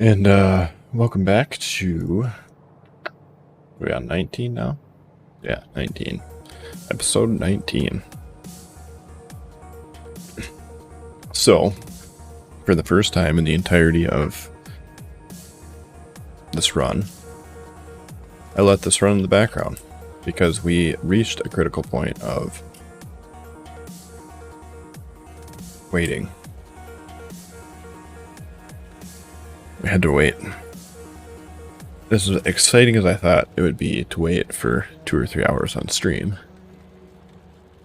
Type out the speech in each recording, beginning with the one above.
And welcome back to, we on 19 now? Yeah, 19. Episode 19. So, for the first time in the entirety of this run, I let this run in the background because we reached a critical point of waiting. We had to wait. This is as exciting as I thought it would be to wait for 2 or 3 hours on stream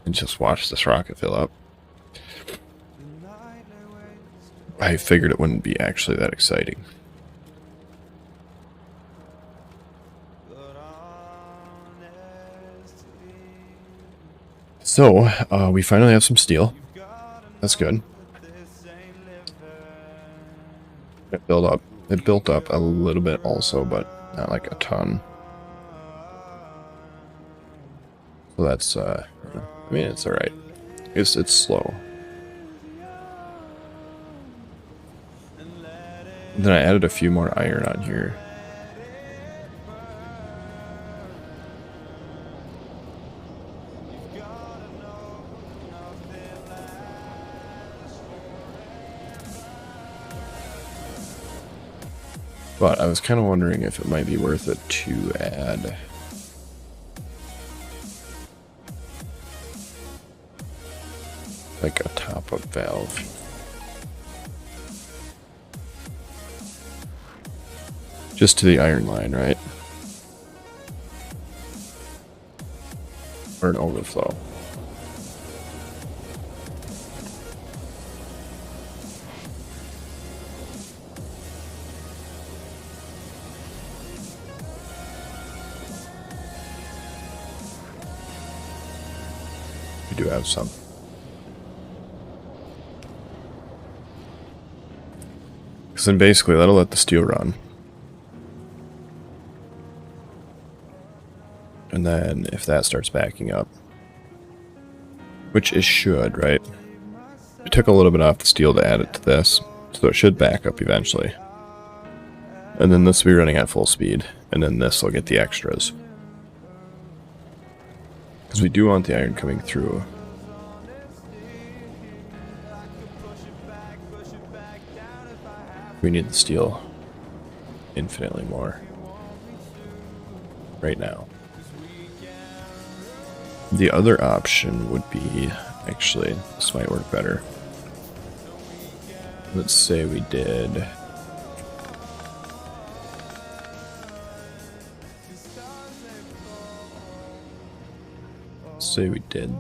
and just watch this rocket fill up. I figured it wouldn't be actually that exciting. So, we finally have some steel. That's good. It built up a little bit also, but not like a ton. So that's, I mean, it's alright. It's slow. And then I added a few more iron on here. But I was kind of wondering if it might be worth it to add like a top-up valve. Just to the iron line, right? Or an overflow. We do have some. Because then basically that'll let the steel run. And then if that starts backing up, which it should, right? We took a little bit off the steel to add it to this, so it should back up eventually. And then this will be running at full speed, and then this will get the extras. Because we do want the iron coming through. We need the steel infinitely more right now. The other option would be, actually, this might work better. Let's say we did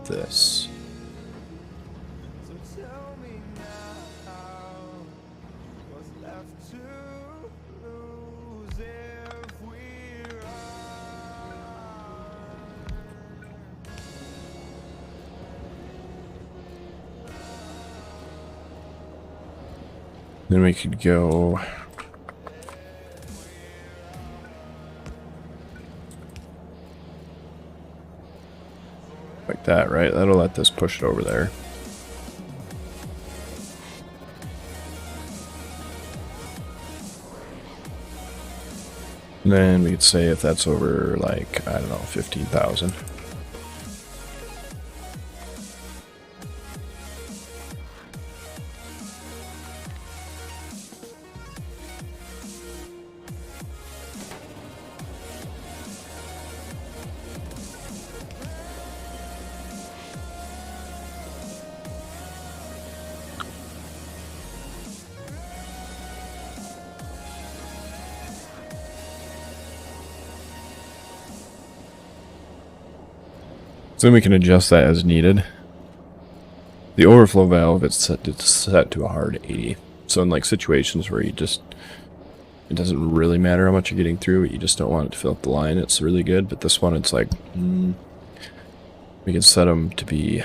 this. Then we could go like that, right? That'll let this push it over there. And then we could say if that's over, like, I don't know, 15,000. So then we can adjust that as needed. The overflow valve, it's set to a hard 80. So in like situations where it doesn't really matter how much you're getting through, you just don't want it to fill up the line, it's really good. But this one, it's like, we can set them to be, you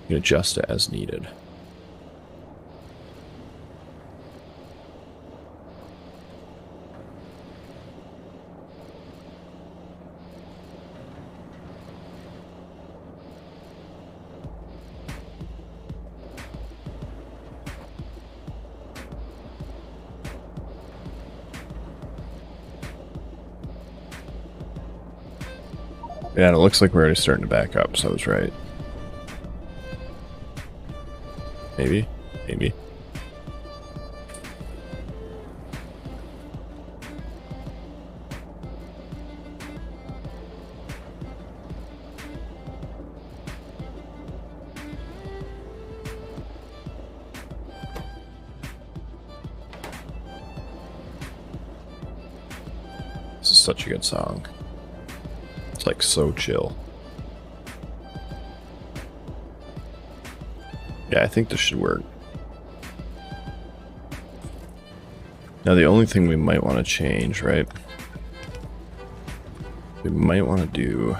can adjust it as needed. Yeah, and it looks like we're already starting to back up, so I was right. Maybe. Maybe. This is such a good song. It's like so chill. Yeah, I think this should work. Now the only thing we might want to change, right? We might want to do...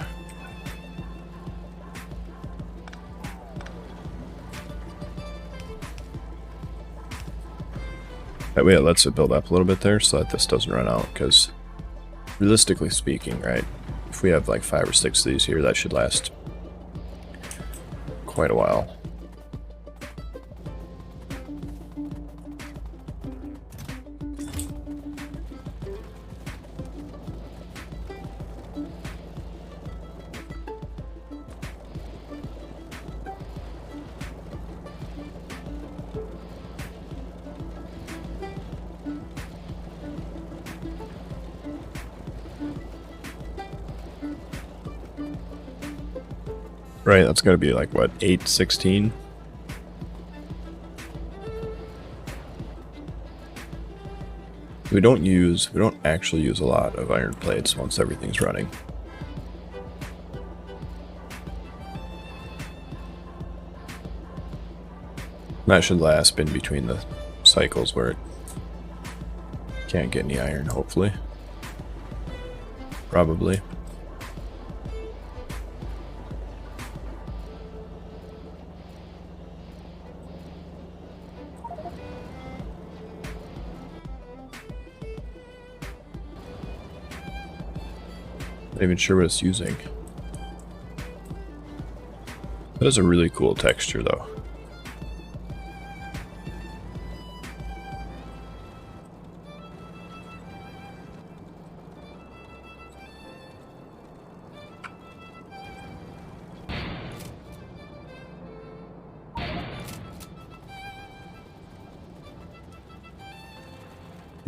That way it lets it build up a little bit there so that this doesn't run out, because realistically speaking, right, if we have like 5 or 6 of these here, that should last quite a while. Right, that's got to be like, what, 816? We don't actually use a lot of iron plates once everything's running. That should last in between the cycles where it can't get any iron, hopefully. Probably. Not even sure what it's using. That is a really cool texture, though.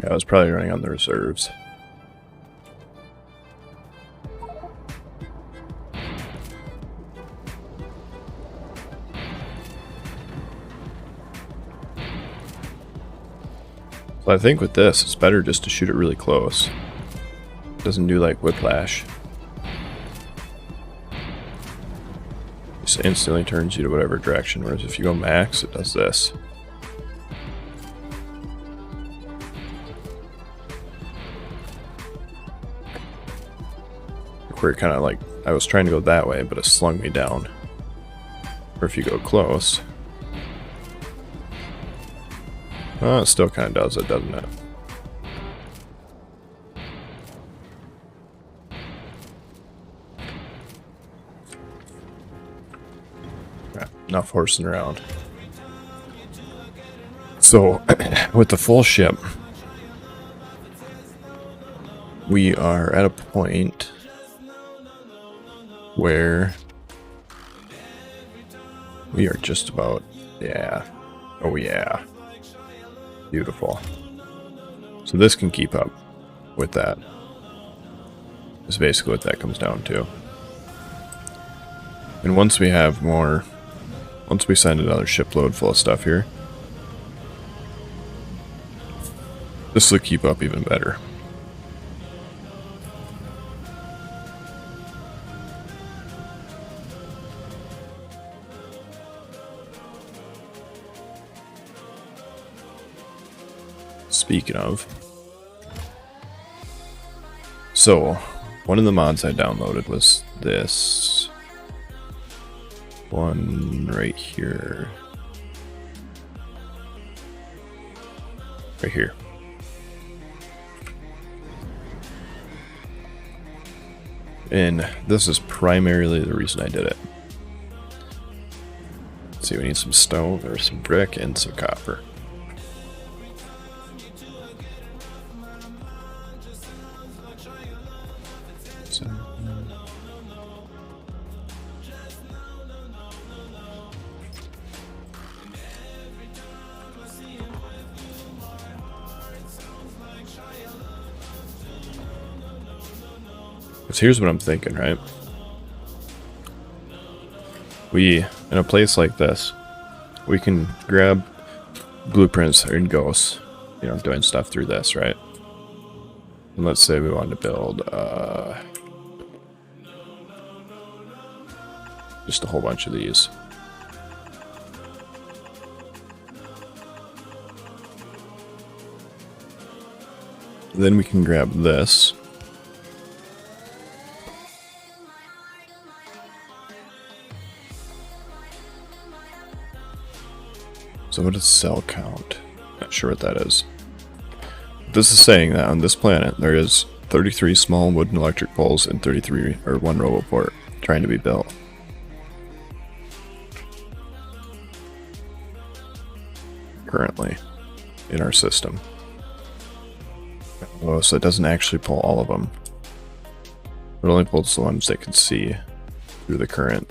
Yeah, I was probably running on the reserves. So I think with this, it's better just to shoot it really close. It doesn't do like whiplash. Just instantly turns you to whatever direction, whereas if you go max, it does this. Where it kind of like, I was trying to go that way, but it slung me down. Or if you go close, it still kind of does it, doesn't it? Yeah, enough horsing around. So, with the full ship, we are at a point where we are just about, yeah, oh yeah. Beautiful. So this can keep up with that. Is basically what that comes down to. And once we have more, once we send another shipload full of stuff here, this will keep up even better. Speaking of, so one of the mods I downloaded was this one right here. Right here. And this is primarily the reason I did it. Let's see, we need some stone or some brick and some copper. So here's what I'm thinking, right? In a place like this, we can grab blueprints and ghosts, you know, doing stuff through this, right? And let's say we wanted to build just a whole bunch of these. Then we can grab this. So what is cell count? Not sure what that is. This is saying that on this planet there is 33 small wooden electric poles and 33 or 1 roboport trying to be built. Currently in our system. Oh, so it doesn't actually pull all of them. It only pulls the ones that can see through the current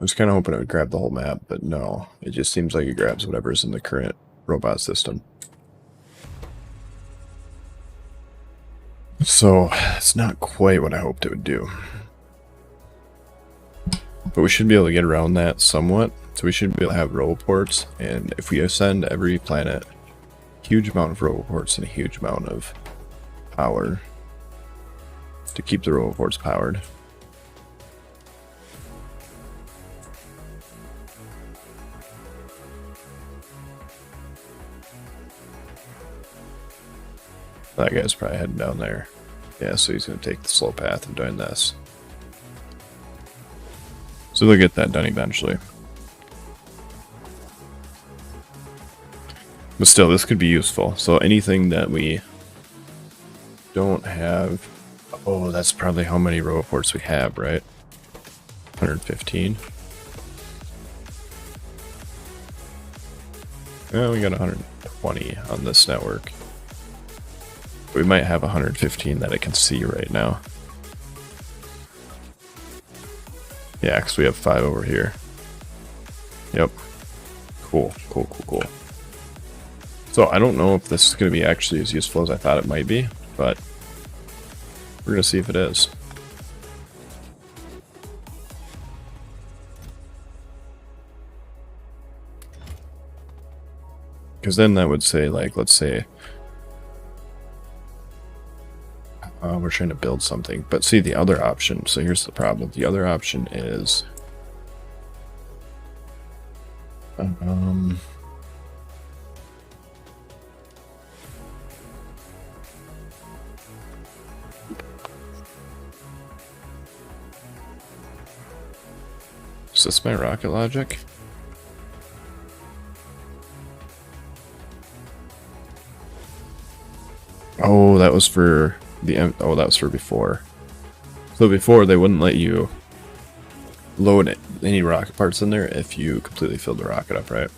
I was kind of hoping it would grab the whole map, but no. It just seems like it grabs whatever's in the current robot system. So, it's not quite what I hoped it would do. But we should be able to get around that somewhat. So we should be able to have roboports, and if we ascend every planet, huge amount of roboports and a huge amount of power to keep the roboports powered. That guy's probably heading down there. Yeah, so he's going to take the slow path of doing this. So they'll get that done eventually. But still, this could be useful. So anything that we don't have... Oh, that's probably how many roboports we have, right? 115. Well, we got 120 on this network. We might have 115 that I can see right now. Yeah, because we have 5 over here. Yep. Cool. So I don't know if this is going to be actually as useful as I thought it might be, but we're going to see if it is. Because then that would say, like, let's say we're trying to build something. But see, the other option, so here's the problem. The other option is is this my rocket logic? Oh, that was for that was for before. So before, they wouldn't let you load any rocket parts in there if you completely filled the rocket up, right?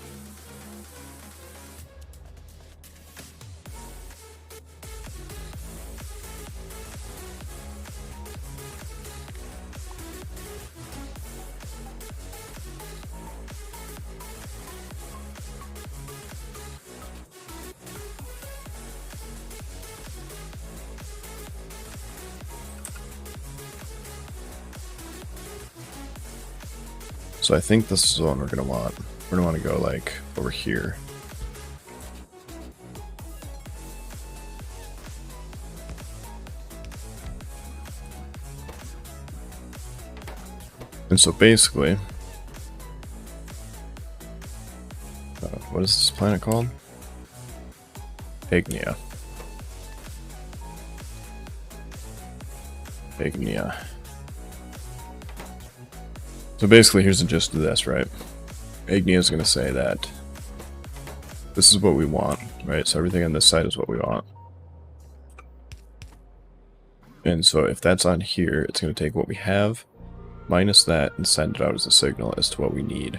So I think this is the one we're going to want. We're going to want to go like over here. And so basically, what is this planet called? Ignia. So basically, here's the gist of this, right? Ignia is going to say that this is what we want, right? So everything on this side is what we want. And so if that's on here, it's going to take what we have, minus that, and send it out as a signal as to what we need.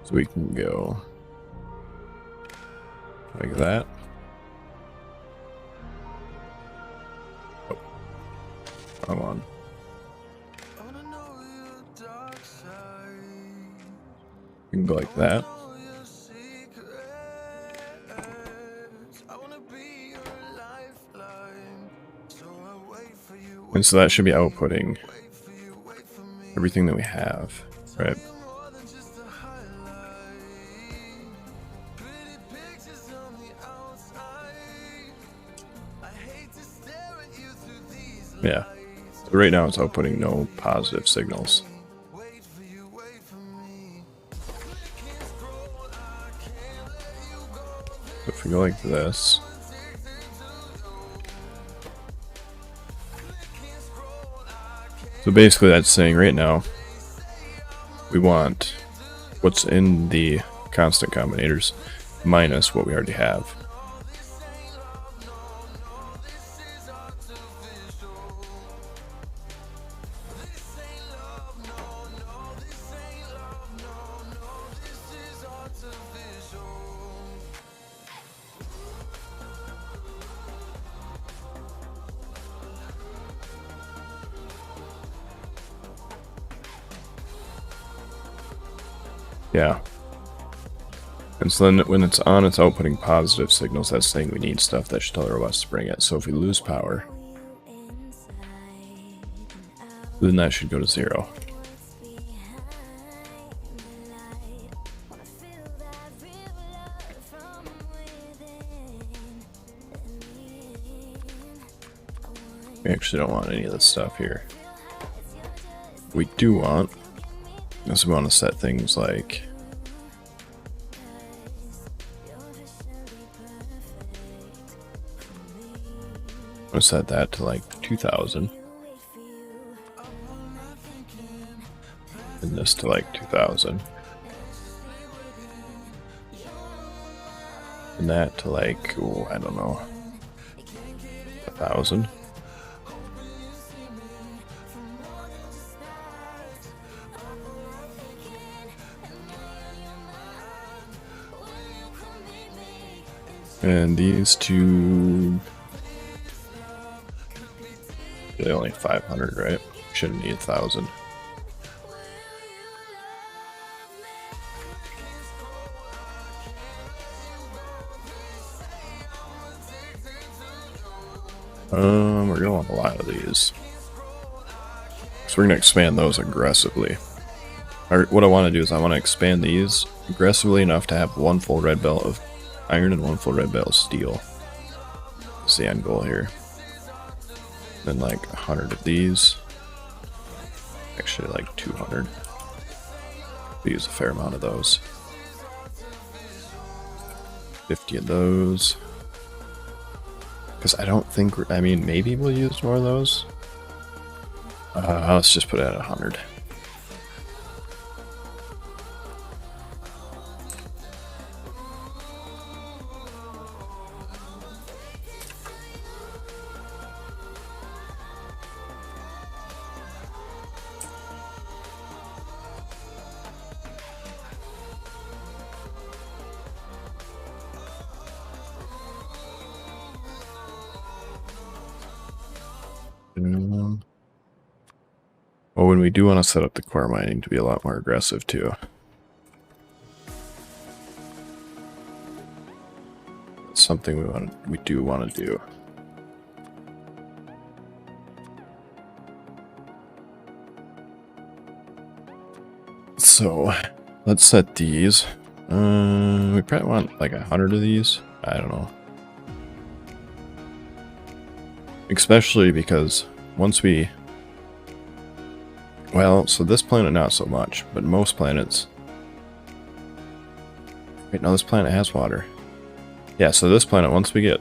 So we can go like that. Oh, wrong one. We can go like that. And so that should be outputting everything that we have, right? Yeah. So right now it's outputting no positive signals. If we go like this, so basically that's saying right now we want what's in the constant combinators minus what we already have. Yeah. And so then when it's on, it's outputting positive signals. That's saying we need stuff that should tell our OS to bring it. So if we lose power, then that should go to 0. We actually don't want any of this stuff here. We do want, is we want to set things like I'm gonna set that to like 2000 and this to like 2000 and that to like, oh, I don't know, 1000. And these two, they're only 500, right? Shouldn't need 1000. We're gonna want a lot of these, so we're gonna expand those aggressively. What I want to do is I want to expand these aggressively enough to have 1 full red belt of iron and 1 full red belt of steel. That's the end goal here. Then like 100 of these. Actually like 200. We use a fair amount of those. 50 of those. Because I don't think, I mean, maybe we'll use more of those. Let's just put it at 100. Well, when we do want to set up the core mining to be a lot more aggressive too. It's something we do want to do. So let's set these. We probably want like 100 of these. I don't know. Especially because once we, well, so this planet not so much, but most planets. Wait, no, this planet has water. Yeah, so this planet, once we get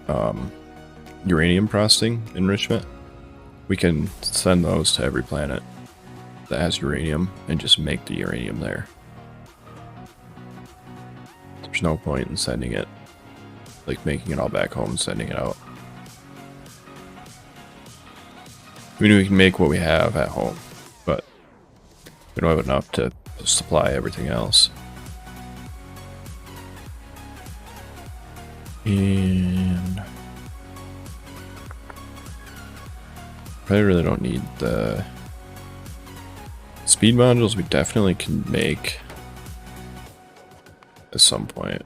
uranium processing enrichment, we can send those to every planet that has uranium and just make the uranium there. There's no point in sending it, like making it all back home and sending it out. I mean, we can make what we have at home, but we don't have enough to supply everything else. And probably really don't need the speed modules. We definitely can make at some point.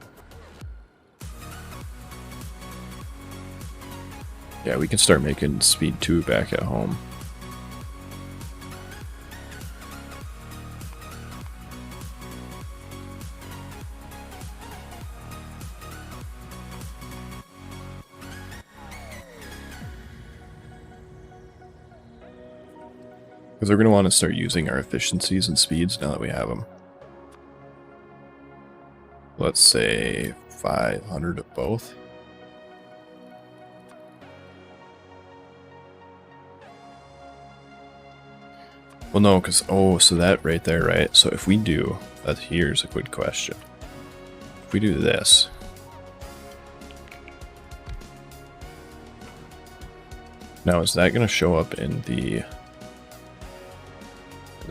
Yeah, we can start making speed 2 back at home. Because we're going to want to start using our efficiencies and speeds now that we have them. Let's say 500 of both. Well, no, because, oh, so that right there, right? So if we do, here's a good question. If we do this, now is that going to show up in the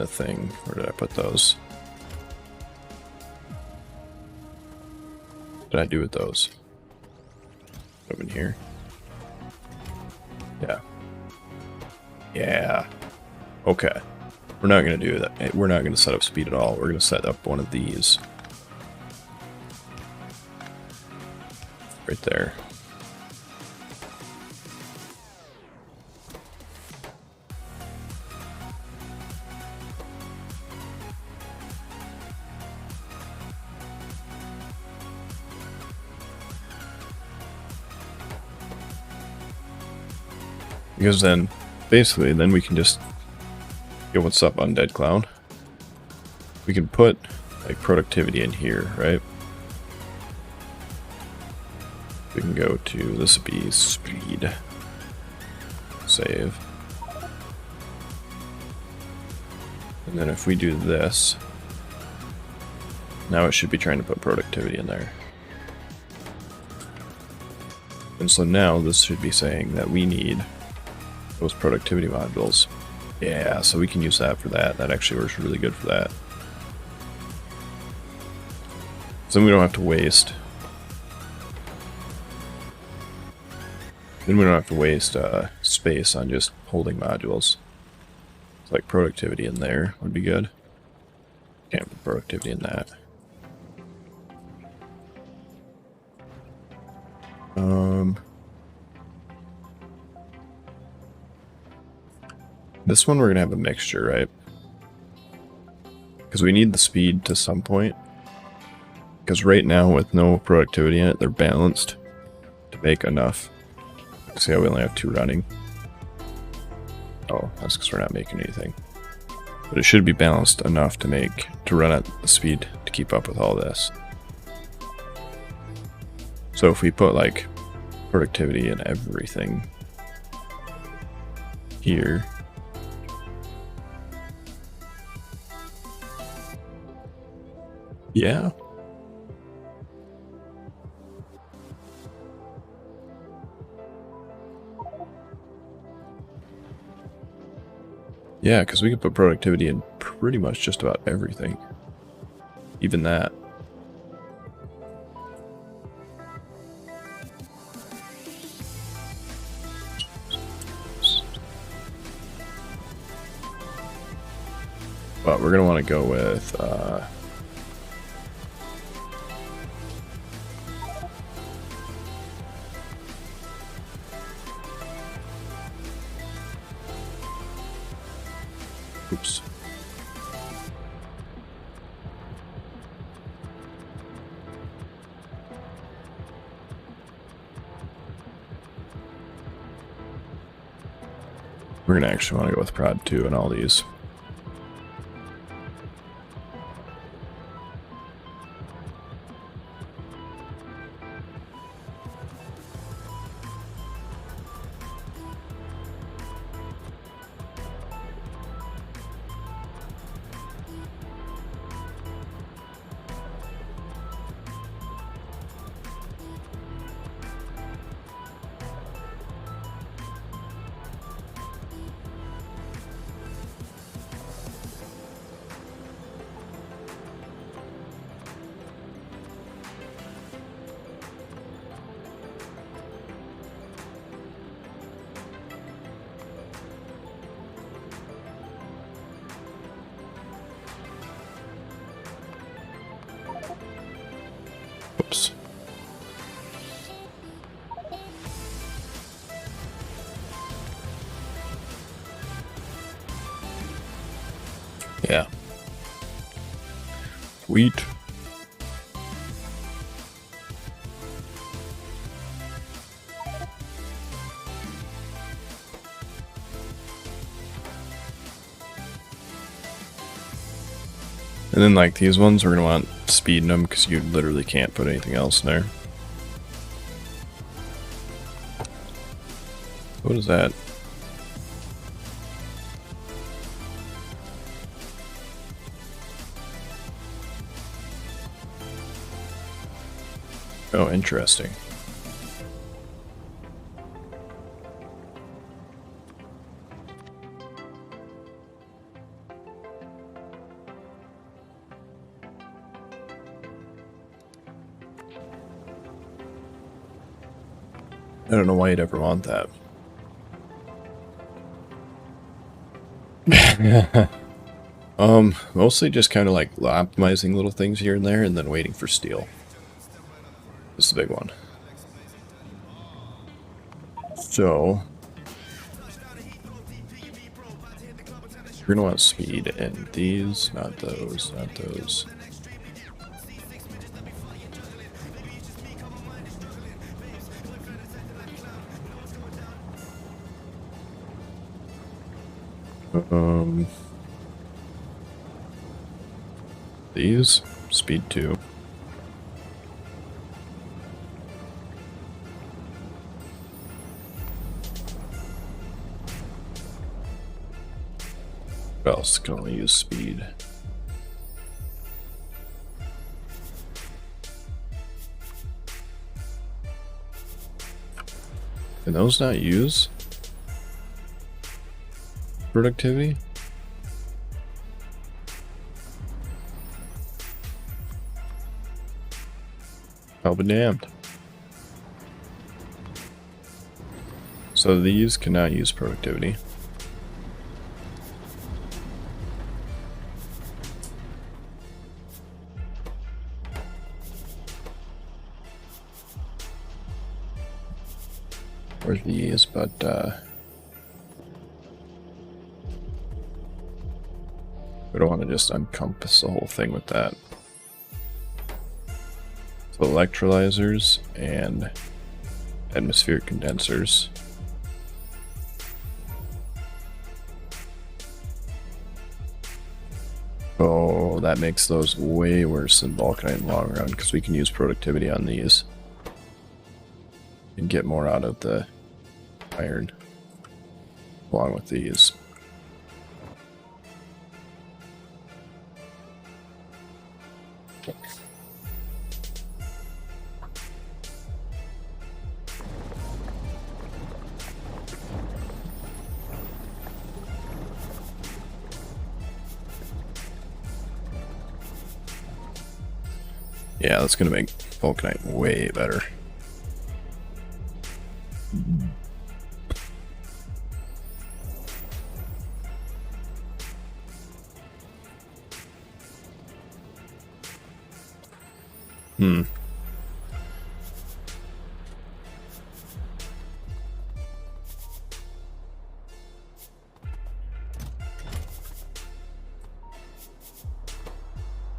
thing? Where did I put those? What did I do with those? Up in here? Yeah. Yeah. Okay. We're not going to do that. We're not going to set up speed at all. We're going to set up one of these. Right there. Because then, basically, then we can just get what's up on Dead Clown. We can put, like, productivity in here, right? We can go to, this would be speed. Save. And then if we do this, now it should be trying to put productivity in there. And so now this should be saying that we need those productivity modules. Yeah, so we can use that for that. That actually works really good for that. So then we don't have to waste. Then we don't have to waste space on just holding modules. It's like productivity in there would be good. Can't put productivity in that. This one we're gonna have a mixture, right? Because we need the speed to some point. Because right now with no productivity in it, they're balanced to make enough. See how we only have 2 running? Oh, that's because we're not making anything. But it should be balanced enough to run at the speed to keep up with all this. So if we put like productivity and everything here. Yeah. Yeah, because we could put productivity in pretty much just about everything. Even that. But we're going to want to go with... oops. We're going to actually want to go with prod 2 and all these. Yeah. Sweet. And then like these ones, we're gonna want speed in them because you literally can't put anything else in there. What is that? Oh, interesting. I don't know why you'd ever want that. Mostly just kind of like optimizing little things here and there and then waiting for steel. This is the big one. So, you're gonna want speed in these, not those, not those. These, speed 2. What else can only use speed? Can those not use productivity? I'll be damned. So these cannot use productivity. Or these, but we don't want to just encompass the whole thing with that. So electrolyzers and atmospheric condensers. Oh, that makes those way worse than vulcanite in the long run because we can use productivity on these and get more out of the iron along with these. Yeah, that's gonna make vulcanite way better.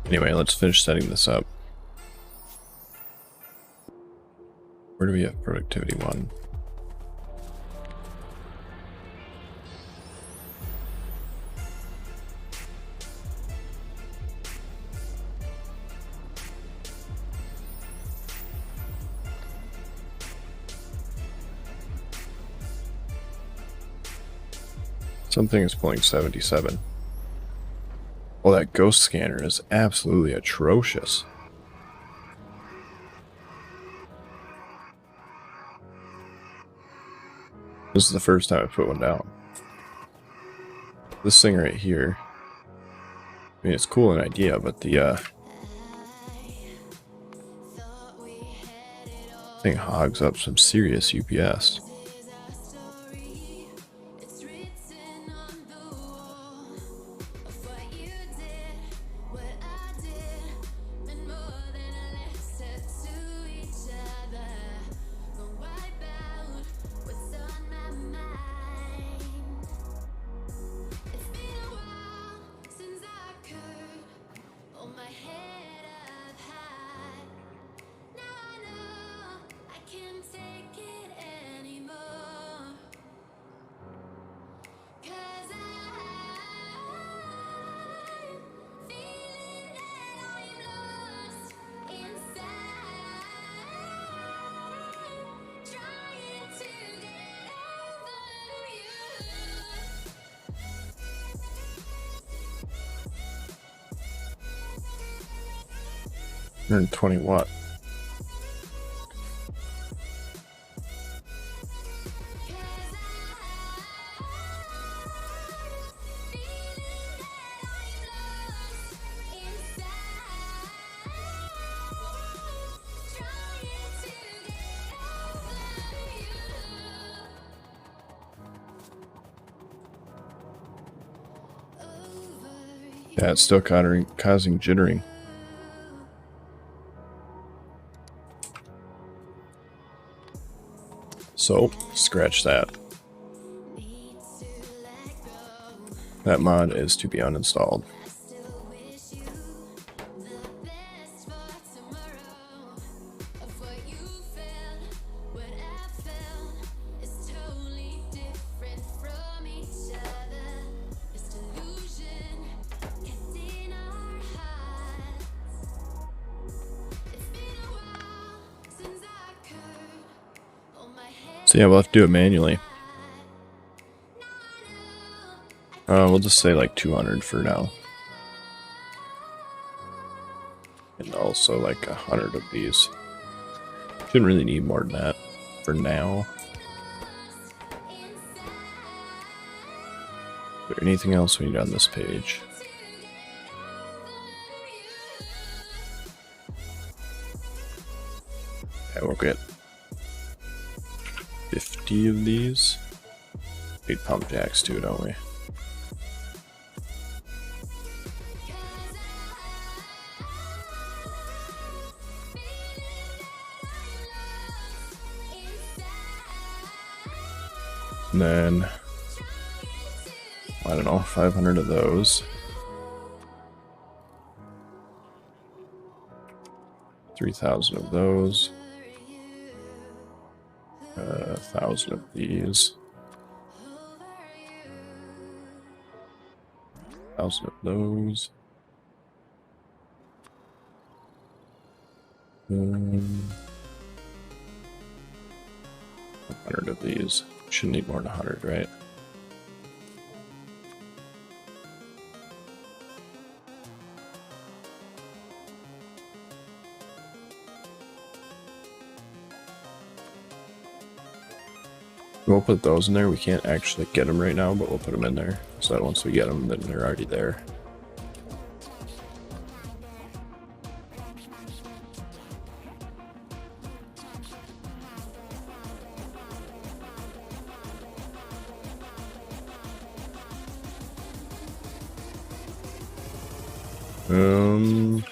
Anyway, let's finish setting this up. Where do we have productivity 1? Something is pulling 77. Well, that ghost scanner is absolutely atrocious. This is the first time I put one down. This thing right here, I mean, it's cool an idea, but the thing hogs up some serious UPS. 120 what? Yeah, it's still causing jittering. So, scratch that. That mod is to be uninstalled. So yeah, we'll have to do it manually. We'll just say like 200 for now. And also like 100 of these. Shouldn't really need more than that for now. Is there anything else we need on this page? Okay, we'll get 50 of these. Need pump jacks too, don't we? And then, I don't know, 500 of those. 3,000 of those. 1,000 of these. 1,000 of those. 100 of these. Shouldn't need more than 100, right? We'll put those in there. We can't actually get them right now, but we'll put them in there so that once we get them, then they're already there. Um,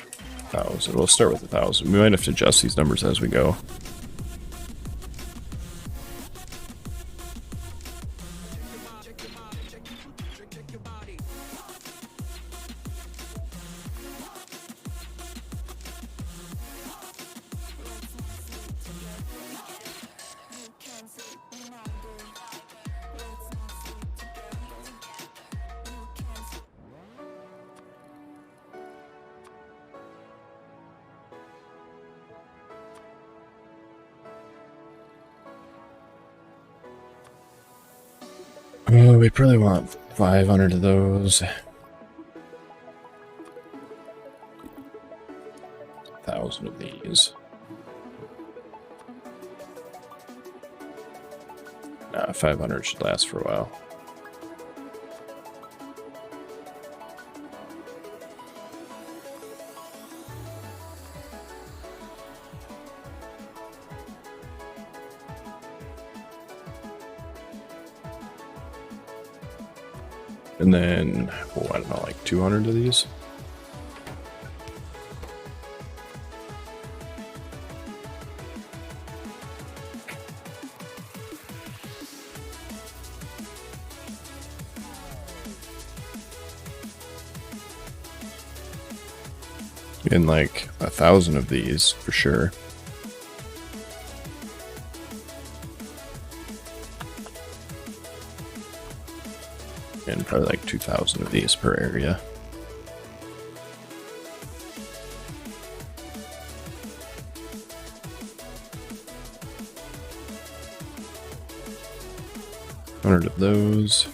1,000. We'll start with 1,000. We might have to adjust these numbers as we go. Oh, we probably want 500 of those. 1,000 of these. Nah, 500 should last for a while. And then, oh, I don't know, like 200 of these. And like 1,000 of these for sure. And probably like 2,000 of these per area. $100 of those.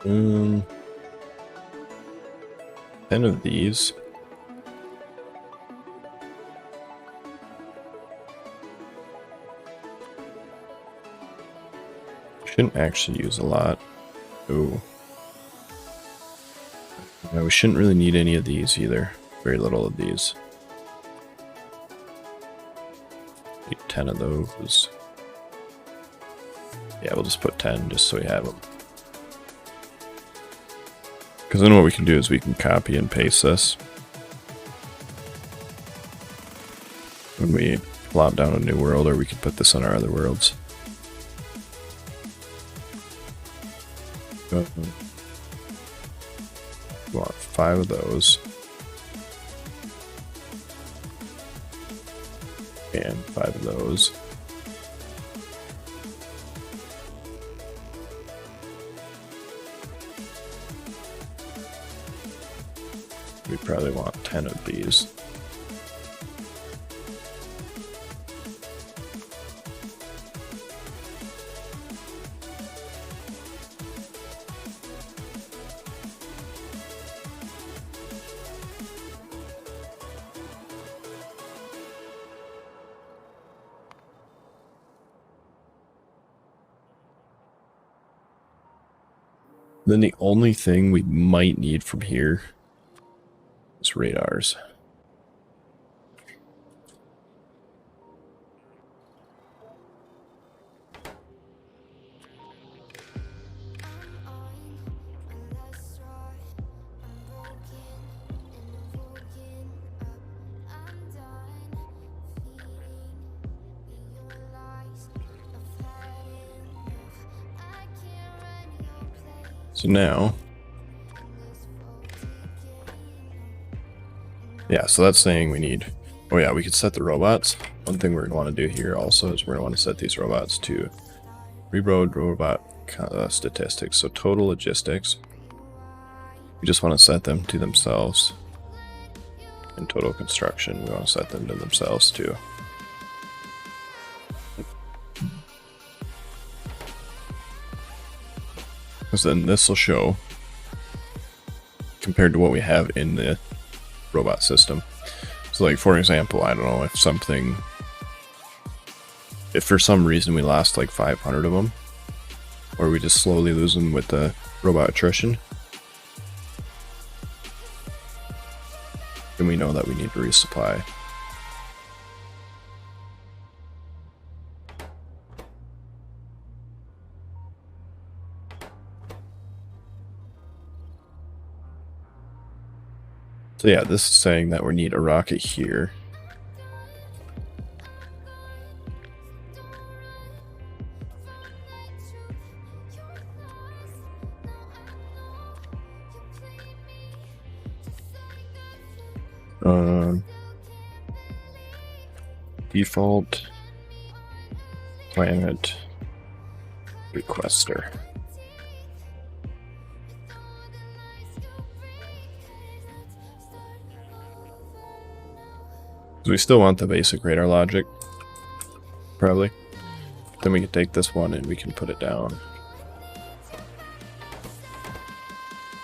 10 of these. Shouldn't actually use a lot. Ooh. No, we shouldn't really need any of these either. Very little of these. Need 10 of those. Yeah, we'll just put 10 just so we have them. Because then what we can do is we can copy and paste this. When we plop down a new world, or we can put this on our other worlds. We want 5 of those. And 5 of those. We probably want 10 of these. Then the only thing we might need from here is radars. So now, yeah, so that's saying we need, oh yeah, we could set the robots. One thing we're going to want to do here also is we're going to want to set these robots to reroad robot statistics. So total logistics, we just want to set them to themselves. And total construction, we want to set them to themselves too. Because then this will show, compared to what we have in the robot system. So like, for example, I don't know, if for some reason we lost like 500 of them, or we just slowly lose them with the robot attrition, then we know that we need to resupply. So yeah, this is saying that we need a rocket here. Default planet requester. We still want the basic radar logic, probably. Then we can take this one and we can put it down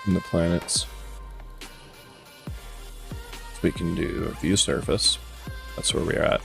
in the planets. So we can do a view surface. That's where we're at.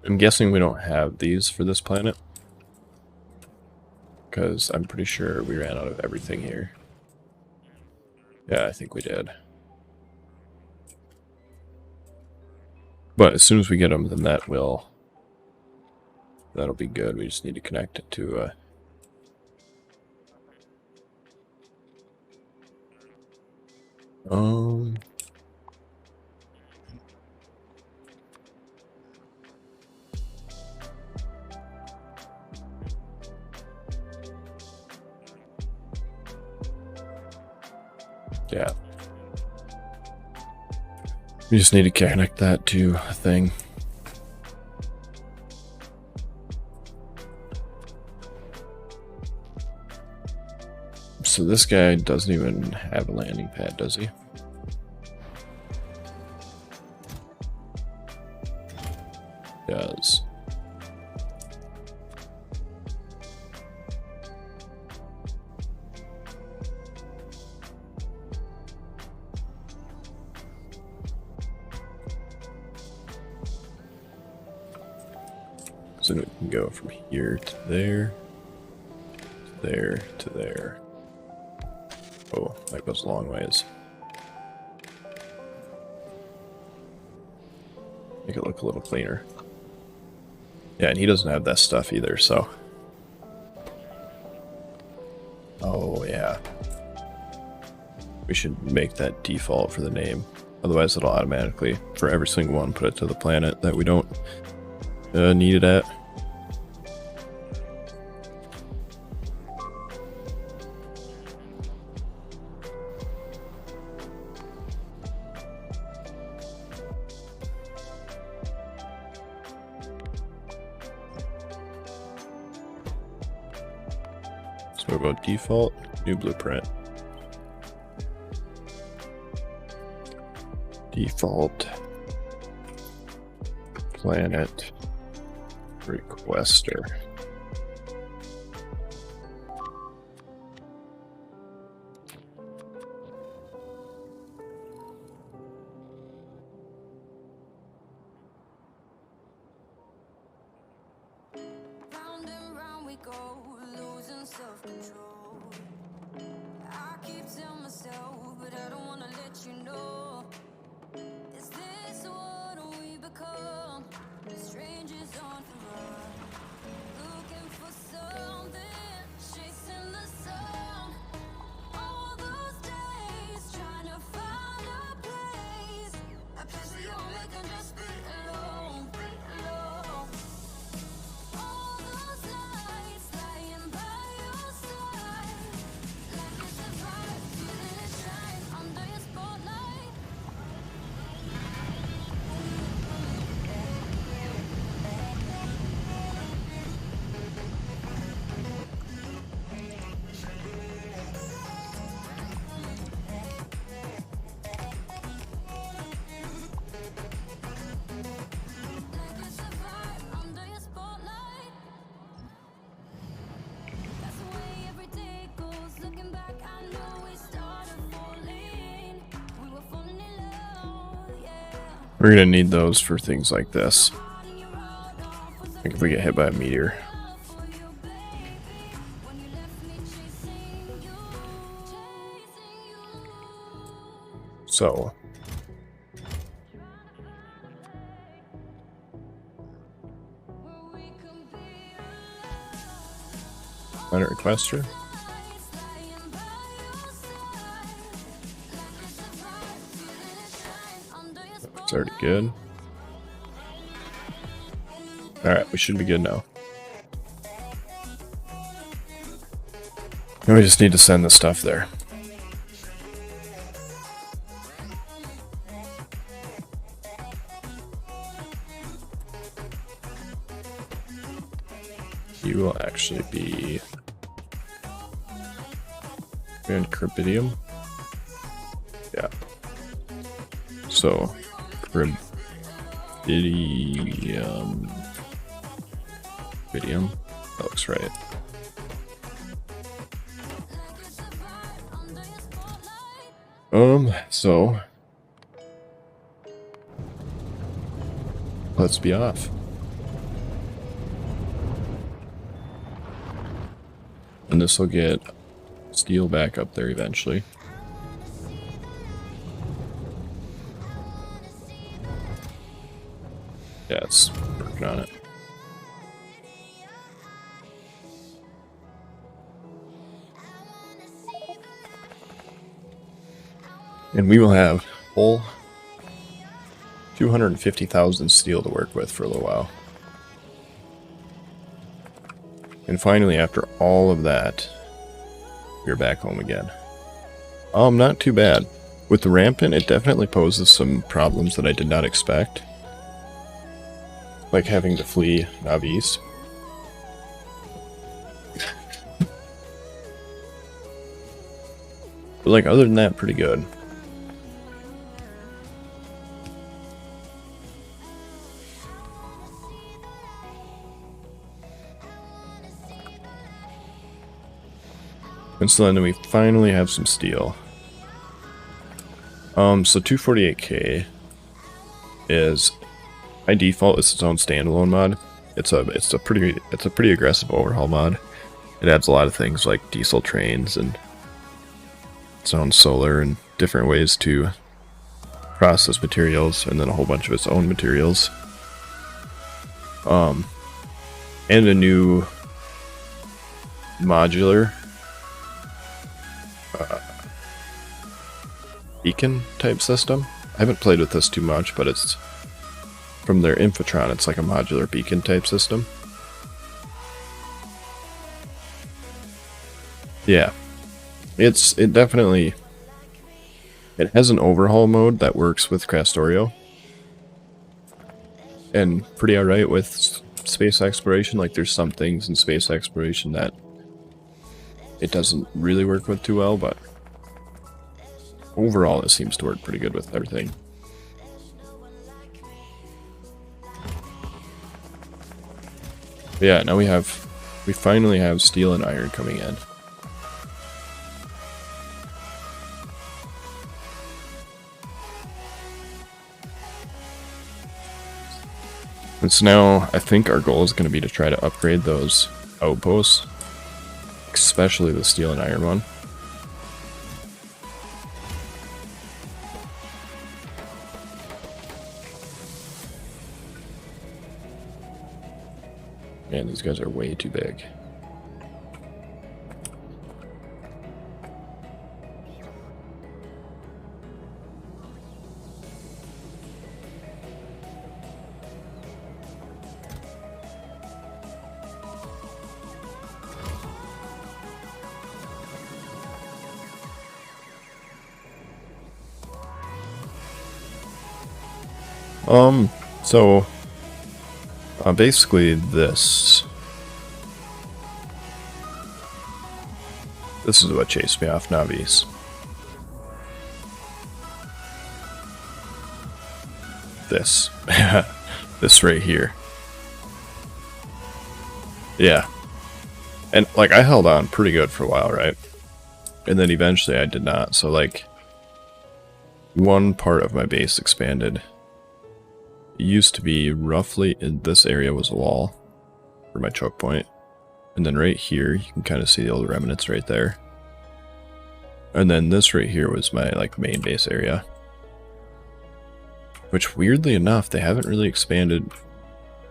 I'm guessing we don't have these for this planet, because I'm pretty sure we ran out of everything here. Yeah, I think we did. But as soon as we get them, then that'll be good. We just need to connect it to yeah. We just need to connect that to a thing. So this guy doesn't even have a landing pad, does he? Does. So we can go from here to there, to there, to there. Oh, that goes a long ways. Make it look a little cleaner. Yeah, and he doesn't have that stuff either, so. Oh, yeah. We should make that default for the name. Otherwise, it'll automatically, for every single one, put it to the planet that we don't need it at. So we'll go default, new blueprint. Default planet requester. Round and round we go, losing self-control. I keep telling myself, but I don't wanna let you know. Is this what we become? Strangers on the run, looking for something, chasing the sun. All those days, trying to find a place where you only can just be alone, All those nights lying by your side, like it's a fire, feeling it shine under your spotlight. Like it's a fire under your spotlight. That's the way every day goes. Looking back, I know we started falling. We were falling in love, yeah. We're gonna need those for things like this. Starting your road off was Like if we get hit by a meteor. love for you, baby. When you left me chasing you. So Where we can be planet requester. nights lying by your side. Like it's a fire, feeling it shine under your It's already good. Alright, we should be good now. And we just need to send the stuff there. You will actually be in Cryptidium. Yeah. So, Cryptidium. Cryptidium. That looks right. So let's be off. And this will get steel back up there eventually. Yeah, it's working on it. And we will have full 250,000 steel to work with for a little while. And finally, after all of that, we're back home again. Not too bad. With the Rampant, it definitely poses some problems that I did not expect. Like having to flee Navis. But like, other than that, pretty good. And so then we finally have some steel. So 248k is, by default, it's its own standalone mod. It's a pretty aggressive overhaul mod. It adds a lot of things like diesel trains and its own solar and different ways to process materials, and then a whole bunch of its own materials. And a new modular beacon type system. I haven't played with this too much, but it's from their Infotron. It's like a modular beacon type system. Yeah, it definitely, it has an overhaul mode that works with Krastorio, and pretty alright with space exploration. Like, there's some things in space exploration that it doesn't really work with too well, but overall, it seems to work pretty good with everything. But yeah, now we finally have steel and iron coming in. And so now, I think our goal is going to be to try to upgrade those outposts, especially the steel and iron one. Man, these guys are way too big. So basically this is what chased me off Navis. This. This right here. Yeah. And like, I held on pretty good for a while, right? And then eventually I did not. So like, one part of my base expanded. It used to be roughly in this area was a wall for my choke point. And then right here, you can kind of see the old remnants right there. And then this right here was my like main base area. Which weirdly enough, they haven't really expanded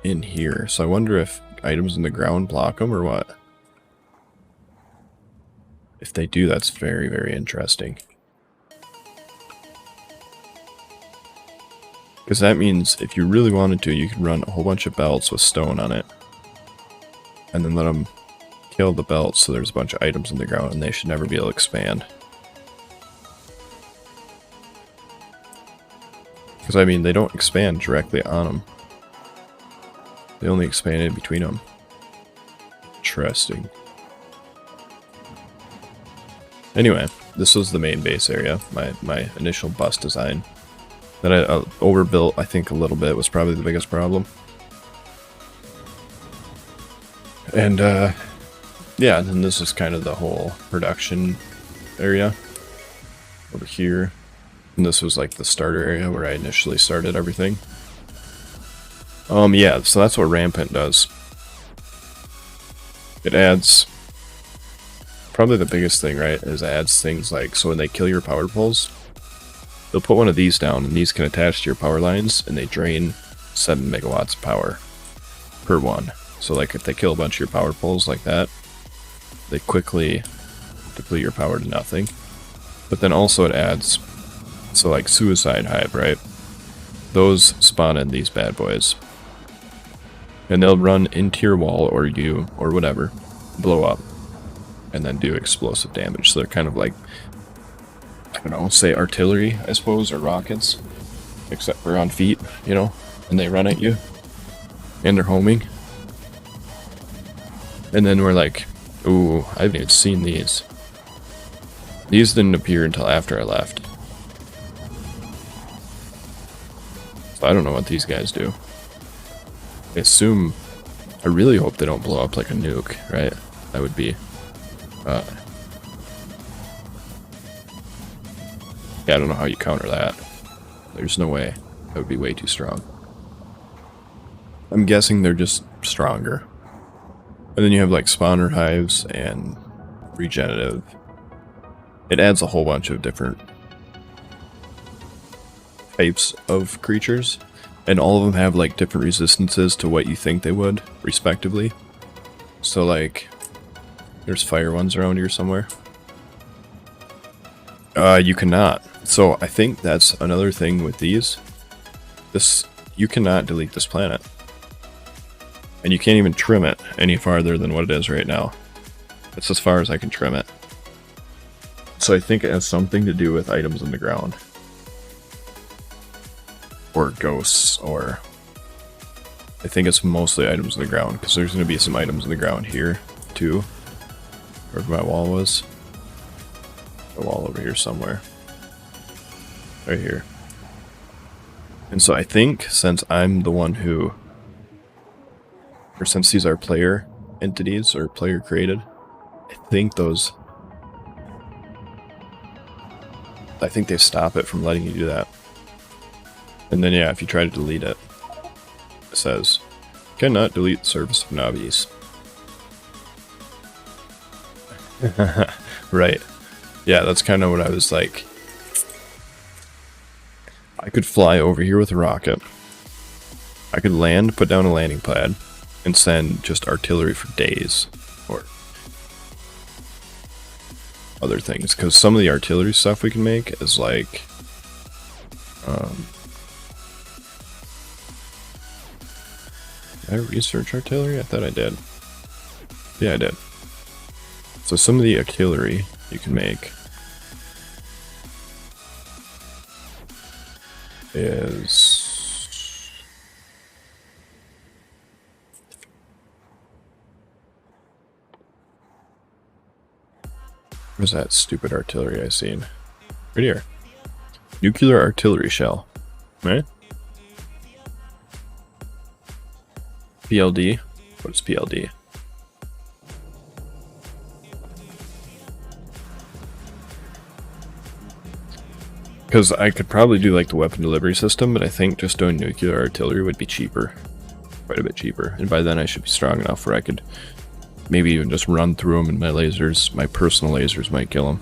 in here. So I wonder if items in the ground block them or what. If they do, that's very, very interesting. Because that means if you really wanted to, you could run a whole bunch of belts with stone on it. And then let them kill the belts so there's a bunch of items in the ground and they should never be able to expand. Because I mean, they don't expand directly on them. They only expand in between them. Interesting. Anyway, this was the main base area, my initial bus design. That I overbuilt, I think, a little bit was probably the biggest problem. And, yeah, then this is kind of the whole production area over here. And this was like the starter area where I initially started everything. Yeah, so that's what Rampant does. It adds, probably the biggest thing, right, is it adds things like, so when they kill your power poles, they'll put one of these down, and these can attach to your power lines, and they drain 7 megawatts of power per one. So like if they kill a bunch of your power poles like that, they quickly deplete your power to nothing. But then also it adds, so like Suicide Hive, right? Those spawn in these bad boys. And they'll run into your wall or you, or whatever, blow up, and then do explosive damage. So they're kind of like, I don't know, say artillery, I suppose, or rockets. Except for on feet, you know, and they run at you. And they're homing. And then we're like, ooh, I haven't even seen these. These didn't appear until after I left. So I don't know what these guys do. I assume... I really hope they don't blow up like a nuke, right? That would be... yeah, I don't know how you counter that. There's no way. That would be way too strong. I'm guessing they're just stronger. And then you have like spawner hives and regenerative. It adds a whole bunch of different types of creatures. And all of them have like different resistances to what you think they would, respectively. So like, there's fire ones around here somewhere. You cannot. So I think that's another thing with these. You cannot delete this planet. And you can't even trim it any farther than what it is right now. It's as far as I can trim it. So I think it has something to do with items in the ground. Or ghosts, or... I think it's mostly items in the ground, because there's going to be some items in the ground here, too. Wherever my wall was. A wall over here somewhere. Right here. And so I think, since I'm the one who... or since these are player entities, or player created, I think those... I think they stop it from letting you do that. And then yeah, if you try to delete it, it says, cannot delete service of Navis. Right. Yeah, that's kind of what I was like. I could fly over here with a rocket. I could land, put down a landing pad, and send just artillery for days. Or other things. Because some of the artillery stuff we can make is like... did I research artillery? I thought I did. Yeah, I did. So some of the artillery you can make is... where's that stupid artillery I seen? Right here. Nuclear artillery shell. Right? PLD? What is PLD? Because I could probably do like the weapon delivery system, but I think just doing nuclear artillery would be cheaper. Quite a bit cheaper. And by then I should be strong enough where I could maybe even just run through them and my lasers, my personal lasers might kill them.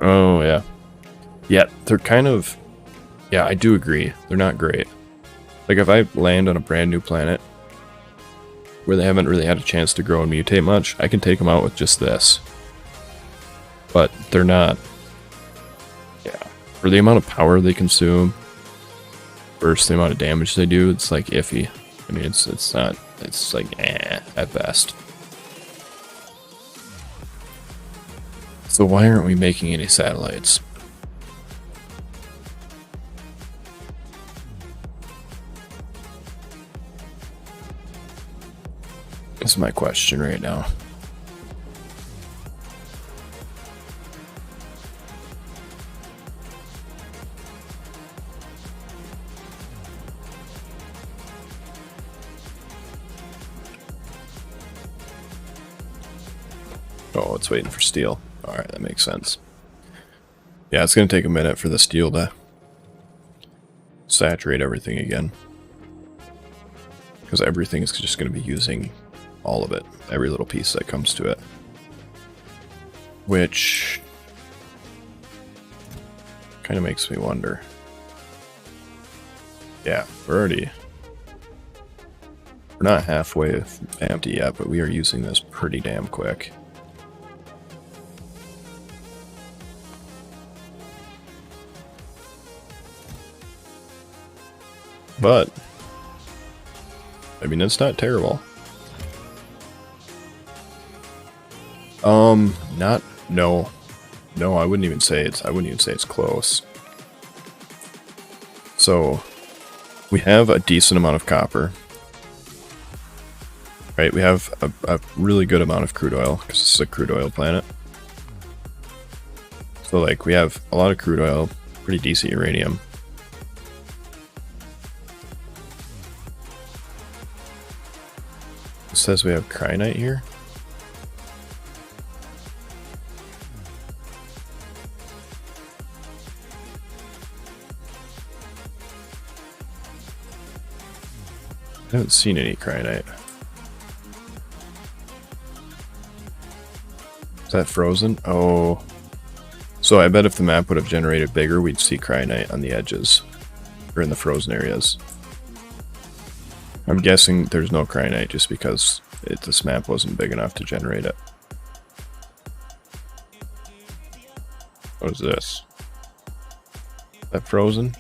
Oh yeah. Yeah, they're kind of... yeah, I do agree. They're not great. Like, if I land on a brand new planet where they haven't really had a chance to grow and mutate much, I can take them out with just this. But they're not... yeah. For the amount of power they consume versus the amount of damage they do, it's like iffy. I mean, it's not... it's like, at best. So why aren't we making any satellites? That's my question right now. Oh, it's waiting for steel. Alright, that makes sense. Yeah, it's going to take a minute for the steel to saturate everything again. Because everything is just going to be using all of it. Every little piece that comes to it. Which kind of makes me wonder. Yeah, we're not halfway empty yet, but we are using this pretty damn quick. But I mean, it's not terrible. No, I wouldn't even say it's close. So we have a decent amount of copper. Right, we have a really good amount of crude oil because this is a crude oil planet. So like we have a lot of crude oil, pretty decent uranium. It says we have kyanite here. I haven't seen any kyanite. Is that frozen? Oh. So I bet if the map would have generated bigger, we'd see kyanite on the edges. Or in the frozen areas. I'm guessing there's no kyanite just because this map wasn't big enough to generate it. What is this? Is that frozen?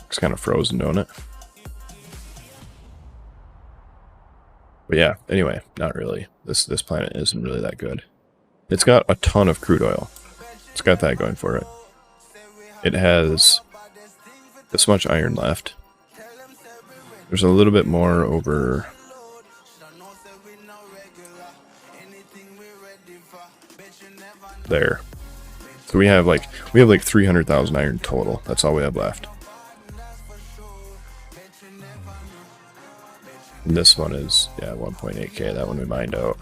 Looks kind of frozen, don't it? But yeah, anyway, not really. This planet isn't really that good. It's got a ton of crude oil. It's got that going for it. It has this much iron left. There's a little bit more over there. So we have like 300,000 iron total. That's all we have left. And this one is, yeah, 1.8k. That one we mined out.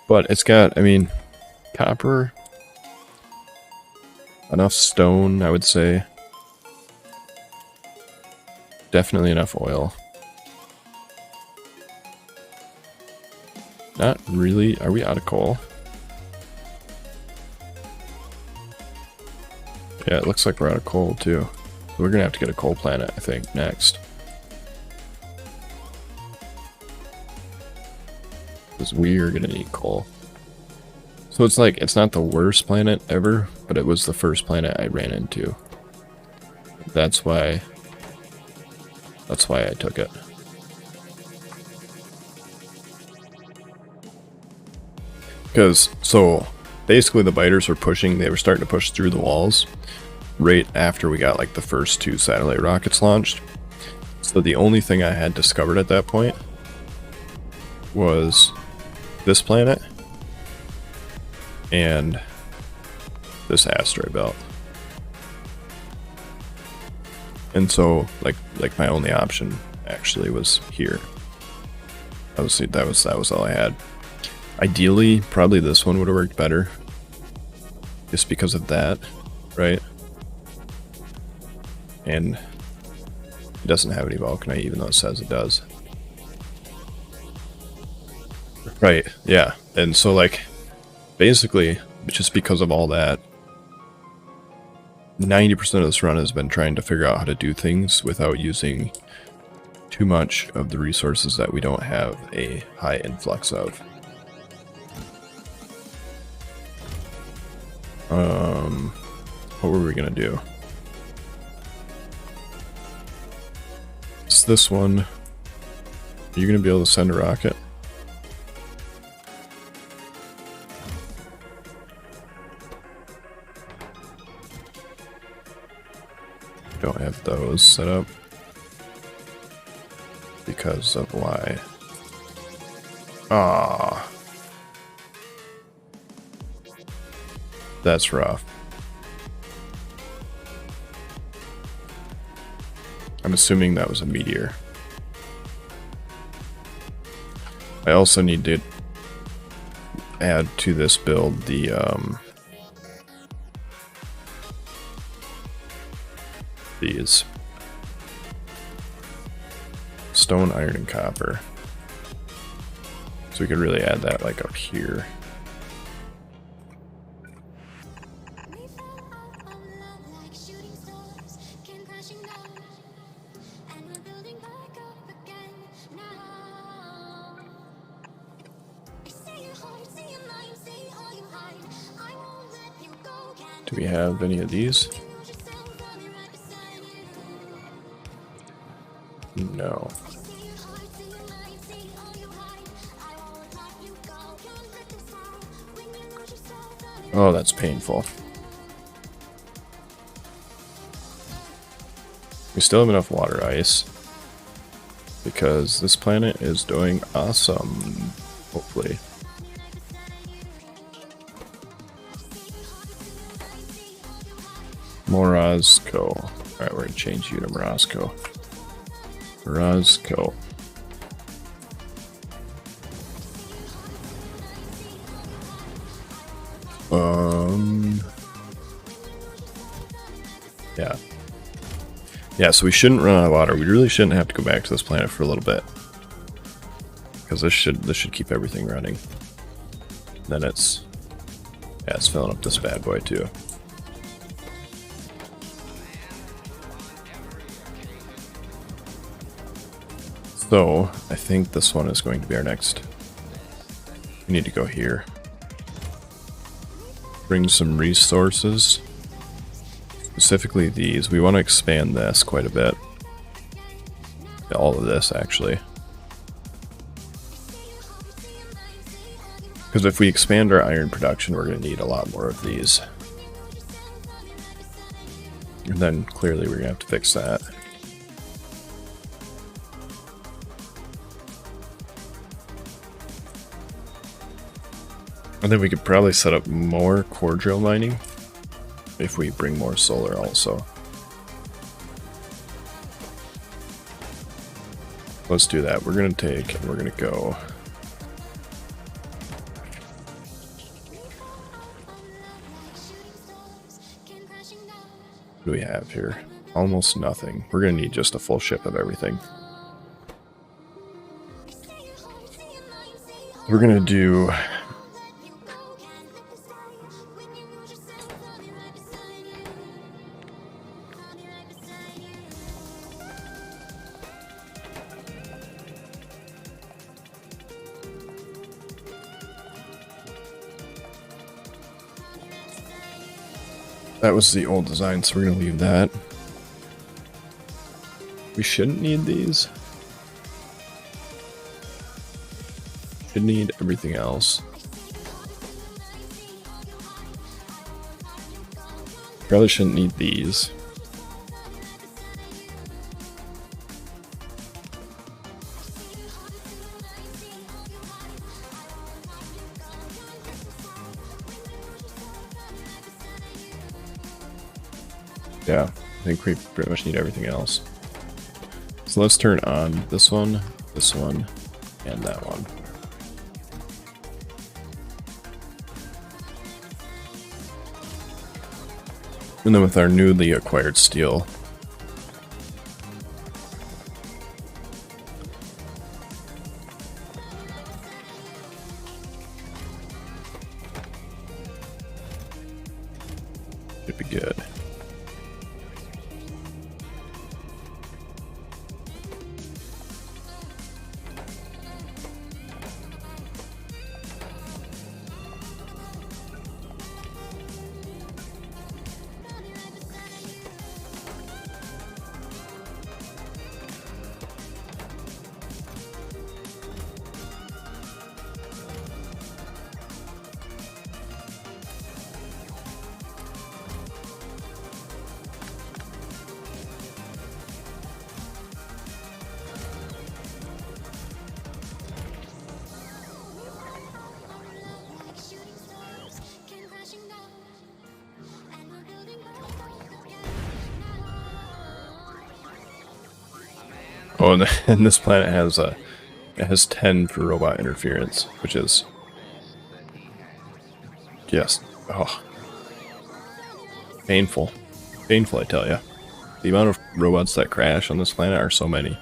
But it's got, I mean, copper, enough stone, I would say. Definitely enough oil. Not really. Are we out of coal? Yeah, it looks like we're out of coal too. We're gonna have to get a coal planet, I think, next. Because we're gonna need coal. So it's like, it's not the worst planet ever, but it was the first planet I ran into. That's why I took it. Because, so, basically the biters were pushing, they were starting to push through the walls right after we got like the first 2 satellite rockets launched. So the only thing I had discovered at that point was this planet and this asteroid belt. And so like my only option actually was here. Obviously that was all I had. Ideally, probably this one would have worked better. Just because of that, right? And it doesn't have any vulcanite, even though it says it does. Right, yeah. And so like, basically, just because of all that, 90% of this run has been trying to figure out how to do things without using too much of the resources that we don't have a high influx of. What were we gonna do? It's this one. Are you gonna be able to send a rocket? Don't have those set up. Because of why? Ah. That's rough. I'm assuming that was a meteor. I also need to add to this build the these stone, iron, and copper. So we could really add that like up here. Do we have any of these? No. Oh, that's painful. We still have enough water ice. Because this planet is doing awesome. Hopefully. Morozco. Alright, we're gonna change you to Morozco. Morozco. Yeah. Yeah, so we shouldn't run out of water. We really shouldn't have to go back to this planet for a little bit. Because this should keep everything running. Then it's filling up this bad boy too. So, I think this one is going to be our next. We need to go here. Bring some resources. Specifically these. We want to expand this quite a bit. All of this, actually. Because if we expand our iron production, we're going to need a lot more of these. And then, clearly, we're going to have to fix that. And then we could probably set up more core drill mining if we bring more solar also. Let's do that. We're going to take and we're going to go. What do we have here? Almost nothing. We're going to need just a full ship of everything. We're going to do. That was the old design, so we're going to leave that. We shouldn't need these. Should need everything else. Probably shouldn't need these. Yeah, I think we pretty much need everything else. So let's turn on this one, and that one. And then with our newly acquired steel, should be good. Oh, and this planet has 10 for robot interference, which is just painful. Painful, I tell you. The amount of robots that crash on this planet are so many.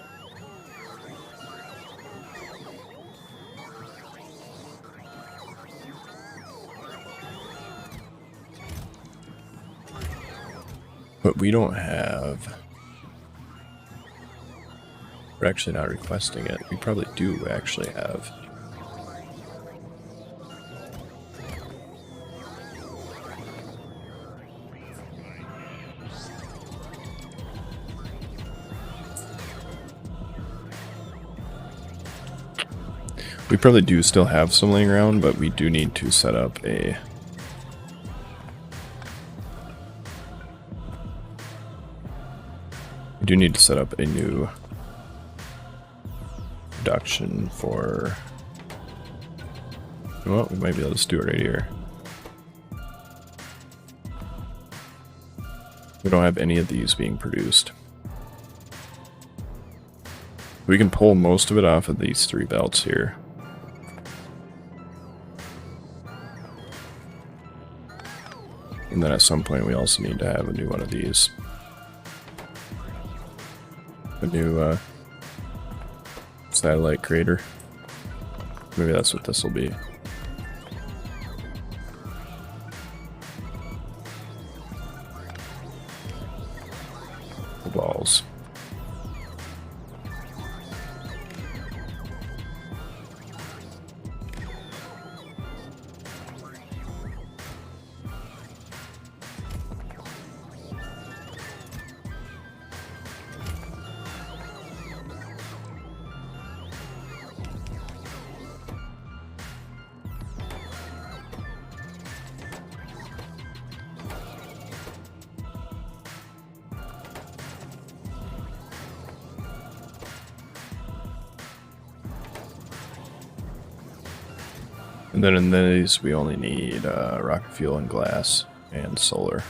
But we don't have. We're actually not requesting it. We probably do actually have. We probably do still have some laying around, but we do need to set up a do need to set up a new production for... Well, we might be able to just do it right here. We don't have any of these being produced. We can pull most of it off of these 3 belts here. And then at some point we also need to have a new one of these. A new satellite crater. Maybe that's what this will be. The balls. And then in these, we only need rocket fuel and glass and solar.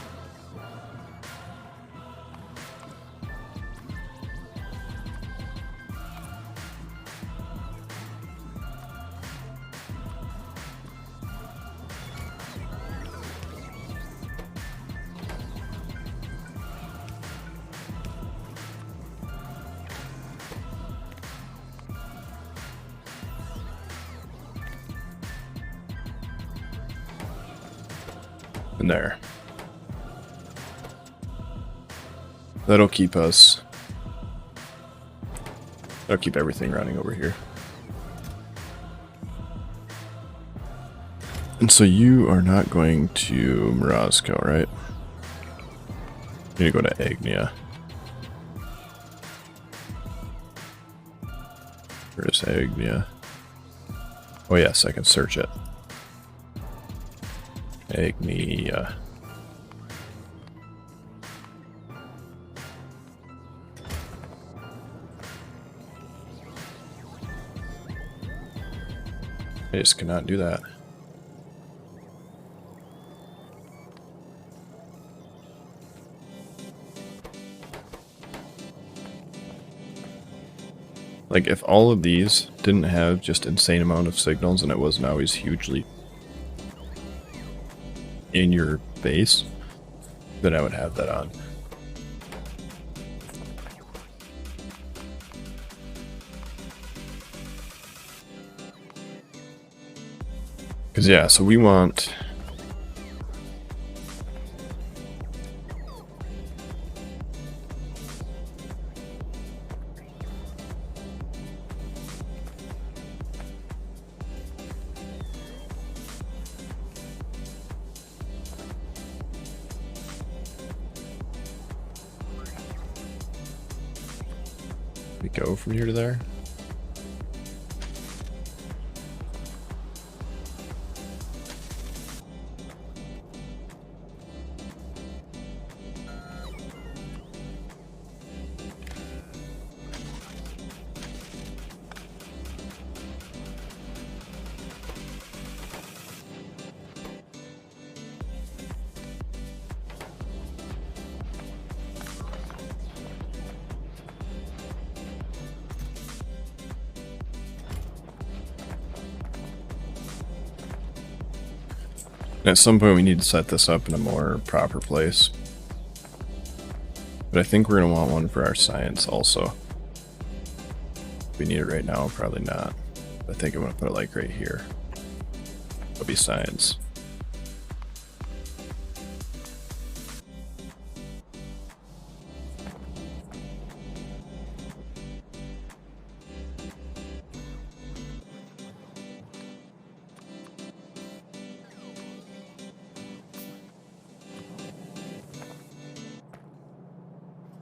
And there. That'll keep us... That'll keep everything running over here. And so you are not going to Morozko, right? You need to go to Agnia. Where is Agnia? Oh yes, I can search it. Agnia. I just cannot do that. Like, if all of these didn't have just insane amount of signals and it wasn't always hugely in your base, then I would have that on. Because yeah, so we want... we go from here to there. At some point we need to set this up in a more proper place. But I think we're going to want one for our science also. If we need it right now, probably not. I think I'm going to put it like right here. It'll be science.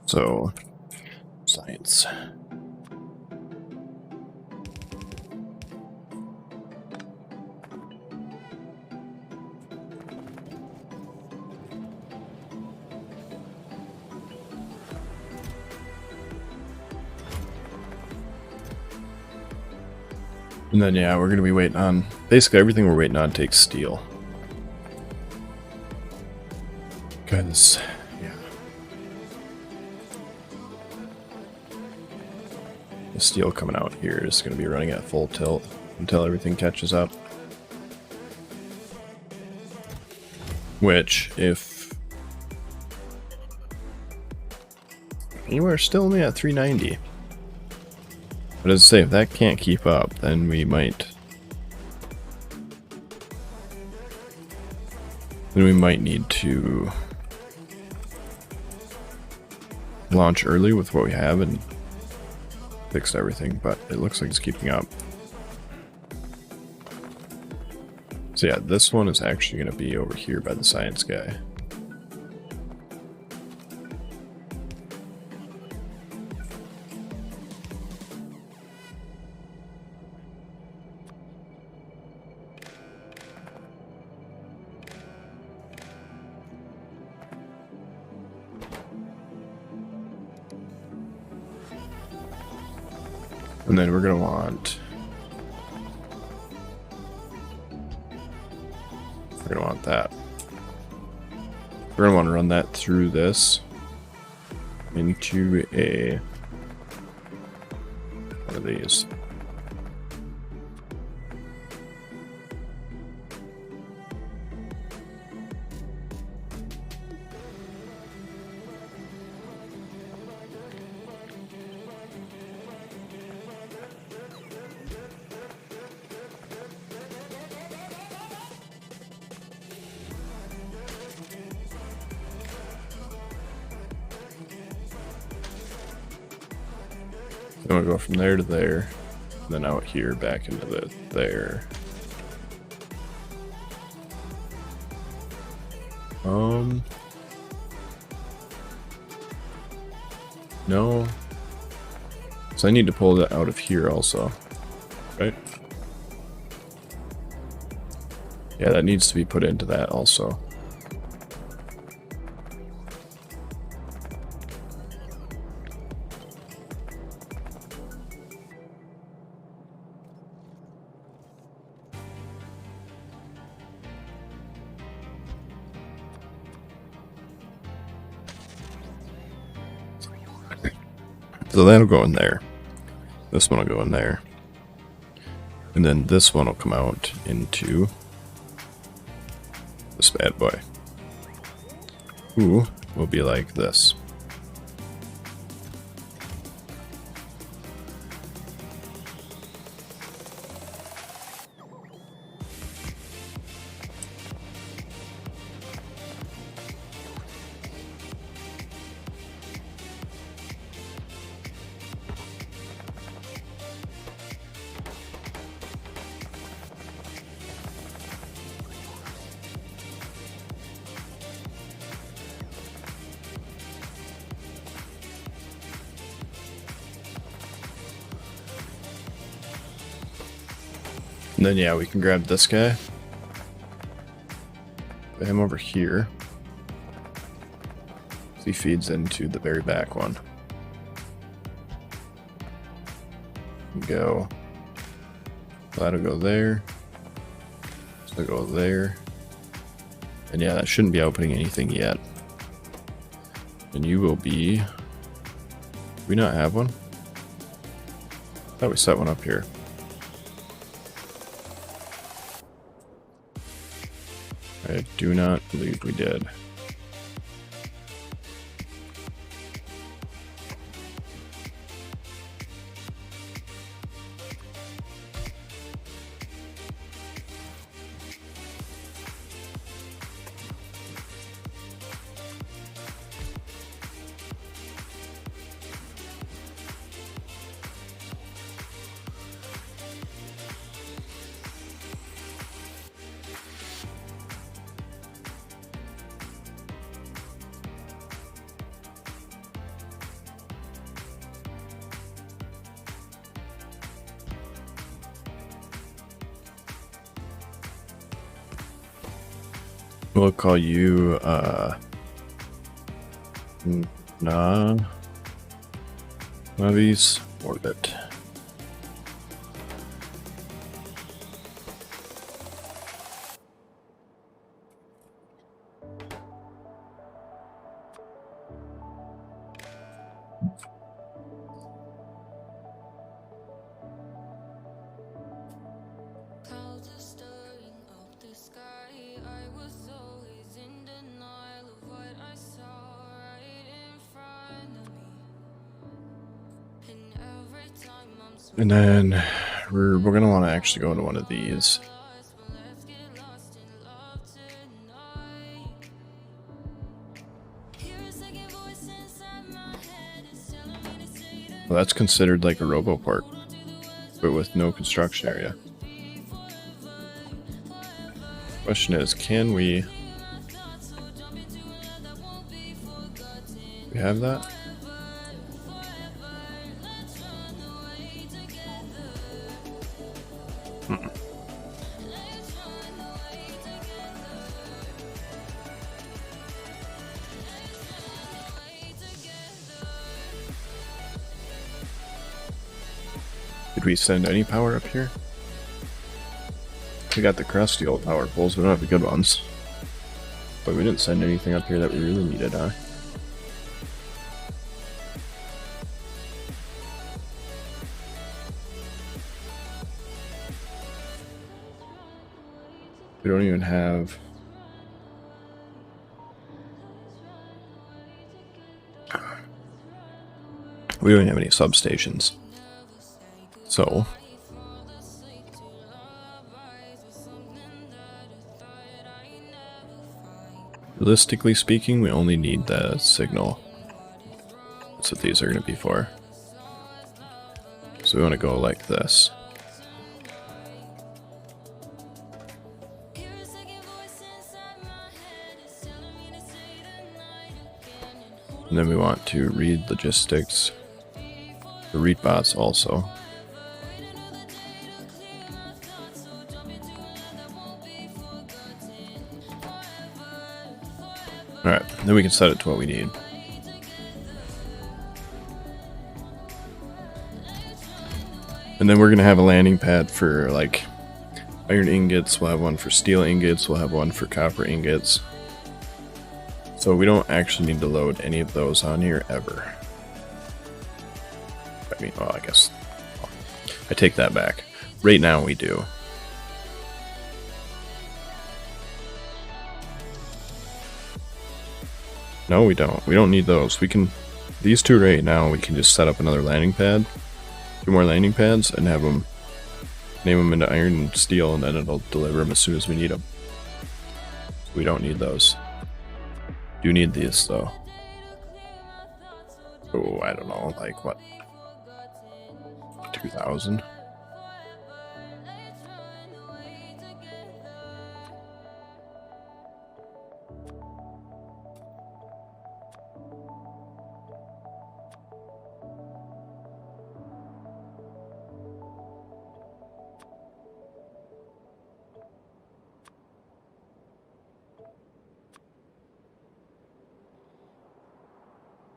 So, science. And then, yeah, we're going to be waiting on... Basically, everything we're waiting on takes steel. Because, yeah. The steel coming out here is going to be running at full tilt until everything catches up. Which, if... We're still only at 390. But as I say, if that can't keep up, then we might... Then we might need to launch early with what we have and fix everything, but it looks like it's keeping up. So yeah, this one is actually going to be over here by the science guy. And then we're going to want... We're going to want that. We're going to want to run that through this into a... one of these. Then we'll go from there to there, and then out here back into there. No. So I need to pull that out of here also, right? Yeah, that needs to be put into that also. So that'll go in there. This one will go in there. And then this one will come out into this bad boy. Ooh, will be like this. And then, yeah, we can grab this guy. Put him over here. He feeds into the very back one. Go. That'll go there. That'll go there. And yeah, that shouldn't be opening anything yet. And you will be... Do we not have one? I thought we set one up here. I do not believe we did. We'll call you, Navi's Orbit. And then we're going to want to actually go into one of these. Well, that's considered like a RoboPort, but with no construction area. Question is, can we have that? Did we send any power up here? We got the crusty old power poles, we don't have the good ones. But we didn't send anything up here that we really needed, huh? We don't even have... We don't have any substations. So... realistically speaking, we only need the signal. That's what these are going to be for. So we want to go like this. And then we want to read logistics, the read bots also. Alright, then we can set it to what we need. And then we're going to have a landing pad for like iron ingots, we'll have one for steel ingots, we'll have one for copper ingots. So we don't actually need to load any of those on here ever. I mean, well, I guess I take that back. Right now we do. No, we don't. We don't need those. We can, these two right now, we can just set up another landing pad, 2 more landing pads, and have them, name them into iron and steel, and then it'll deliver them as soon as we need them. We don't need those. Do need these though. Oh, I don't know, like what? 2,000?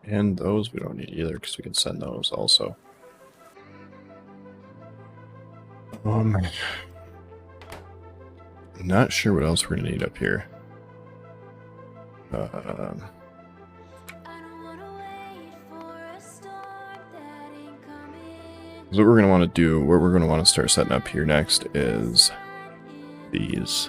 And those we don't need either because we can send those also. I'm not sure what else we're gonna need up here. So what we're gonna want to do, what we're gonna want to start setting up here next is these.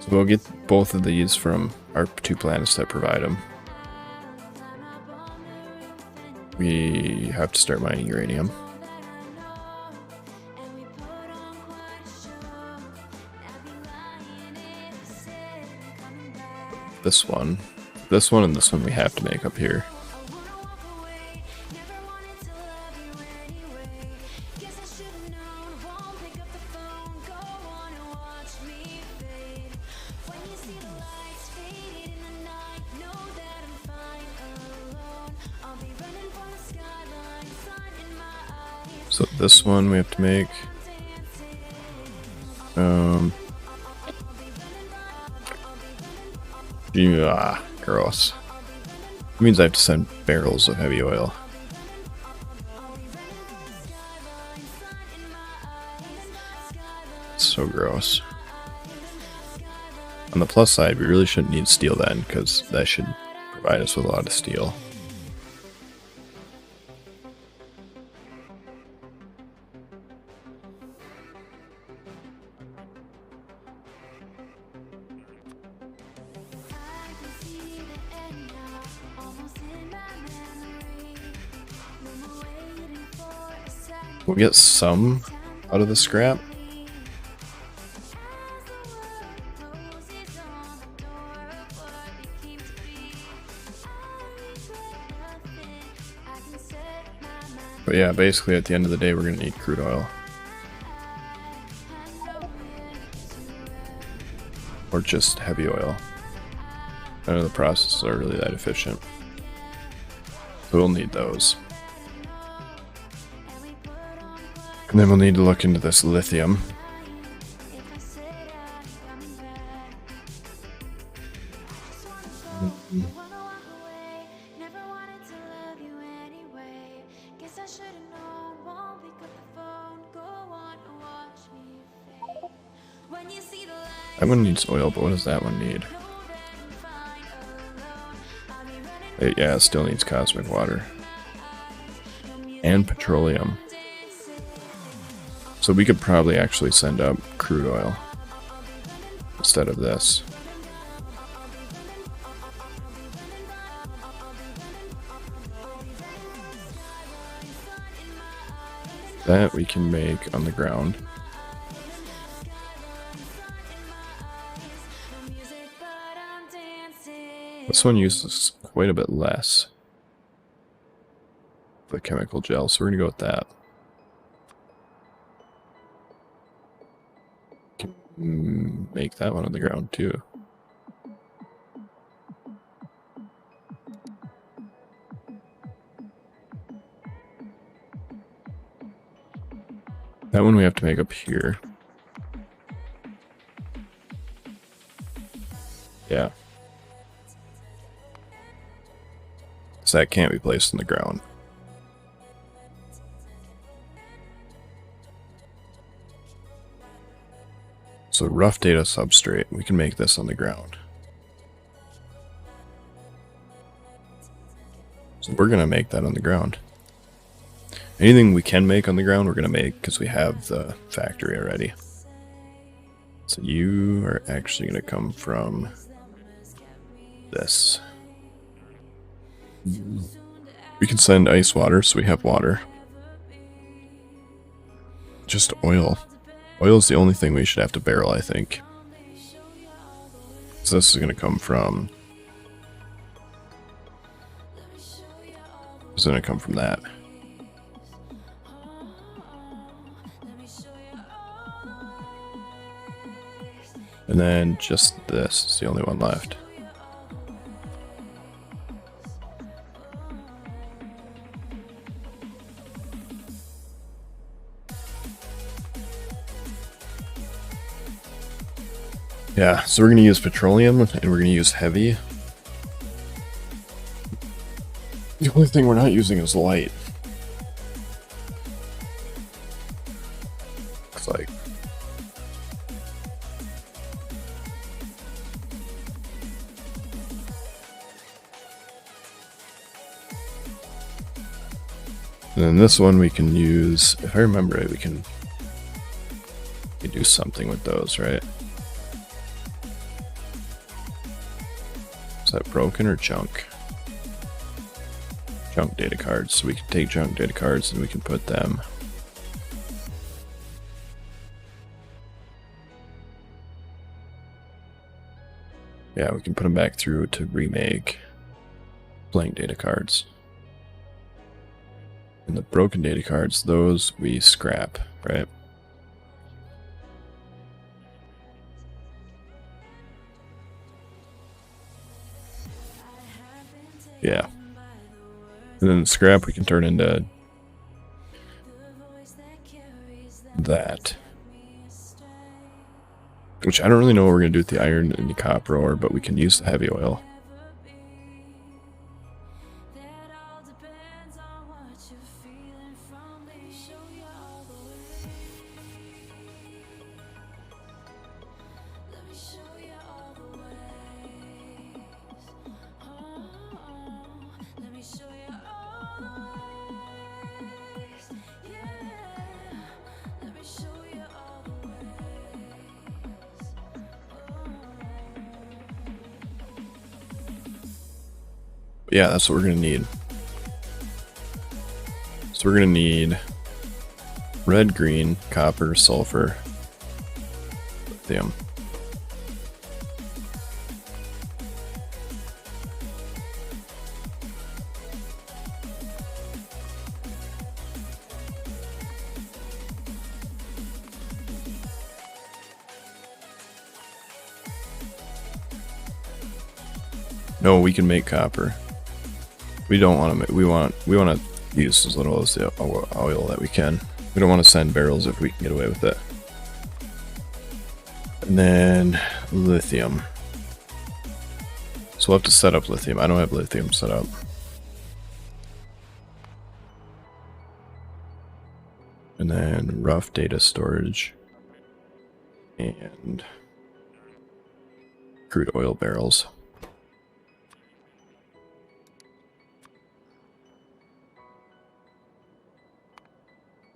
So we'll get both of these from our 2 planets that provide them. We have to start mining uranium. This one, and this one we have to make up here. So this one we have to make. Gross. It means I have to send barrels of heavy oil. So gross. On the plus side, we really shouldn't need steel then, because that should provide us with a lot of steel. We'll get some out of the scrap. But yeah, basically at the end of the day, we're going to need crude oil. Or just heavy oil. None of the processes are really that efficient. So we'll need those. And then we'll need to look into this lithium. That one needs oil, but what does that one need? Yeah, it still needs cosmic water. And petroleum. So we could probably actually send up crude oil instead of this. That we can make on the ground. This one uses quite a bit less the chemical gel, so we're gonna go with that. Can make that one on the ground too. That one we have to make up here. Yeah. So that can't be placed in the ground. So rough data substrate, we can make this on the ground. So we're gonna make that on the ground. Anything we can make on the ground, we're gonna make because we have the factory already. So you are actually gonna come from this. We can send ice water, so we have water. Just oil. Oil is the only thing we should have to barrel, I think. So this is going to come from... It's going to come from that. And then just this is the only one left. Yeah, so we're going to use petroleum, and we're going to use heavy. The only thing we're not using is light. It's like... And then this one we can use, if I remember it, we can do something with those, right? Is that broken or junk? Junk data cards. So we can take junk data cards and we can put them. Yeah, we can put them back through to remake blank data cards. And the broken data cards, those we scrap, right? Yeah. And then the scrap we can turn into that. Which I don't really know what we're going to do with the iron and the copper ore, but we can use the heavy oil. Yeah, that's what we're going to need. So we're going to need red, green, copper, sulfur, lithium. No, we can make copper. We don't want to. We want to use as little as the oil that we can. We don't want to send barrels if we can get away with it. And then lithium. So we'll have to set up lithium. I don't have lithium set up. And then rough data storage. And crude oil barrels.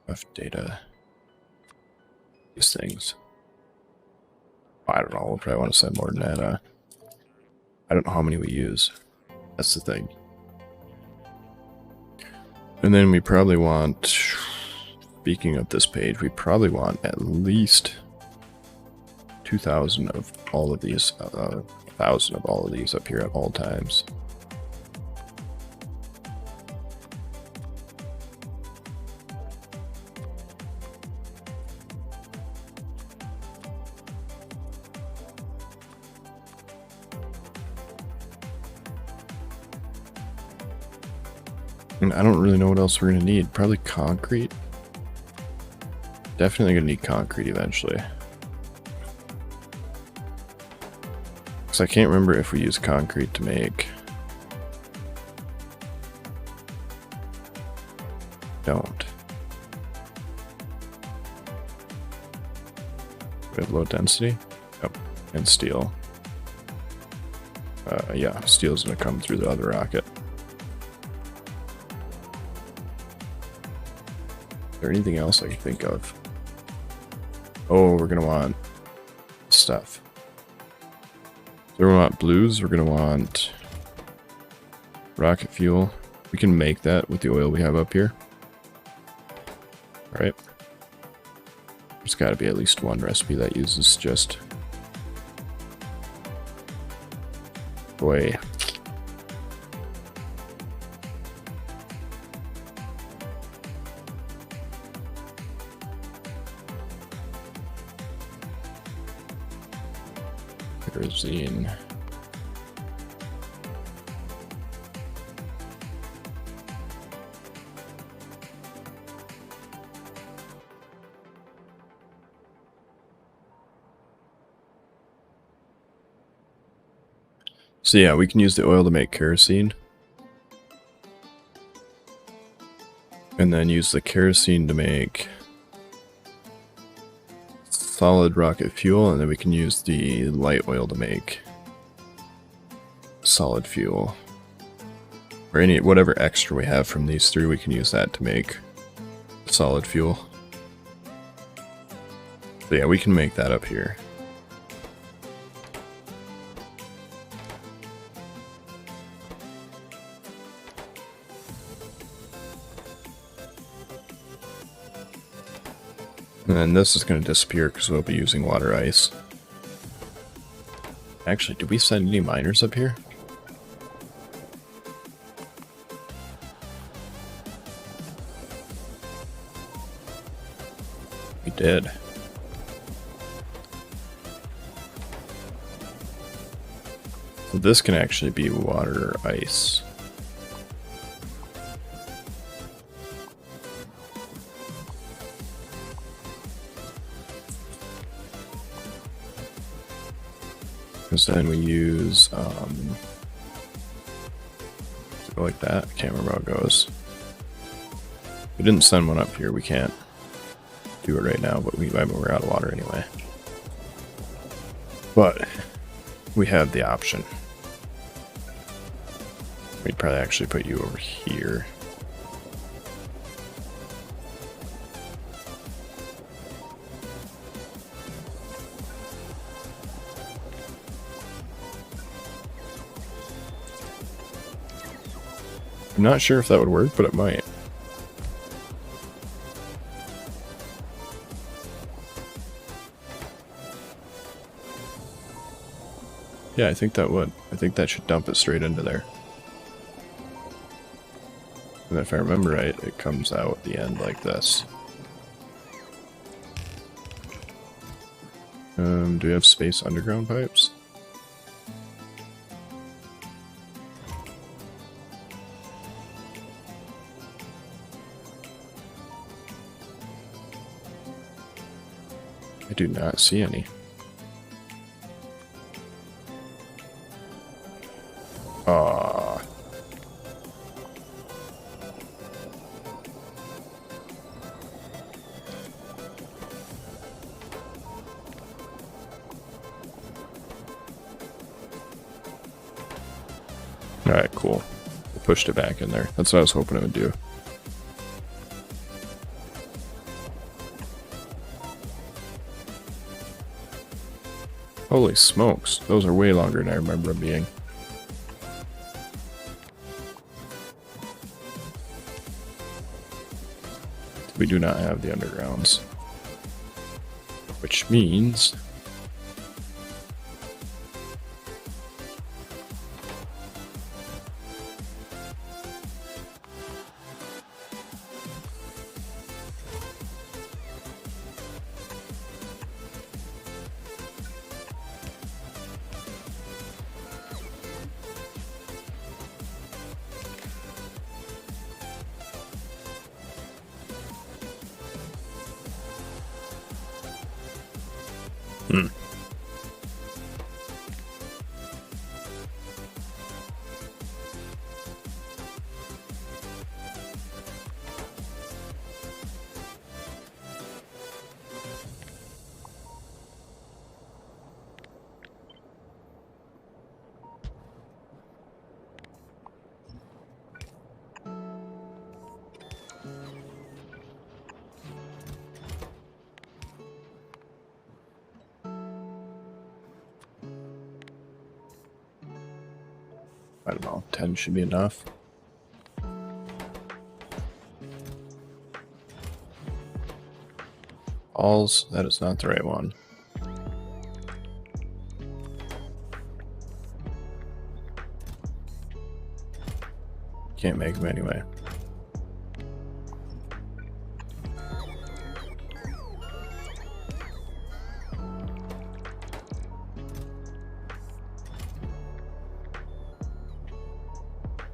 Rough data. These things. I don't know. We'll probably want to send more than that. I don't know how many we use. That's the thing. And then we probably want, speaking of this page, we probably want at least 2,000 of all of these, 1,000 of all of these up here at all times. And I don't really know what else we're going to need. Probably concrete. Definitely going to need concrete eventually. Because I can't remember if we use concrete to make. Don't. We have low density. Yep. And steel. Yeah, steel's going to come through the other rocket. Is there anything else I can think of? Oh, we're going to want stuff. So we're going to want blues. We're going to want rocket fuel. We can make that with the oil we have up here. Right? There's got to be at least one recipe that uses just... Boy. Kerosene. So yeah, we can use the oil to make kerosene. And then use the kerosene to make solid rocket fuel, and then we can use the light oil to make solid fuel. Or any whatever extra we have from these three, we can use that to make solid fuel. So yeah, we can make that up here. And then this is going to disappear because we'll be using water ice. Actually, did we send any miners up here? We did. So this can actually be water ice. Because then we use, like that. I can't remember how it goes. We didn't send one up here. We can't do it right now, but we're out of water anyway. But we have the option. We'd probably actually put you over here. I'm not sure if that would work, but it might. Yeah, I think that would. I think that should dump it straight into there. And if I remember right, it comes out at the end like this. Do we have space underground pipes? I do not see any. Ah. Alright, cool. I pushed it back in there. That's what I was hoping it would do. Holy smokes, those are way longer than I remember them being. We do not have the undergrounds. Which means... I don't know, 10 should be enough. Alls, that is not the right one. Can't make them anyway.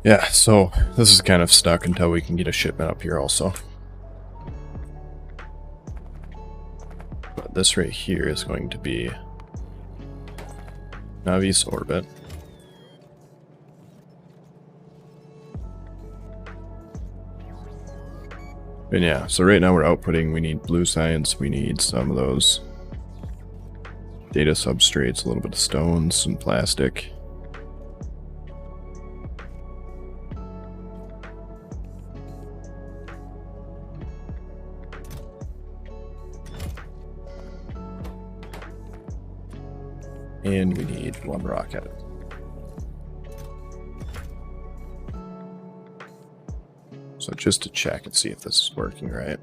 Yeah, so this is kind of stuck until we can get a shipment up here also. But this right here is going to be Navi's orbit. And yeah, so right now we're outputting, we need blue science, we need some of those data substrates, a little bit of stones, some plastic. And we need one rocket. So just to check and see if this is working right.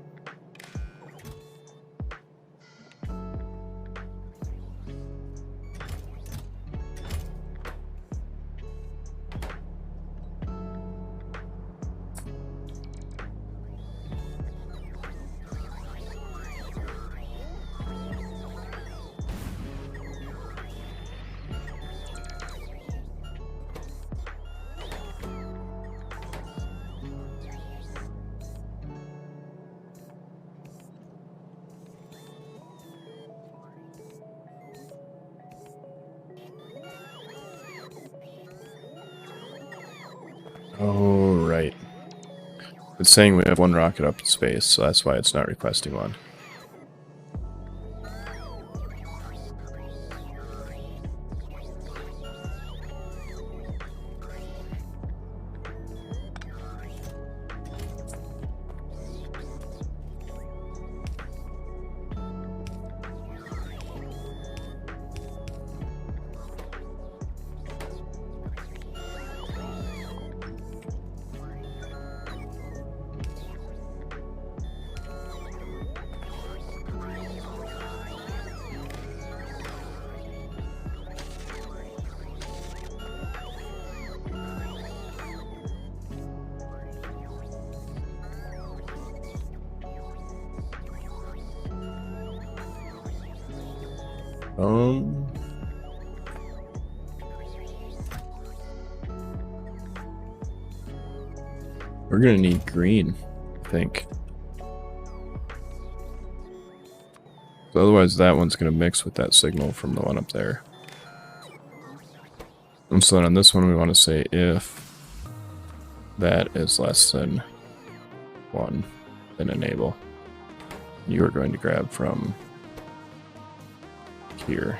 Oh, right. It's saying we have one rocket up in space, so that's why it's not requesting one. We're gonna need green, I think. So otherwise that one's gonna mix with that signal from the one up there. And so then on this one we want to say if that is less than 1, then enable. You are going to grab from here.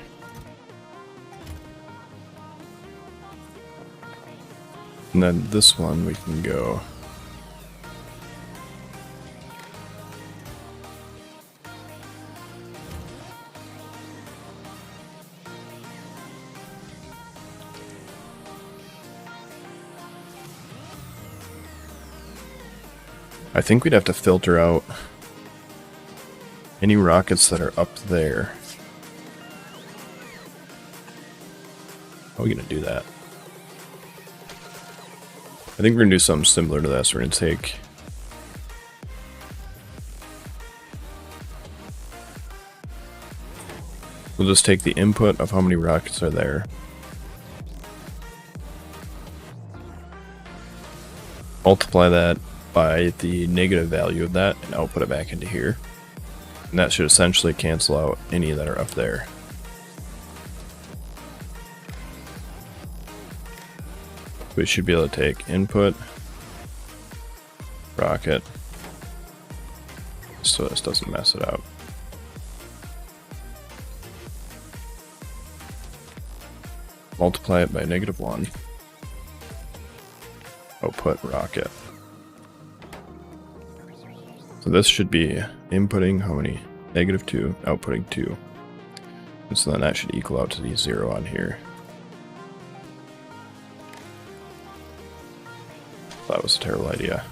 And then this one we can go I think we'd have to filter out any rockets that are up there. How are we going to do that? I think we're going to do something similar to this. We're going to take... We'll just take the input of how many rockets are there. Multiply that by the negative value of that and output it back into here. And that should essentially cancel out any that are up there. We should be able to take input, rocket, so this doesn't mess it up. Multiply it by -1. Output rocket. So this should be inputting how many? -2, outputting 2. And so then that should equal out to the 0 on here. That was a terrible idea.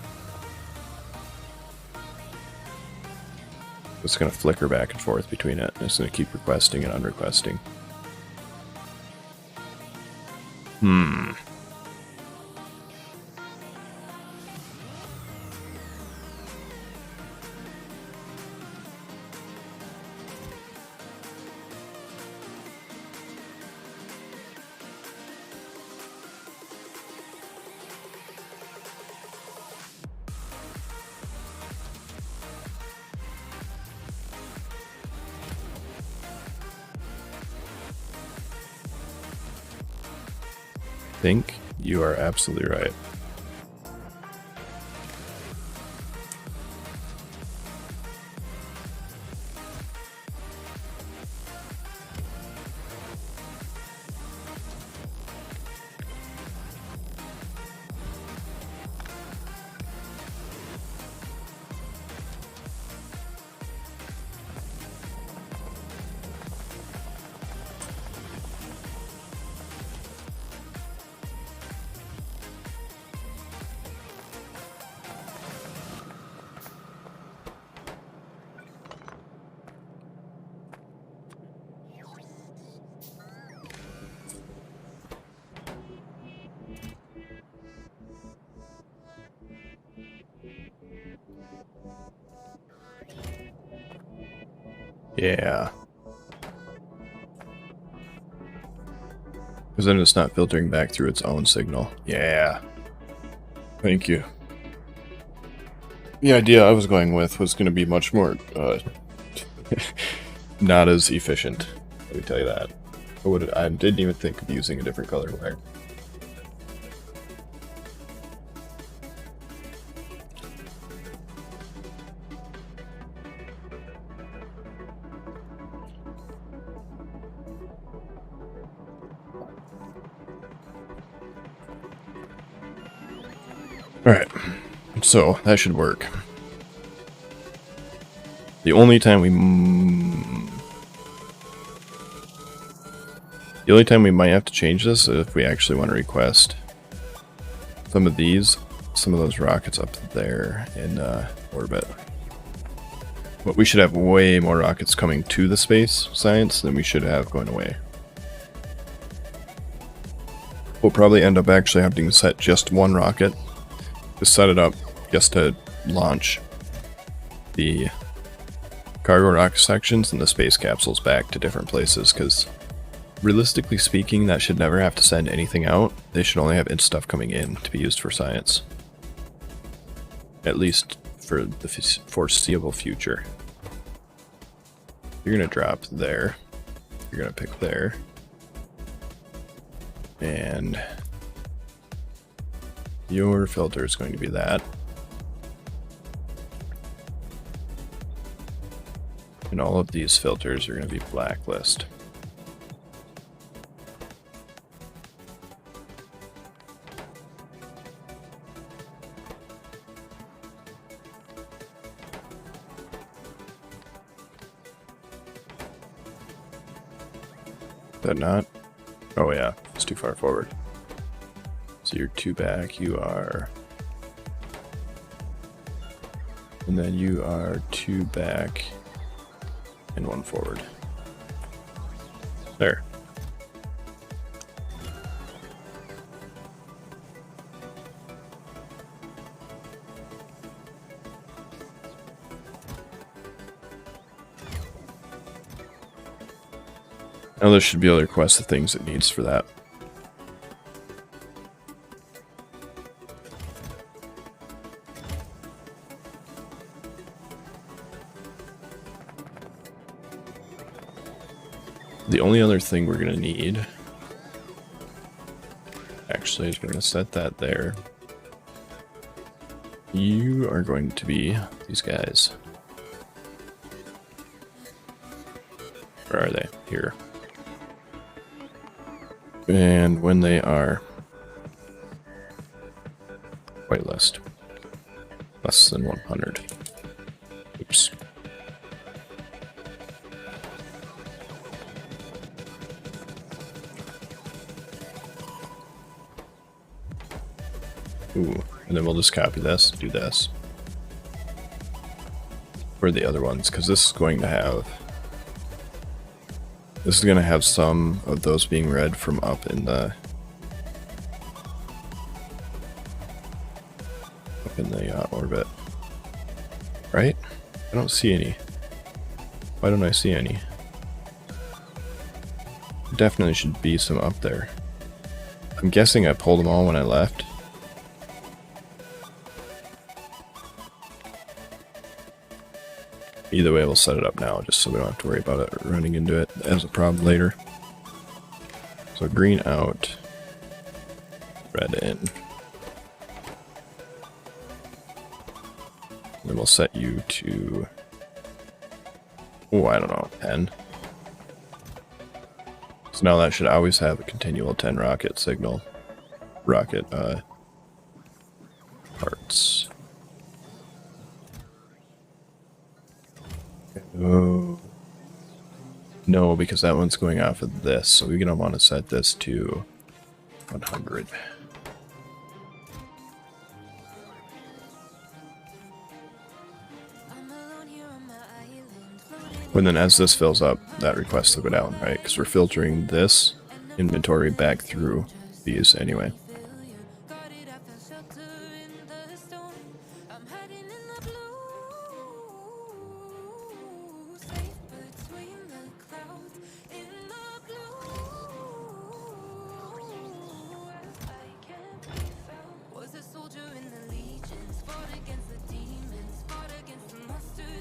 It's going to flicker back and forth between it. It's going to keep requesting and unrequesting. I think you are absolutely right. Yeah. Because then it's not filtering back through its own signal. Yeah. Thank you. The idea I was going with was going to be much more, not as efficient. Let me tell you that. I didn't even think of using a different color wire. Alright, so that should work. The only time we might have to change this is if we actually want to request some of those rockets up there in orbit. But we should have way more rockets coming to the space science than we should have going away. We'll probably end up actually having to set just one rocket. Just set it up just to launch the cargo rocket sections and the space capsules back to different places, because realistically speaking, that should never have to send anything out. They should only have stuff coming in to be used for science. At least for the foreseeable future. You're going to drop there. You're going to pick there. And your filter is going to be that. And all of these filters are going to be blacklist. That not? Oh yeah, it's too far forward. So you're 2 back, you are... And then you are 2 back and 1 forward. There. Now there should be able to request the things it needs for that. The only other thing we're going to need, actually, is we're going to set that there. You are going to be these guys. Where are they? Here. And when they are whitelist, less than 100. Oops. Ooh, and then we'll just copy this, do this for the other ones, because this is going to have some of those being read from up in the orbit, right? I don't see any. Why don't I see any? Definitely should be some up there. I'm guessing I pulled them all when I left. Either way, we'll set it up now, just so we don't have to worry about it running into it as a problem later. So green out, red in. And then we'll set you to, oh, I don't know, 10. So now that should always have a continual 10 rocket signal. Rocket parts. Oh. No, because that one's going off of this, so we're gonna want to set this to 100. And then as this fills up, that request will go down, right? Because we're filtering this inventory back through these anyway.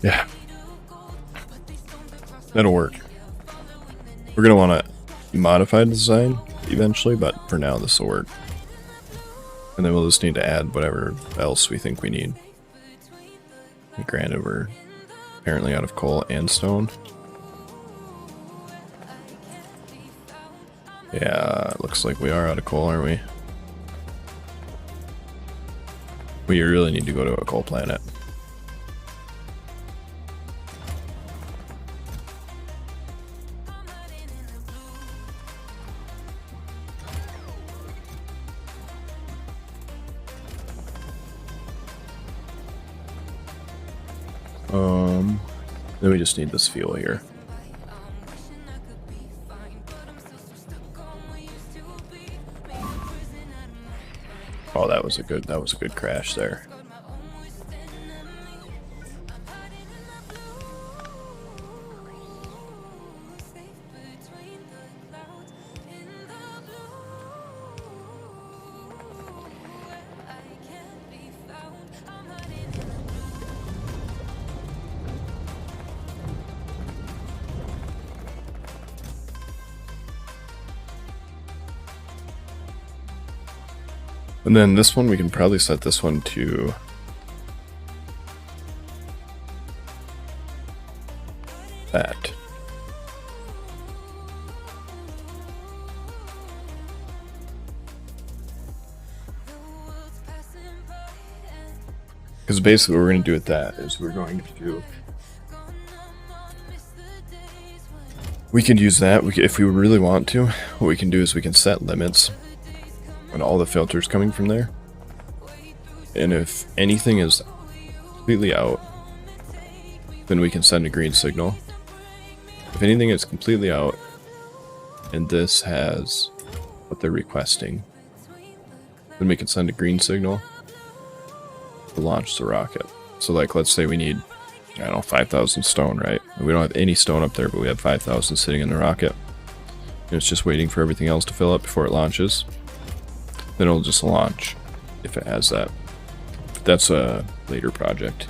Yeah. That'll work. We're going to want to modify the design eventually, but for now this will work. And then we'll just need to add whatever else we think we need. And granted, we're apparently out of coal and stone. Yeah, it looks like we are out of coal, aren't we? We really need to go to a coal planet. Then we just need this fuel here. Oh, that was a good crash there. And then this one, we can probably set this one to that. Because basically what we're going to do with that is we're going to do... We could use that if we really want to. What we can do is we can set limits on all the filters coming from there. And if anything is completely out, then we can send a green signal. If anything is completely out, and this has what they're requesting, then we can send a green signal to launch the rocket. So like, let's say we need, I don't know, 5,000 stone, right? We don't have any stone up there, but we have 5,000 sitting in the rocket. And it's just waiting for everything else to fill up before it launches. Then it'll just launch if it has that. But that's a later project.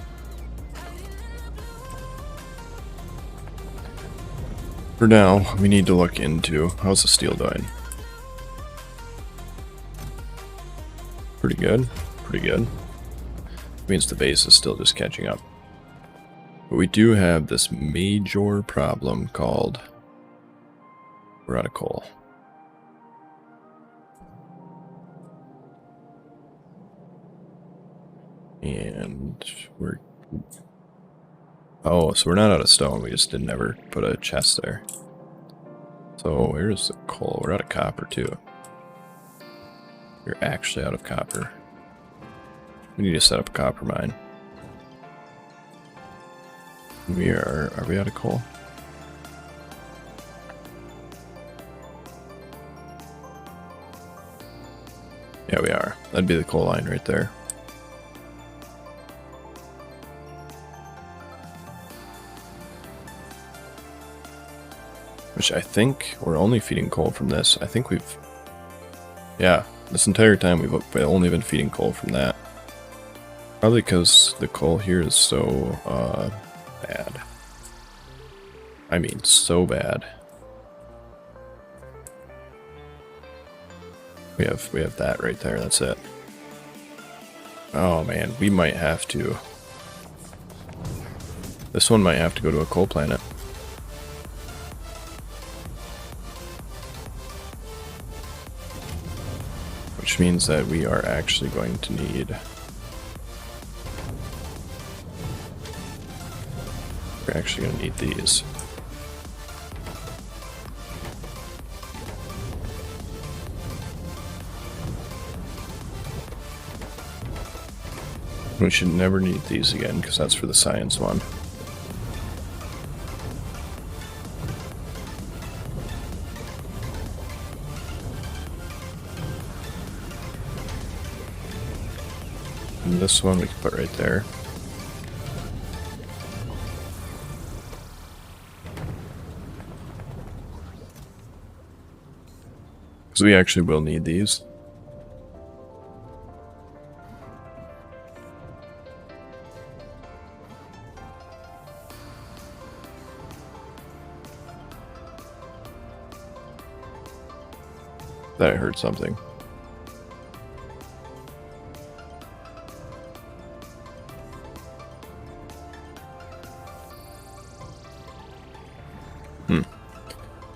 For now, we need to look into, how's the steel doing? Pretty good, pretty good. Means the base is still just catching up. But we do have this major problem called we're out of coal. And we're... Oh, so we're not out of stone, we just didn't ever put a chest there. So where's the coal? We're out of copper too. We're actually out of copper. We need to set up a copper mine. Are we out of coal? Yeah, we are. That'd be the coal line right there. Which I think we're only feeding coal from this. I think we've... Yeah, this entire time we've only been feeding coal from that. Probably because the coal here is so bad. I mean, so bad. We have that right there, that's it. Oh man, we might have to... This one might have to go to a coal planet. Which means that we are actually going to need... We're actually going to need these. We should never need these again, because that's for the science one. And this one we can put right there. Because we actually will need these. That I heard something.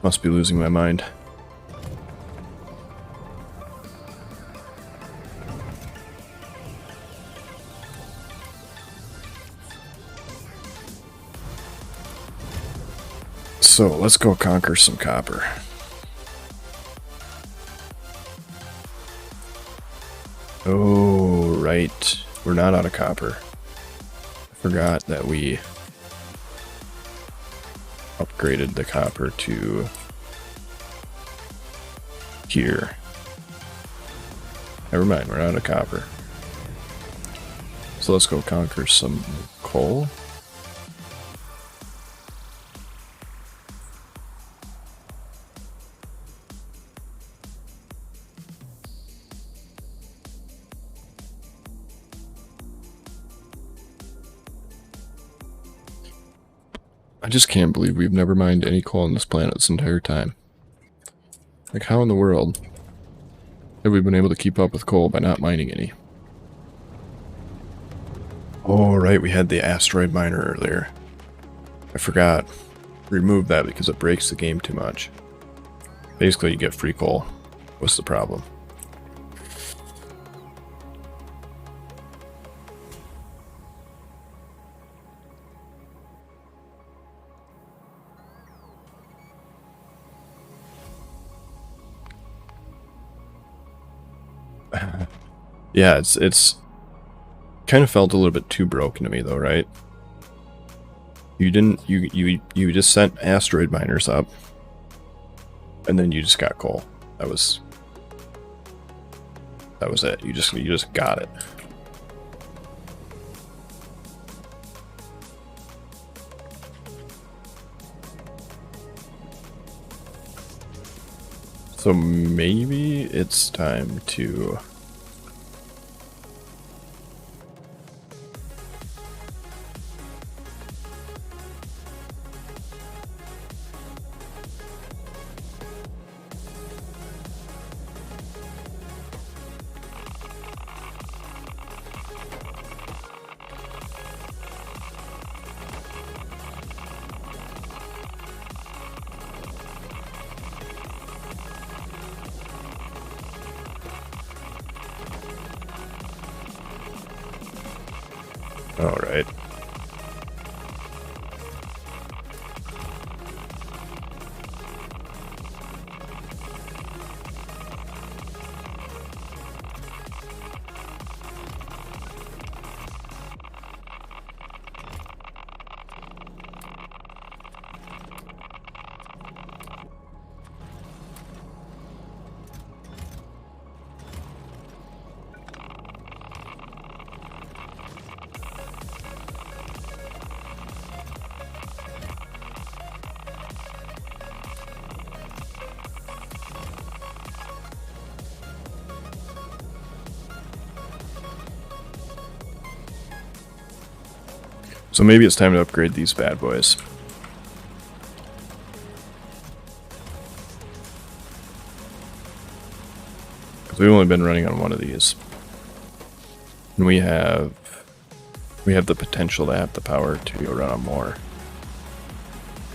Must be losing my mind. So let's go conquer some copper. Oh, right. We're not out of copper. I forgot that we upgraded the copper to here. Never mind, we're out of copper. So let's go conquer some coal. I just can't believe we've never mined any coal on this planet this entire time. Like, how in the world Have we been able to keep up with coal by not mining any? Oh, right, we had the asteroid miner earlier. I forgot. Remove that because it breaks the game too much. Basically, you get free coal. What's the problem? Yeah, it's kind of felt a little bit too broken to me though, right? You didn't you just sent asteroid miners up and then you just got coal. That was it. You just got it. So maybe it's time to all right. So maybe it's time to upgrade these bad boys. Because we've only been running on one of these. And we have the potential to have the power to run on more.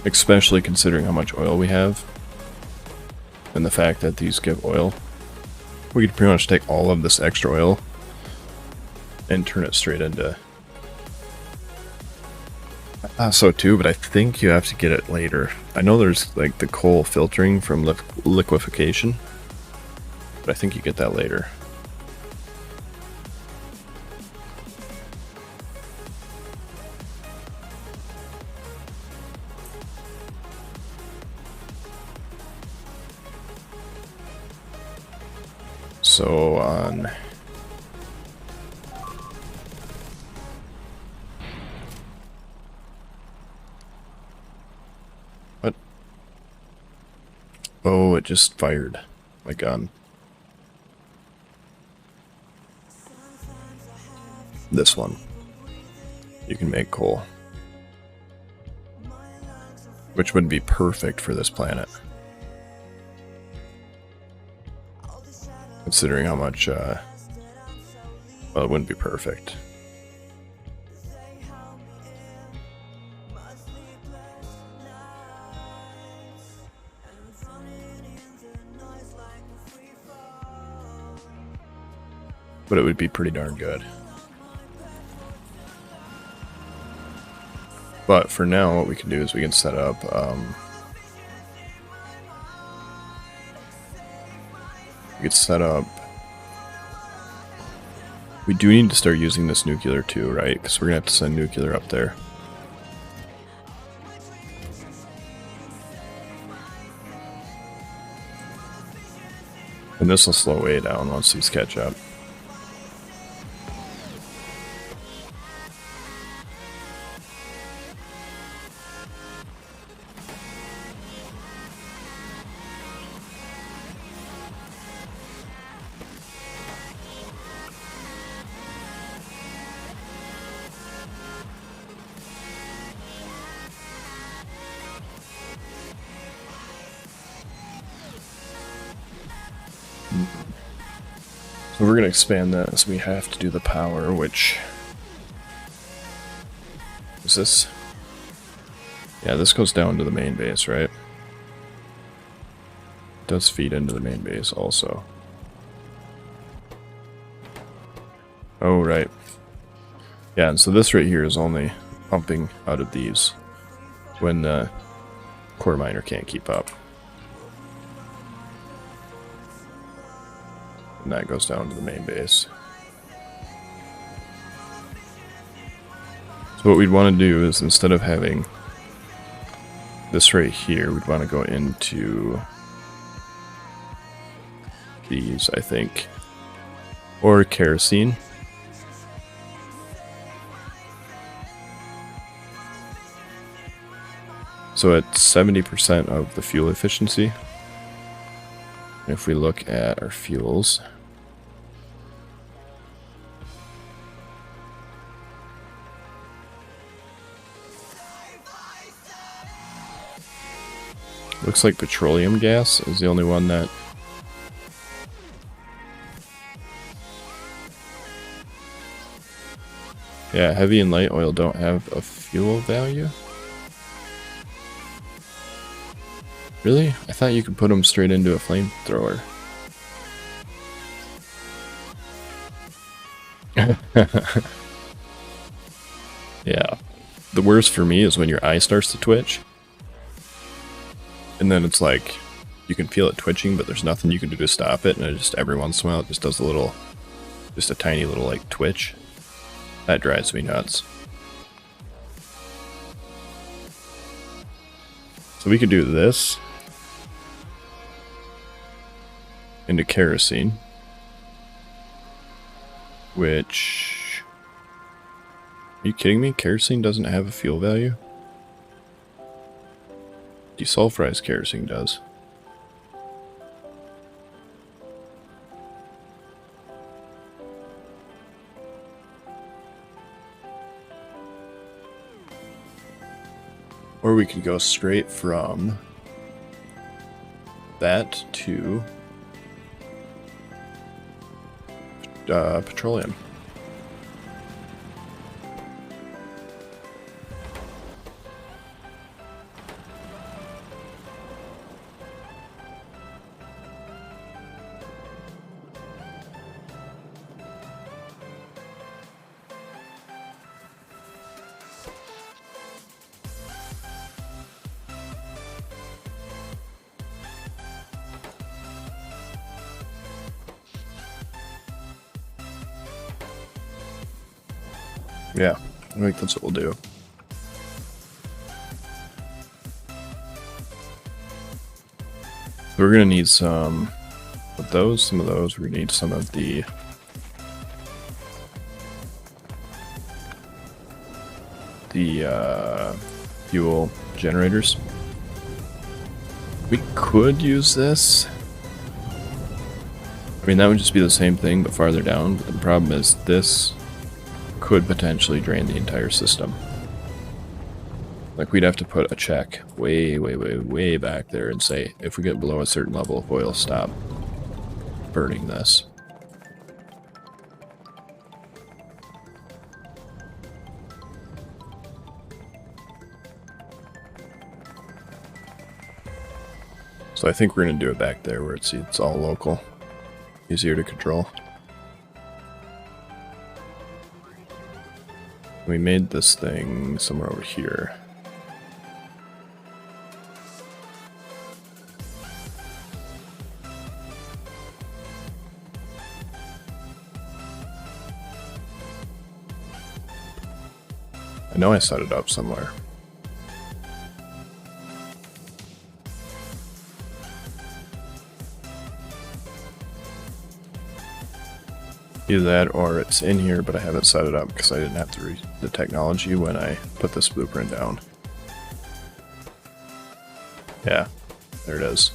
Especially considering how much oil we have. And the fact that these give oil. We could pretty much take all of this extra oil and turn it straight into... so too, but I think you have to get it later. I know there's like the coal filtering from liquefaction, but I think you get that later. So on... What? Oh, it just fired my gun. This one. You can make coal. Which would be perfect for this planet. Considering how much, well, it wouldn't be perfect. But it would be pretty darn good. But for now, what we can do is we can set up, we do need to start using this nuclear too, right? Because we're going to have to send nuclear up there. And this will slow way down once these catch up. So we're going to expand that, so we have to do the power, which is this. Yeah, this goes down to the main base, right? It does feed into the main base also. Oh, right. Yeah, and so this right here is only pumping out of these when the core miner can't keep up. And that goes down to the main base. So what we'd want to do is, instead of having this right here, we'd want to go into these, I think. Or kerosene. So at 70% of the fuel efficiency, if we look at our fuels, looks like petroleum gas is the only one that yeah, heavy and light oil don't have a fuel value. Really? I thought you could put them straight into a flamethrower. Yeah. The worst for me is when your eye starts to twitch. And then it's like, you can feel it twitching, but there's nothing you can do to stop it. And it just, every once in a while, it just does a little, just a tiny little like twitch. That drives me nuts. So we could do this into kerosene, which, are you kidding me? Kerosene doesn't have a fuel value? Desulfurized kerosene does. Or we could go straight from that to petroleum. Yeah, I think that's what we'll do. So we're gonna need some of those, we're gonna need some of the fuel generators. We could use this. I mean, that would just be the same thing, but farther down. But the problem is this could potentially drain the entire system. Like, we'd have to put a check way back there and say, if we get below a certain level of oil, stop burning this. So I think we're going to do it back there where it's all local. Easier to control. We made this thing somewhere over here. I know I set it up somewhere. Either that or it's in here, but I haven't set it up because I didn't have to read the technology when I put this blueprint down. Yeah, there it is.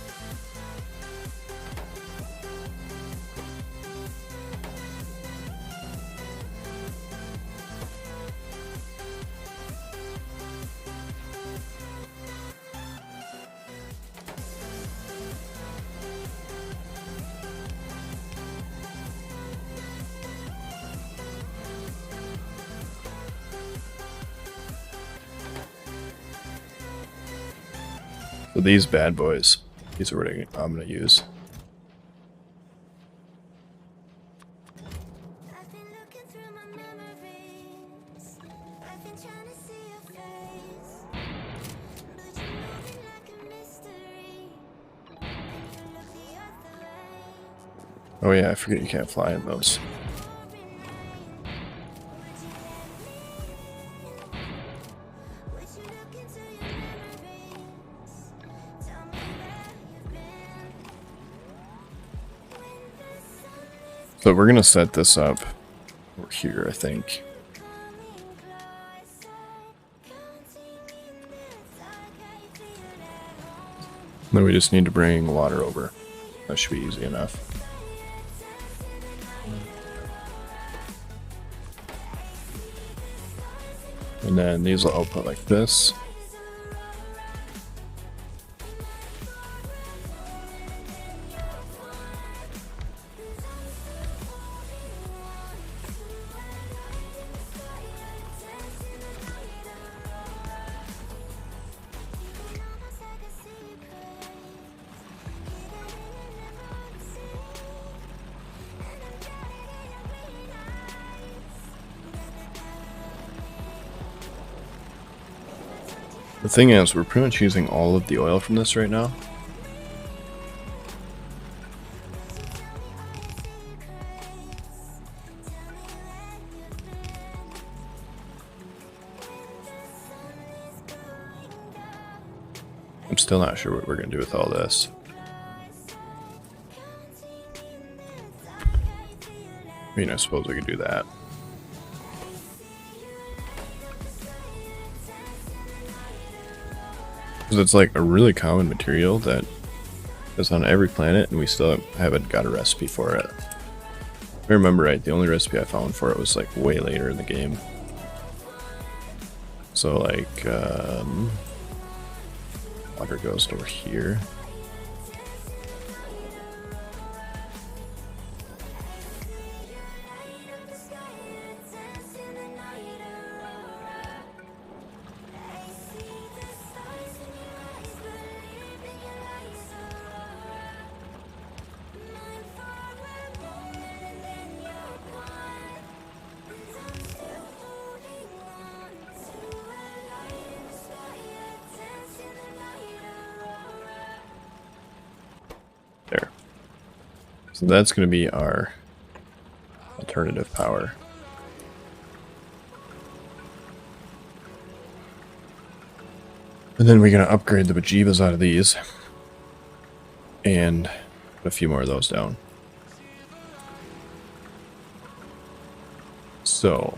So these bad boys, these are what I'm going to use. I've been looking through my memories. I've been trying to see your face, but you're moving like a mystery, and you look the other way. Oh yeah, I forget you can't fly in those. Pouring rain, would you let me in? Would you look into your memories? Tell me where you've been. When the sun is So we're going to set this up over here, I think. coming closer, counting in the dark, I feel at home. Then we just need to bring water over. That should be easy enough. And then these will output like this. The thing is, we're pretty much using all of the oil from this right now. I'm still not sure what we're going to do with all this. I mean, I suppose we could do that. Because it's like a really common material that is on every planet, and we still haven't got a recipe for it. If I remember right, the only recipe I found for it was like way later in the game. So like, water goes over here. There. So that's going to be our alternative power. And then we're going to upgrade the bejeebas out of these. And put a few more of those down. So.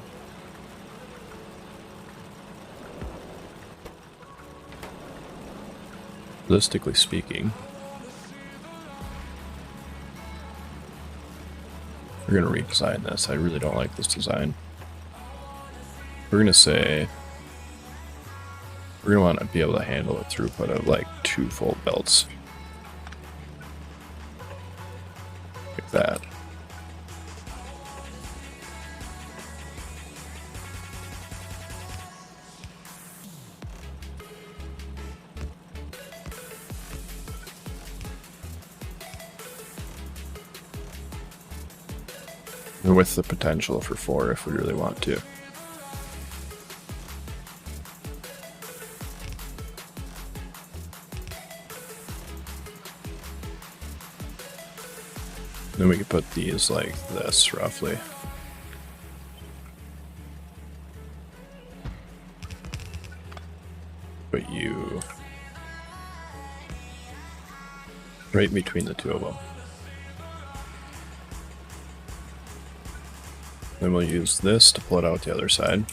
Realistically speaking, we're going to redesign this. I really don't like this design. We're going to say we're going to want to be able to handle a throughput of like 2 full belts. Like that. And with the potential for 4 if we really want to. Then we could put these like this, roughly. Put you right between the 2 of them. Then we'll use this to pull it out the other side.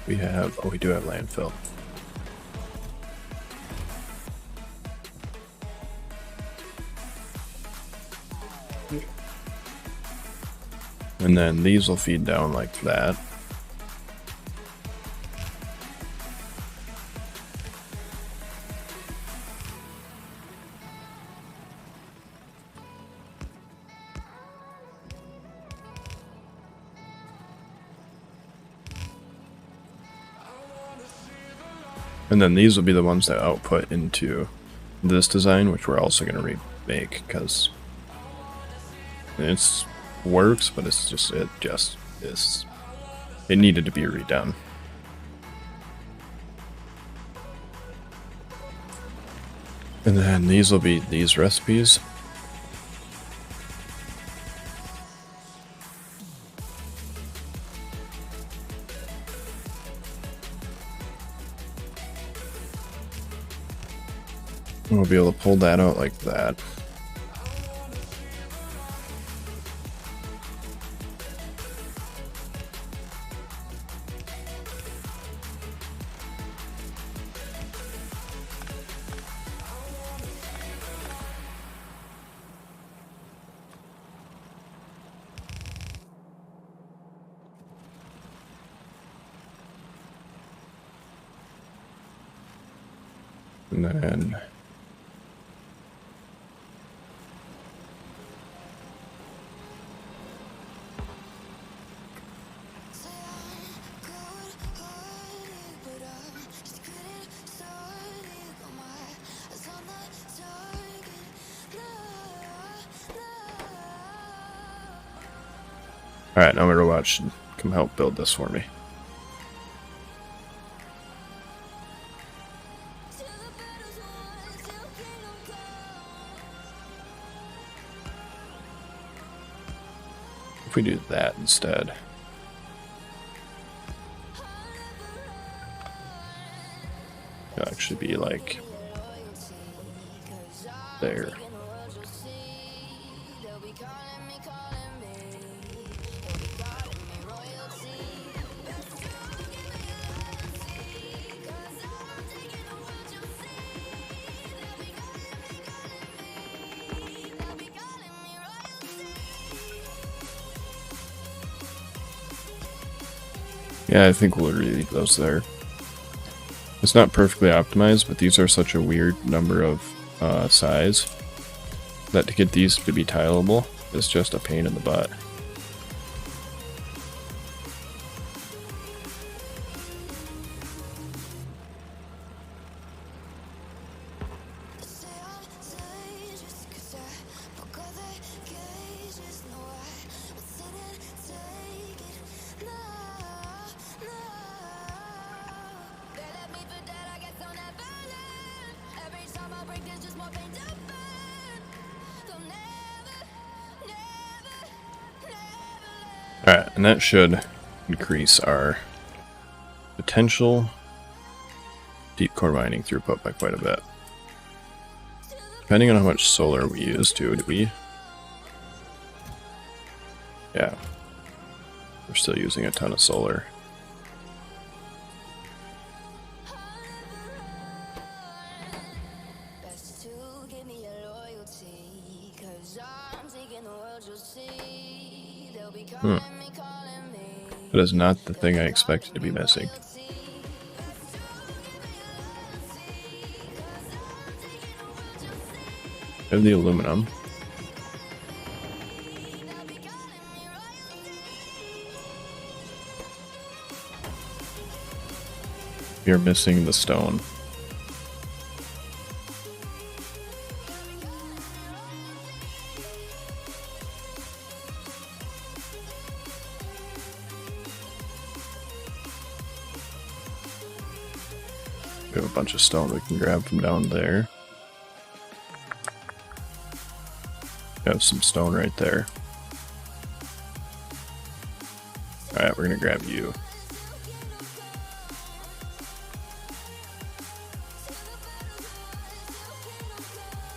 We have, oh, we do have landfill. And then these will feed down like that. And then these will be the ones that output into this design, which we're also going to remake because it's works, but it's just it needed to be redone. And then these will be these recipes. We'll be able to pull that out like that. And then alright, now my robot should come help build this for me. If we do that instead. It'll actually be like there. Yeah, I think we'll leave those there. It's not perfectly optimized, but these are such a weird number of size that to get these to be tileable is just a pain in the butt. Alright, and that should increase our potential deep core mining throughput by quite a bit. Depending on how much solar we use too, do we? Yeah. We're still using a ton of solar. That is not the thing I expected to be missing. I have the aluminum. We are missing the stone. We have a bunch of stone we can grab from down there. We have some stone right there. Alright, we're gonna grab you.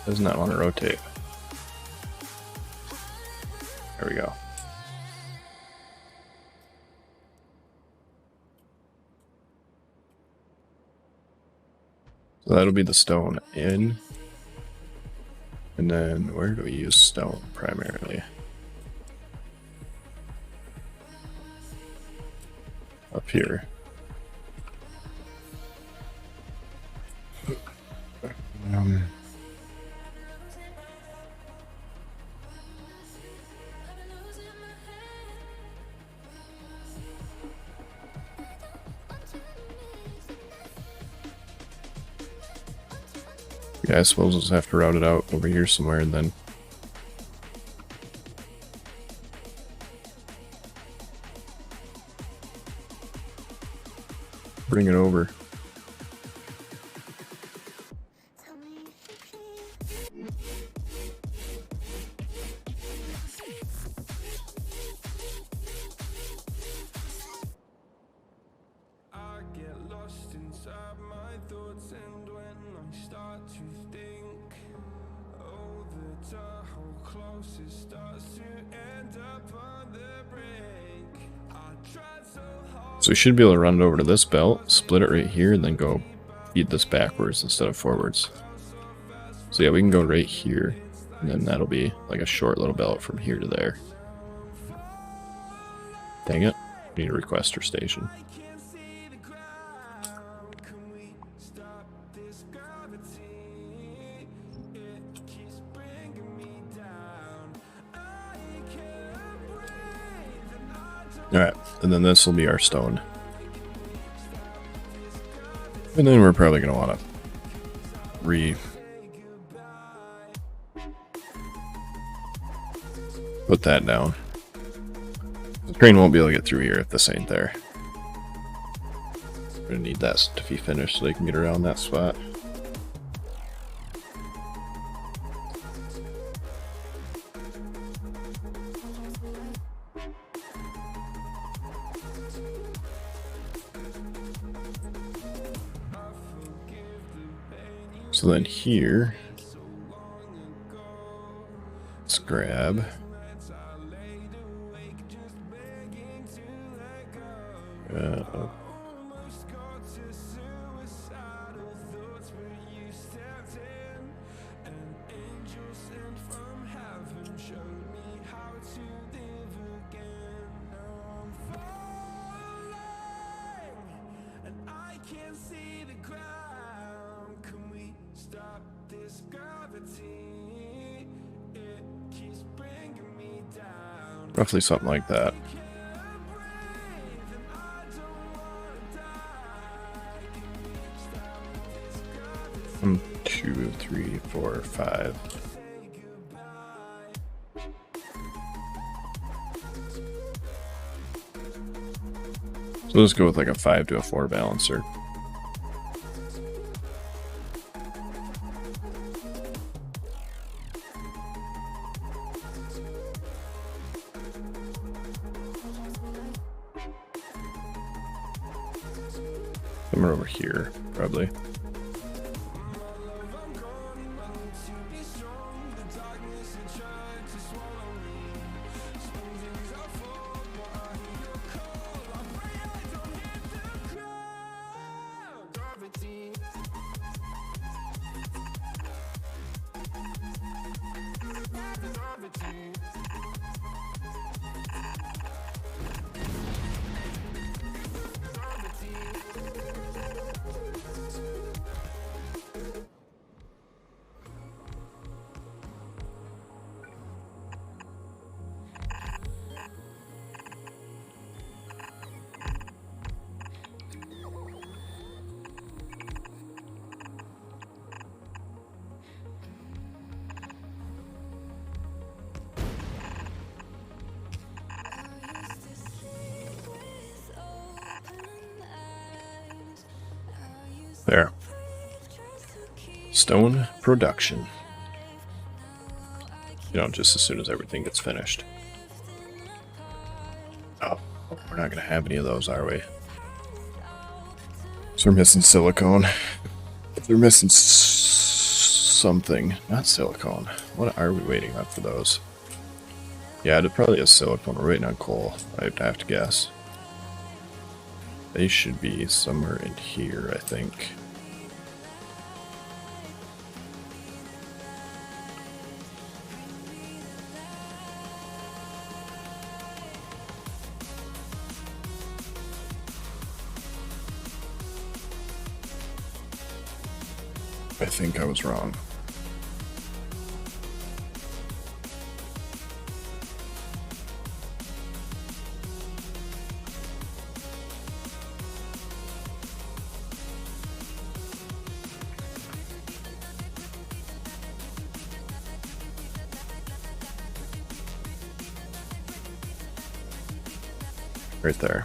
Does not want to rotate. There we go. So that'll be the stone in. And then where do we use stone primarily? Up here. Okay, I suppose we'll just have to route it out over here somewhere and then bring it over. So we should be able to run it over to this belt, split it right here, and then go feed this backwards instead of forwards. So yeah, we can go right here, and then that'll be like a short little belt from here to there. Dang it, need a requester station. Alright, and then this will be our stone. And then we're probably going to want to put that down. The train won't be able to get through here if this ain't there. We're going to need that to be finished so they can get around that spot. So then here, let's grab roughly something like that. One, 2, 3, 4, 5. So let's go with like a 5 to a 4 balancer. Somewhere over here, probably. There. Stone production. You know, just as soon as everything gets finished. Oh, we're not going to have any of those, are we? So we're missing silicone. If they're missing something, not silicone. What are we waiting on for those? Yeah, it probably is silicone. We're waiting on coal, I'd have to guess. They should be somewhere in here, I think. I think I was wrong. Right there.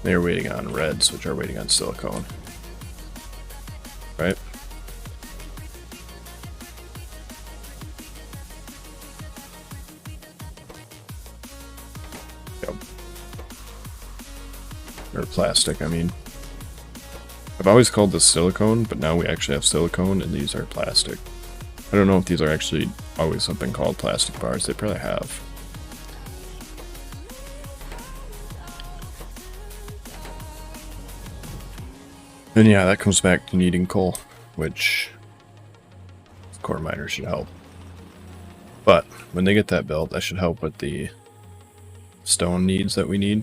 They're waiting on reds, which are waiting on silicone. Right? Yep. Or plastic, I mean. I've always called this silicone, but now we actually have silicone, and these are plastic. I don't know if these are actually always something called plastic bars. They probably have. And yeah, that comes back to needing coal, which core miners should help. But when they get that built, that should help with the stone needs that we need.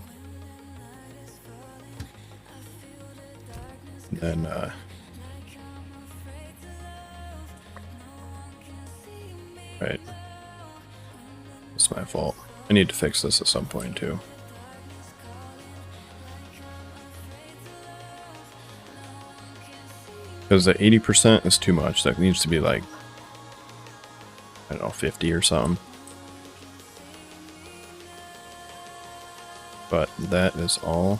And then, right. It's my fault. I need to fix this at some point too. Because the 80% is too much. That needs to be like, I don't know, 50 or something. But that is all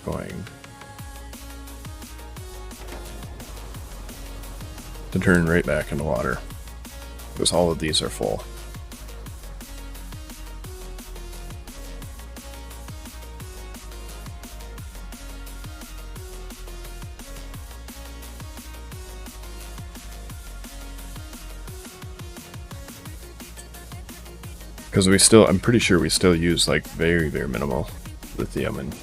going to turn right back into water. Because all of these are full. Because we still, I'm pretty sure we still use like very, very minimal lithium and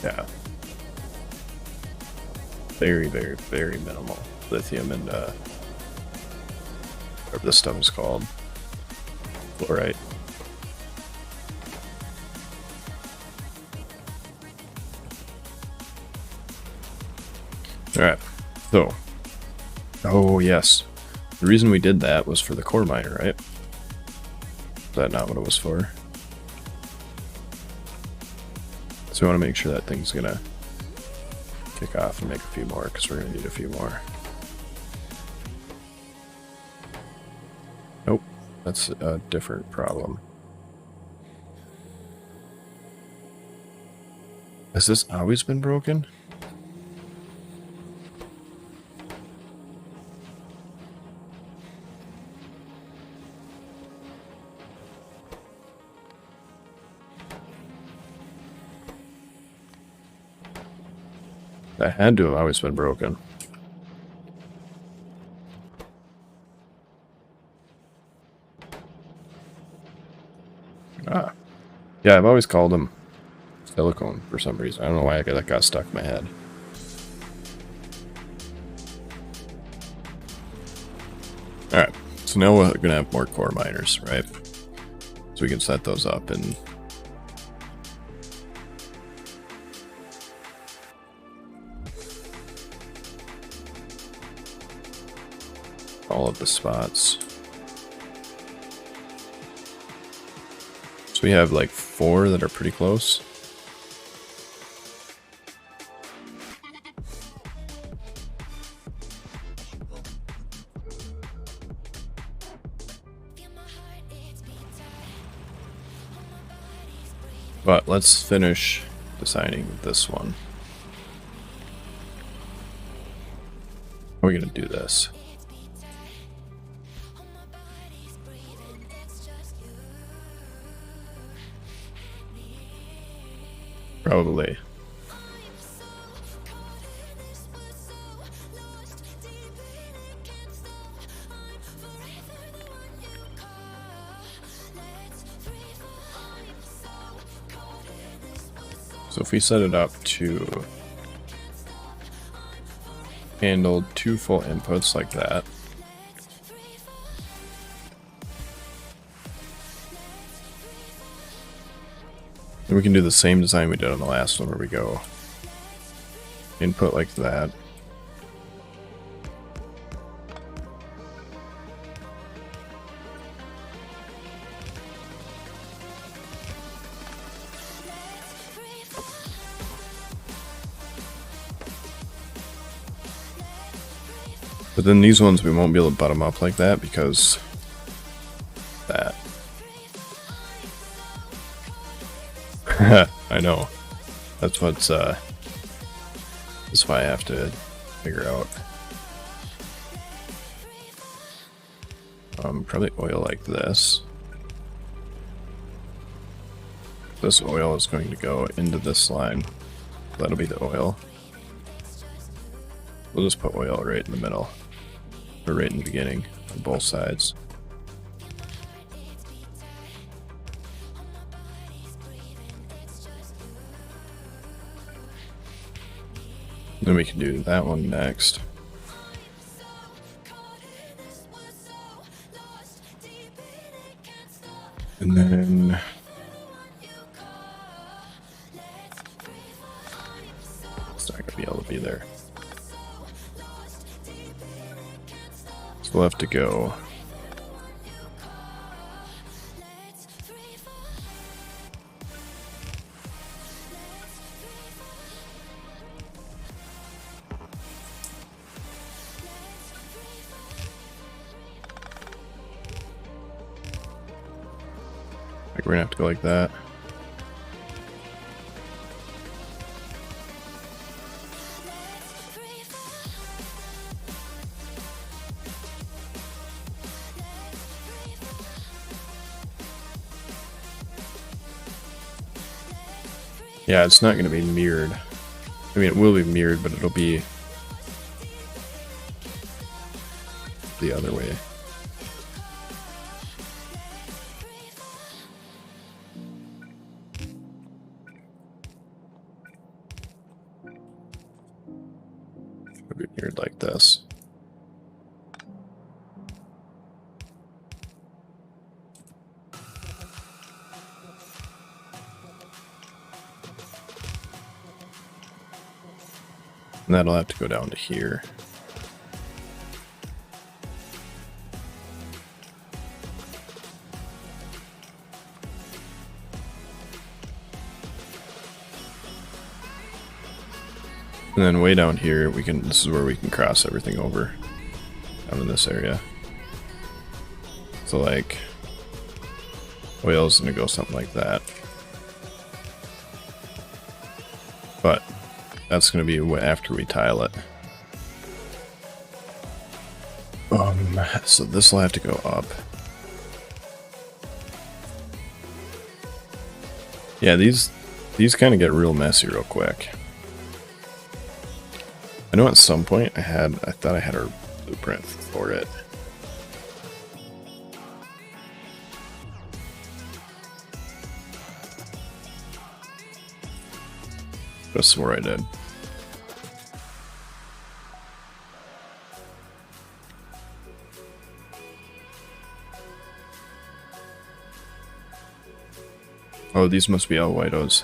yeah. Very, very, very minimal lithium and whatever this stuff is called. Fluorite. Alright, so. Oh, yes. The reason we did that was for the core miner, right? Is that not what it was for? So we want to make sure that thing's gonna kick off and make a few more, because we're gonna need a few more. Nope, that's a different problem. Has this always been broken? That had to have always been broken. Ah. Yeah, I've always called them silicone for some reason. I don't know why that got stuck in my head. Alright, so now we're going to have more core miners, right? So we can set those up and all of the spots. So we have like 4 that are pretty close. But let's finish designing this one. How are we going to do this? Probably. So if we set it up to handle 2 full inputs like that. And we can do the same design we did on the last one where we go input like that. But then these ones we won't be able to butt them up like that because that. I know. That's what's that's why I have to figure out. Probably oil like this. This oil is going to go into this line. That'll be the oil. We'll just put oil right in the middle. Or right in the beginning on both sides. Then we can do that one next. And then it's not going to be able to be there. So we'll have to go. Like we're gonna have to go like that. Yeah, it's not going to be mirrored. I mean, it will be mirrored, but it'll be the other way. It'll be mirrored like this. And that'll have to go down to here. And then way down here, this is where we can cross everything over. Down in this area. So like, oil's gonna go something like that. But that's going to be after we tile it. So this will have to go up. Yeah, these kind of get real messy real quick. I know at some point I thought I had a blueprint for it. I swore I did. Oh, these must be all whitos.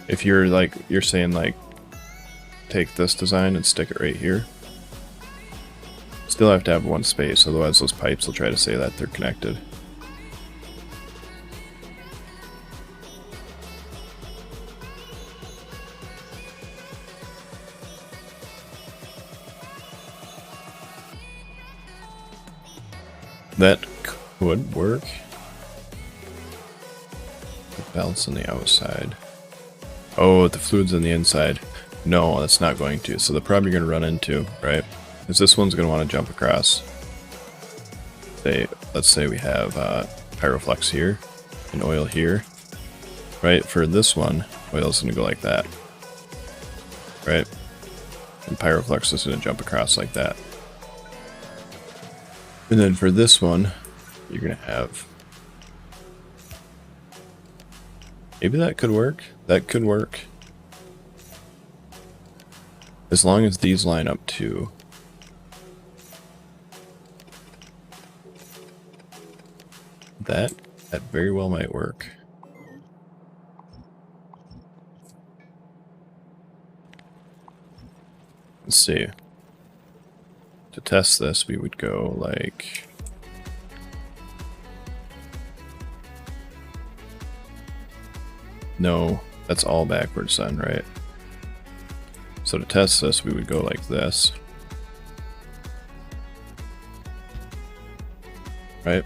If you're saying like, take this design and stick it right here. Still have to have one space, otherwise those pipes will try to say that they're connected. That could work. The belt's on the outside. Oh, the fluid's on the inside. No, that's not going to. So the problem you're going to run into, right, is this one's going to want to jump across. Let's say we have pyroflux here and oil here. Right, for this one, oil's going to go like that. Right? And pyroflux is going to jump across like that. And then for this one, you're going to have... Maybe that could work. That could work. As long as these line up too. That very well might work. Let's see. To test this, we would go like... No, that's all backwards then, right? So to test this, we would go like this. Right?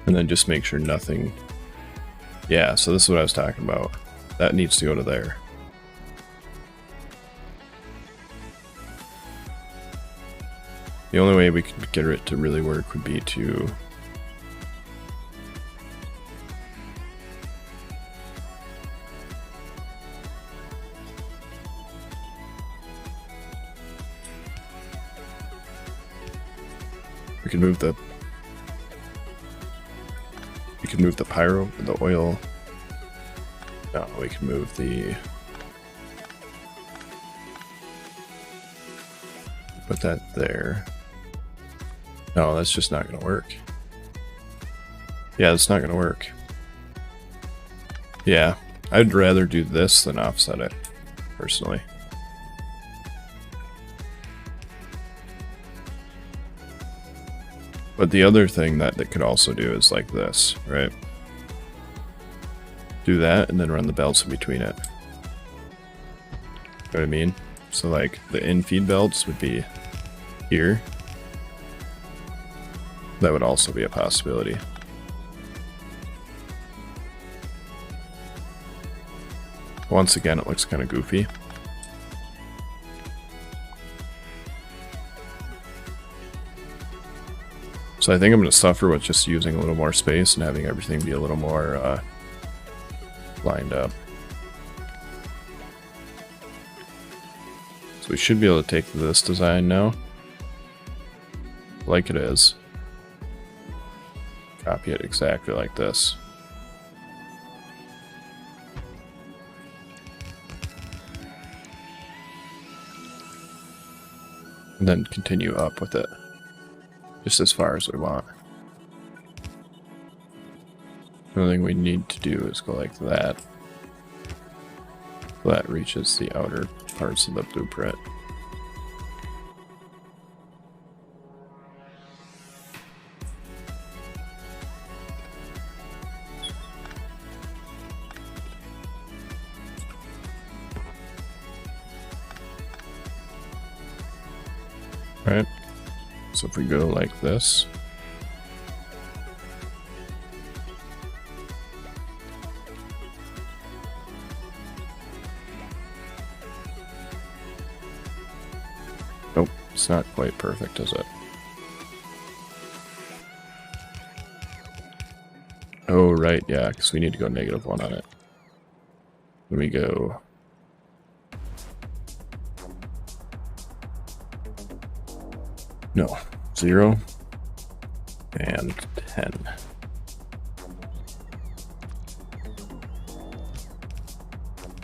And then just make sure nothing... Yeah, so this is what I was talking about. That needs to go to there. The only way we could get it to really work would be to... We could move the... We could move the pyro, the oil... No, we can move the... Put that there. No, that's just not going to work. Yeah, it's not going to work. Yeah, I'd rather do this than offset it, personally. But the other thing that it could also do is like this, right? Do that and then run the belts in between it. You know what I mean? So like the in-feed belts would be here. That would also be a possibility. Once again, it looks kind of goofy. So I think I'm going to suffer with just using a little more space and having everything be a little more lined up. So we should be able to take this design now, like it is. Copy it exactly like this. And then continue up with it, just as far as we want. The only thing we need to do is go like that. So that reaches the outer parts of the blueprint. Right, so if we go like this, nope, it's not quite perfect, is it? Oh, right, yeah, because we need to go -1 on it. Let me go... No, 0 and 10.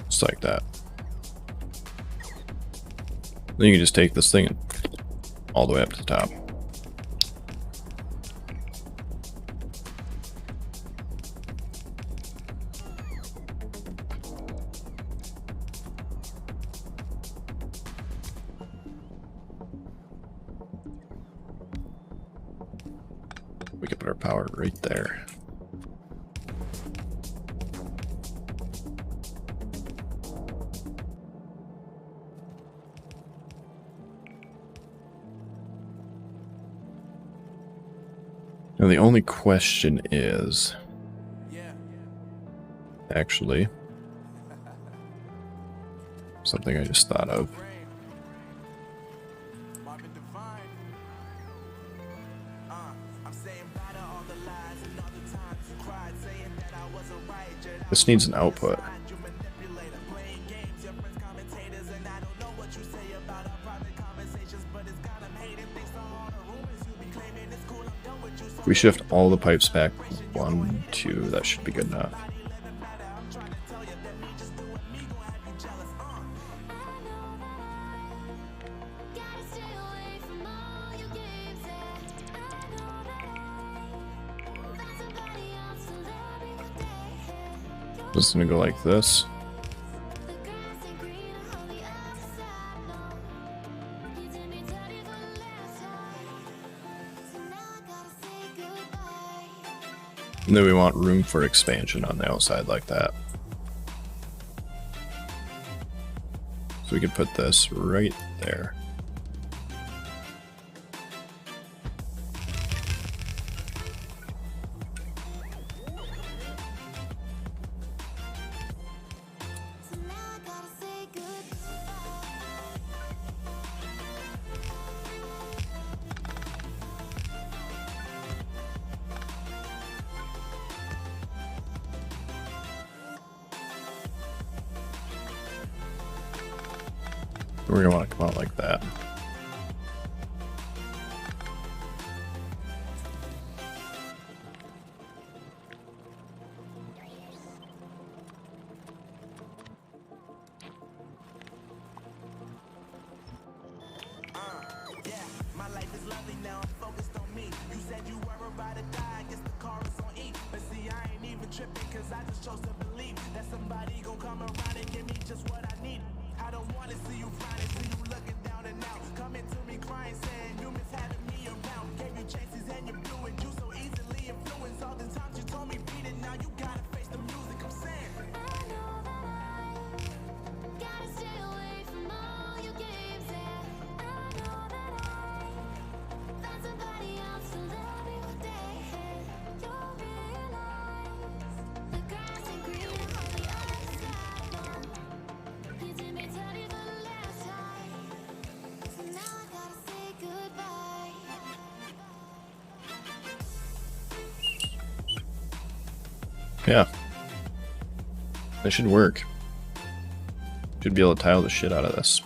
Just like that. Then you can just take this thing and all the way up to the top. We can put our power right there. Now the only question is, actually, something I just thought of. This needs an output. If we shift all the pipes back 1, 2, that should be good enough. Just gonna go like this. And then we want room for expansion on the outside like that. So we could put this right there. We're gonna want to come out like that. My life is lovely now, I'm focused on me. You said you were about to die, I guess the car is on E. But see, I ain't even tripping, cause I just chose to believe that somebody gon' come around and give me just what I need. I don't wanna see you crying, see you looking down and out. Coming to me crying, saying you miss having me around. Gave you chances and you blew it, you so easily influenced. All the times you told me beat it, now you gotta face the music, I'm saying. I know that I gotta stay away from all your games, and I know that I found somebody else to love you day. You'll realize the grass ain't green on the other side. You did me dirty for the last time, so now I gotta say goodbye. Yeah. That should work. Should be able to tile the shit out of this.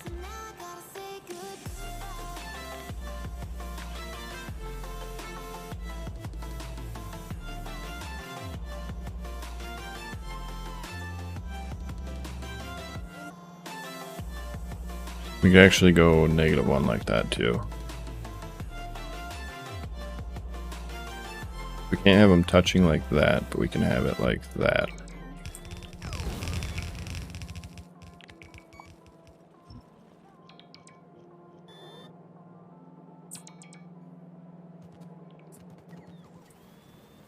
So now I gotta say goodbye. We could actually go -1 like that too. We can't have them touching like that, but we can have it like that.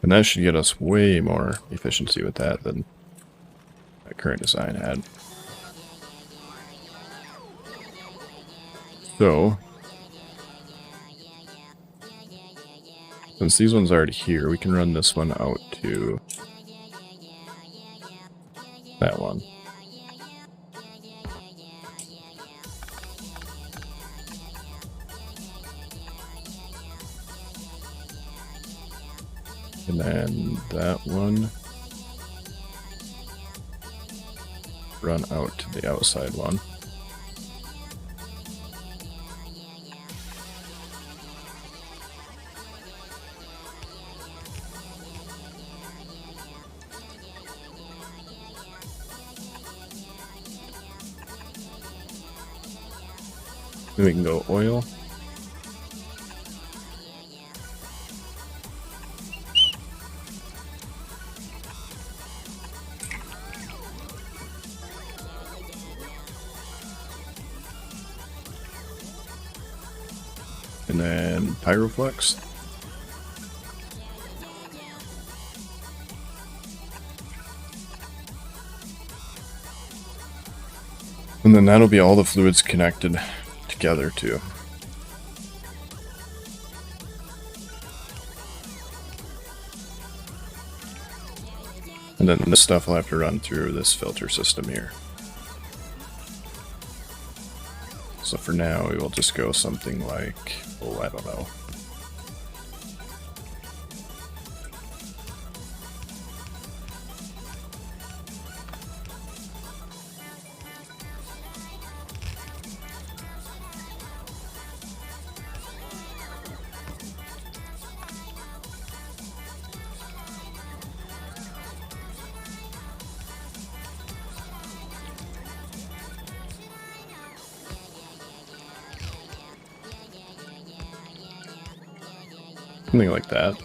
And that should get us way more efficiency with that than my current design had. So, since these ones are already here, we can run this one out to that one. And then that one run out to the outside one. Then we can go oil. And then Pyroflex. And then that'll be all the fluids connected together too. And then this stuff will have to run through this filter system here. So for now, we will just go something like, oh, I don't know. Something like that.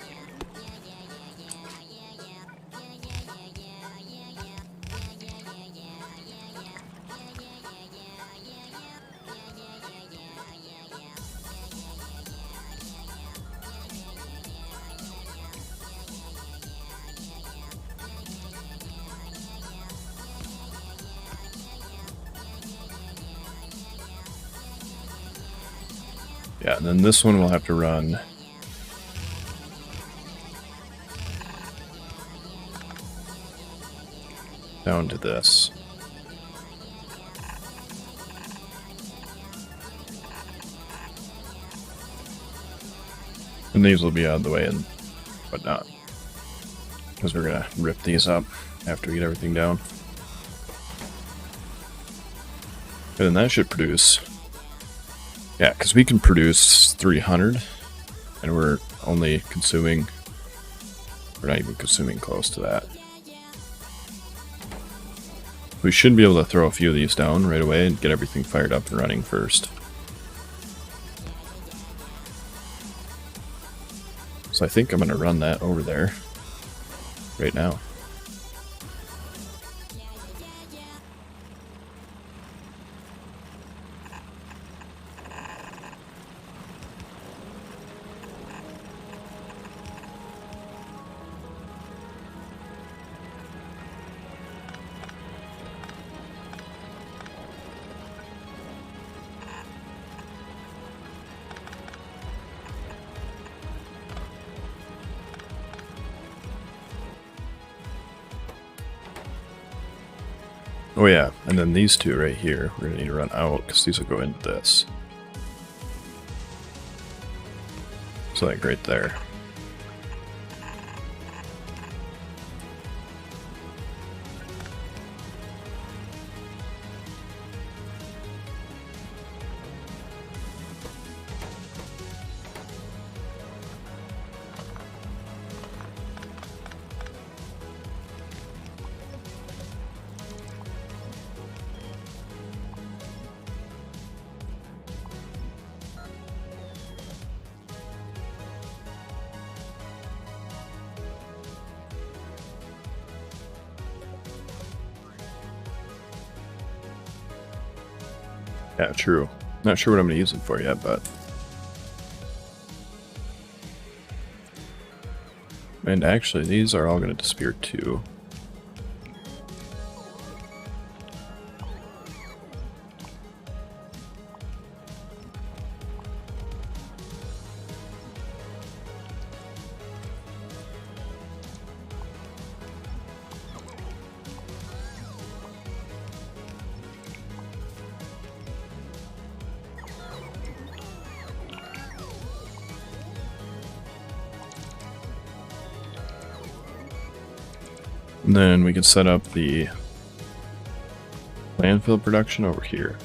Yeah, and then this one we'll have to run down to this. And these will be out of the way and whatnot. Because we're gonna rip these up after we get everything down. And then that should produce... Yeah, because we can produce 300, and we're only consuming... We're not even consuming close to that. We should be able to throw a few of these down right away and get everything fired up and running first. So I think I'm going to run that over there right now. Oh yeah, and then these two right here, we're going to need to run out because these will go into this. So like right there. Yeah, true. Not sure what I'm going to use it for yet, but... And actually, these are all going to disappear too. And then we can set up the landfill production over here.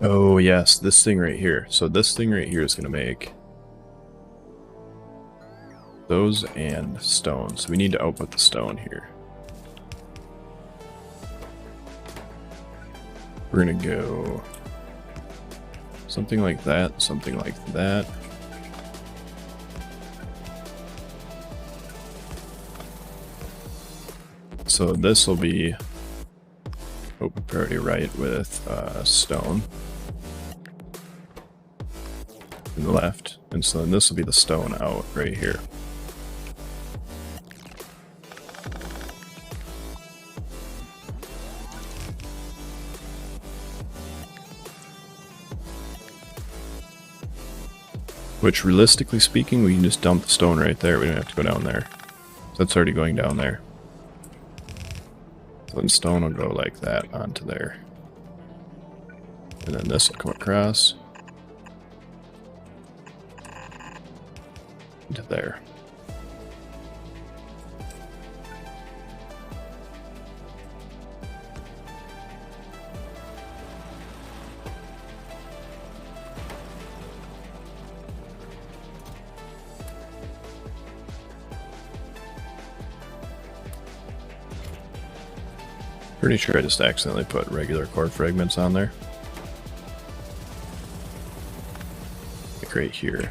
Oh yes, this thing right here. So this thing right here is going to make those and stone. So we need to output the stone here. We're going to go something like that, something like that. So this will be open priority right with stone in the left, and so then this will be the stone out right here. Which, realistically speaking, we can just dump the stone right there. We don't have to go down there. So that's already going down there. So then stone will go like that onto there. And then this will come across into there. Pretty sure I just accidentally put regular core fragments on there. Like right here.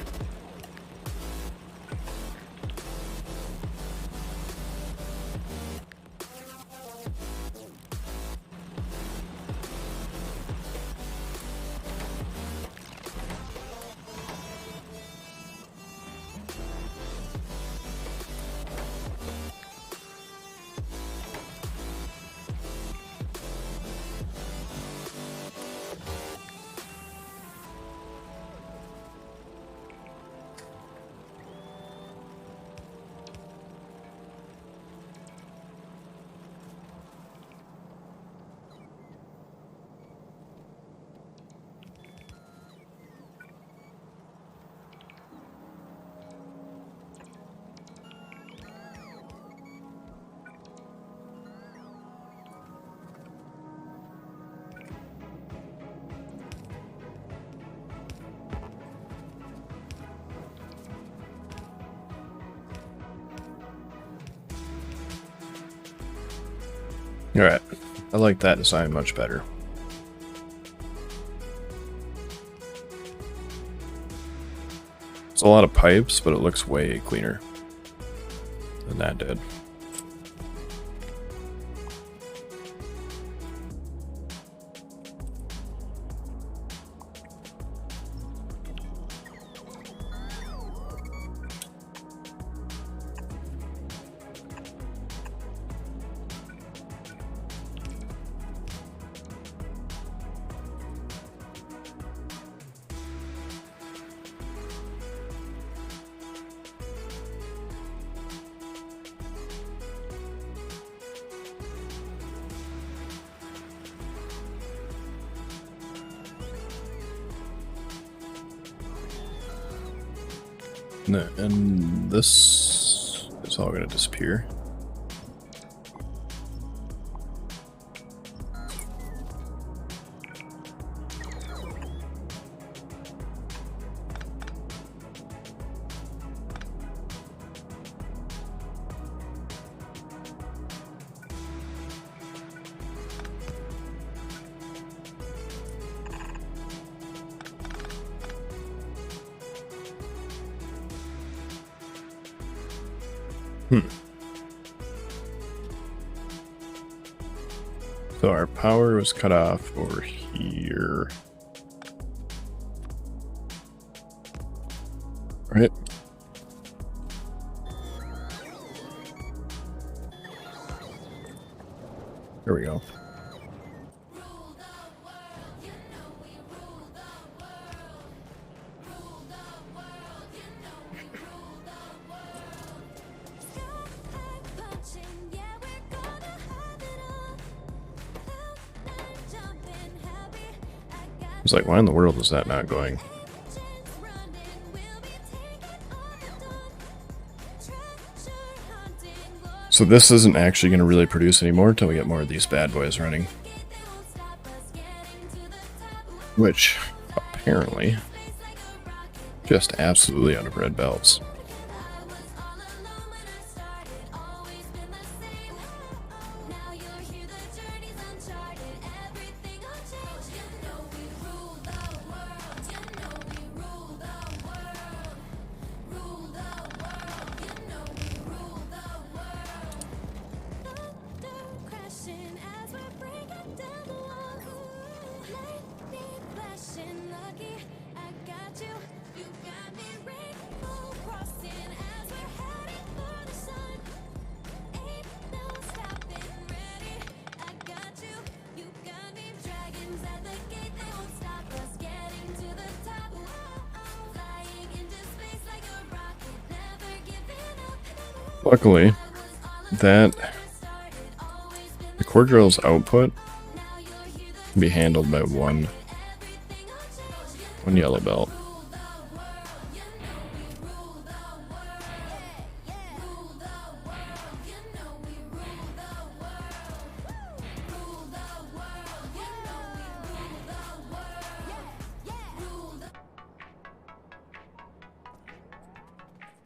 Alright, I like that design much better. It's a lot of pipes, but it looks way cleaner than that did. And this is all going to disappear. So our power was cut off over here. Right? There we go. I was like, why in the world is that not going? So this isn't actually going to really produce anymore until we get more of these bad boys running. Which, apparently, just absolutely out of red belts. Luckily, the core drill's output can be handled by one yellow belt.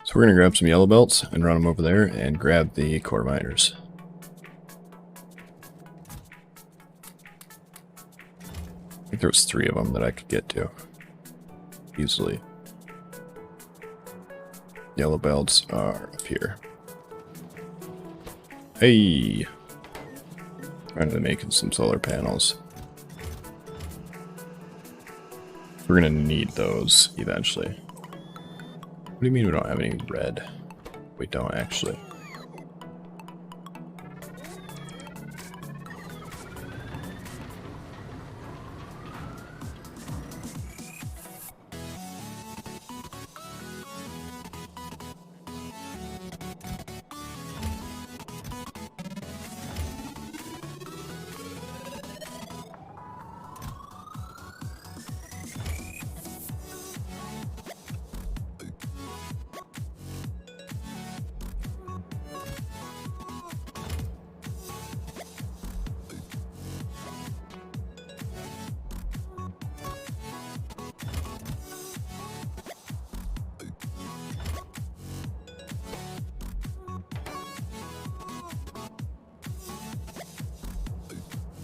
So we're going to grab some yellow belts and run them over there and grab the core miners. I think there was 3 of them that I could get to easily. Yellow belts are up here. Hey! Finally making some solar panels. We're going to need those eventually. What do you mean we don't have any red? We don't actually.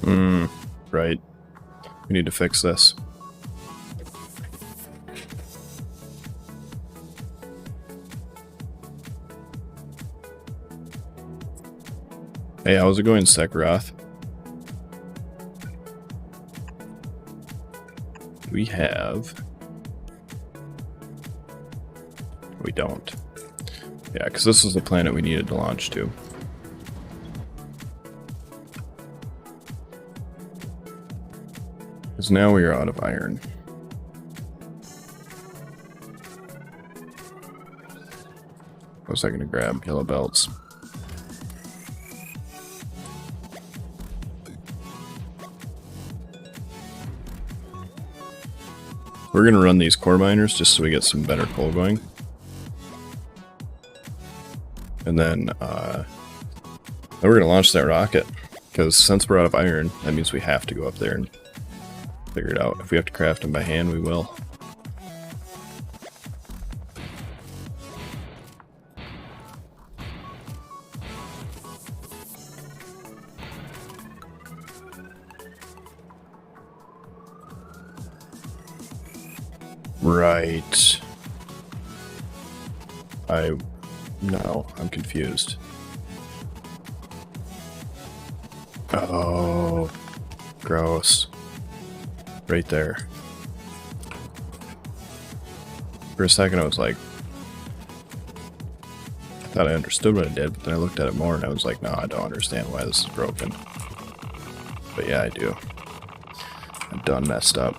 Right. We need to fix this. Hey, how's it going, Sekroth? We have... We don't. Yeah, because this is the planet we needed to launch to. Because now we are out of iron. What was I going to grab? Yellow belts. We're going to run these core miners just so we get some better coal going. And then we're going to launch that rocket. Because since we're out of iron, that means we have to go up there and figure it out. If we have to craft them by hand, we will. Right. No, I'm confused. Oh, gross. Right there. For a second I was like, I thought I understood what I did, but then I looked at it more and I was like, no, I don't understand why this is broken. But yeah, I do. I'm done messed up.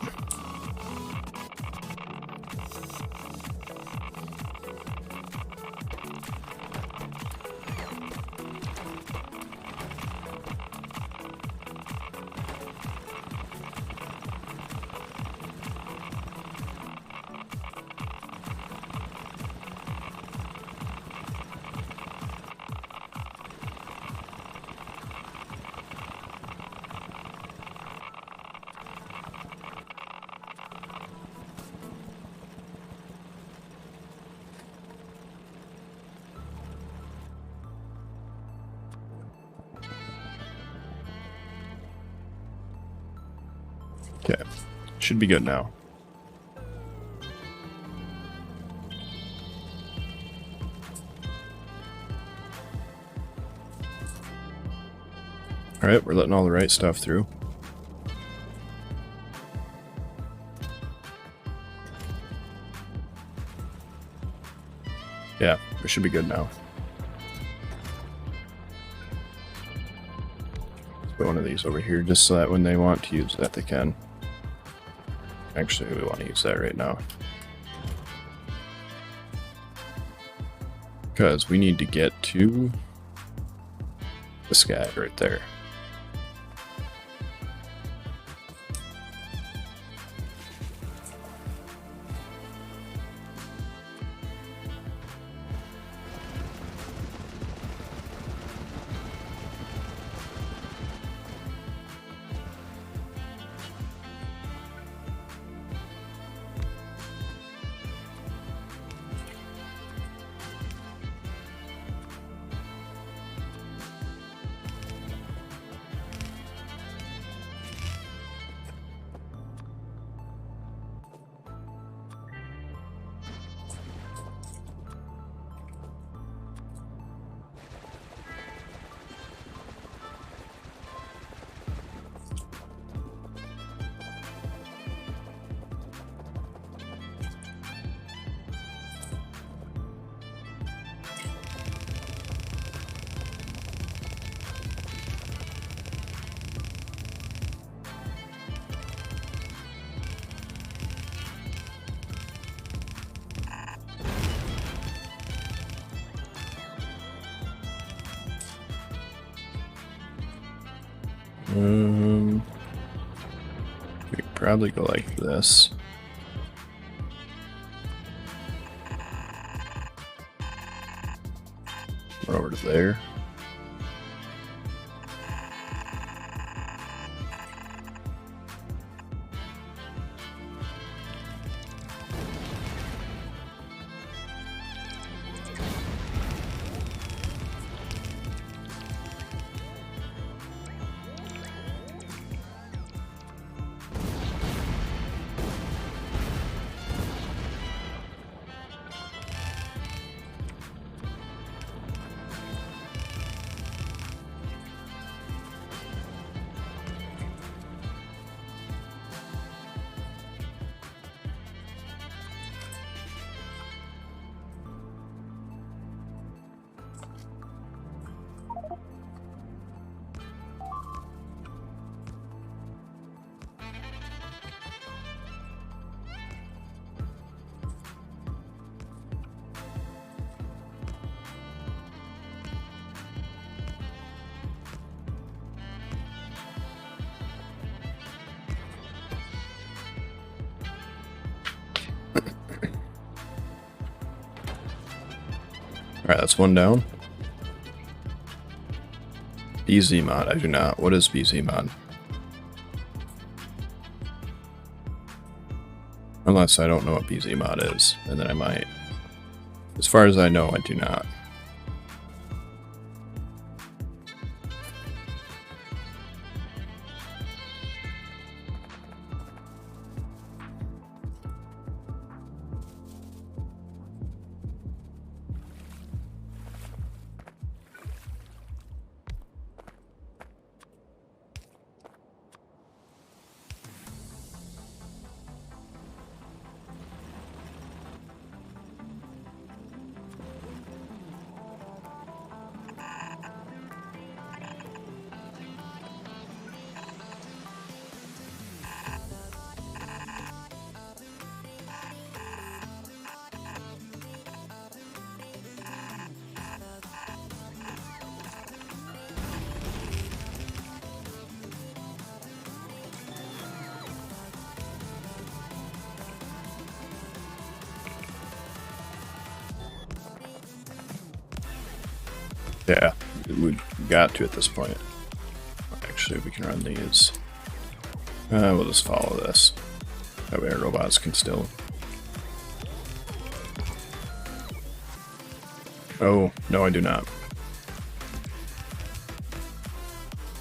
Okay, should be good now. Alright, we're letting all the right stuff through. Yeah, we should be good now. Let's put one of these over here just so that when they want to use that, they can. Actually, we want to use that right now. Because we need to get to this guy right there. We could probably go like this. Or over to there. Alright, that's one down. BZ mod, I do not. What is BZ mod? Unless I don't know what BZ mod is, and then I might. As far as I know, I do not. Yeah, we got to at this point. Actually, we can run these. We'll just follow this. That way our robots can still... Oh, no I do not.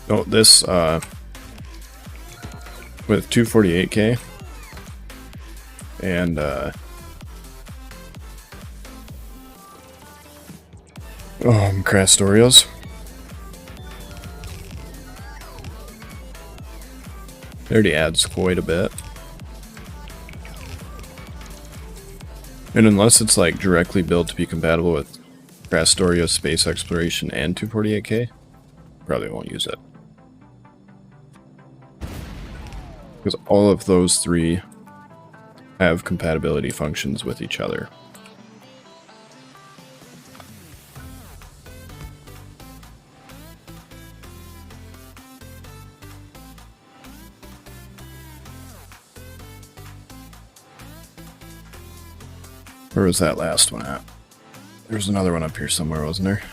Oh, this, with 248k, and, Krastorios. It already adds quite a bit. And unless it's like directly built to be compatible with Krastorio, Space Exploration, and 248k, probably won't use it. Because all of those three have compatibility functions with each other. Where was that last one at? There's another one up here somewhere, wasn't there?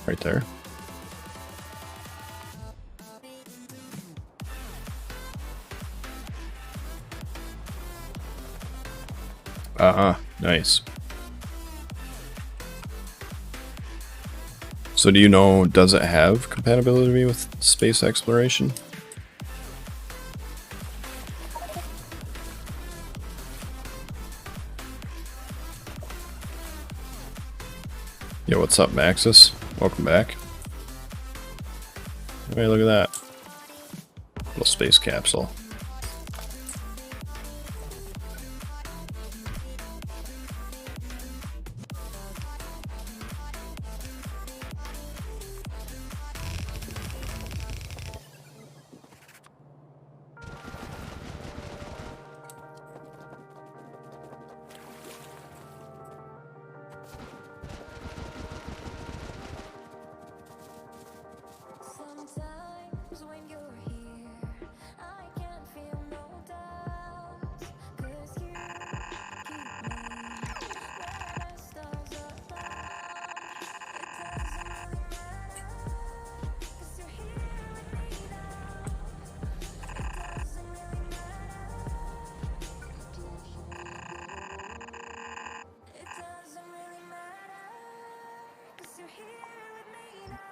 Right there. Nice. So do you know, does it have compatibility with space exploration? Yo, what's up, Maxis? Welcome back. Hey, look at that. Little space capsule. Sometimes when you're here, I can feel no doubt, 'cause you keep me when the stars are out. It doesn't really matter, 'cause you're here with me now. It doesn't really matter. It doesn't really matter, 'cause you're here with me now.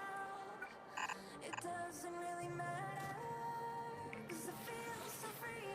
It doesn't really matter, 'cause I feel so free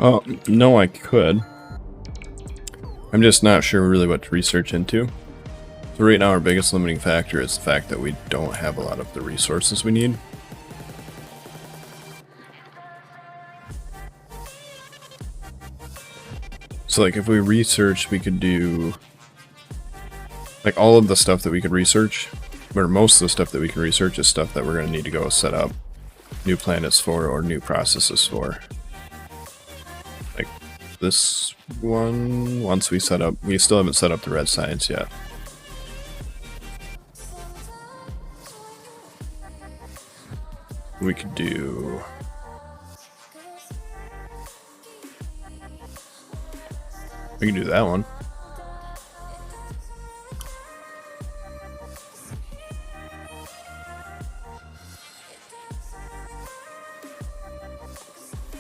Oh, no, I could. I'm just not sure really what to research into. So right now our biggest limiting factor is the fact that we don't have a lot of the resources we need. So like if we research, we could do like all of the stuff that we could research, or most of the stuff that we can research is stuff that we're going to need to go set up new planets for or new processes for. Like this one, once we set up, we still haven't set up the red science yet. We could do... We can do that one.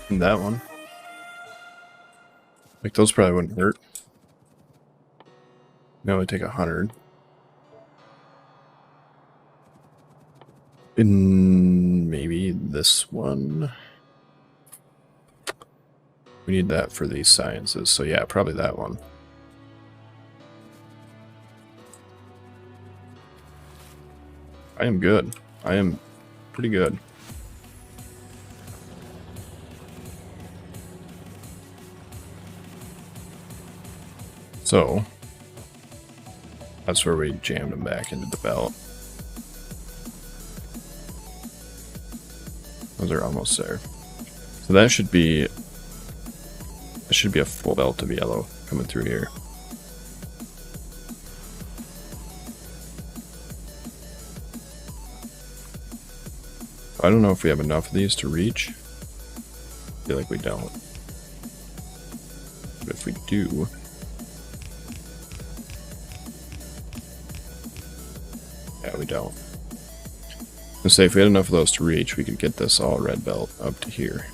And that one. Like those probably wouldn't hurt. Now we take 100. And maybe this one. We need that for these sciences, so yeah, probably that one. I am good. I am pretty good. So, that's where we jammed them back into the belt. Those are almost there. So that should be a full belt of yellow coming through here. I don't know if we have enough of these to reach. I feel like we don't. But if we do... Yeah, we don't. Let's say if we had enough of those to reach, we could get this all red belt up to here.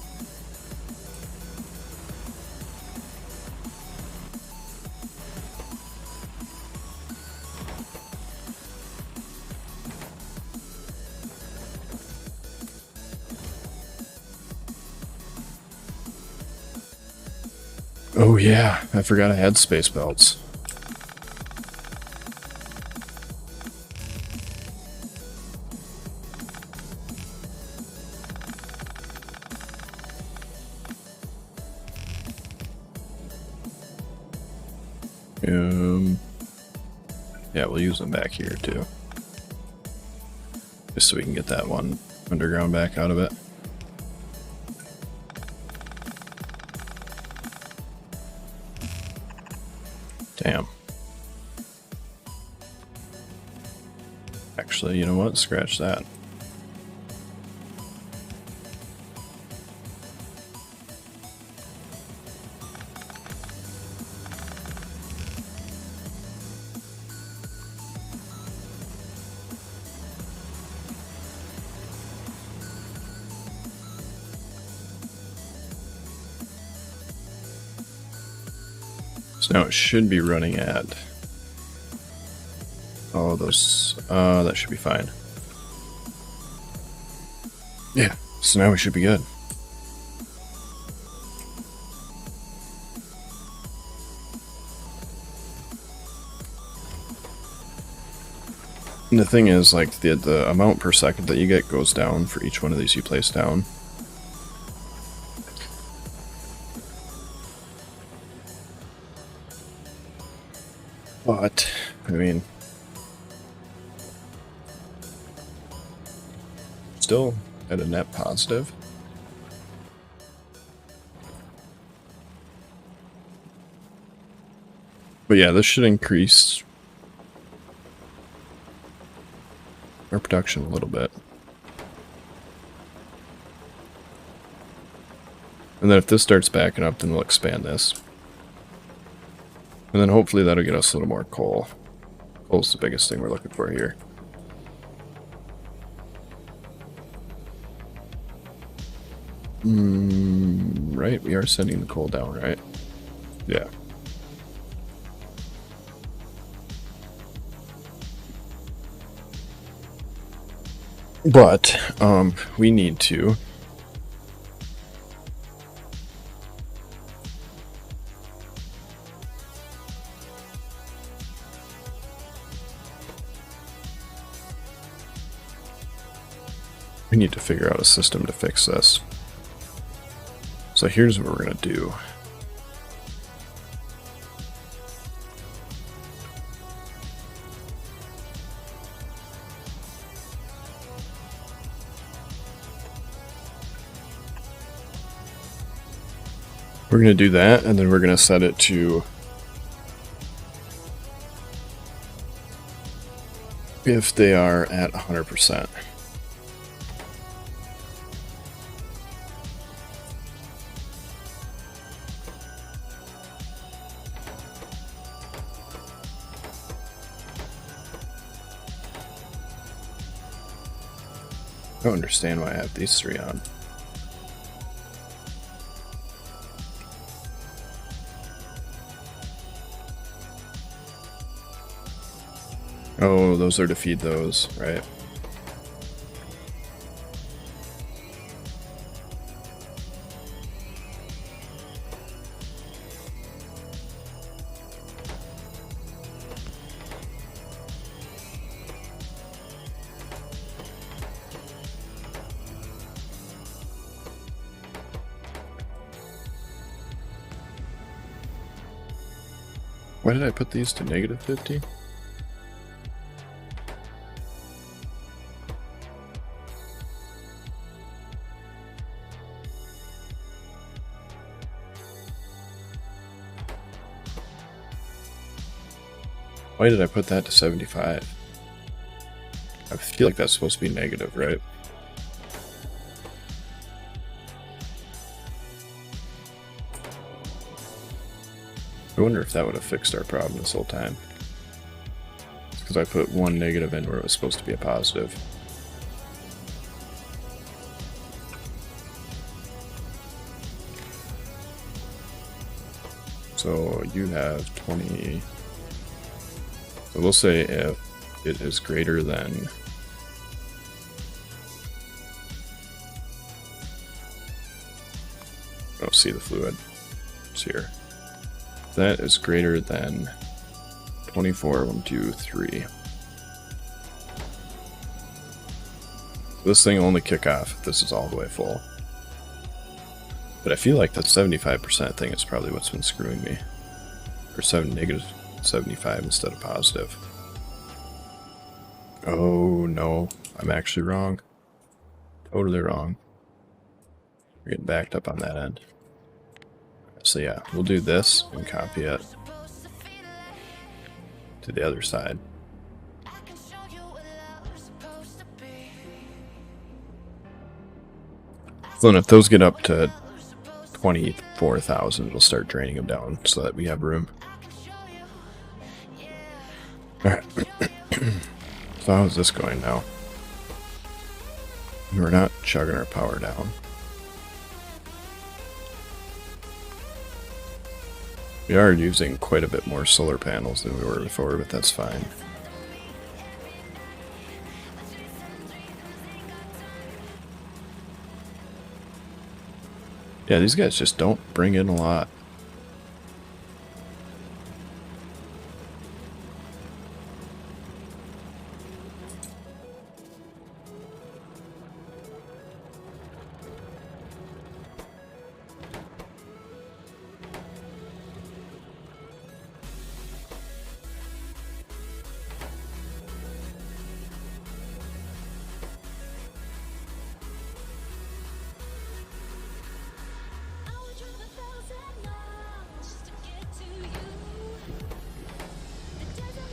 Oh yeah, I forgot I had space belts. Yeah, we'll use them back here too. Just so we can get that one underground back out of it. Damn. Actually, you know what? Scratch that. So now it should be running at all of those. That should be fine. Yeah, so now we should be good. And the thing is, like, the amount per second that you get goes down for each one of these you place down. But, I mean, still at a net positive. But yeah, this should increase our production a little bit. And then if this starts backing up, then we'll expand this. And then hopefully that'll get us a little more coal. Coal's the biggest thing we're looking for here. Right, we are sending the coal down, right? Yeah. But, we need to We need to figure out a system to fix this. So here's what we're going to do. We're going to do that, and then we're going to set it to if they are at 100%. I don't understand why I have these three on. Oh, those are to feed those, right? Why did I put these to -50? Why did I put that to 75? I feel like that's supposed to be negative, right? I wonder if that would have fixed our problem this whole time. It's because I put one negative in where it was supposed to be a positive. So you have 20. So we'll say if it is greater than oh, see the fluid. It's here. That is greater than 24, 1, 2, 3. This thing will only kick off if this is all the way full. But I feel like that 75% thing is probably what's been screwing me. Or -75 instead of positive. Oh no, I'm actually wrong. Totally wrong. We're getting backed up on that end. So yeah, we'll do this and copy it to the other side. So then if those get up to 24,000, we'll start draining them down so that we have room. Alright. So how's this going now? We're not chugging our power down. We are using quite a bit more solar panels than we were before, but that's fine. Yeah, these guys just don't bring in a lot.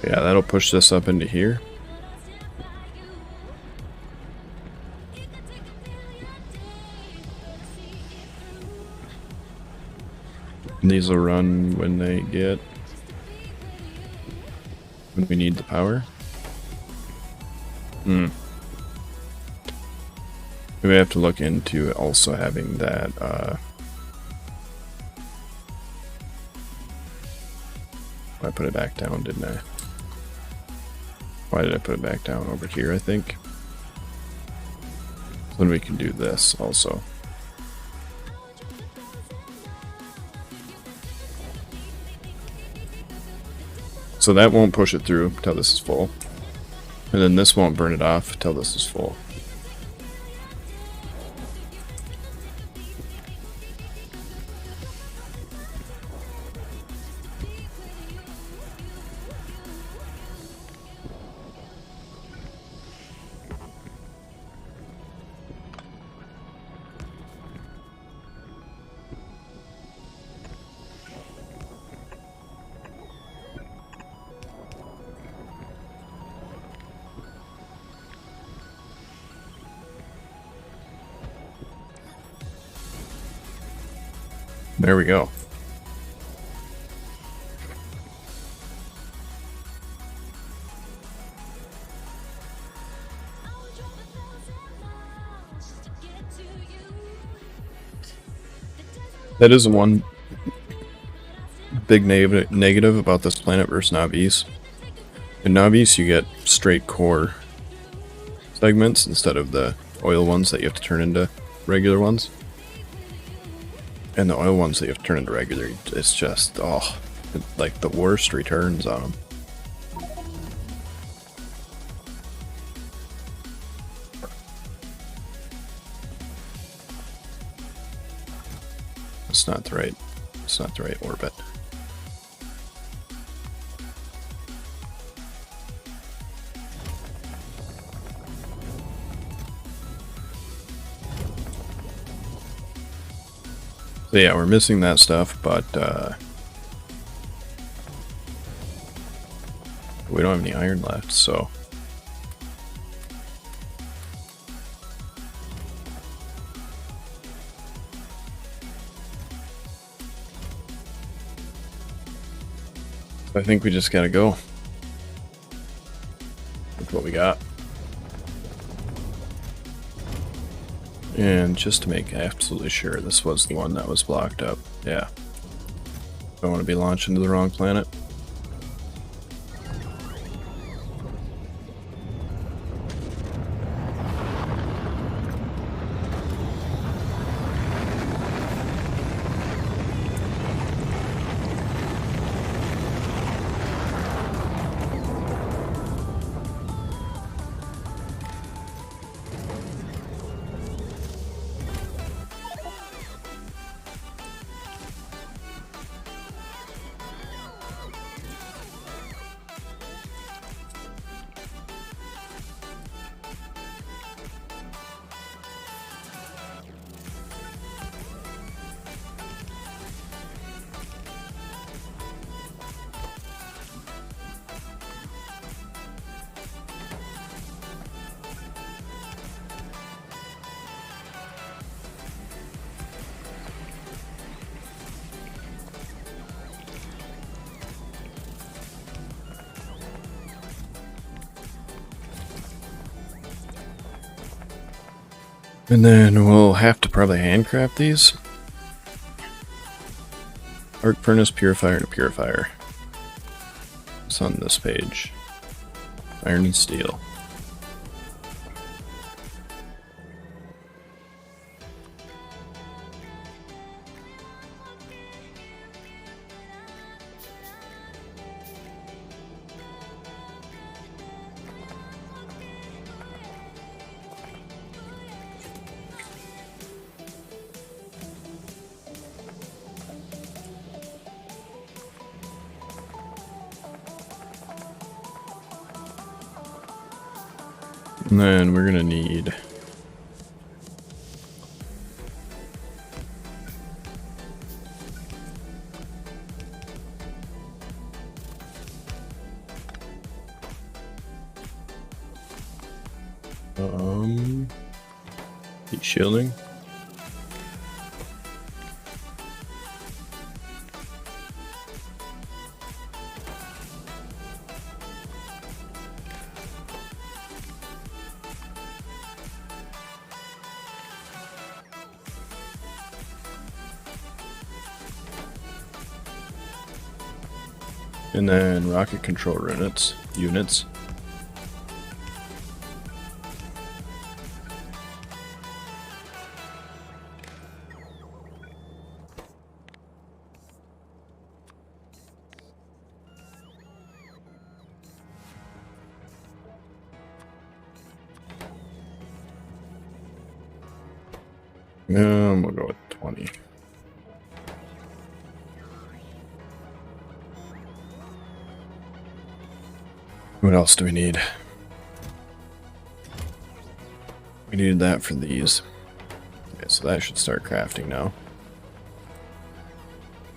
Yeah, that'll push this up into here. And these will run when we need the power. We have to look into also having that I put it back down, didn't I? Why did I put it back down? Over here, I think. So then we can do this also. So that won't push it through until this is full. And then this won't burn it off until this is full. There we go. That is one big negative about this planet versus Navis. In Navis, you get straight core segments instead of the oil ones that you have to turn into regular ones. And the oil ones that you have to turn into regular, it's just, oh, like the worst returns on them. It's not the right orbit. So yeah, we're missing that stuff, but we don't have any iron left, so I think we just gotta go with what we got. And just to make absolutely sure, this was the one that was blocked up. Yeah. Don't want to be launching to the wrong planet. And then we'll have to probably handcraft these. Arc furnace, purifier, and purifier. It's on this page. Iron and steel. And then we're gonna need heat shielding. And then rocket control units. We'll go with 20. What else do we need? We needed that for these. Okay, so that should start crafting now.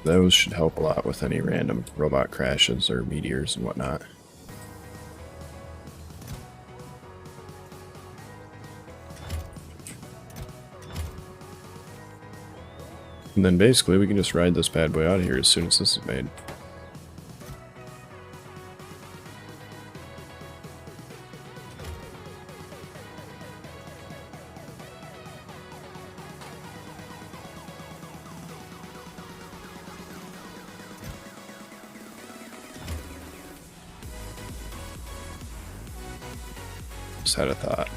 Those should help a lot with any random robot crashes or meteors and whatnot. And then basically we can just ride this bad boy out of here as soon as this is made. Just had a thought.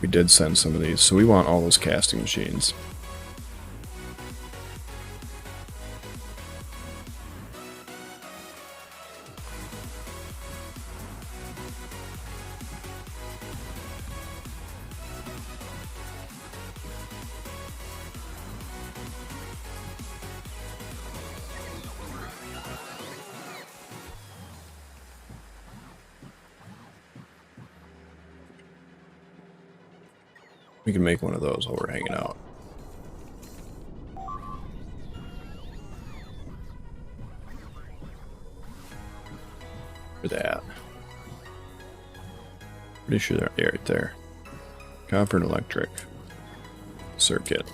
We did send some of these, so we want all those casting machines. We can make one of those while we're hanging out. Where they at? Pretty sure they're right there. Copper and electric circuit.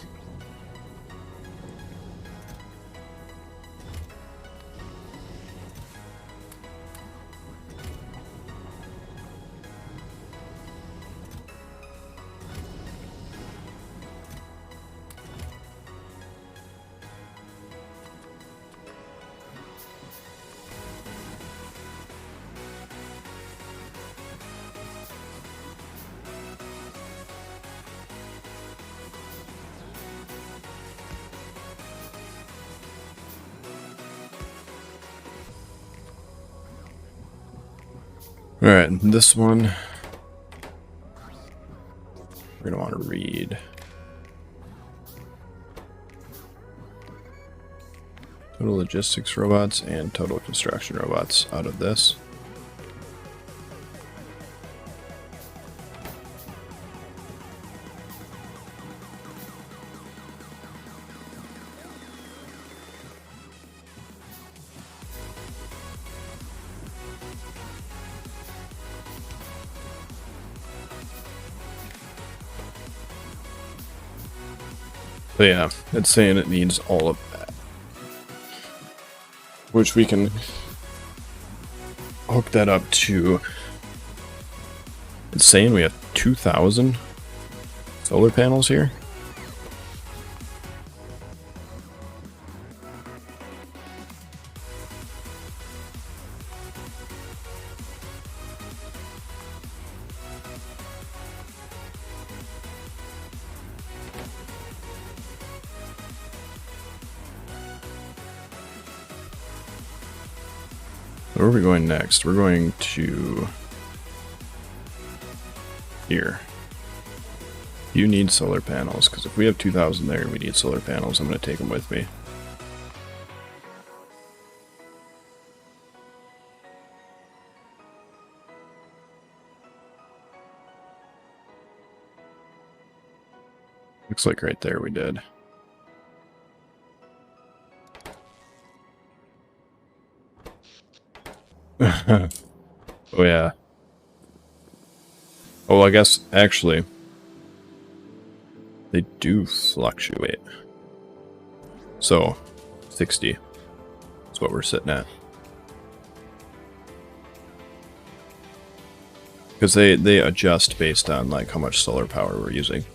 Alright, this one we're gonna want to read. Total logistics robots and total construction robots out of this. So yeah, it's saying it needs all of that. Which we can hook that up to. It's saying we have 2,000 solar panels here. Where are we going next? We're going to here. You need solar panels, because if we have 2,000 there and we need solar panels, I'm going to take them with me. Looks like right there we did. Oh yeah. Oh, I guess actually they do fluctuate. So 60 is what we're sitting at. Because they adjust based on like how much solar power we're using.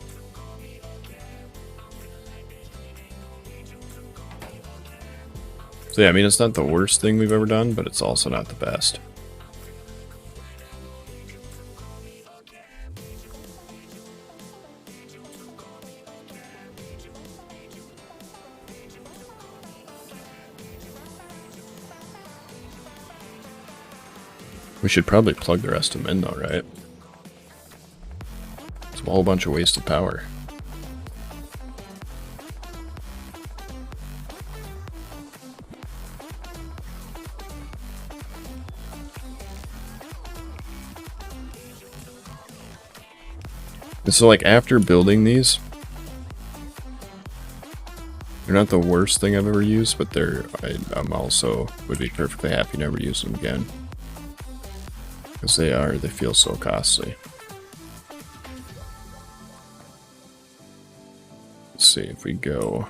So yeah, I mean, it's not the worst thing we've ever done, but it's also not the best. We should probably plug the rest of them in though, right? It's a whole bunch of wasted power. And so like after building these, they're not the worst thing I've ever used, but I'm also would be perfectly happy never use them again. Because they feel so costly. Let's see if we go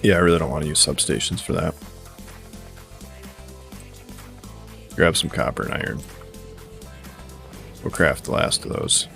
Yeah, I really don't want to use substations for that. Grab some copper and iron. We'll craft the last of those.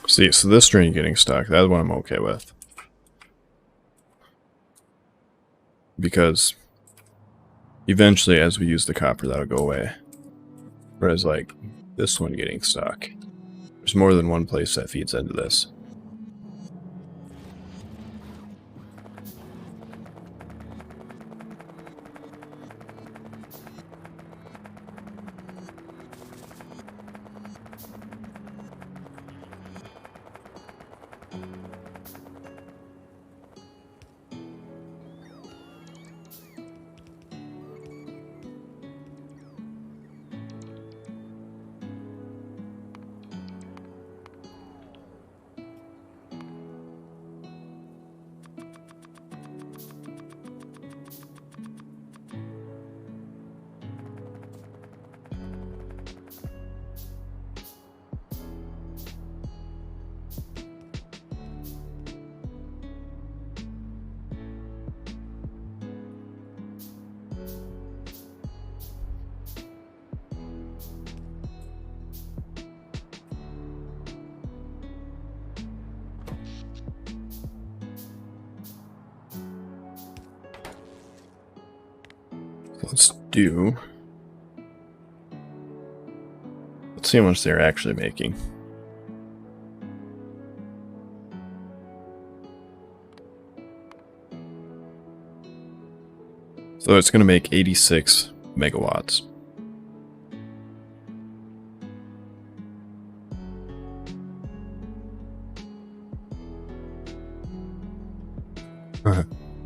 See, so this string getting stuck, that's what I'm okay with. Because eventually, as we use the copper, that'll go away. Whereas, like, this one getting stuck, there's more than one place that feeds into this. Let's see how much they're actually making. So it's going to make 86 megawatts.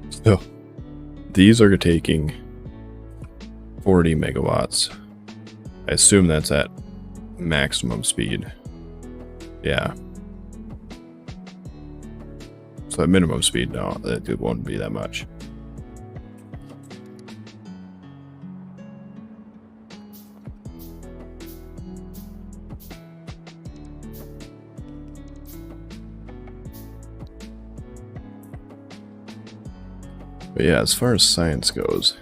So these are taking 40 megawatts. I assume that's at maximum speed. Yeah. So at minimum speed, no, it won't be that much. But yeah, as far as science goes,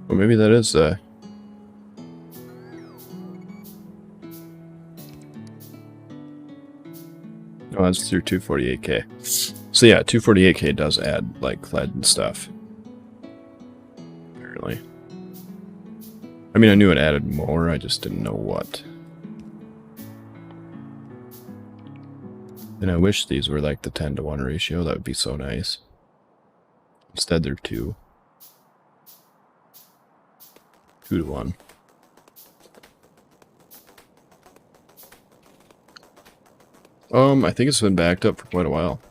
well, maybe that is oh, that's through 248k. So yeah, 248k does add like lead and stuff. Apparently. I mean, I knew it added more, I just didn't know what. And I wish these were like the 10-to-1 ratio, that would be so nice. Instead, they're 2. 2-to-1. I think it's been backed up for quite a while.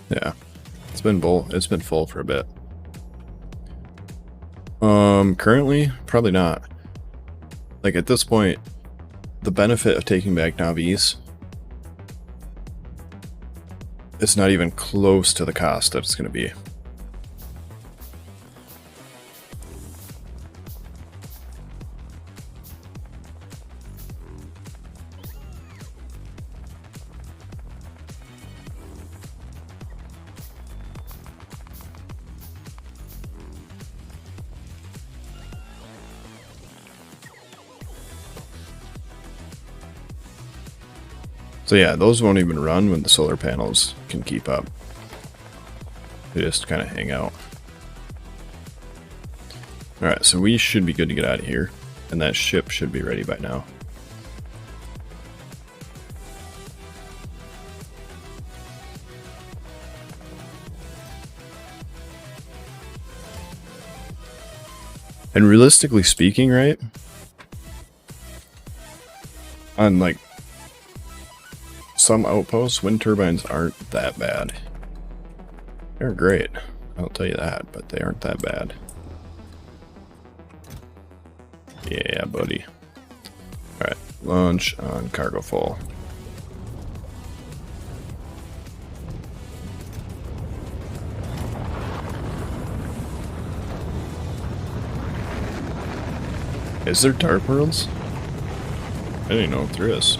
Yeah, it's been full for a bit. Currently, probably not. Like at this point, the benefit of taking back Navi's, it's not even close to the cost that it's going to be. So yeah, those won't even run when the solar panels can keep up. They just kind of hang out. Alright, so we should be good to get out of here. And that ship should be ready by now. And realistically speaking, right? On like some outposts, wind turbines aren't that bad. They're great, I'll tell you that, but they aren't that bad. Yeah, buddy. Alright, launch on cargo full. Is there dark worlds? I didn't know if there is.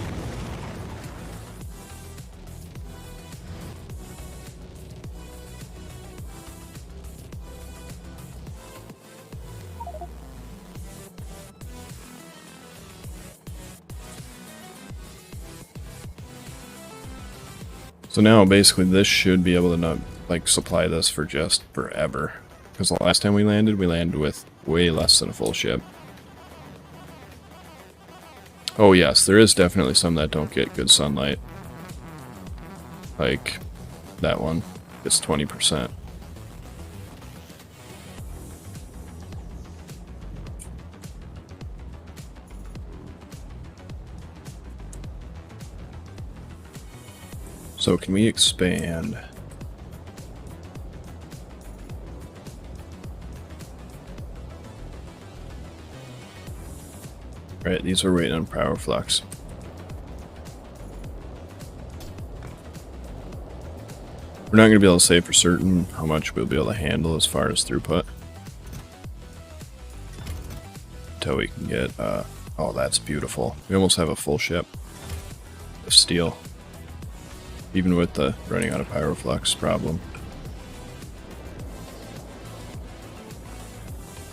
So now basically this should be able to not like supply this for just forever. Because the last time we landed with way less than a full ship. Oh yes, there is definitely some that don't get good sunlight. Like that one. It's 20%. So can we expand? Right, these are waiting on power flux. We're not going to be able to say for certain how much we'll be able to handle as far as throughput. Until we can get, oh that's beautiful. We almost have a full ship of steel. Even with the running out of pyroflux problem.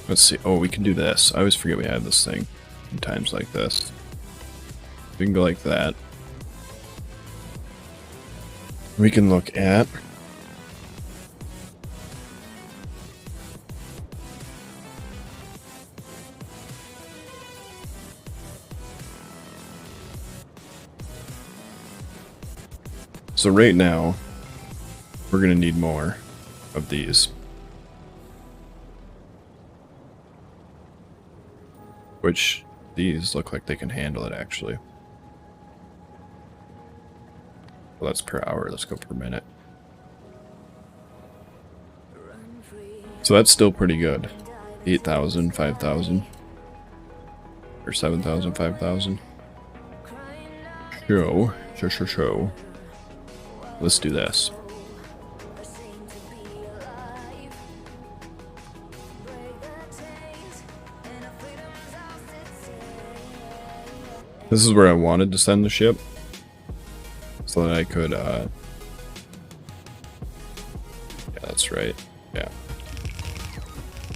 Let's see. Oh, we can do this. I always forget we have this thing in times like this. We can go like that. We can look at so right now, we're going to need more of these. Which, these look like they can handle it, actually. Well, that's per hour. Let's go per minute. So that's still pretty good. 8,000, 5,000. Or 7,000, 5,000. Show. Let's do this. This is where I wanted to send the ship. So that I could, yeah, that's right. Yeah.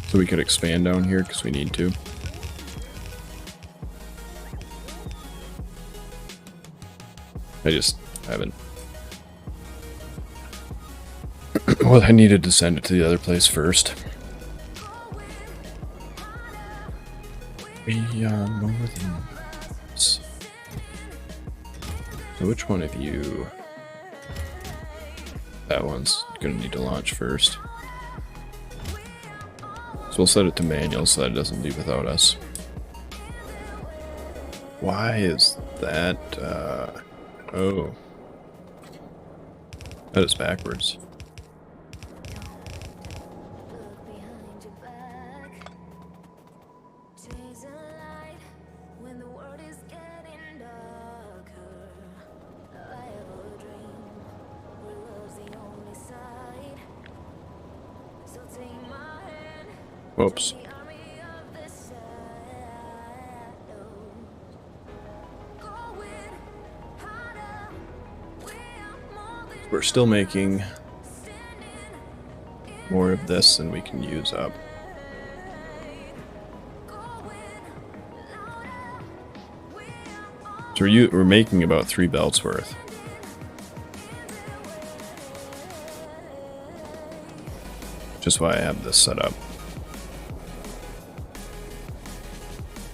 So we could expand down here because we need to. I just haven't. Well, I needed to send it to the other place first. Beyond Northern. So which one of you? That one's gonna need to launch first. So we'll set it to manual so that it doesn't leave without us. Why is that, oh. That is backwards. Whoops. We're still making more of this than we can use up. So we're making about 3 belts worth. which is why I have this set up.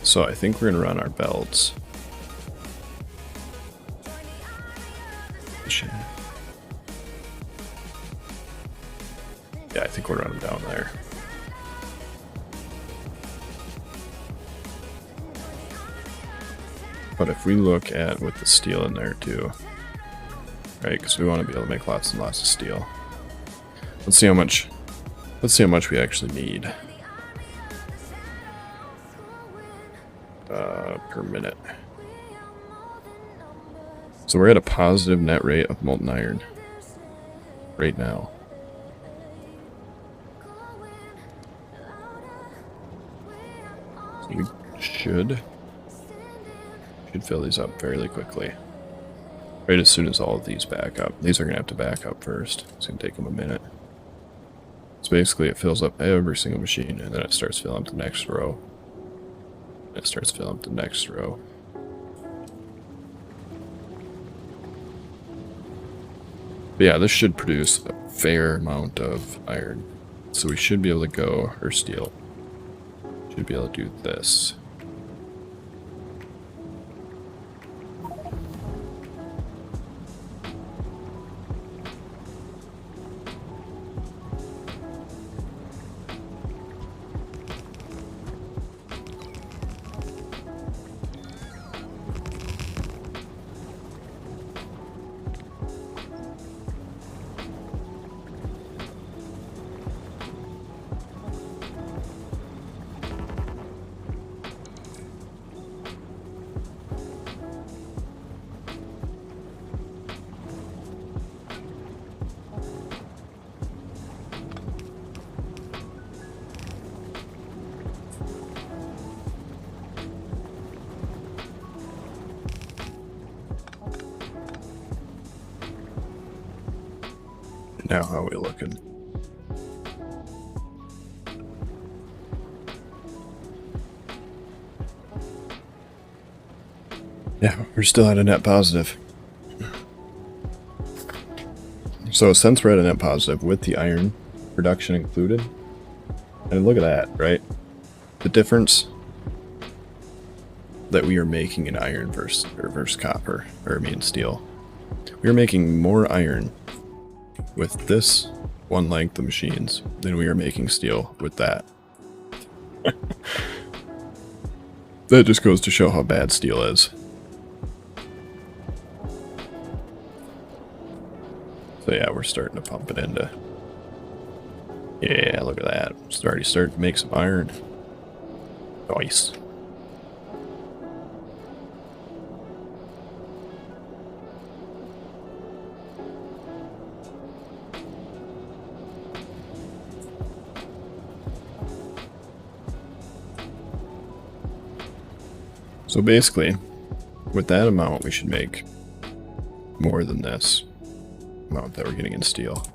So I think we're gonna run our belts. Yeah, I think we'll run them down there. But if we look at with the steel in there too, right? Because we want to be able to make lots and lots of steel. Let's see how much. Let's see how much we actually need per minute. So we're at a positive net rate of molten iron right now. So we should fill these up fairly quickly. Right as soon as all of these back up. These are going to have to back up first. It's going to take them a minute. So basically it fills up every single machine and then it starts filling up the next row. And it starts filling up the next row. But yeah, this should produce a fair amount of iron. So we should be able to go, or steel. Should be able to do this. Now how are we looking? Yeah, we're still at a net positive. So since we're at a net positive with the iron production included, and look at that, right? The difference that we are making in iron versus copper, or I mean steel. We are making more iron with this one length of machines than we are making steel with that. That just goes to show how bad steel is. So yeah, we're starting to pump it into... Yeah, look at that. It's already starting to make some iron. Nice. So basically, with that amount, we should make more than this amount that we're getting in steel.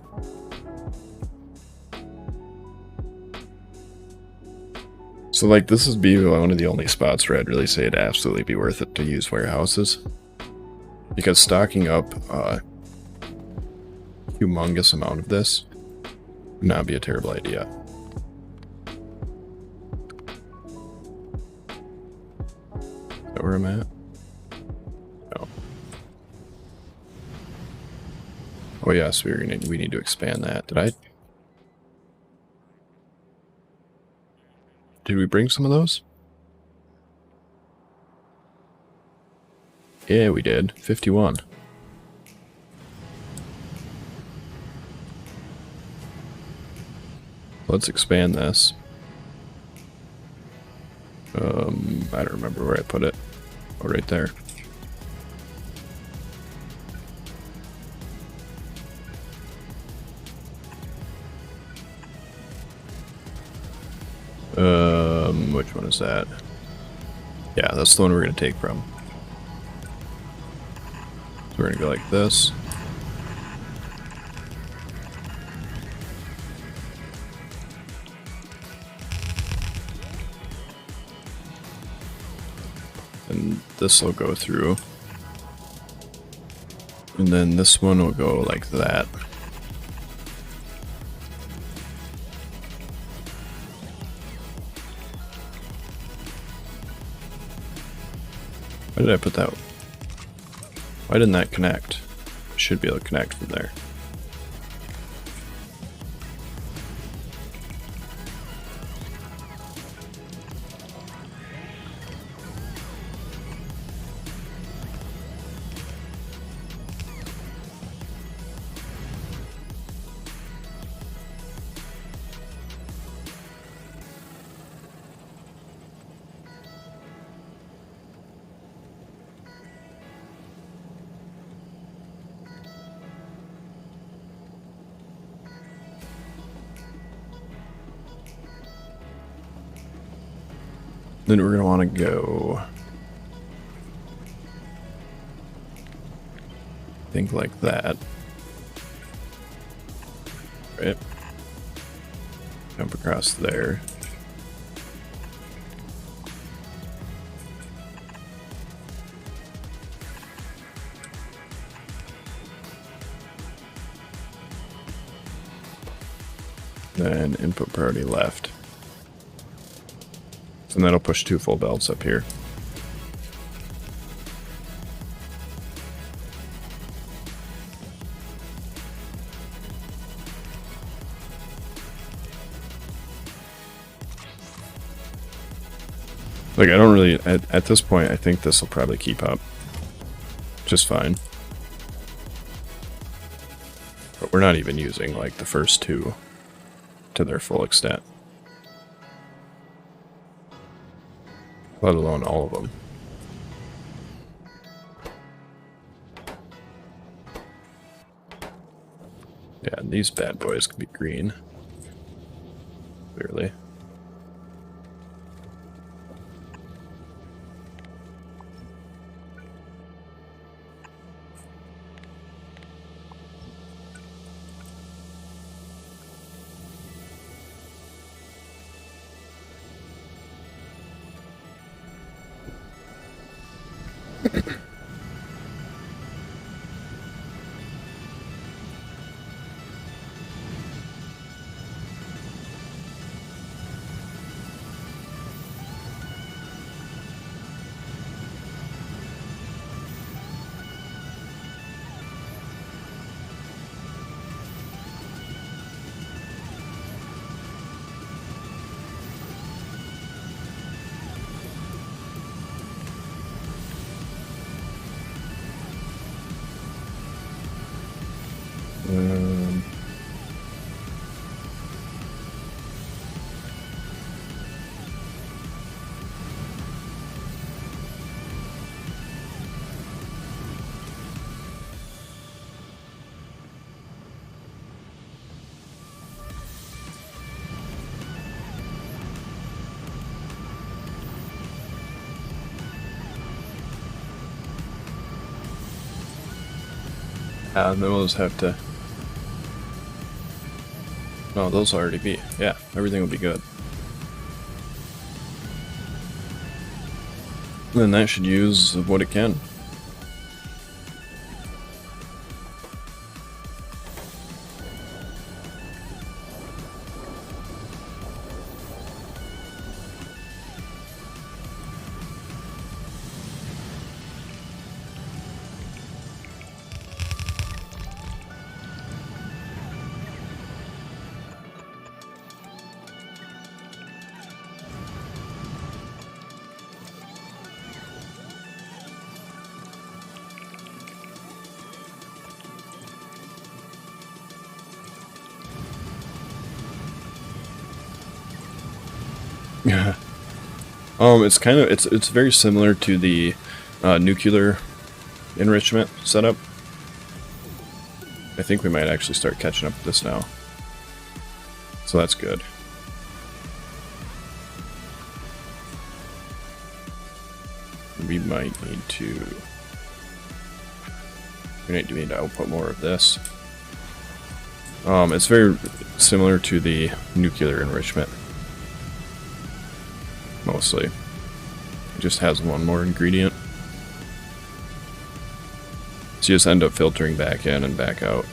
So like, this is be one of the only spots where I'd really say it'd absolutely be worth it to use warehouses. Because stocking up a humongous amount of this would not be a terrible idea. Is that where I'm at? No. Oh yes, we need to expand that. Did we bring some of those? Yeah, we did. 51. Let's expand this. I don't remember where I put it. Oh, right there. Which one is that? Yeah, that's the one we're gonna take from. So we're gonna go like this. And this will go through. And then this one will go like that. Why did I put that? Why didn't that connect? Should be able to connect from there. Then we're going to want to go, I think, like that. Right. Jump across there. Then input priority left. And that'll push 2 full belts up here. Like, I don't really, at this point, I think this will probably keep up just fine. But we're not even using, like, the first 2 to their full extent. Let alone all of them. Yeah, and these bad boys can be green. Clearly. And then we'll just have to... No, those will already be... Yeah, everything will be good. Then that should use what it can. Yeah. It's kind of it's very similar to the nuclear enrichment setup. I think we might actually start catching up with this now. So that's good. We might need to... We need to output more of this. It's very similar to the nuclear enrichment. Mostly. It just has one more ingredient. So you just end up filtering back in and back out.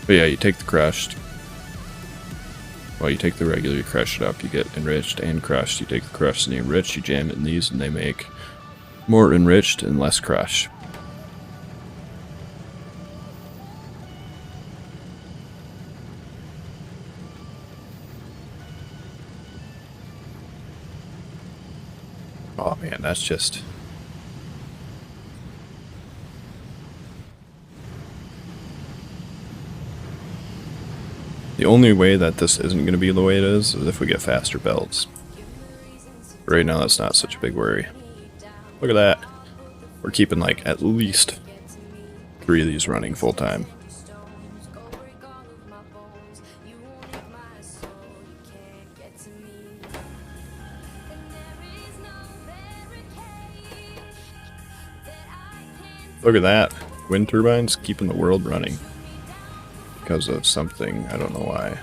But yeah, you take the crushed. Well, you take the regular, you crush it up, you get enriched and crushed. You take the crushed and the enriched, you jam it in these, and they make more enriched and less crush. Oh man, that's just... The only way that this isn't going to be the way it is if we get faster belts. Right now, that's not such a big worry. Look at that. We're keeping like at least 3 of these running full time. Look at that. Wind turbines keeping the world running. Because of something, I don't know why.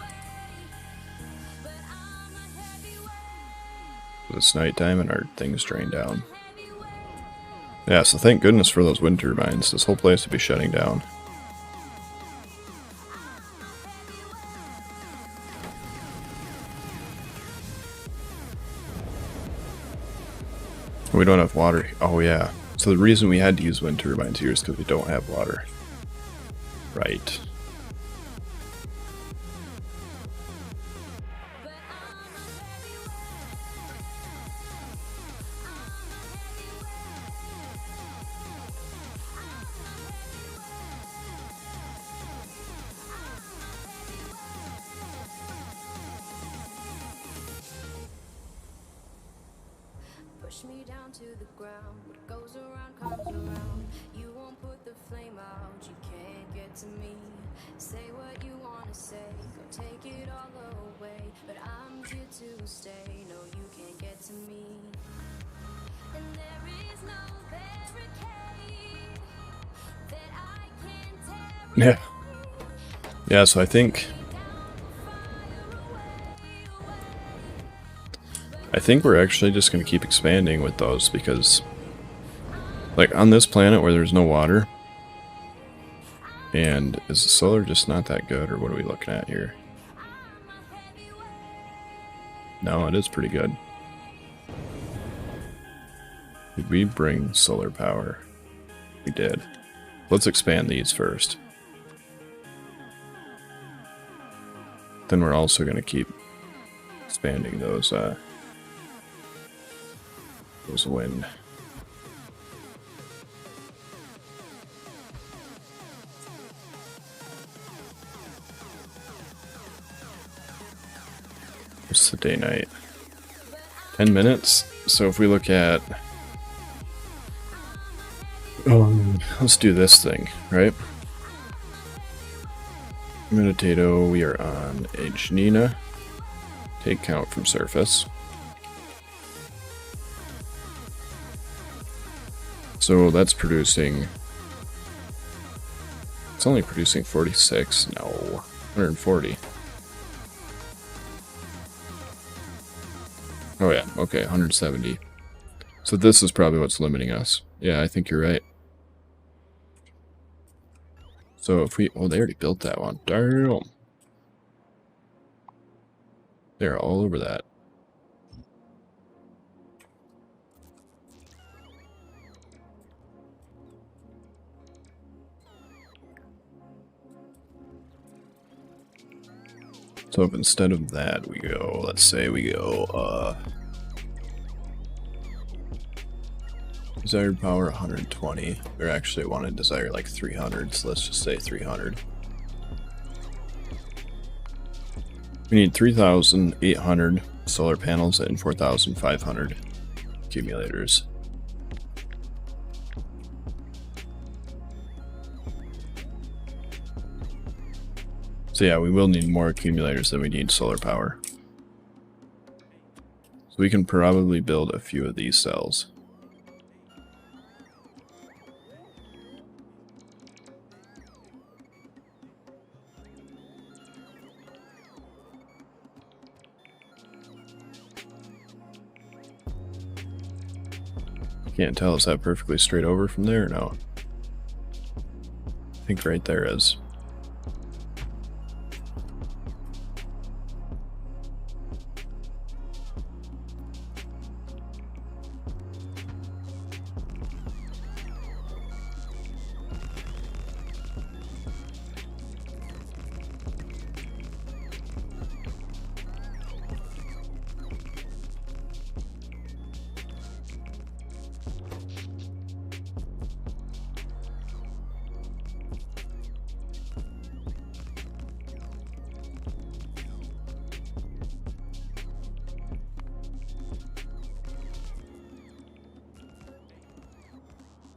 It's nighttime and our thing's drained down. Yeah, so thank goodness for those wind turbines. This whole place would be shutting down. We don't have water. Oh yeah. So the reason we had to use wind turbines here is because we don't have water. Right. Push me down to the ground. What goes around comes around. You won't put the flame out. You can't get to me. Say what you wanna say. Go take it all away. But I'm here to stay. No, you can't get to me. And there is no barricade that I can tear. Yeah. Yeah, so I think we're actually just going to keep expanding with those because, like, on this planet where there's no water, and is the solar just not that good, or what are we looking at here? No, it is pretty good. Did we bring solar power? We did. Let's expand these first. Then we're also going to keep expanding those wind. What's the day night? 10 minutes. So if we look at, let's do this thing, right? Meditato, we are on Age Nina. Take count from surface. So that's producing, it's only producing 46, no, 140. Oh yeah, okay, 170. So this is probably what's limiting us. Yeah, I think you're right. So if we, oh, they already built that one. Damn. They're all over that. So if instead of that we go, let's say we go, desired power 120. We actually want to desire like 300, so let's just say 300. We need 3,800 solar panels and 4,500 accumulators. So yeah, we will need more accumulators than we need solar power. So we can probably build a few of these cells. Can't tell, is that perfectly straight over from there or no? I think right there is.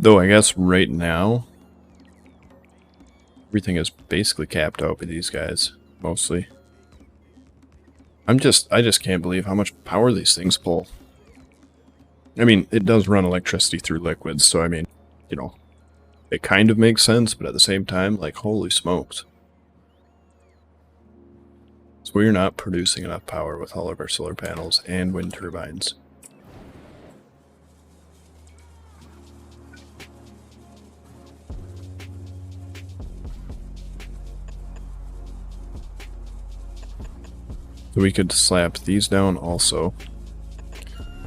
Though I guess right now, everything is basically capped out by these guys, mostly. I just can't believe how much power these things pull. I mean, it does run electricity through liquids, so I mean, you know, it kind of makes sense, but at the same time, like, holy smokes. So we're not producing enough power with all of our solar panels and wind turbines. So we could slap these down also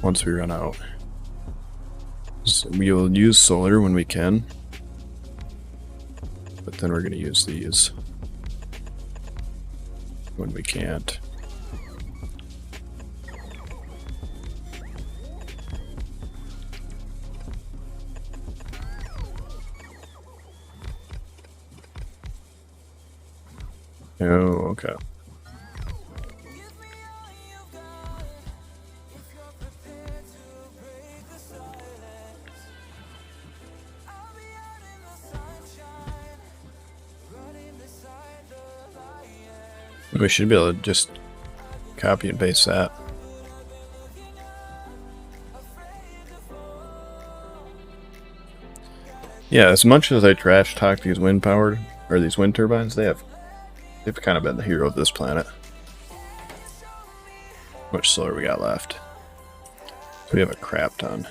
once we run out. So we will use solar when we can, but then we're going to use these when we can't. Oh, okay. We should be able to just copy and paste that. Yeah, as much as I trash talk these wind powered or these wind turbines, they've kind of been the hero of this planet. How much solar we got left? So we have a crap ton.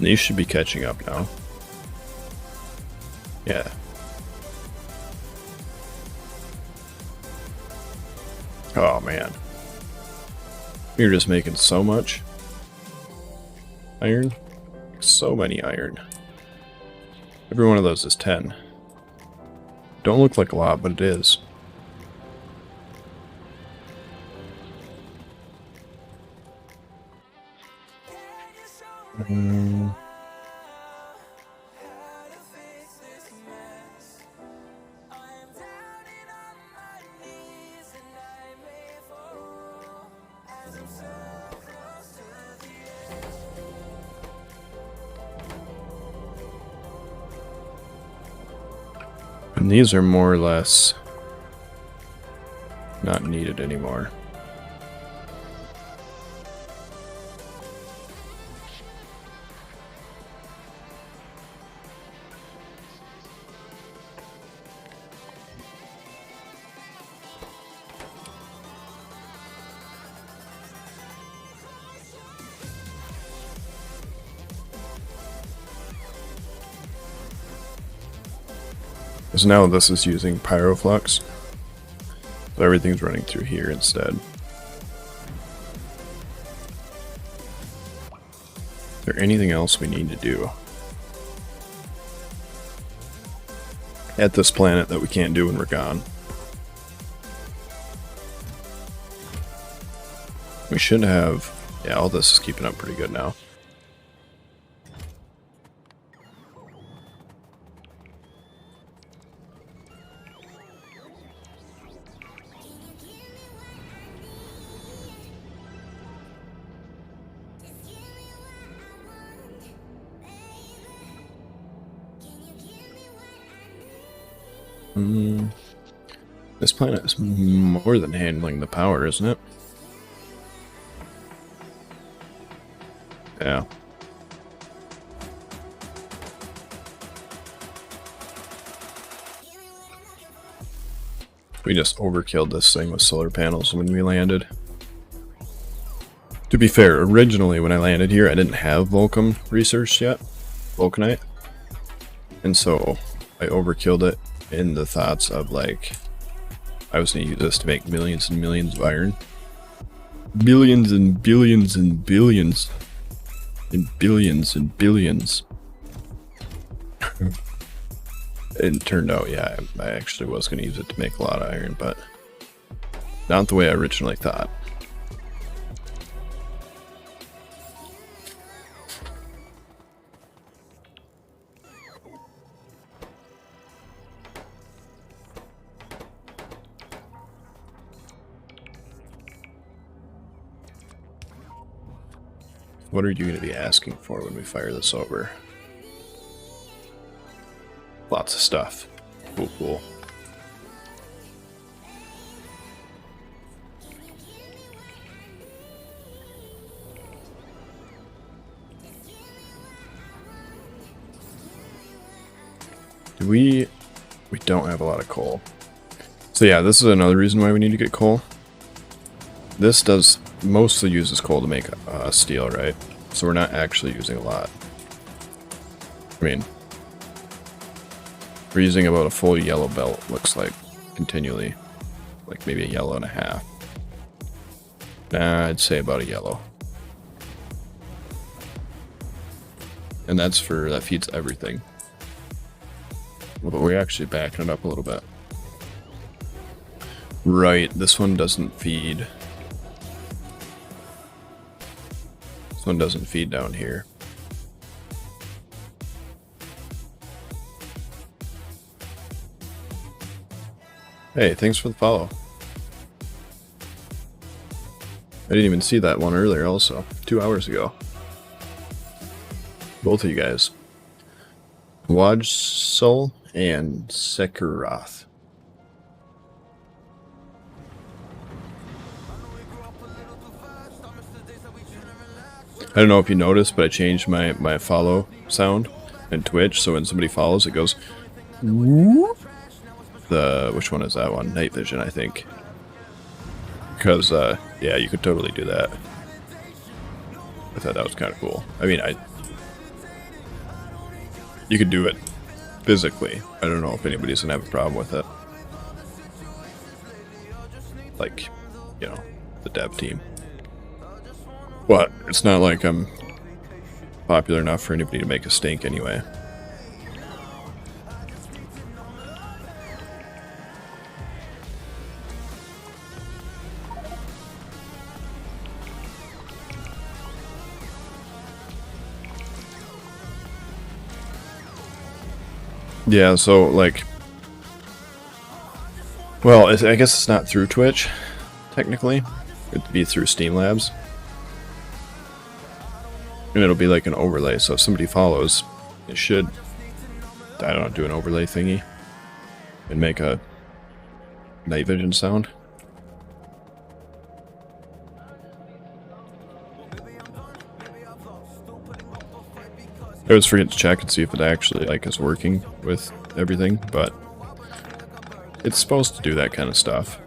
These should be catching up now. Yeah. Oh man. You're just making so much iron. So many iron. Every one of those is 10. Don't look like a lot, but it is. And these are more or less not needed anymore. Because now this is using pyroflux, so everything's running through here instead. Is there anything else we need to do at this planet that we can't do when we're gone? We should have... yeah, all this is keeping up pretty good now. This planet is more than handling the power, isn't it? Yeah. We just overkilled this thing with solar panels when we landed. To be fair, originally when I landed here, I didn't have Vulcan researched yet. Vulcanite. And so I overkilled it in the thoughts of like, I was going to use this to make millions and millions of iron. Billions and billions and billions. And billions and billions. It turned out, yeah, I actually was going to use it to make a lot of iron, but not the way I originally thought. What are you going to be asking for when we fire this over? Lots of stuff. Cool, cool. We don't have a lot of coal. So yeah, this is another reason why we need to get coal. This does mostly uses coal to make steel, right? So we're not actually using a lot. I mean, we're using about a full yellow belt, looks like, continually. Like maybe a yellow and a half. Nah, I'd say about a yellow. And that feeds everything. But we're actually backing it up a little bit. Right, this one doesn't feed. This one doesn't feed down here. Hey, thanks for the follow. I didn't even see that one earlier also, 2 hours ago. Both of you guys. Wajsol and Sekirath. I don't know if you noticed, but I changed my follow sound in Twitch, so when somebody follows, it goes... which one is that one? Night Vision, I think. Because, yeah, you could totally do that. I thought that was kind of cool. I mean, you could do it physically. I don't know if anybody's gonna have a problem with it. Like, you know, the dev team. But it's not like I'm popular enough for anybody to make a stink anyway. Yeah, so like, well, I guess it's not through Twitch, technically. It'd be through Steam Labs. And it'll be like an overlay, so if somebody follows, it should, I don't know, do an overlay thingy and make a night vision sound. I always forget to check and see if it actually like is working with everything, but it's supposed to do that kind of stuff.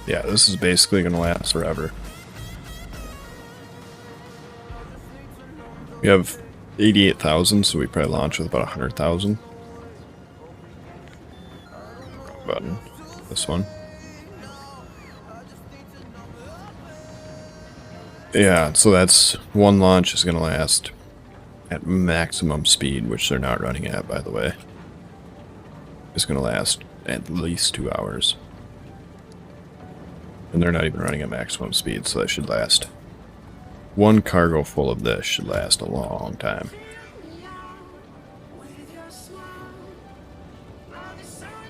Yeah, this is basically going to last forever. We have 88,000, so we probably launch with about 100,000. Button. This one. Yeah, so that's one launch is going to last at maximum speed, which they're not running at, by the way. It's going to last at least 2 hours. And they're not even running at maximum speed, so that should last one cargo full of this should last a long time.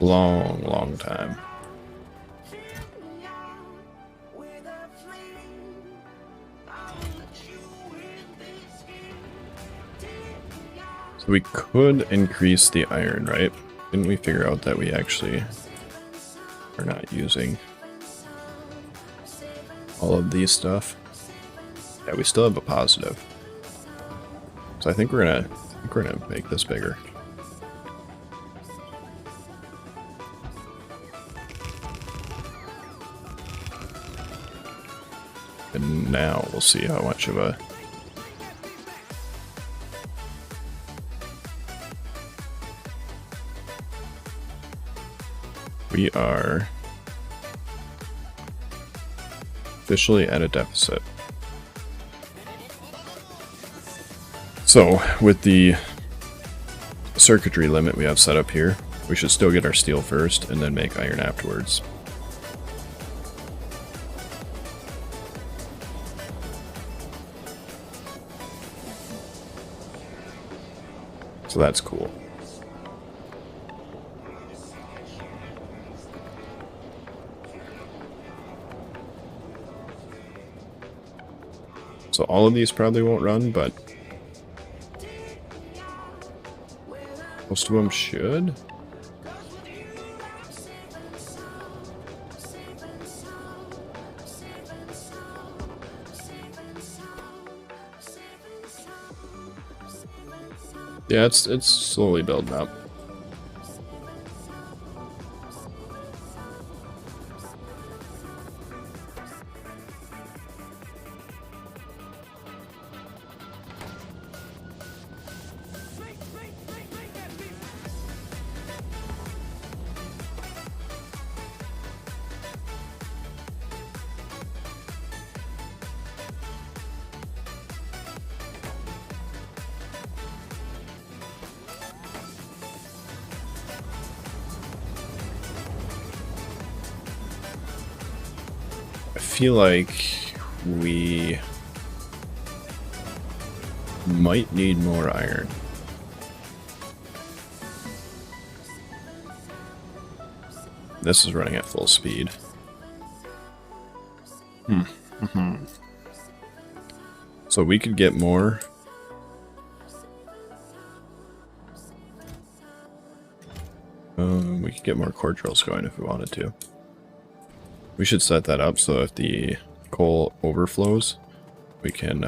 Long, long time. So we could increase the iron, right? Didn't we figure out that we actually are not using all of these stuff? Yeah, we still have a positive. So I think we're gonna make this bigger. And now we'll see how much of a we are officially at a deficit. So with the circuitry limit we have set up here, we should still get our steel first and then make iron afterwards. So that's cool. So all of these probably won't run, but most of them should. Yeah, it's slowly building up. I feel like we might need more iron. This is running at full speed. So we could get more. We could get more core drills going if we wanted to. We should set that up so if the coal overflows, we can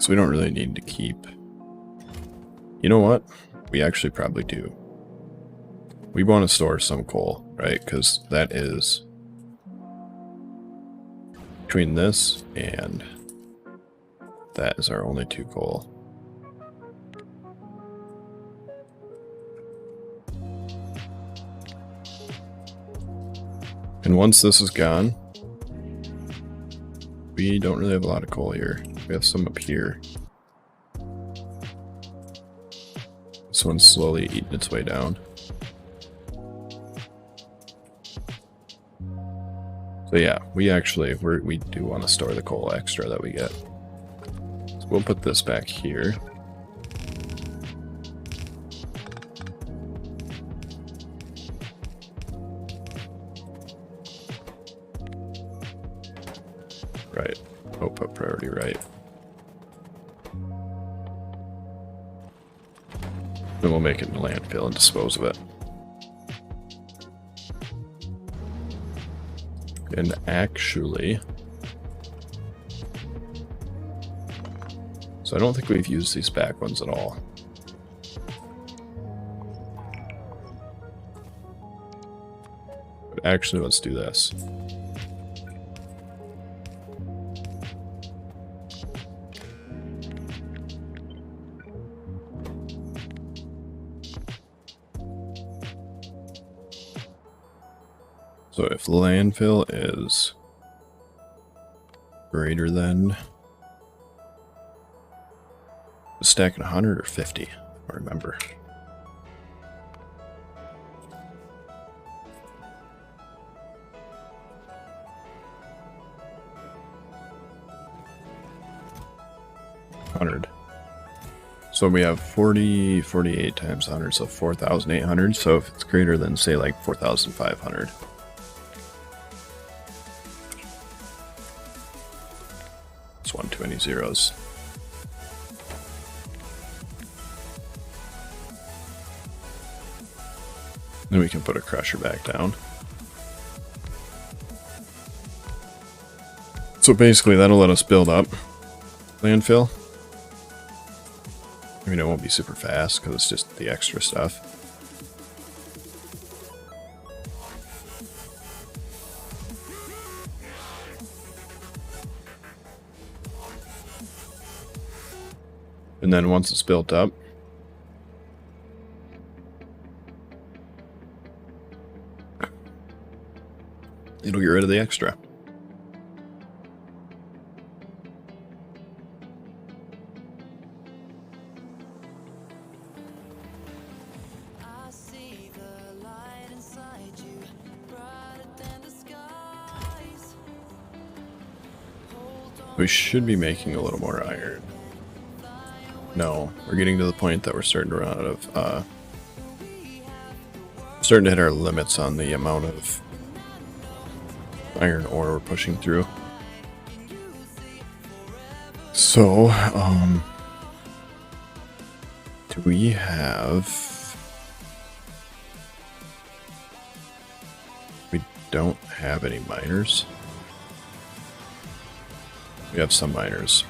so we don't really need to keep. You know what? We actually probably do. We want to store some coal, right? Because that is between this and that is our only 2 coal. And once this is gone, we don't really have a lot of coal here. We have some up here. This one's slowly eating its way down. So yeah, we do want to store the coal extra that we get. So we'll put this back here. Right. Oh, put priority right. Then we'll make it in the landfill and dispose of it. And actually, so I don't think we've used these back ones at all. But actually, let's do this. So if landfill is greater than Stacking 100 or 50? I don't remember. So we have 48 times 100, so 4,800. So if it's greater than, say, like 4,500. It's one too many zeros. Then we can put a crusher back down. So basically that'll let us build up landfill. I mean, it won't be super fast because it's just the extra stuff. And then once it's built up, it'll get rid of the extra. We should be making a little more iron. No, we're getting to the point that we're starting to run out of, starting to hit our limits on the amount of iron ore we're pushing through. So, do we have... We don't have any miners. We have some miners.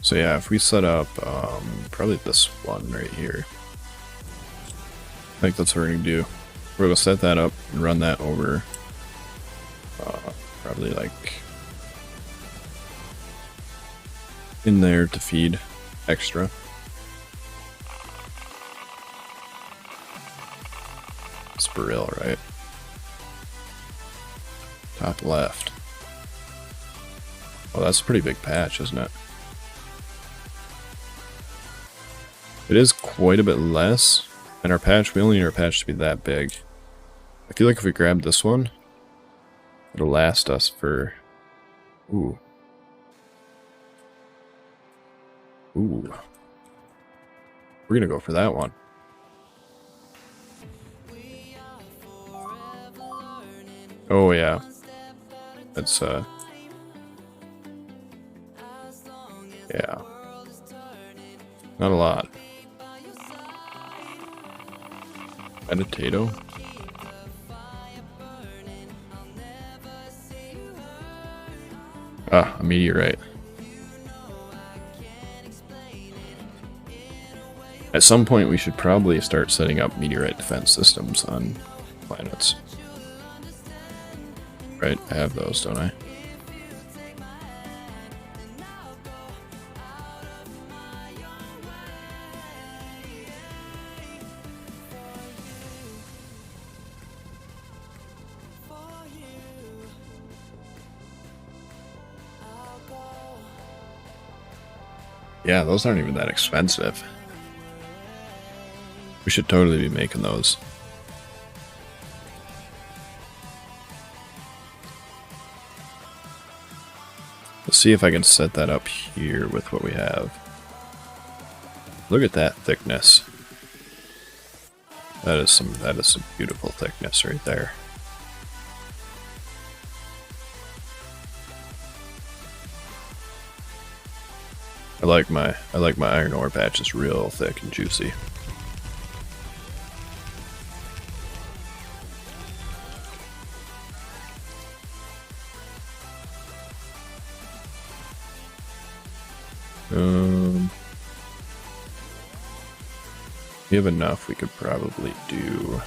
So yeah, if we set up probably this one right here, I think that's what we're gonna do. We're gonna set that up and run that over probably like in there to feed extra. Spiril, right? Top left. Oh, that's a pretty big patch, isn't it? It is quite a bit less, and our patch, we only need our patch to be that big. I feel like if we grab this one, it'll last us for... Ooh. Ooh. We're gonna go for that one. Oh yeah. That's yeah. Not a lot. Meditato. Ah, a meteorite. At some point we should probably start setting up meteorite defense systems on planets. Right, I have those, don't I? Yeah, those aren't even that expensive. We should totally be making those. Let's see if I can set that up here with what we have. Look at that thickness. That is some beautiful thickness right there. I like my iron ore patches real thick and juicy. We have enough, we could probably do...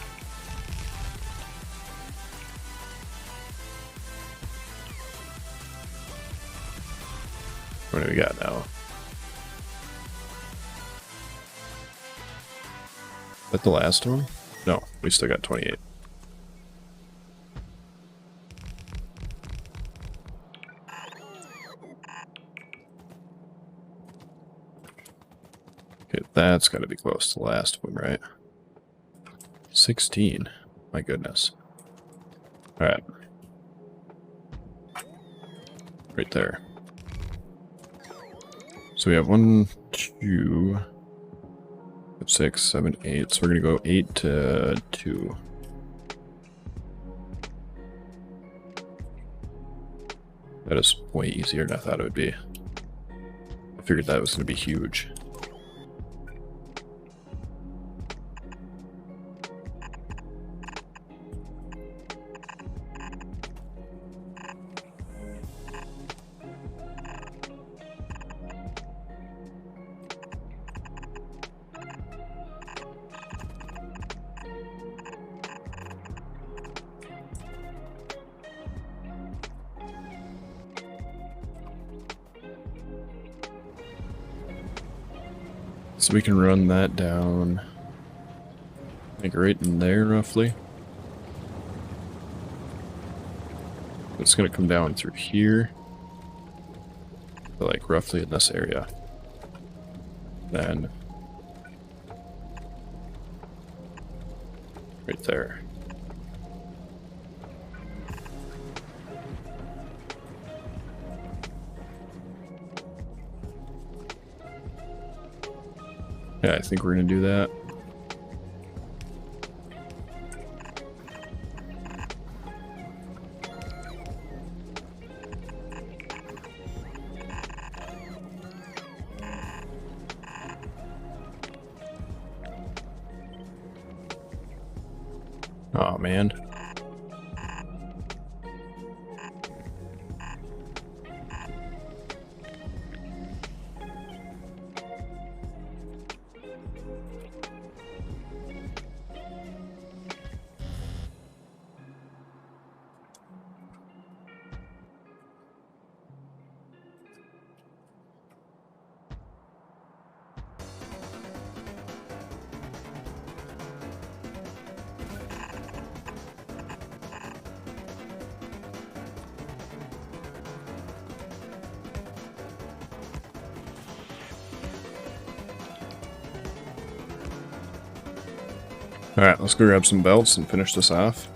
What do we got now? that the last one? No, we still got 28. Okay, that's got to be close to the last one, right? 16. My goodness. Alright. Right there. So we have 1, 2, 6, 7, 8. So we're going to go 8 to 2. That is way easier than I thought it would be. I figured that was going to be huge. So we can run that down, like right in there roughly. It's going to come down through here, like roughly in this area. Then right there. Yeah, I think we're going to do that. Oh man. Alright, let's go grab some belts and finish this off.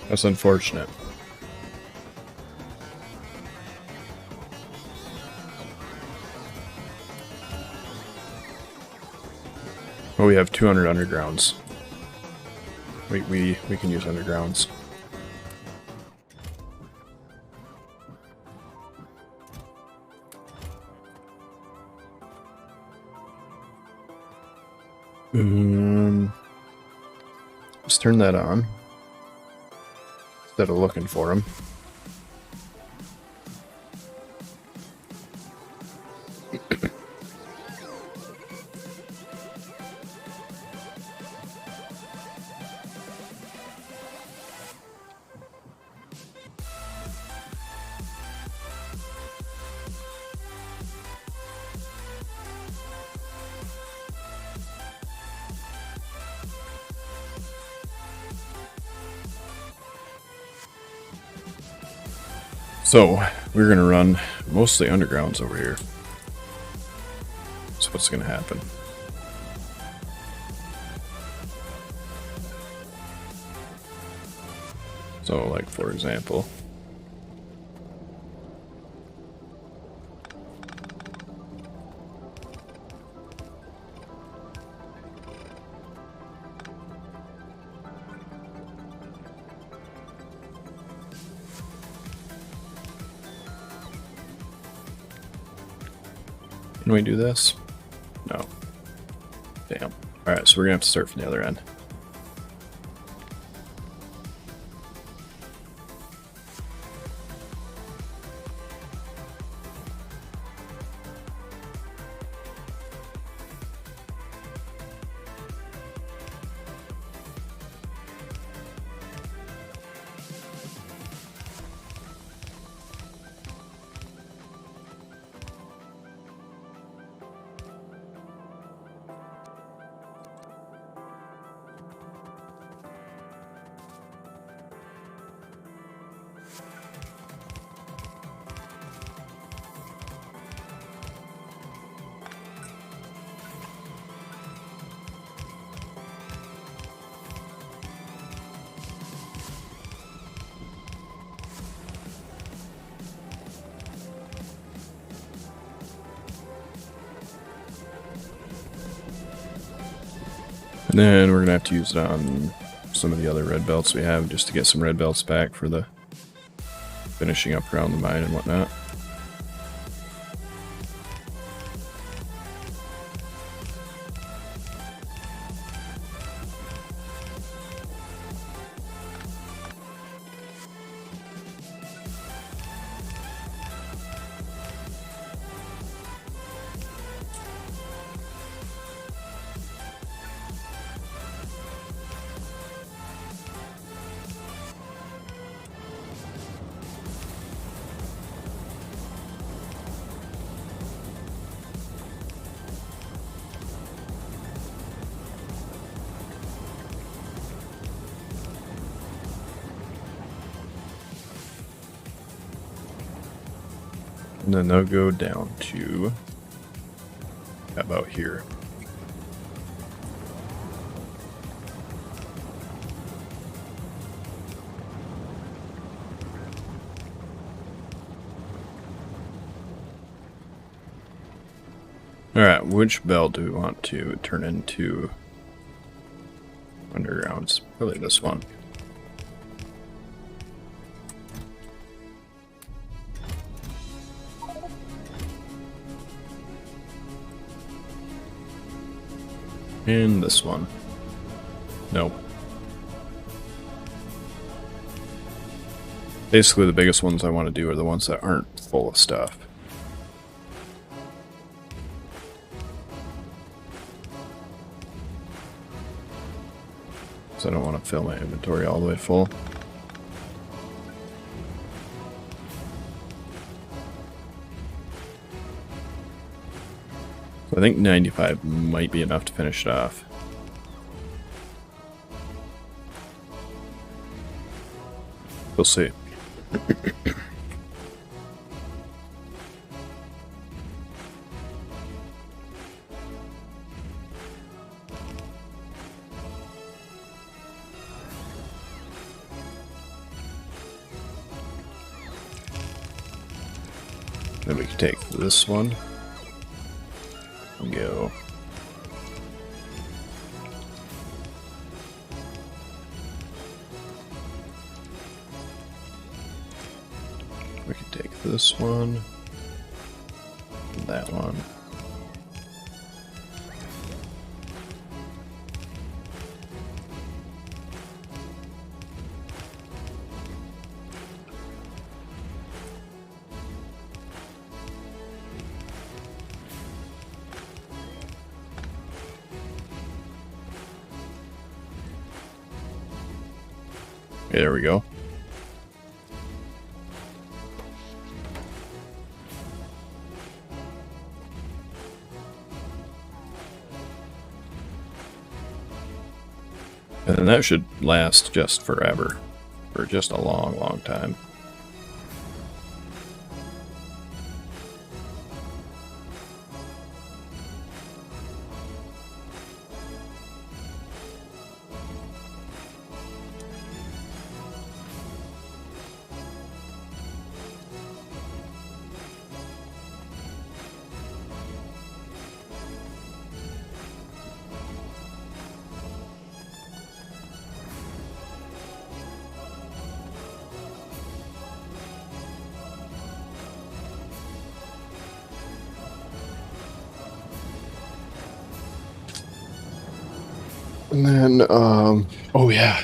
That's unfortunate. Well, we have 200 undergrounds. We can use undergrounds. Let's turn that on. Instead of looking for him. So, we're going to run mostly undergrounds over here. So what's going to happen? So, like, for example... Can we do this? No. Damn. Alright, so we're gonna have to start from the other end. And then we're going to have to use it on some of the other red belts we have just to get some red belts back for the finishing up around the mine and whatnot. And then they'll go down to about here. Alright, which belt do we want to turn into undergrounds? Probably this one. And this one. Nope. Basically, the biggest ones I want to do are the ones that aren't full of stuff. So I don't want to fill my inventory all the way full. So I think 95 might be enough to finish it off. We'll see. Then we can take this one and go. We can take this one and that one. There we go. And that should last just forever. For just a long, long time. And then, oh yeah,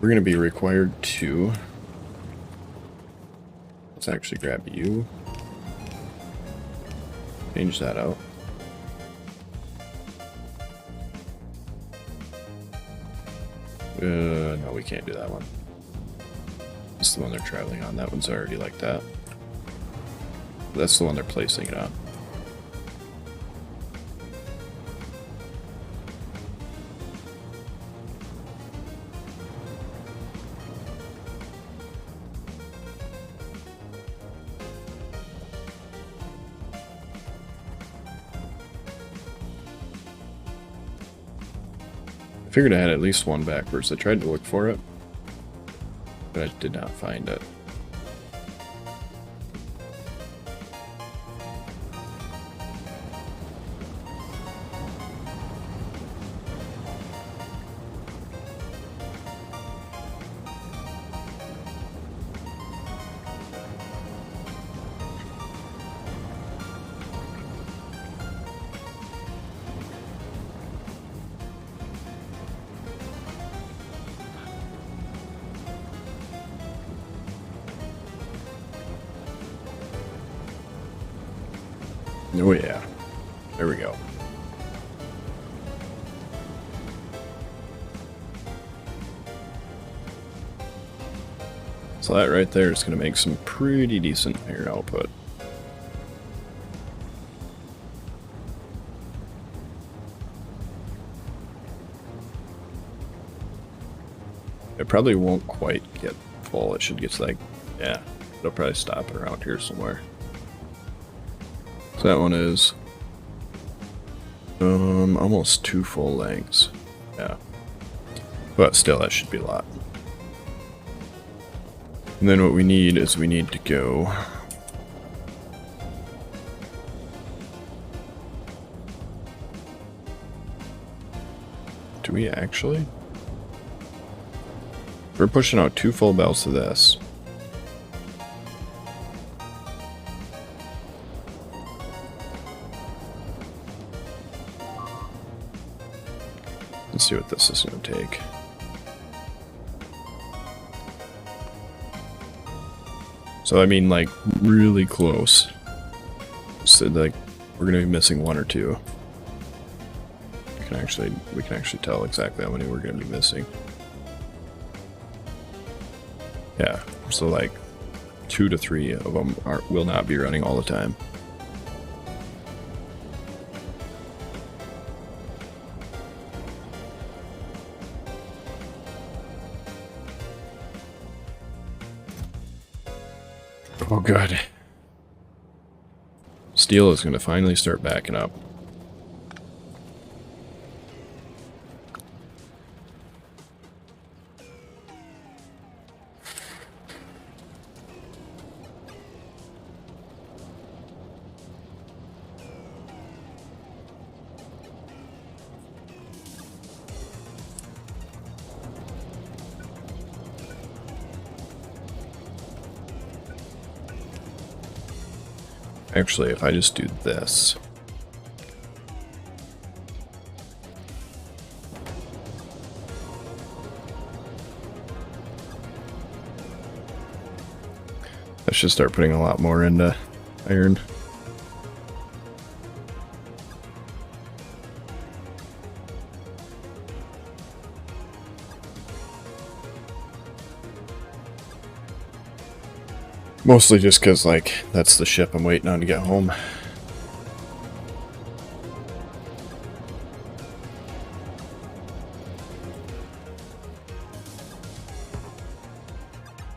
we're gonna be required to. Let's actually grab you. Change that out. No, we can't do that one. It's the one they're traveling on. That one's already like that. That's the one they're placing it on. I figured I had at least one backwards. I tried to look for it, but I did not find it. Oh yeah, there we go. So that right there is going to make some pretty decent air output. It probably won't quite get full. It should get to like, yeah, it'll probably stop around here somewhere. So that one is almost 2 full lengths. Yeah. But still, that should be a lot. And then what we need is we need to go do we actually? We're pushing out 2 full belts of this. Let's see what this is going to take. So I mean, like, really close. So like, we're going to be missing 1 or 2. We can actually tell exactly how many we're going to be missing. Yeah, so like 2 to 3 of them will not be running all the time. Oh, good. Steel is going to finally start backing up. Actually, if I just do this. I should start putting a lot more into iron. Mostly just because, like, that's the ship I'm waiting on to get home.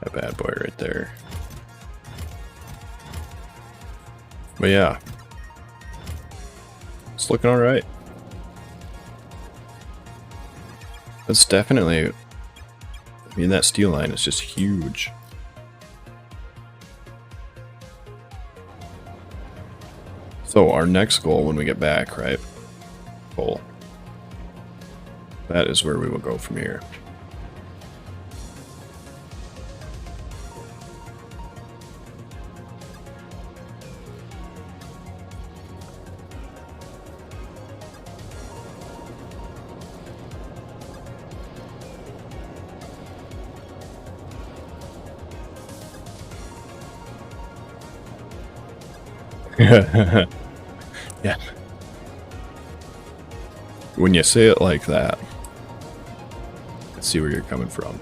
That bad boy right there. But yeah. It's looking alright. That's definitely... I mean, that steel line is just huge. So our next goal when we get back, right? Goal. That is where we will go from here. Yeah. When you say it like that, I see where you're coming from.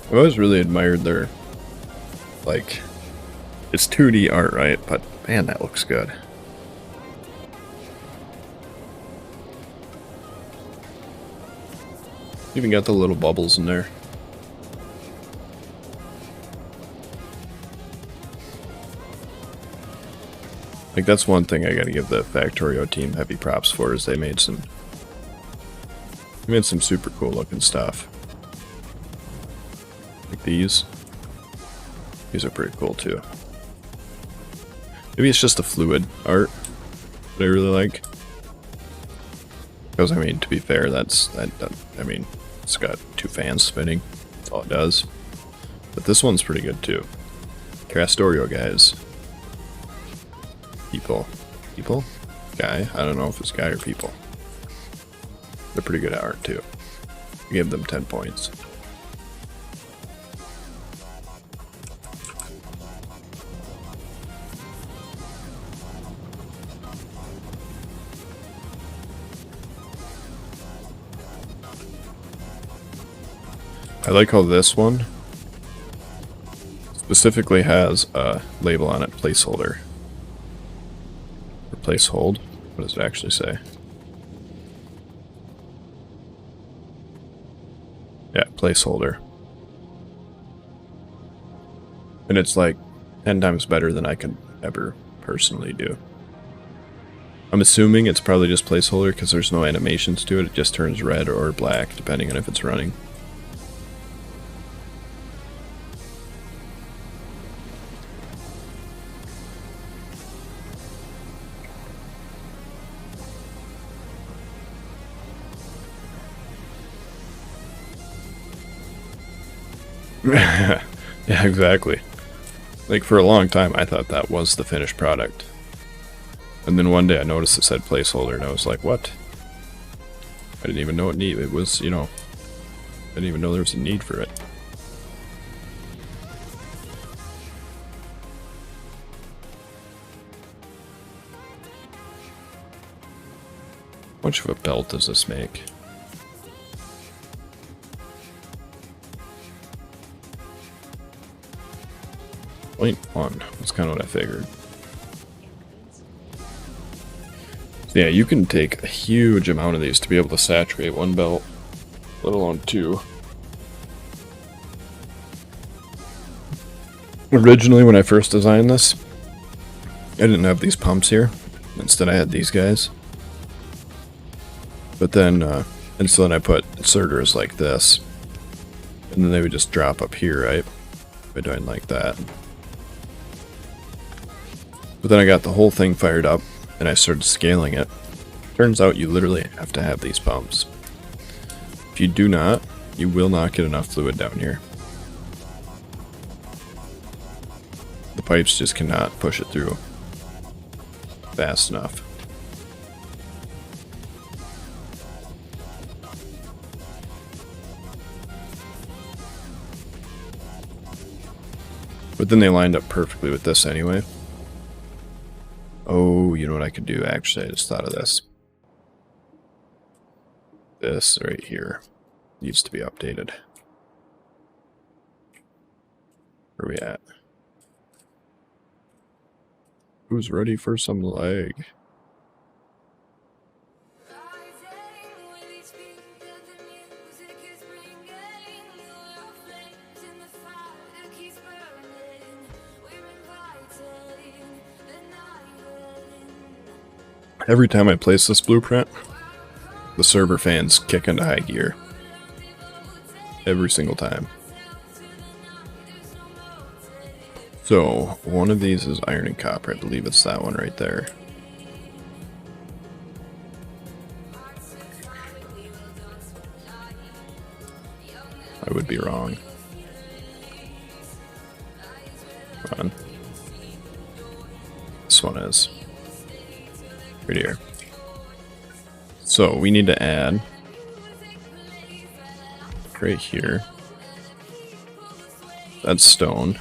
I've always really admired their, like, it's 2D art, right? But man, that looks good. Even got the little bubbles in there. Like, that's one thing I gotta give the Factorio team heavy props for, is they made some super cool looking stuff. Like these. These are pretty cool too. Maybe it's just the fluid art that I really like. Because, I mean, to be fair, I mean, it's got 2 fans spinning. That's all it does. But this one's pretty good too. Krastorio, guys. People. Guy? I don't know if it's guy or people. They're pretty good at art too. I give them 10 points. I like how this one specifically has a label on it, placeholder. Or placehold. What does it actually say? Yeah, placeholder. And it's like 10 times better than I could ever personally do. I'm assuming it's probably just placeholder because there's no animations to it. It just turns red or black depending on if it's running. Yeah, exactly. Like, for a long time, I thought that was the finished product. And then one day I noticed it said placeholder, and I was like, what? I didn't even know it was, you know, I didn't even know there was a need for it. How much of a belt does this make? .1. That's kind of what I figured. So yeah, you can take a huge amount of these to be able to saturate one belt, let alone 2. Originally, when I first designed this, I didn't have these pumps here. Instead, I had these guys. But then, and so then I put inserters like this, and then they would just drop up here, right? By doing like that. But then I got the whole thing fired up, and I started scaling it. Turns out you literally have to have these pumps. If you do not, you will not get enough fluid down here. The pipes just cannot push it through fast enough. But then they lined up perfectly with this anyway. Oh, you know what I could do? Actually, I just thought of this. This right here needs to be updated. Where are we at? Who's ready for some leg? Every time I place this blueprint, the server fans kick into high gear. Every single time. So, one of these is iron and copper. I believe it's that one right there. I would be wrong. Come on. This one is. Right here. So, we need to add right here. That's stone.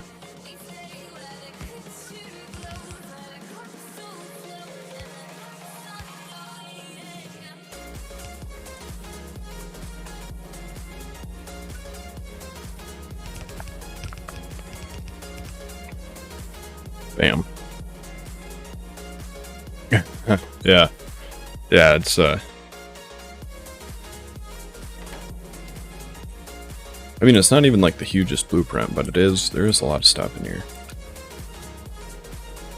Bam. Yeah. Yeah, it's I mean, it's not even like the hugest blueprint, but there is a lot of stuff in here.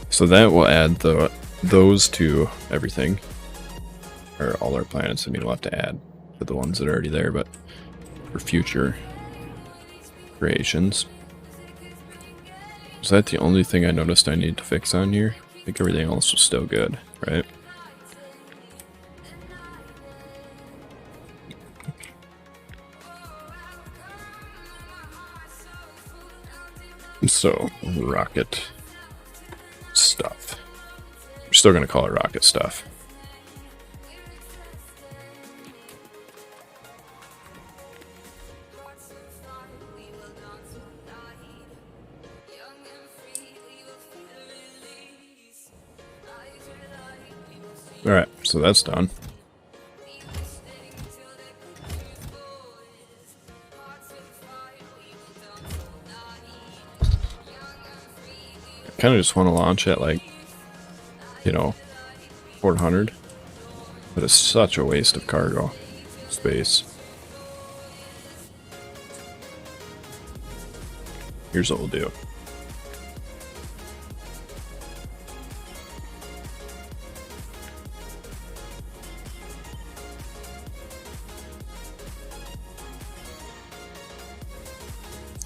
So that will add those to everything. Or all our planets. I mean, we'll have to add to the ones that are already there, but for future creations. Is that the only thing I noticed I need to fix on here? I think everything else was still good, right? So, rocket stuff. We're still going to call it rocket stuff. Alright, so that's done. I kind of just want to launch at, like, you know, 400. But it's such a waste of cargo space. Here's what we'll do.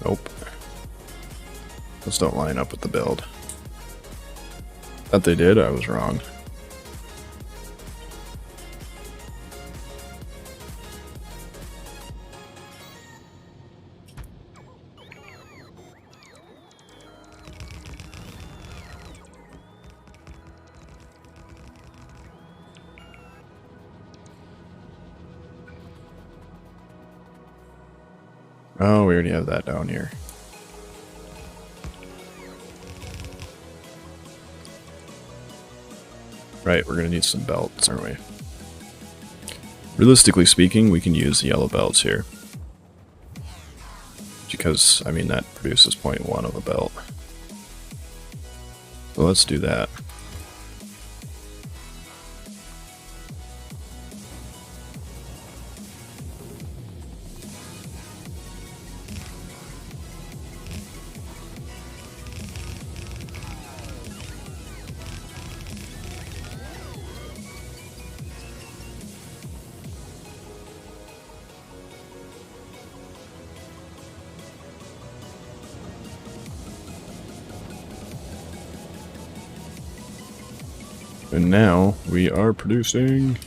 Nope. Those don't line up with the build. Thought they did, I was wrong. Oh, we already have that down here. Right, we're gonna need some belts, aren't we? Realistically speaking, we can use the yellow belts here. Because, I mean, that produces 0.1 of a belt. So let's do that. And now we are producing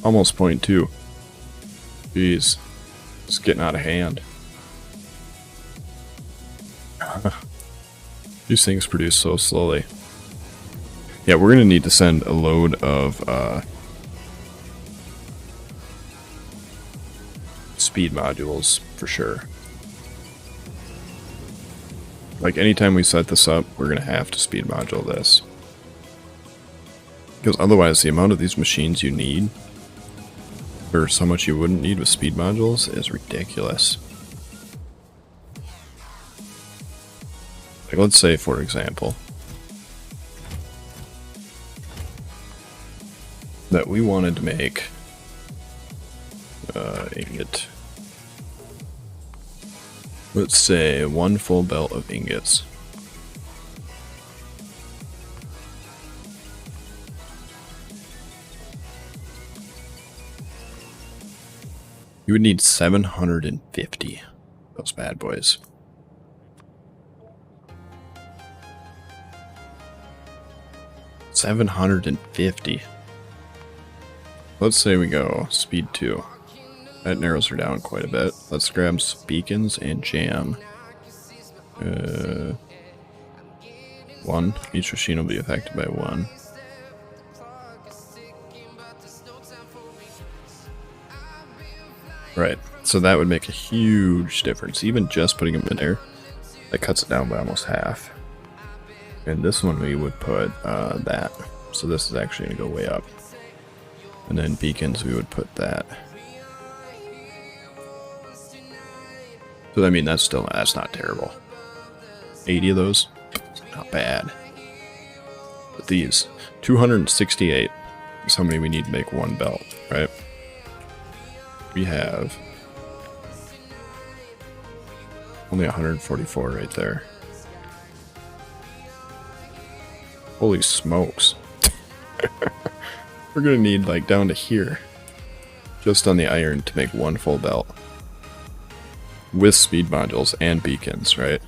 almost 0.2. Jeez, it's getting out of hand. These things produce so slowly. Yeah, we're gonna need to send a load of speed modules for sure. Like, anytime we set this up, we're going to have to speed module this. Because otherwise, the amount of these machines you need, or so much you wouldn't need with speed modules, is ridiculous. Like, let's say, for example, that we wanted to make ingot. Let's say 1 full belt of ingots. You would need 750 those bad boys. $750. Let's say we go speed 2. That narrows her down quite a bit. Let's grab beacons and jam. 1. Each machine will be affected by 1. Right, so that would make a huge difference. Even just putting them in there, that cuts it down by almost half. And this one we would put that. So this is actually going to go way up. And then beacons, we would put that. So I mean, that's not terrible. 80 of those, not bad. But these, 268 is how many we need to make 1 belt, right? We have only 144 right there. Holy smokes. We're gonna need like down to here just on the iron to make 1 full belt with speed modules and beacons, right?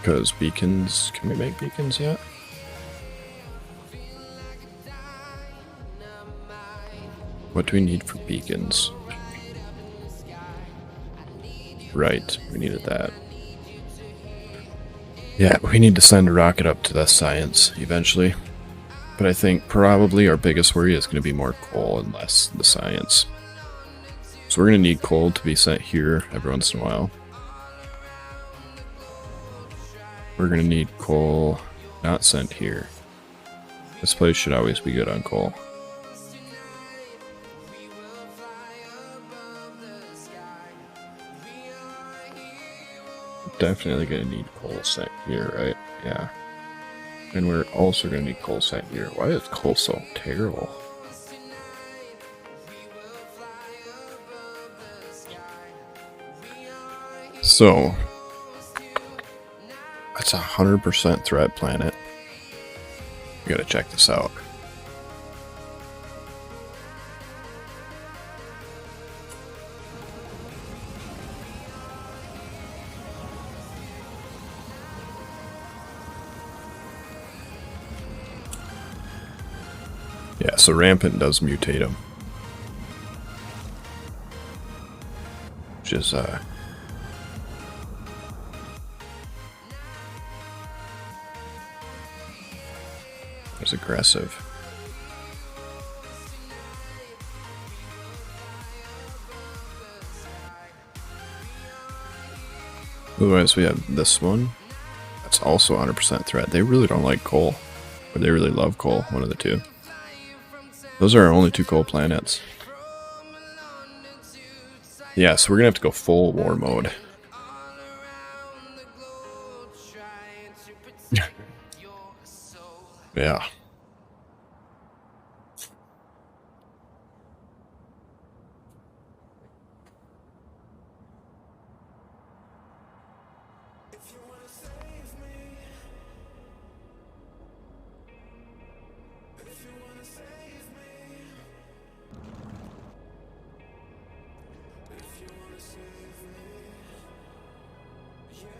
Because beacons, can we make beacons yet? What do we need for beacons? Right, we needed that. Yeah, we need to send a rocket up to the science eventually. But I think probably our biggest worry is going to be more coal and less the science. So we're going to need coal to be sent here every once in a while. We're going to need coal not sent here. This place should always be good on coal. Definitely going to need coal sent here, right? Yeah. And we're also going to need coal sent here. Why is coal so terrible? So, that's a 100% threat planet. We gotta check this out. Yeah, so Rampant does mutate him. Which is, it's aggressive. Otherwise, we have this one. That's also 100% threat. They really don't like coal. Or they really love coal, one of the two. Those are our only 2 coal planets. Yeah, so we're gonna have to go full war mode. Yeah.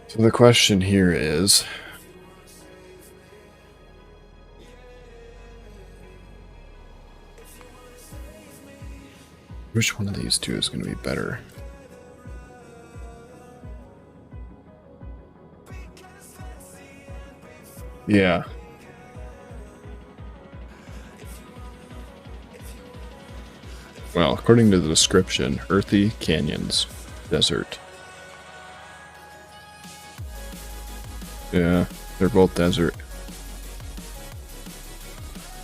So the question here is, which one of these 2 is going to be better? Yeah. Well, according to the description, earthy canyons, desert. Yeah, they're both desert.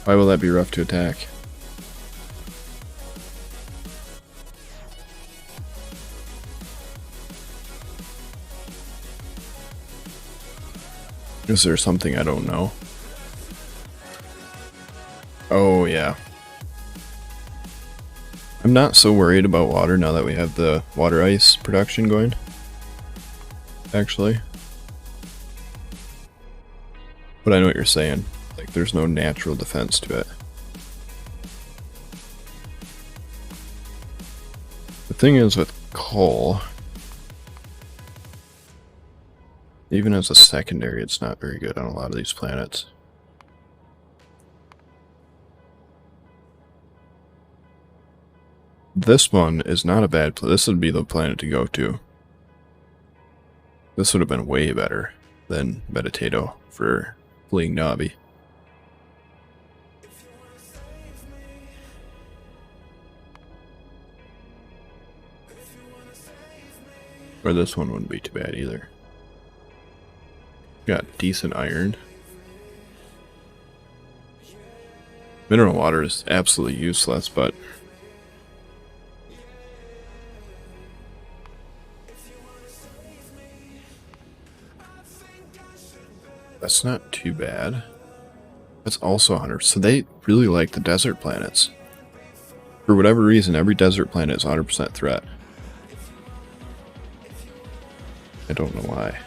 Why will that be rough to attack? Is there something I don't know? Oh, yeah. I'm not so worried about water now that we have the water ice production going. Actually. But I know what you're saying. Like, there's no natural defense to it. The thing is with coal, even as a secondary, it's not very good on a lot of these planets. This one is not a bad planet. This would be the planet to go to. This would have been way better than Meditato for fleeing Navi. Or this one wouldn't be too bad either. Got decent iron. Mineral water is absolutely useless, but that's not too bad. That's also 100. So they really like the desert planets. For whatever reason, every desert planet is 100% threat. I don't know why.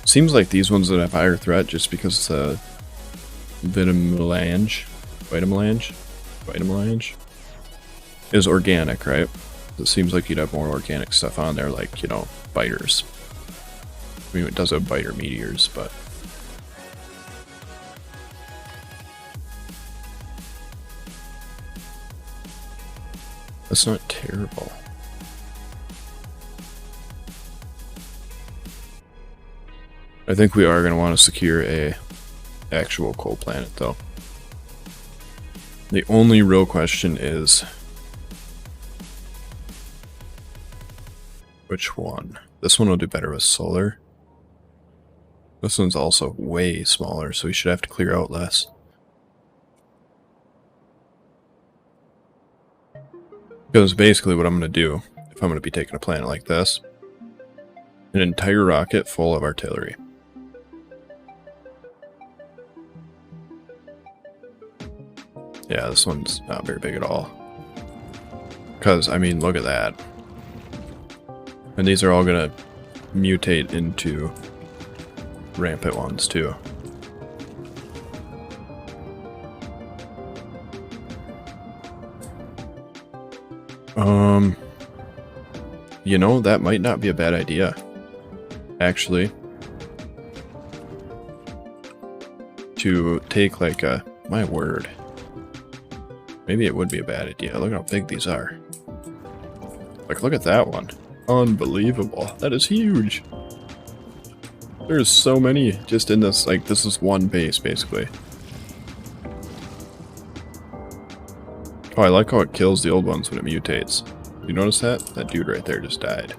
Seems like these ones that have higher threat just because it's a vitamelange is organic, right? It seems like you'd have more organic stuff on there, like, you know, biters. I mean, it does have biter meteors, but that's not terrible. I think we are going to want to secure a actual coal planet, though. The only real question is which one? This one will do better with solar. This one's also way smaller, so we should have to clear out less. Because basically what I'm going to do, if I'm going to be taking a planet like this, an entire rocket full of artillery. Yeah, this one's not very big at all. Because, I mean, look at that. And these are all going to mutate into rampant ones, too. You know, that might not be a bad idea. Actually. To take, like, a... My word. Maybe it would be a bad idea. Look how big these are. Like, look at that one. Unbelievable. That is huge. There's so many just in this, like, this is one base, basically. Oh, I like how it kills the old ones when it mutates. You notice that? That dude right there just died.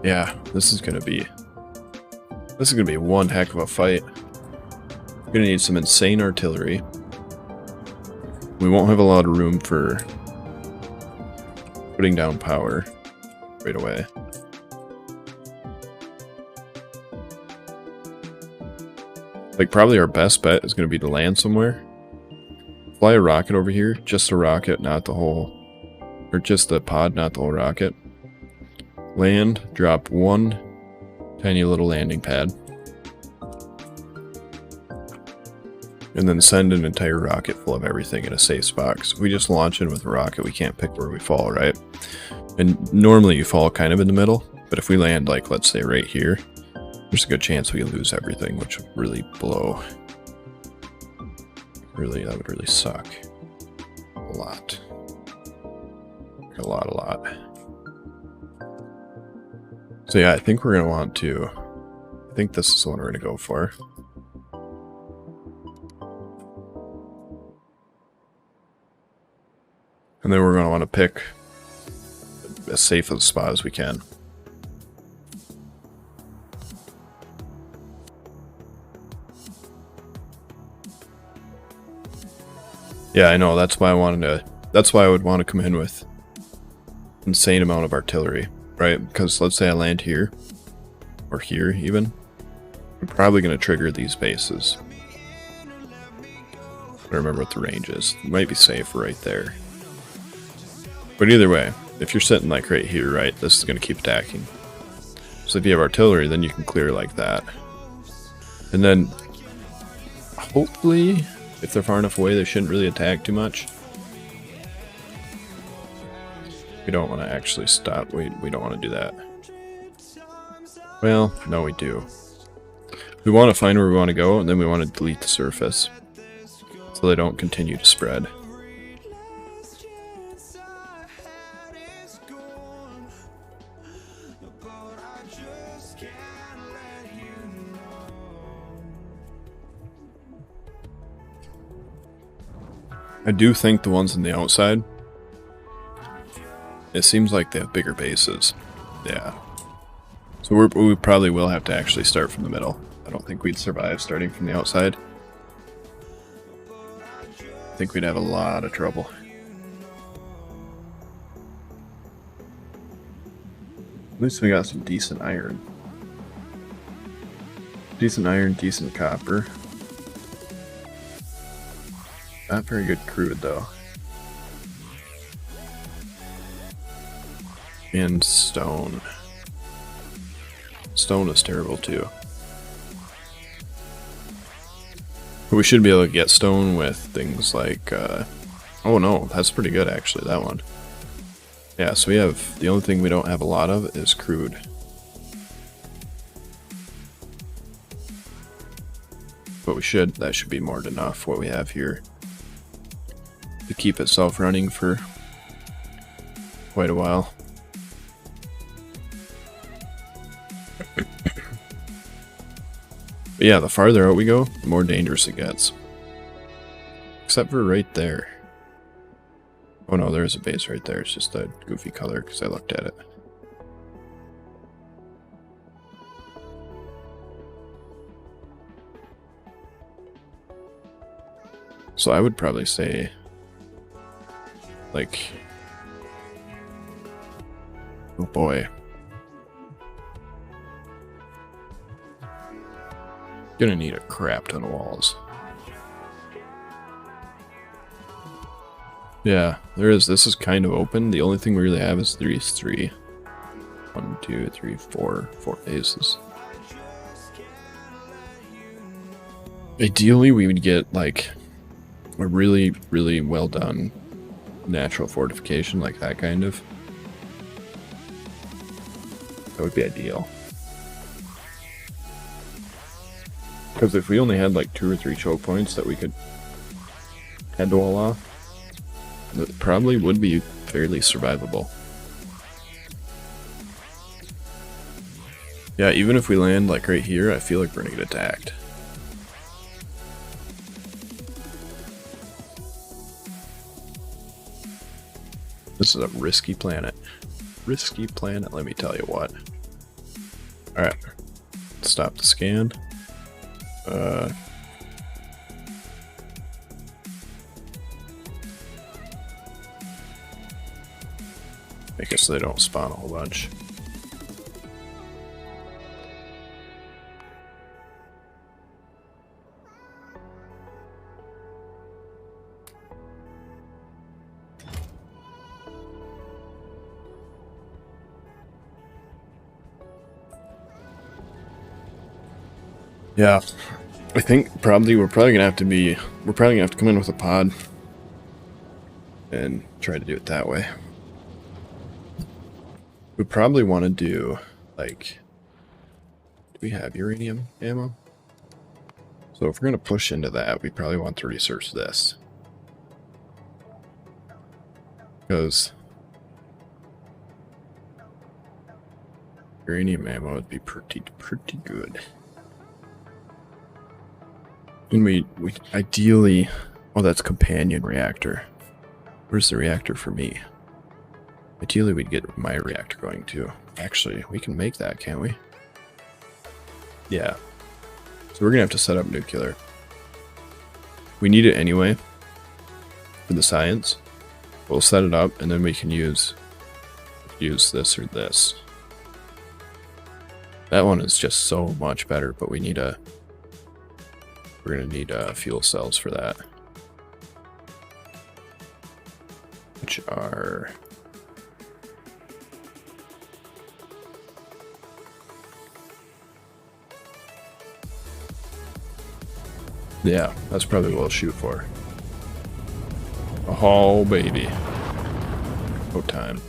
Yeah, this is gonna be one heck of a fight. We're gonna need some insane artillery. We won't have a lot of room for putting down power right away. Like, probably our best bet is gonna be to land somewhere. Fly a rocket over here, just a rocket, not the whole, or just the pod, not the whole rocket. Land, drop one tiny little landing pad. And then send an entire rocket full of everything in a safe spot. Because if we just launch in with a rocket, we can't pick where we fall, right? And normally you fall kind of in the middle. But if we land, like, let's say right here, there's a good chance we lose everything, which would really blow. Really, that would really suck. A lot. A lot. So yeah, I think we're going to want to... I think this is the one we're going to go for. And then we're going to want to pick as safe a spot as we can. Yeah, I know. That's why I wanted to. That's why I would want to come in with insane amount of artillery, right? Because let's say I land here, or here even, I'm probably going to trigger these bases. I don't remember what the range is. It might be safe right there. But either way, if you're sitting like right here, right, this is going to keep attacking. So if you have artillery, then you can clear like that. And then, hopefully, if they're far enough away, they shouldn't really attack too much. We don't want to actually stop. We don't want to do that. Well, no, we do. We want to find where we want to go, and then we want to delete the surface, so they don't continue to spread. I do think the ones on the outside, it seems like they have bigger bases. Yeah. So we probably will have to actually start from the middle. I don't think we'd survive starting from the outside. I think we'd have a lot of trouble. At least we got some decent iron. Decent iron, decent copper. Not very good crude though. And stone. Stone is terrible too. But we should be able to get stone with things like, oh no, that's pretty good actually, that one. Yeah, so we have, the only thing we don't have a lot of is crude. But that should be more than enough, what we have here, to keep itself running for quite a while. But yeah, the farther out we go, the more dangerous it gets. Except for right there. Oh no, there's a base right there. It's just a goofy color because I looked at it. So I would probably say, like, oh boy. Gonna need a crap ton of walls. Yeah, there is. This is kind of open. The only thing we really have is these three. 1, 2, 3, 4 bases. Ideally, we would get like a really, really well done natural fortification, like that kind of. That would be ideal. Because if we only had like 2 or 3 choke points that we could head to wall off, it probably would be fairly survivable. Yeah, even if we land like right here, I feel like we're gonna get attacked. This is a risky planet. Risky planet, let me tell you what. Alright. Stop the scan. I guess they don't spawn a whole bunch. Yeah, I think we're probably gonna have to come in with a pod and try to do it that way. We probably want to do, like, do we have uranium ammo? So if we're going to push into that, we probably want to research this. Because uranium ammo would be pretty good. And we ideally, oh, that's companion reactor. Where's the reactor for me? Ideally, we'd get my reactor going too. Actually, we can make that, can't we? Yeah. So we're gonna have to set up nuclear. We need it anyway. for the science. We'll set it up, and then we can use this or this. That one is just so much better, but we're gonna need fuel cells for that, which are yeah, that's probably what we'll shoot for. Oh baby, no time.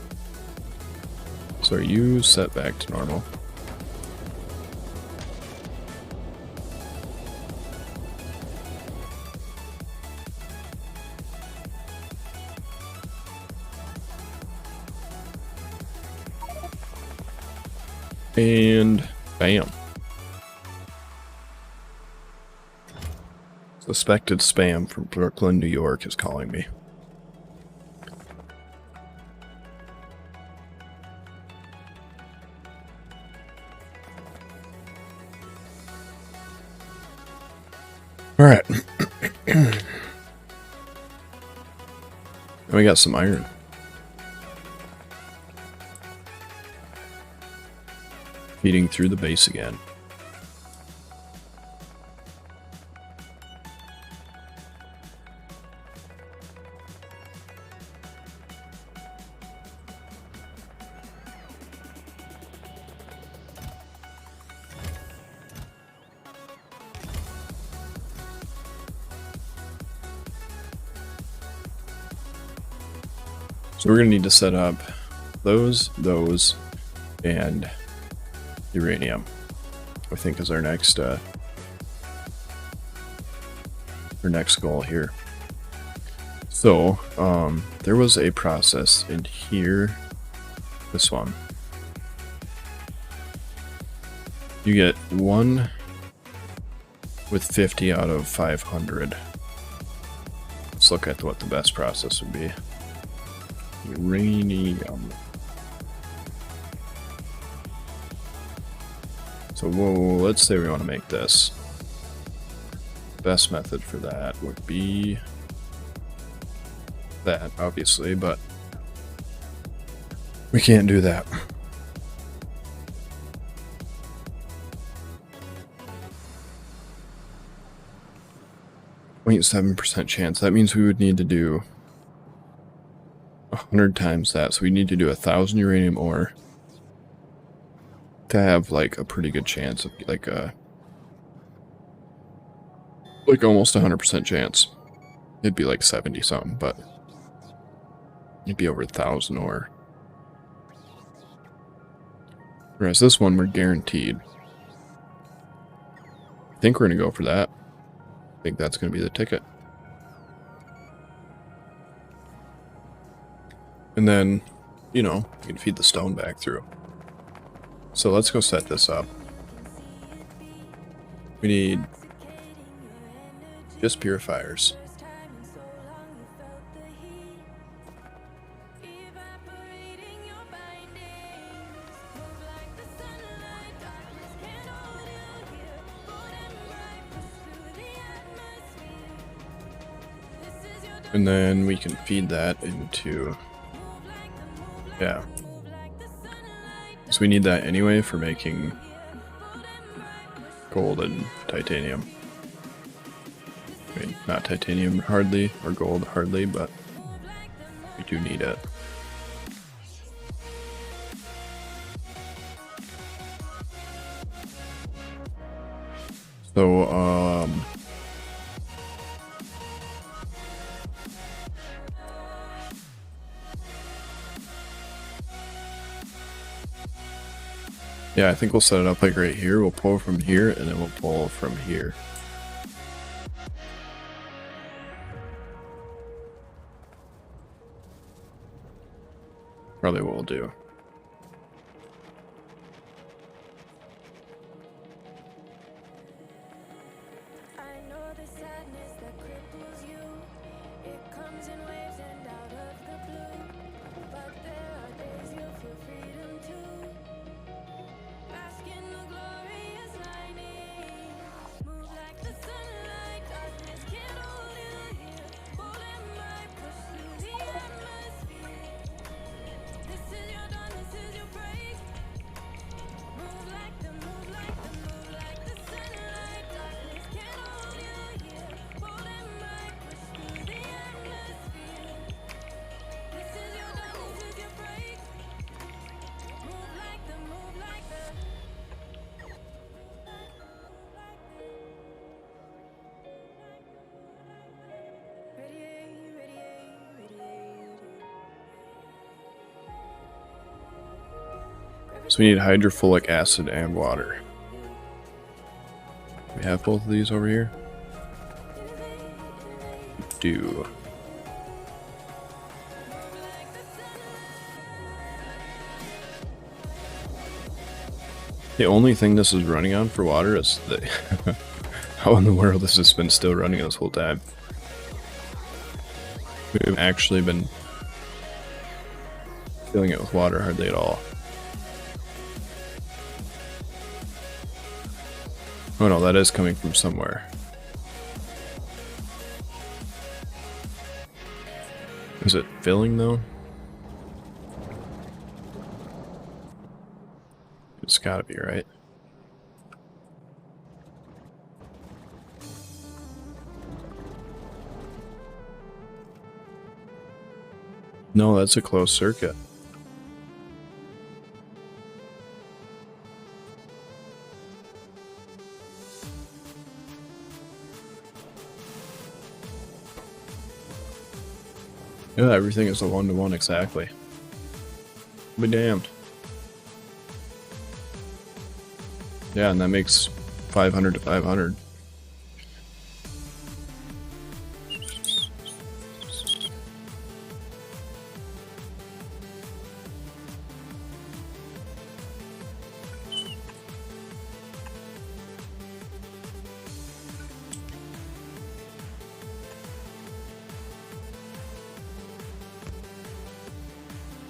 So are you set back to normal? And bam. Suspected spam from Brooklyn, New York is calling me. All right. And we got some iron. Feeding through the base again. So we're going to need to set up those, and uranium, I think, is our next goal here. So there was a process in here, this one. You get 1 with 50 out of 500. Let's look at what the best process would be. Uranium. So let's say we want to make this. Best method for that would be that, obviously, but we can't do that. 0.7% chance. That means we would need to do 100 times that. So we need to do 1,000 uranium ore to have like a pretty good chance of like almost 100% chance. It'd be like 70 something, but it'd be over 1,000 ore. Whereas this one, we're guaranteed. I think we're gonna go for that. I think that's gonna be the ticket. And then, you know, you can feed the stone back through. So let's go set this up. We need just purifiers. And then we can feed that into, yeah. So we need that anyway for making gold and titanium. I mean, not titanium hardly, or gold hardly, but we do need it. So, yeah, I think we'll set it up like right here. We'll pull from here, and then we'll pull from here. Probably what we'll do. So we need hydrofluoric acid and water. We have both of these over here? We do. The only thing this is running on for water is the how in the world this has been still running this whole time. We've actually been filling it with water hardly at all. Oh no, that is coming from somewhere. Is it filling though? It's gotta be, right? No, that's a closed circuit. Yeah, everything is a 1-to-1 exactly. Be damned. Yeah, and that makes 500 to 500.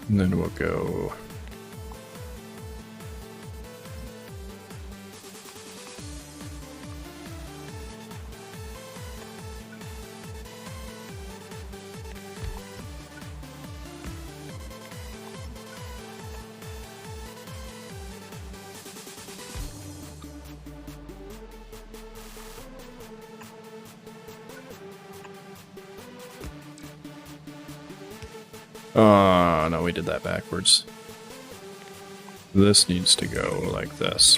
And then we'll go. Oh, no, we did that backwards. This needs to go like this.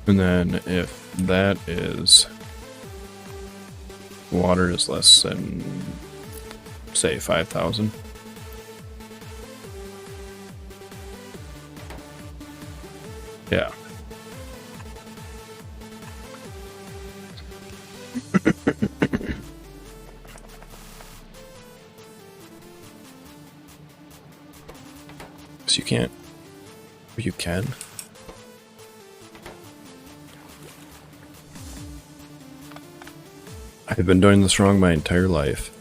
And then if that is... water is less than, say, 5,000. Yeah. So you can't... you can? I've been doing this wrong my entire life.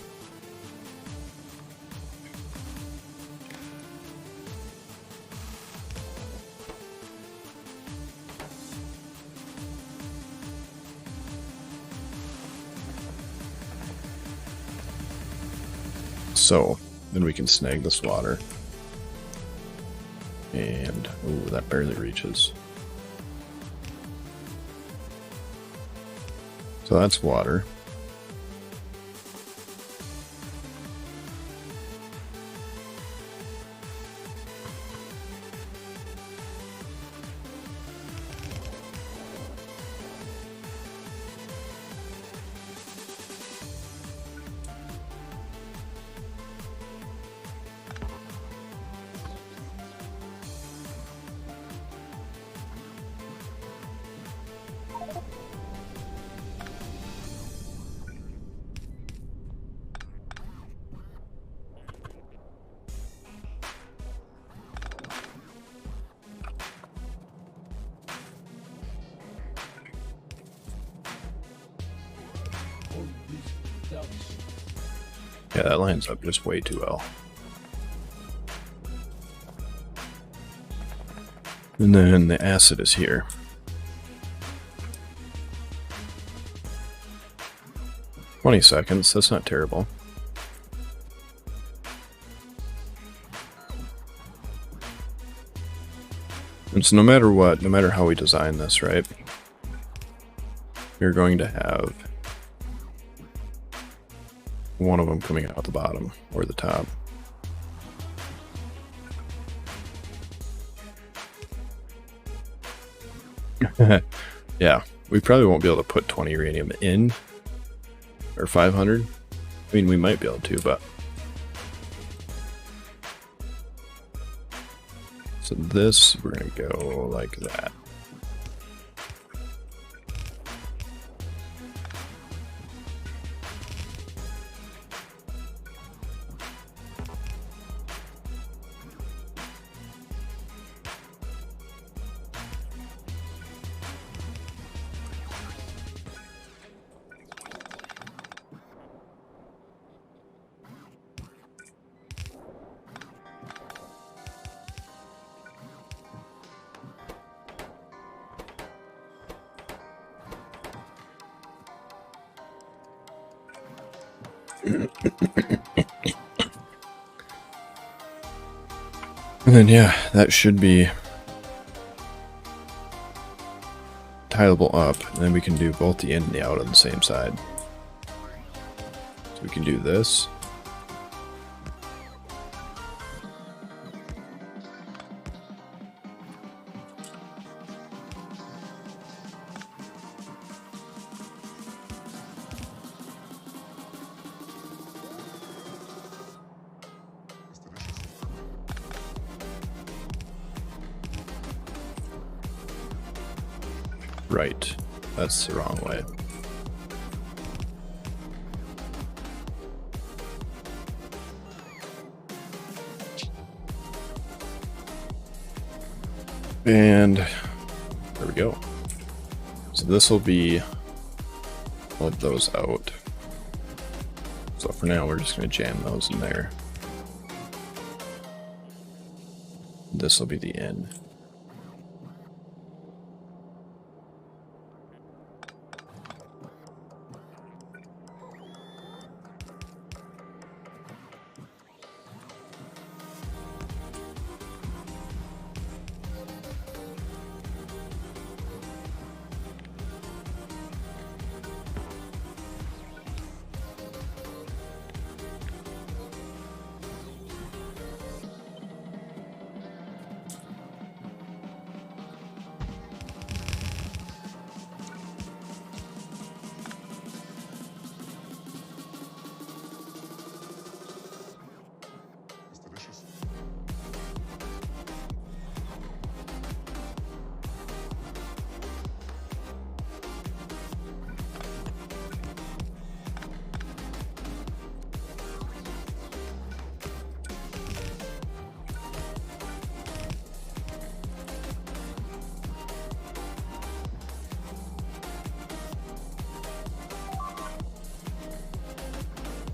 So, then we can snag this water. And, ooh, that barely reaches. So that's water. Yeah, that lines up just way too well. And then the acid is here. $20, that's not terrible. And so no matter what, no matter how we design this, right? You're going to have one of them coming out the bottom or the top. Yeah, we probably won't be able to put 20 uranium in, or 500, I mean, we might be able to, but... So this, we're going to go like that. And then, yeah, that should be tileable up, and then we can do both the in and the out on the same side. So we can do this. Right, that's the wrong way. And there we go. So this will be all of those out. So for now, we're just going to jam those in there. This will be the in.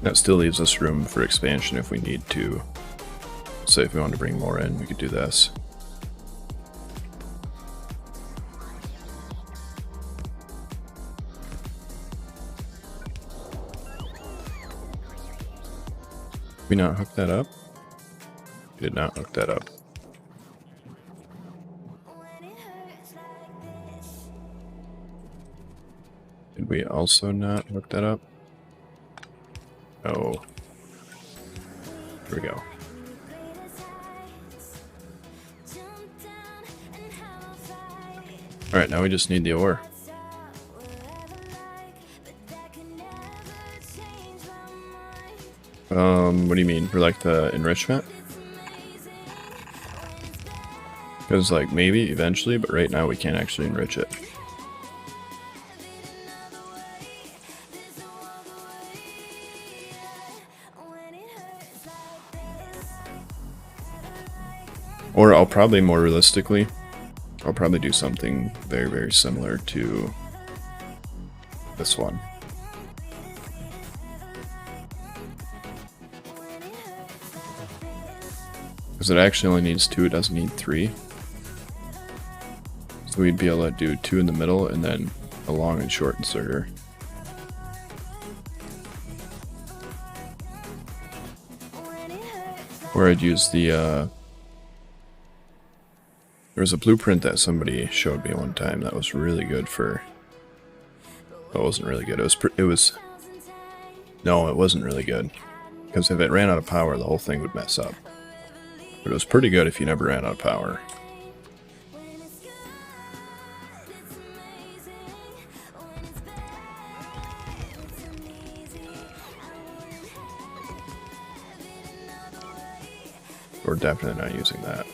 That still leaves us room for expansion if we need to. So if we want to bring more in, we could do this. Did we not hook that up? We did not hook that up. Did we also not hook that up? Oh. Here we go. Alright, now we just need the ore. What do you mean? For like the enrichment? Because like maybe eventually, but right now we can't actually enrich it. Or I'll probably more realistically, I'll probably do something very, very similar to this one. Because it actually only needs 2, it doesn't need 3. So we'd be able to do 2 in the middle and then a long and short inserter. Or I'd use the, there was a blueprint that somebody showed me one time that was really good for... Well, it wasn't really good. No, it wasn't really good. Because if it ran out of power, the whole thing would mess up. But it was pretty good if you never ran out of power. we're definitely not using that.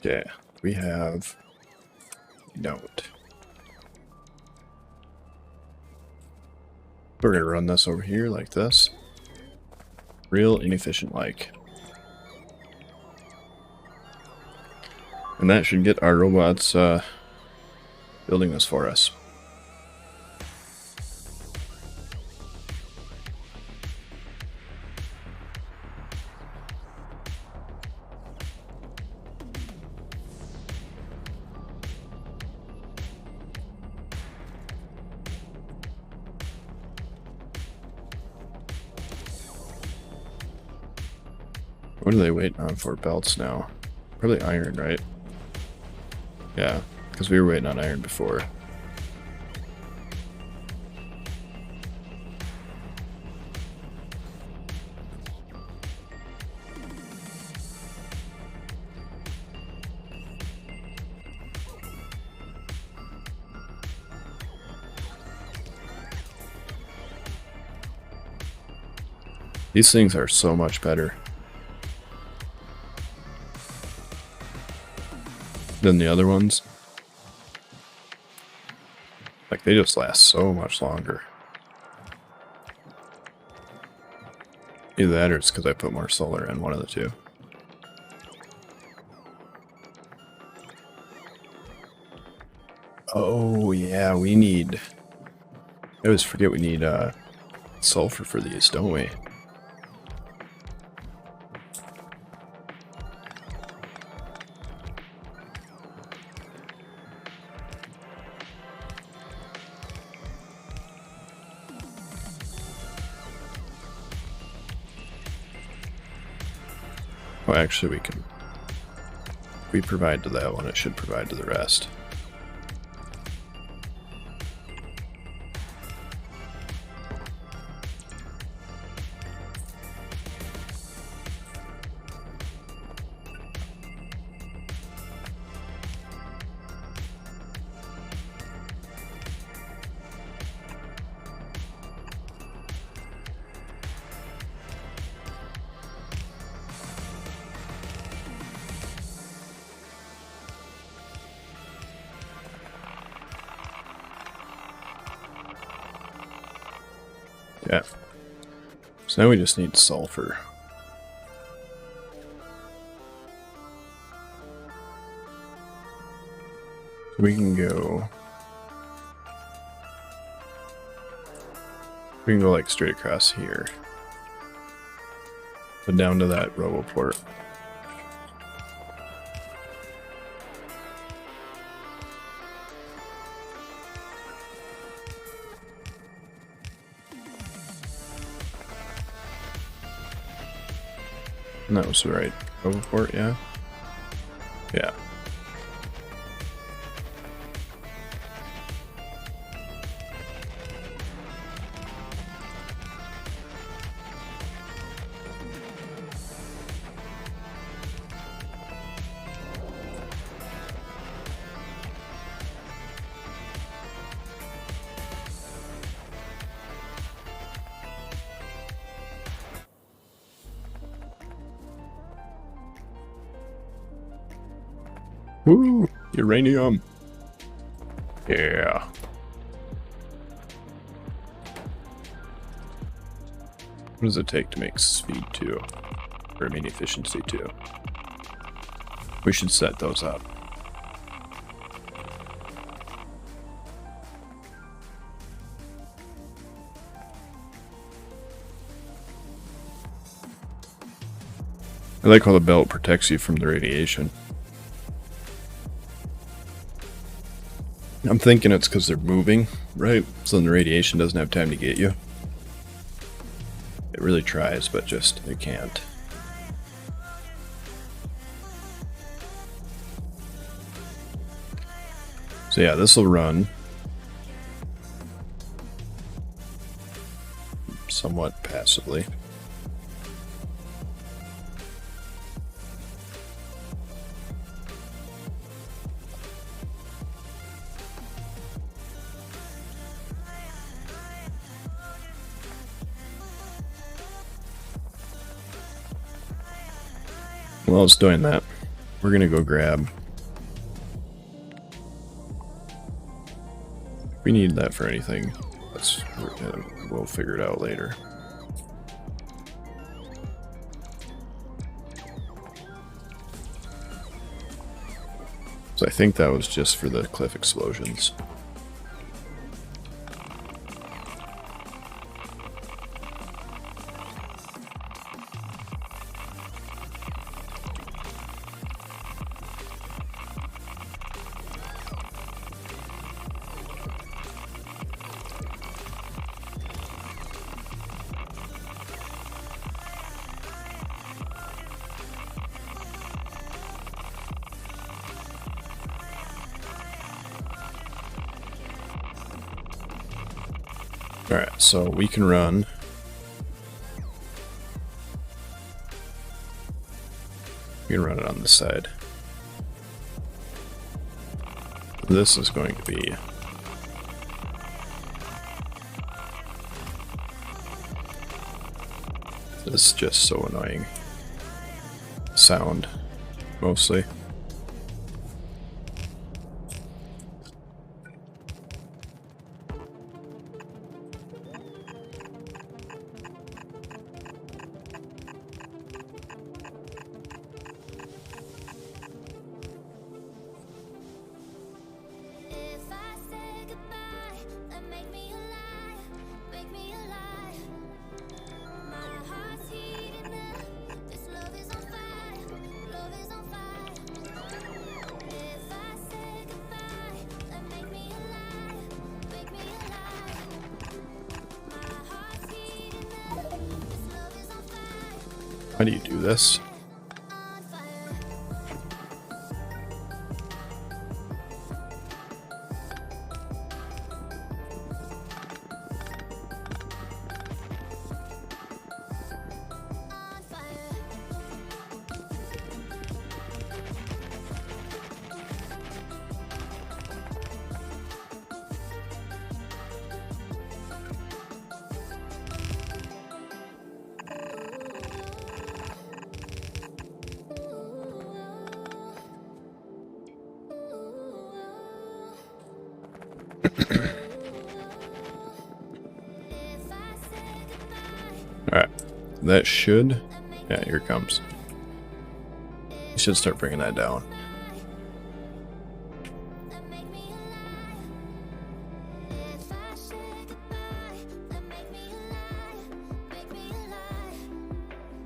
Okay, we have don't. We're gonna run this over here like this. Real inefficient like. And that should get our robots building this for us. What are they waiting on for belts now? Probably iron, right? Yeah, because we were waiting on iron before. These things are so much better than the other ones. Like, they just last so much longer. Either that or it's because I put more solar in, one of the two. Oh, yeah, we need... I always forget we need sulfur for these, don't we? Oh, actually, we can... If we provide to that one, it should provide to the rest. Yeah. So now we just need sulfur. We can go... We can go like straight across here. But down to that roboport. And that was the right roboport, yeah? Yeah. Woo! Uranium! Yeah. What does it take to make speed 2? Or I mean efficiency 2? We should set those up. I like how the belt protects you from the radiation. I'm thinking it's because they're moving, right? So then the radiation doesn't have time to get you. It really tries, but just it can't. So yeah, this will run somewhat passively. While it's doing that, we're gonna go grab. If we need that for anything, we'll figure it out later. So I think that was just for the cliff explosions. Alright, so we can run. We can run it on this side. This is going to be this is just so annoying. Sound, mostly. If I say goodbye, then make me alive, make me alive. My heart's heating up, this love is on fire, love is on fire. If I say goodbye, then make me alive, make me alive. My heart's heating up, this love is on fire. How do you do this? On fire. On fire. Alright, that should, yeah, here it comes. You should start bringing that down. If I say goodbye, then make me alive, make me alive.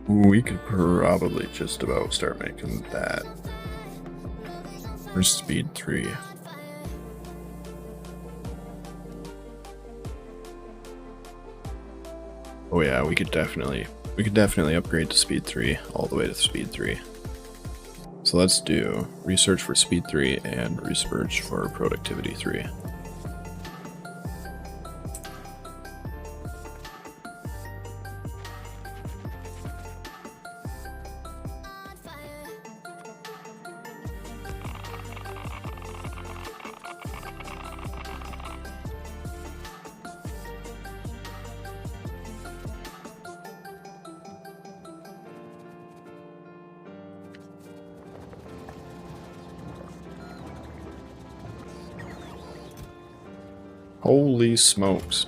We could probably just about start making that for speed 3. Oh yeah, we could definitely upgrade to speed 3 all the way to speed 3. So let's do research for speed 3 and research for productivity 3. On fire. Holy smokes.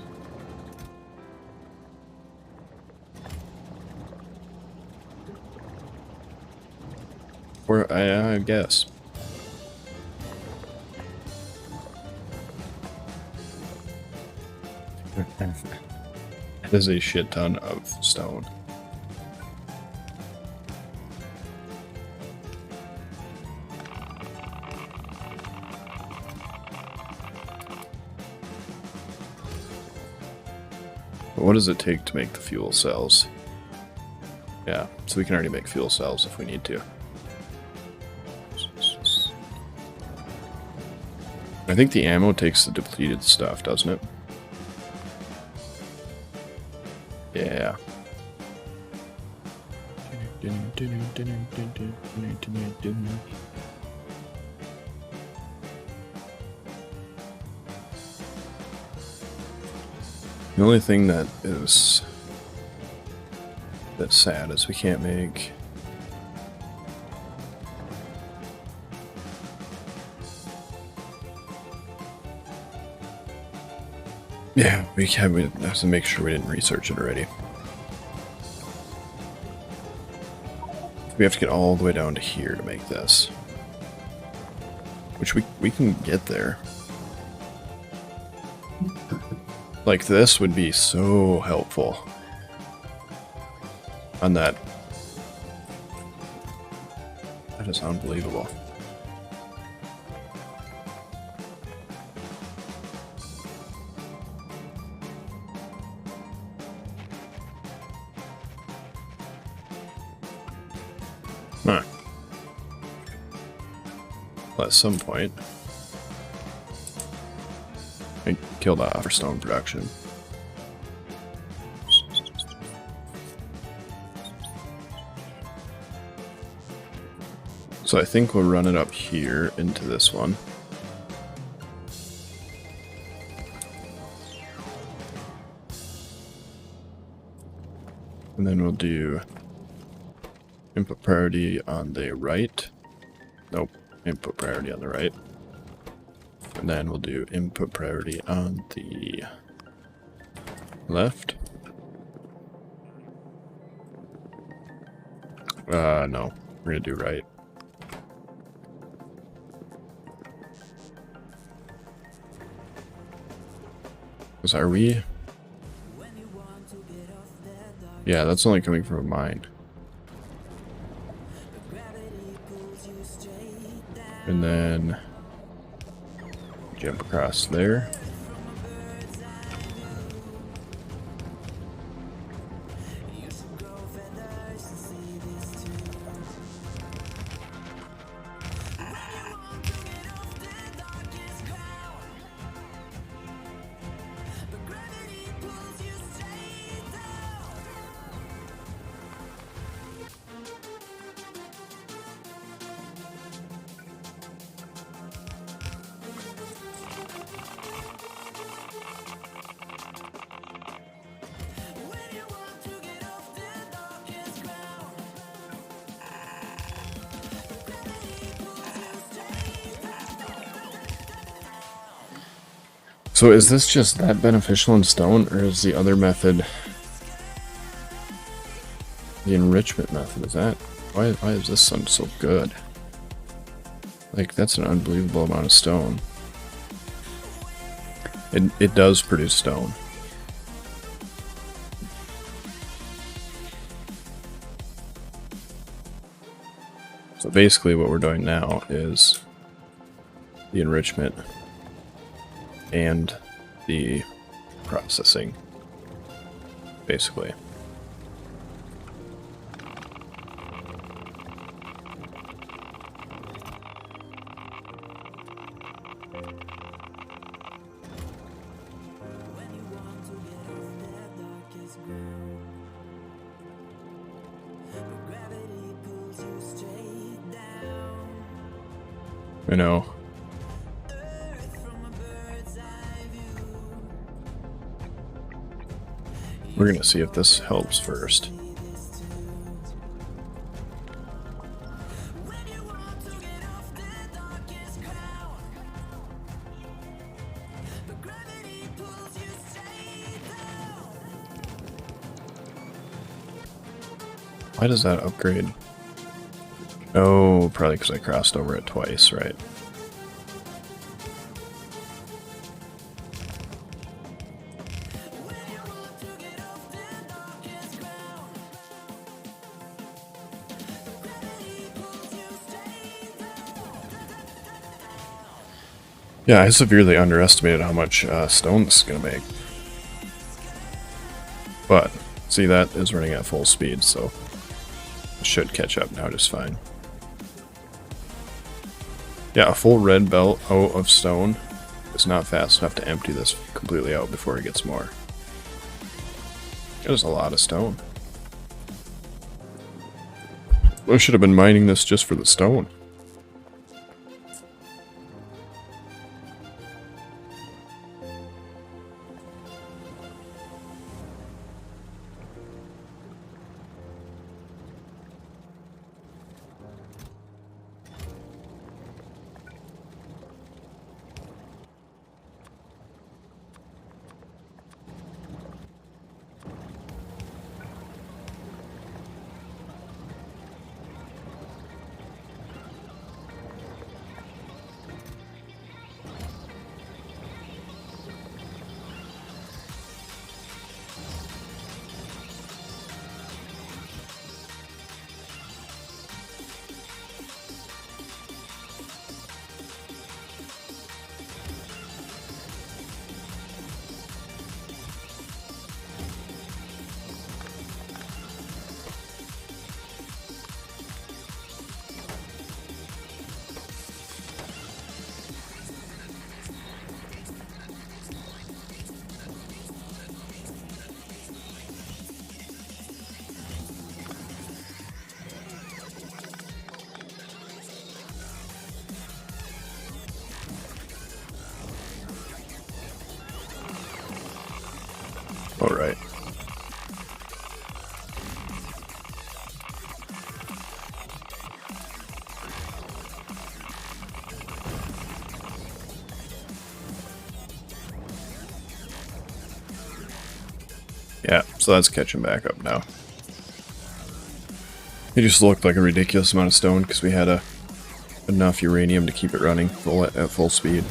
Or I guess. That is a shit ton of stone. But what does it take to make the fuel cells? Yeah, so we can already make fuel cells if we need to. I think the ammo takes the depleted stuff, doesn't it? Yeah. The only thing that is that's sad is we can't make we have to make sure we didn't research it already. We have to get all the way down to here to make this. Which we can get there. Like, this would be so helpful on that. That is unbelievable. Huh. Well, at some point, I killed off for stone production. So I think we'll run it up here into this one. And then we'll do input priority on the right. Nope, input priority on the right. And then we'll do input priority on the left. No, we're gonna do right. Because are we? Yeah, that's only coming from a mine. And then jump across there. So is this just that beneficial in stone, or is the other method, the enrichment method, is that, why is this one so good? Like, that's an unbelievable amount of stone. It does produce stone. So basically what we're doing now is the enrichment and the processing, basically. I know. We're gonna see if this helps first. Why does that upgrade? Oh, probably because I crossed over it twice, right? Yeah, I severely underestimated how much stone this is going to make. But, see, that is running at full speed, so it should catch up now just fine. Yeah, a full red belt out of stone is not fast enough to empty this completely out before it gets more. There's a lot of stone. I should have been mining this just for the stone. Alright. Yeah, so that's catching back up now. It just looked like a ridiculous amount of stone because we had enough uranium to keep it running at full speed.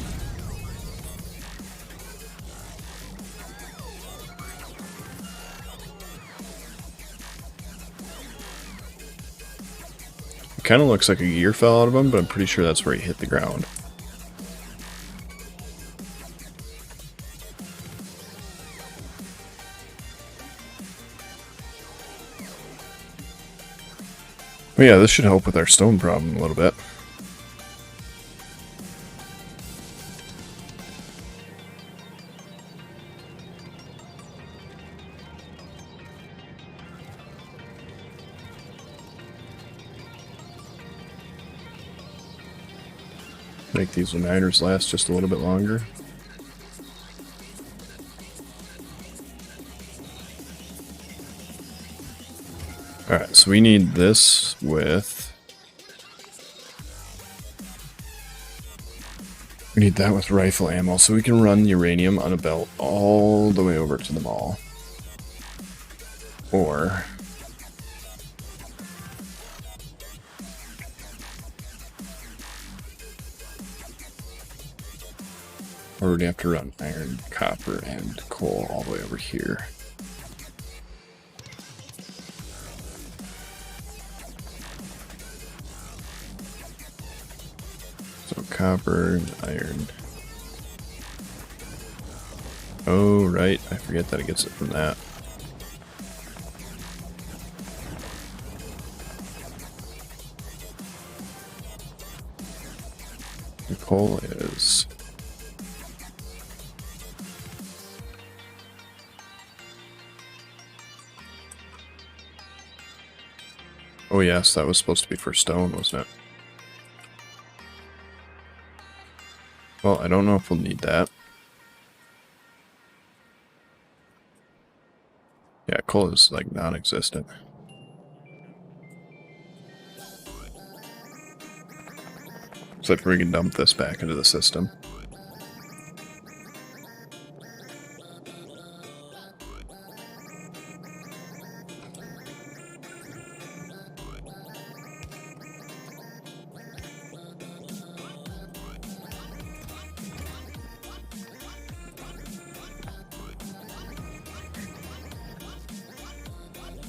It kind of looks like a gear fell out of him, but I'm pretty sure that's where he hit the ground. But yeah, this should help with our stone problem a little bit. Make these igniters last just a little bit longer. Alright, so we need this with... We need that with rifle ammo, so we can run uranium on a belt all the way over to the mall. Or... Or we'd have to run iron, copper, and coal all the way over here. So copper and iron. Oh, right. I forget that it gets it from that. The coal is... Oh yes, that was supposed to be for stone, wasn't it? Well, I don't know if we'll need that. Yeah, coal is like non-existent. Except for we can dump this back into the system.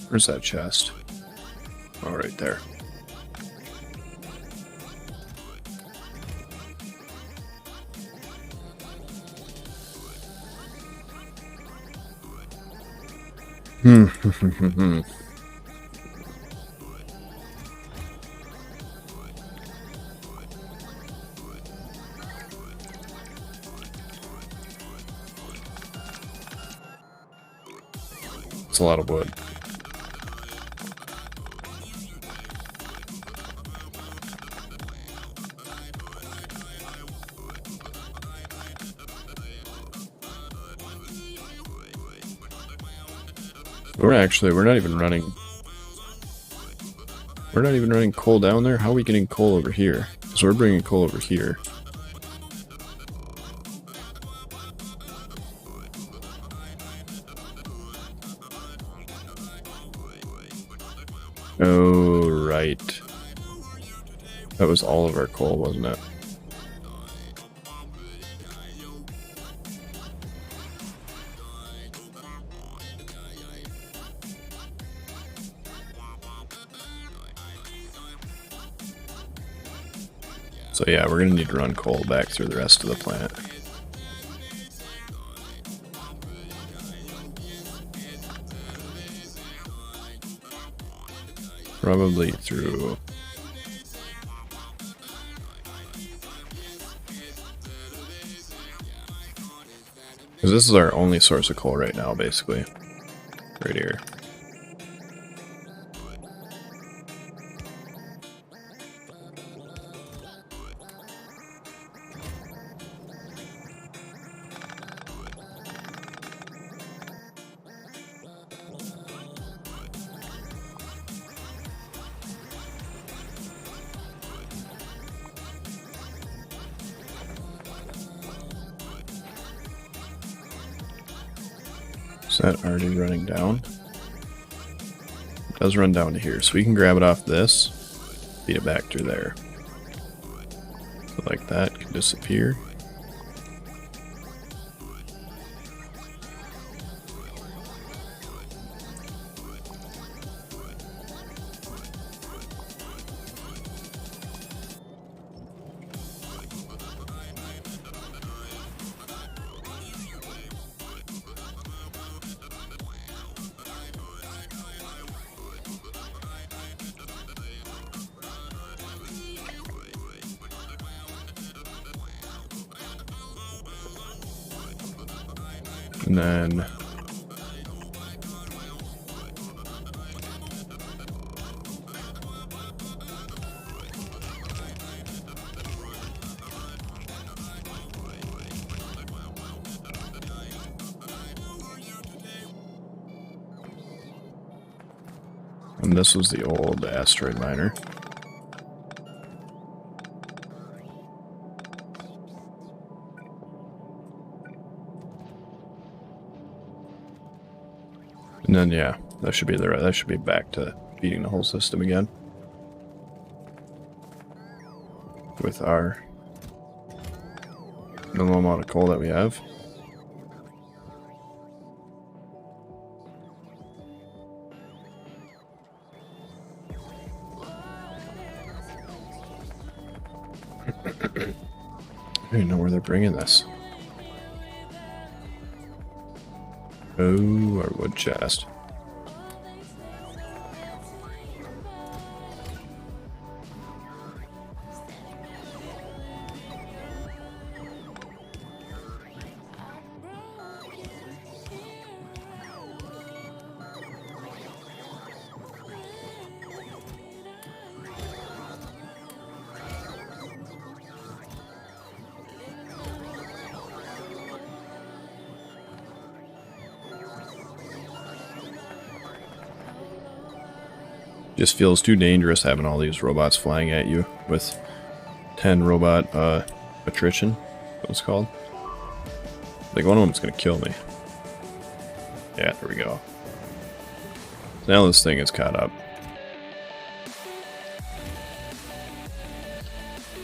Where's that chest? Oh, right there. It's a lot of wood. We're not even running. We're not even running coal down there. How are we getting coal over here? Because we're bringing coal over here. Oh, right. That was all of our coal, wasn't it? So yeah, we're gonna need to run coal back through the rest of the plant. Probably through... Because this is our only source of coal right now, basically. Right here. Is that already running down? It does run down to here, so we can grab it off this, feed it back through there. So like that can disappear. And then this was the old asteroid miner. And then yeah, that should be back to feeding the whole system again. With our minimal amount of coal that we have. I don't even know where they're bringing this. Oh, our wood chest. Just feels too dangerous having all these robots flying at you with 10 robot attrition, what it's called. Like one of them's gonna kill me. Yeah, there we go. Now this thing is caught up.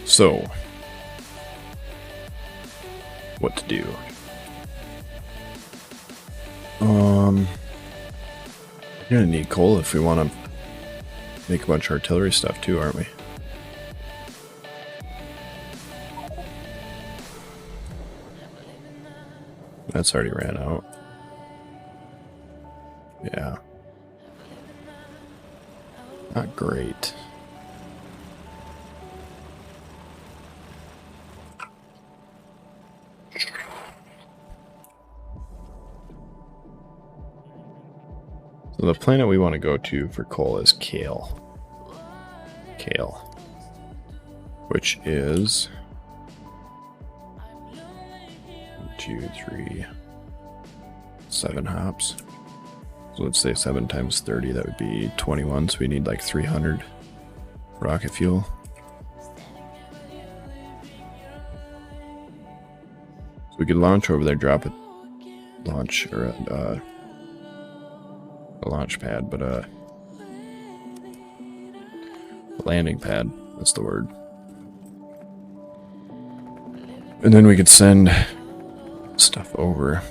So, what to do? We're gonna need coal if we want to make a bunch of artillery stuff too, aren't we? That's already ran out. Yeah. Not great. So the planet we want to go to for coal is Kale. Kale. Which is 2, 3, 7 hops. So let's say 7 times 30, that would be 21, so we need like 300 rocket fuel. So we could launch over there, drop a launch, or a launch pad, but a landing pad, that's the word. And then we could send stuff over.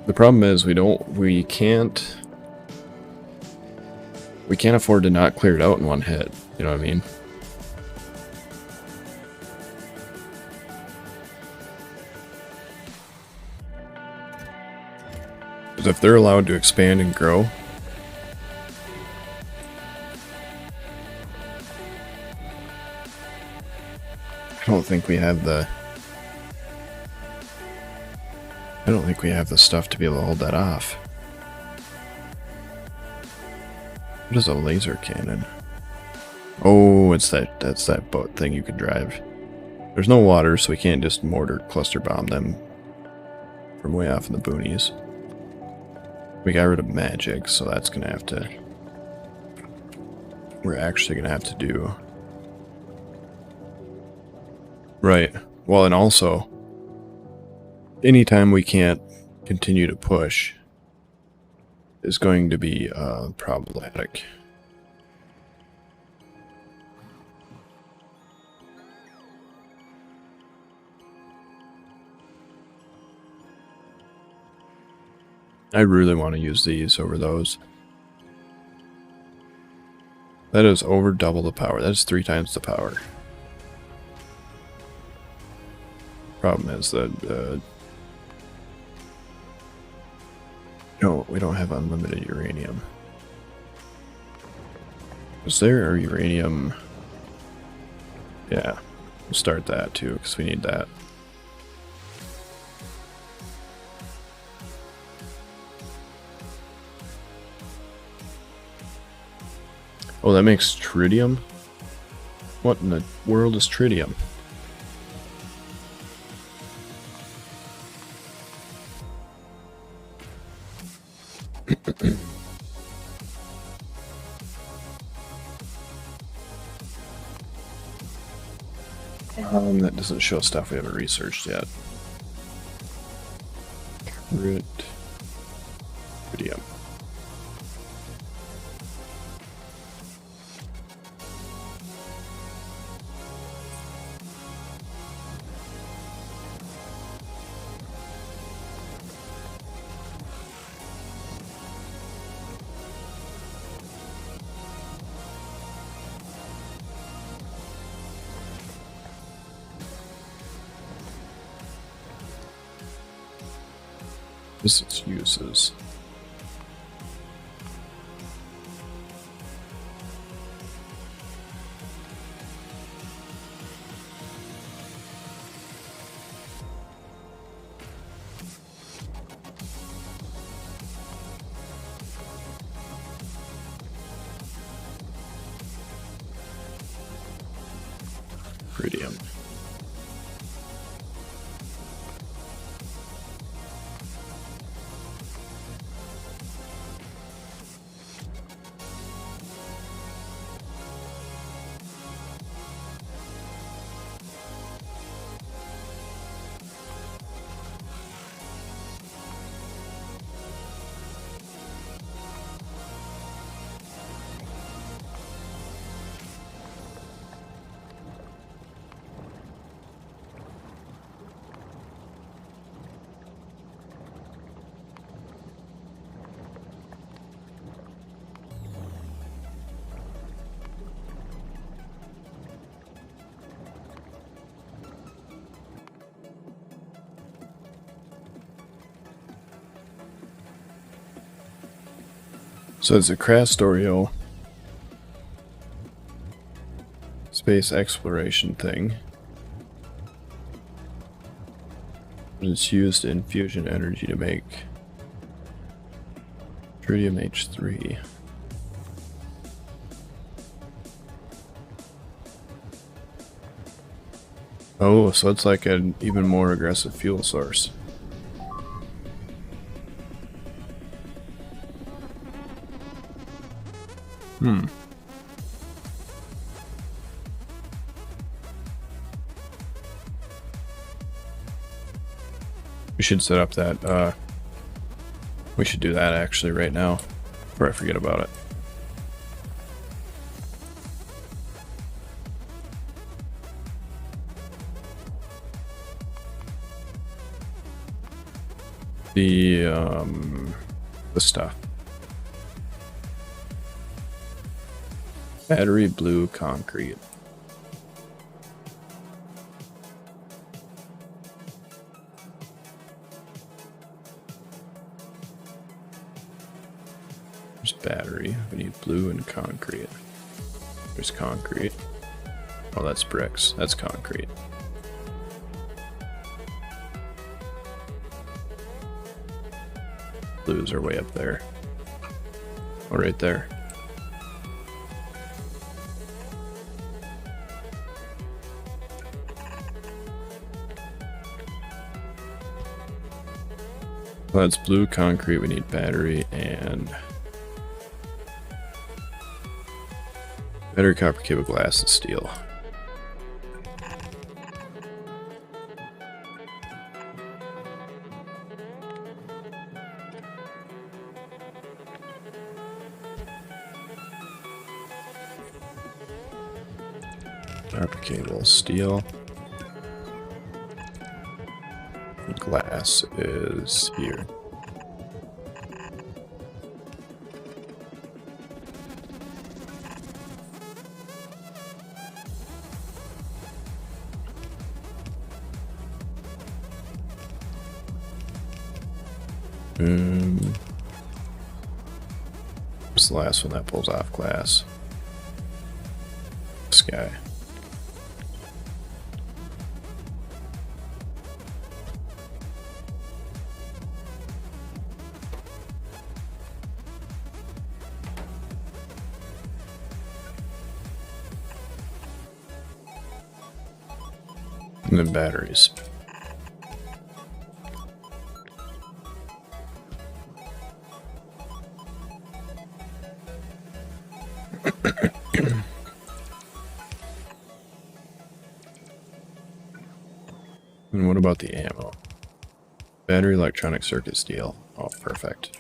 The problem is we can't afford to not clear it out in one hit, you know what I mean? Because if they're allowed to expand and grow, I don't think we have the stuff to be able to hold that off. What is a laser cannon? Oh, that's that boat thing you can drive. There's no water, so we can't just mortar cluster bomb them from way off in the boonies. We got rid of magic, so that's gonna have to... We're actually gonna have to do... Right. Well, and also, anytime we can't continue to push is going to be problematic. I really want to use these over those. That is over double the power. That is 3 times the power. Problem is that no, we don't have unlimited uranium. Is there a uranium? Yeah, we'll start that too because we need that. Oh, that makes tritium? What in the world is tritium? That doesn't show stuff we haven't researched yet. Tritium. This is its uses. Tritium. So it's a Krastorio space exploration thing. It's used in fusion energy to make tritium H3. Oh, so it's like an even more aggressive fuel source. Hmm. We should set up that, we should do that actually right now, before I forget about it. The stuff. Battery blue concrete. There's battery. We need blue and concrete. There's concrete. Oh, that's bricks. That's concrete. Blues are way up there. Oh, right there. Well, that's blue concrete. We need battery and battery, copper cable, glass, and steel. Copper cable, steel. Glass is here. What's the last one that pulls off glass? This guy. And then batteries. And what about the ammo? Battery, electronic circuit, steel. Oh, perfect.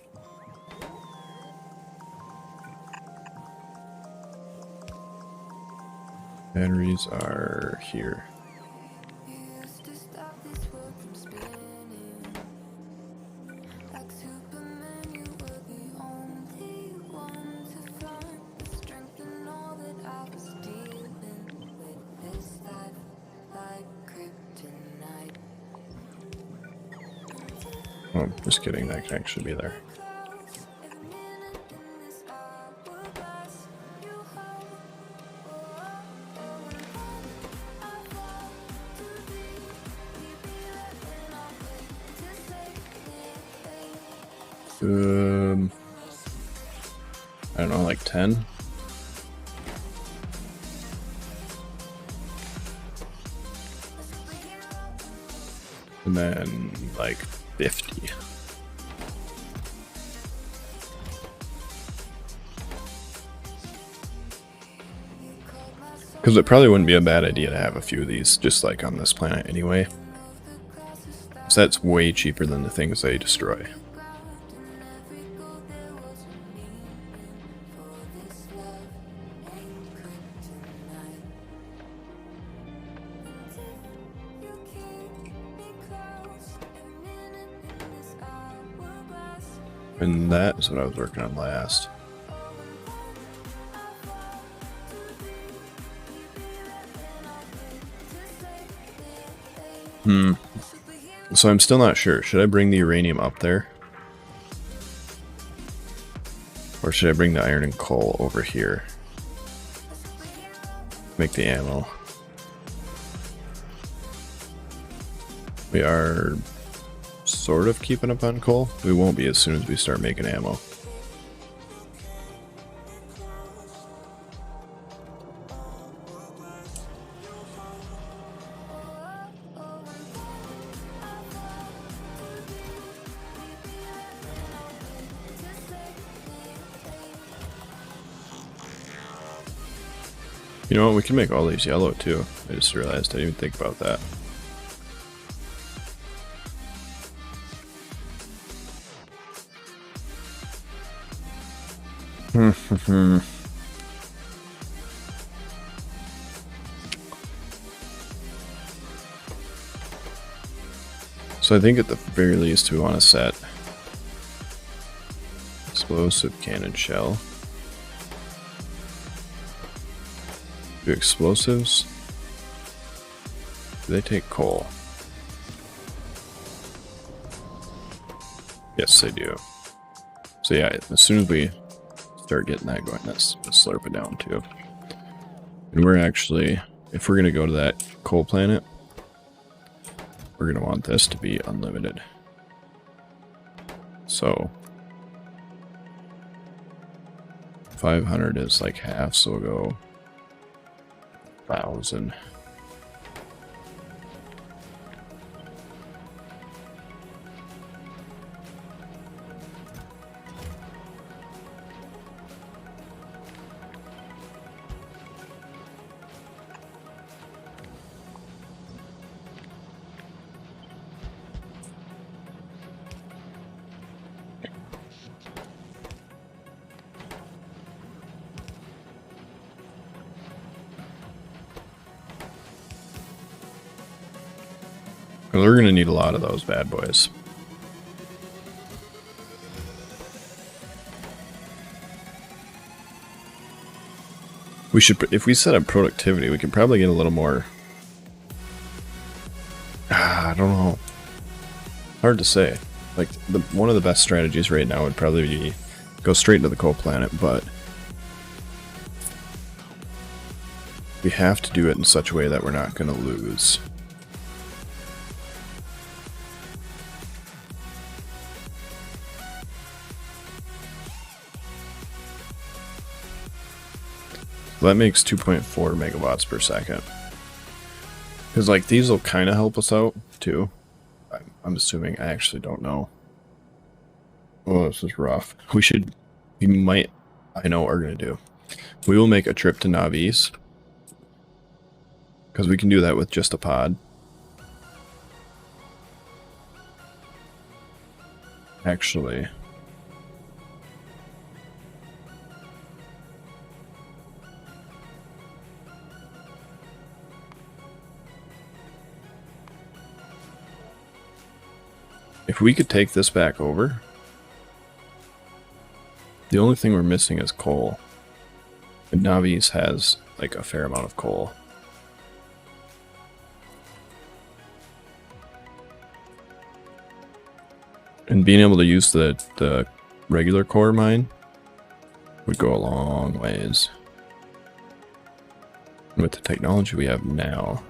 Batteries are here. Oh, just kidding, that can actually be there. I don't know, like 10? And then like 50. Because it probably wouldn't be a bad idea to have a few of these just like on this planet anyway. So that's way cheaper than the things they destroy. And that is what I was working on last. So I'm still not sure. Should I bring the uranium up there? Or should I bring the iron and coal over here? Make the ammo. We are sort of keeping up on coal. We won't be as soon as we start making ammo. You know what, we can make all these yellow too. I just realized I didn't even think about that. So I think at the very least we want to set explosive cannon shell. Do explosives? Do they take coal? Yes, they do. So yeah, as soon as we start getting that going, let's slurp it down too. And we're actually, if we're going to go to that coal planet, we're going to want this to be unlimited. So 500 is like half, so we'll go 1,000. We're going to need a lot of those bad boys. We should, if we set up productivity, we could probably get a little more. I don't know. Hard to say. Like, one of the best strategies right now would probably be go straight into the coal planet, but we have to do it in such a way that we're not going to lose. That makes 2.4 megawatts per second. Because, like, these will kind of help us out, too. I'm assuming. I actually don't know. Oh, this is rough. We might, I know what we're going to do. We will make a trip to Navis. Because we can do that with just a pod. Actually... if we could take this back over, the only thing we're missing is coal. And Navis has like a fair amount of coal. And being able to use the regular core mine would go a long ways. And with the technology we have now,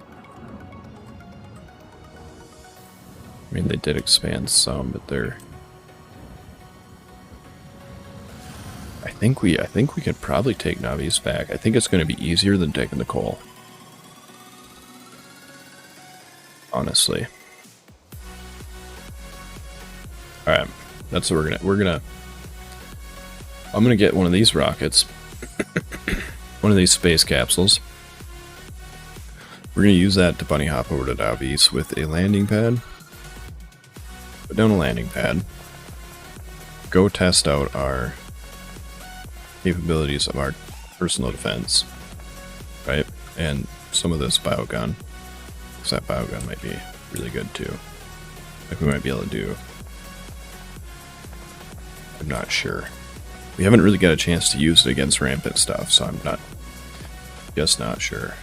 I mean, they did expand some, but they're... I think we could probably take Navis back. I think it's going to be easier than taking the coal. Honestly. Alright, that's what we're gonna... I'm gonna get one of these rockets. One of these space capsules. We're gonna use that to bunny hop over to Navis with a landing pad. Put down a landing pad. Go test out our capabilities of our personal defense. Right? And some of this biogun. Because that biogun might be really good too. Like we might be able to do. I'm not sure. We haven't really got a chance to use it against rampant stuff, so I'm just not sure.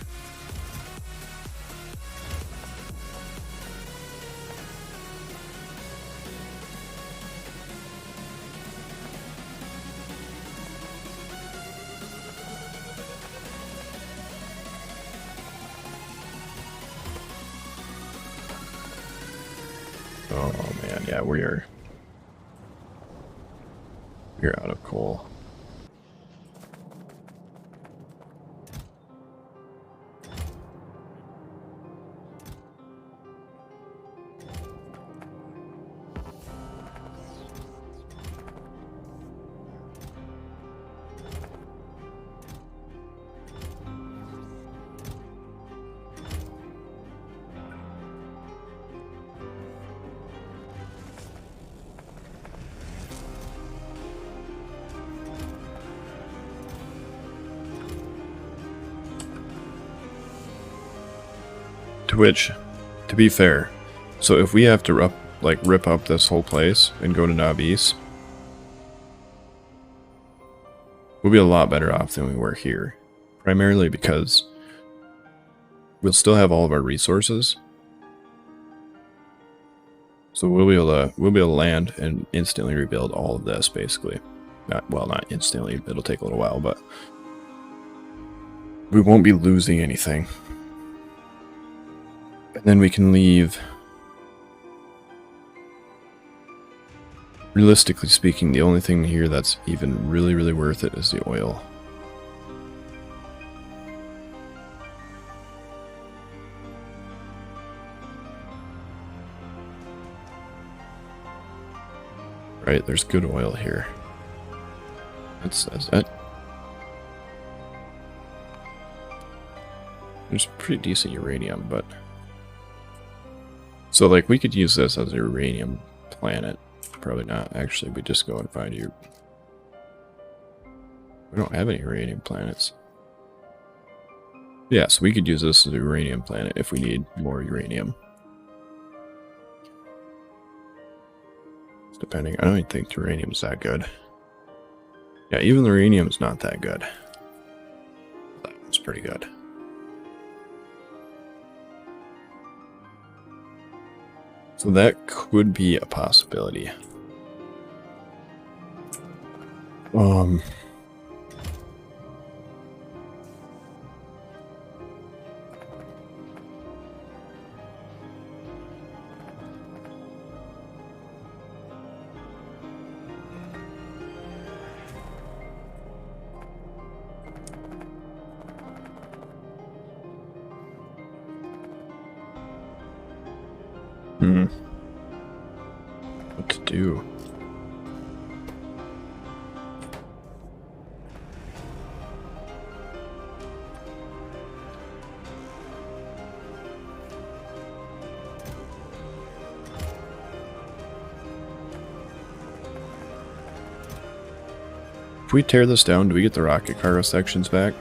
Oh man, yeah, we're out of coal. To which, to be fair, so if we have to rip up this whole place and go to Navis, we'll be a lot better off than we were here. Primarily because we'll still have all of our resources. So we'll be able to land and instantly rebuild all of this, basically. Not instantly, it'll take a little while, but we won't be losing anything. And then we can leave. Realistically speaking, the only thing here that's even really, really worth it is the oil. Right, there's good oil here. That's that. There's pretty decent uranium, but... So, like, we could use this as a uranium planet. Probably not. Actually, we just go and find you. We don't have any uranium planets. Yeah, so we could use this as a uranium planet if we need more uranium. Depending, I don't even think uranium's that good. Yeah, even the uranium's not that good. That one's pretty good. So that could be a possibility. What to do? If we tear this down, do we get the rocket cargo sections back?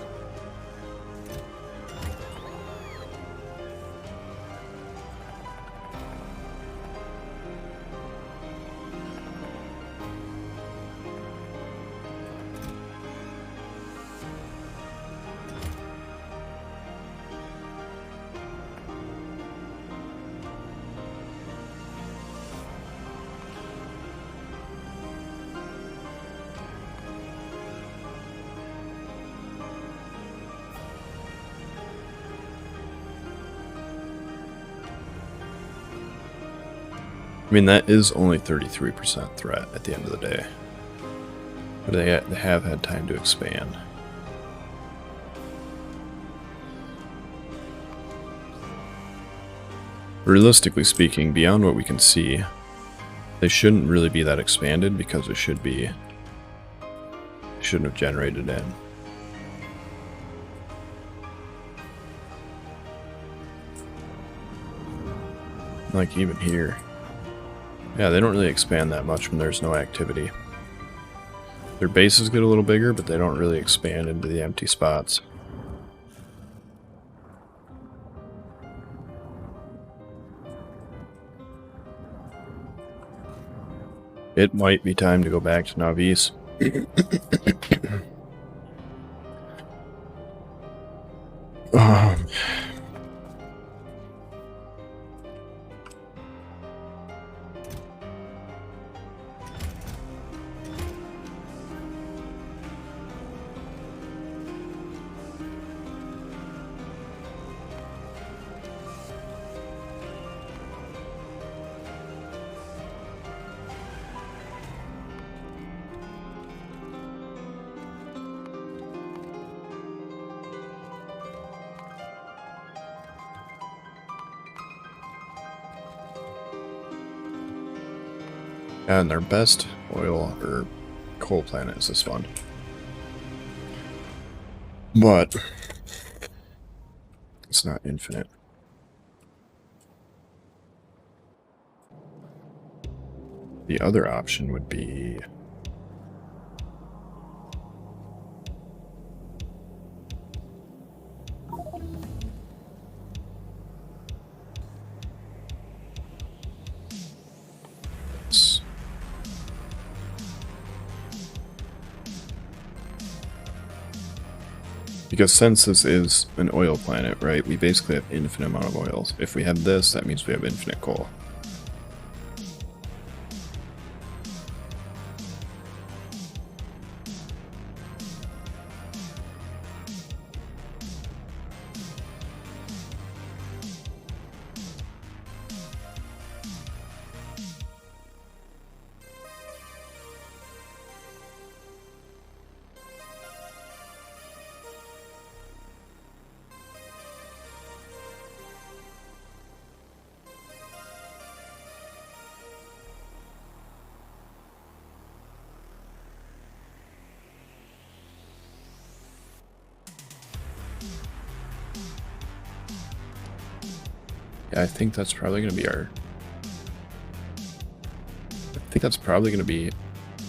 I mean, that is only 33% threat at the end of the day. But they have had time to expand. Realistically speaking, beyond what we can see, they shouldn't really be that expanded because it shouldn't have generated in. Like even here. Yeah, they don't really expand that much when there's no activity. Their bases get a little bigger, but they don't really expand into the empty spots. It might be time to go back to Navis. And their best oil or coal planet is this one. But it's not infinite. The other option would be this. Because since this is an oil planet, right, we basically have infinite amount of oils. If we have this, that means we have infinite coal. Yeah, I think that's probably going to be our... I think that's probably going to be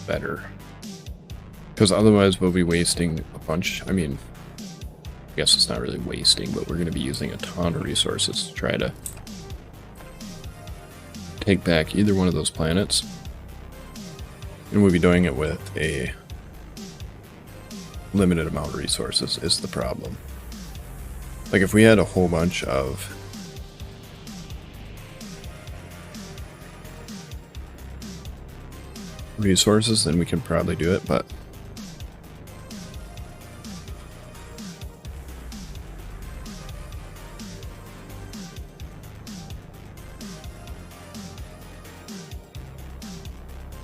better. Because otherwise we'll be wasting a bunch... I mean, I guess it's not really wasting, but we're going to be using a ton of resources to try to take back either one of those planets. And we'll be doing it with a limited amount of resources is the problem. Like if we had a whole bunch of resources, then we can probably do it, but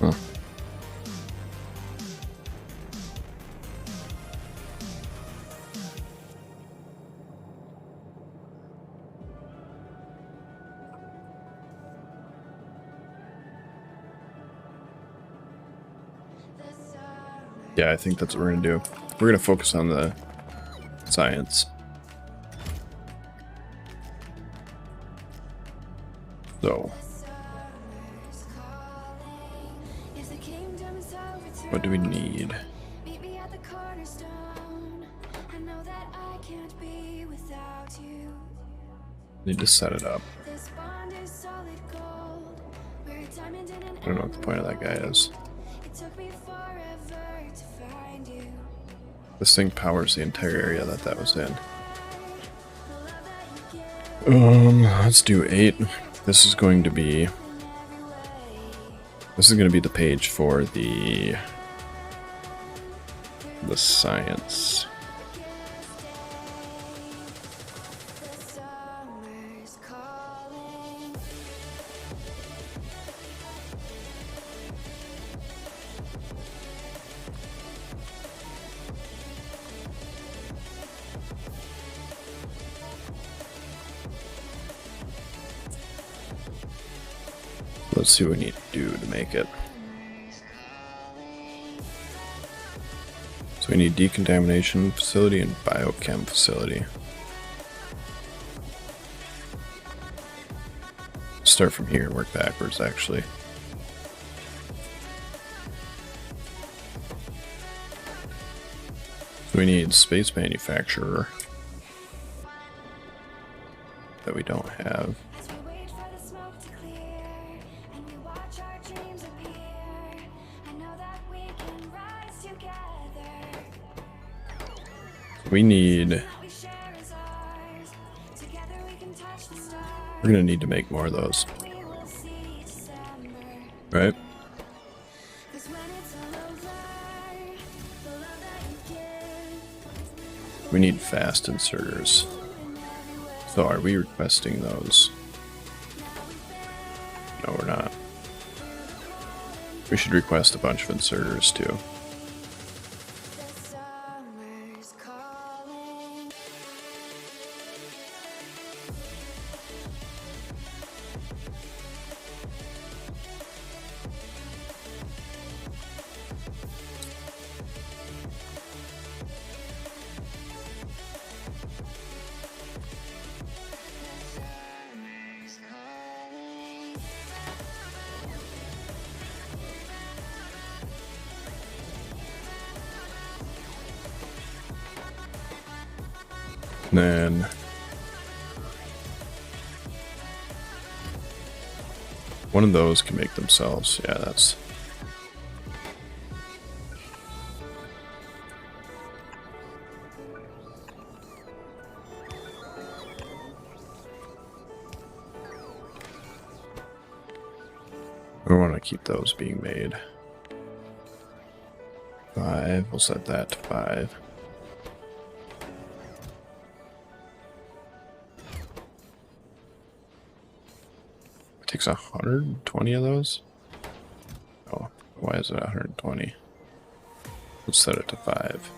huh. Yeah, I think that's what we're gonna do. We're gonna focus on the science. So, what do we need? Need to set it up. I don't know what the point of that guy is. This thing powers the entire area that was in. Let's do 8. This is going to be the page for the science. Let's see what we need to do to make it. So we need decontamination facility and biochem facility. Start from here and work backwards, actually. So we need space manufacturer that we don't have. We need... We're gonna need to make more of those. Right? We need fast inserters. So are we requesting those? No, we're not. We should request a bunch of inserters too. And then one of those can make themselves. Yeah, that's. We want to keep those being made. 5. We'll set that to 5. It takes 120 of those? Oh, why is it 120? Let's set it to 5.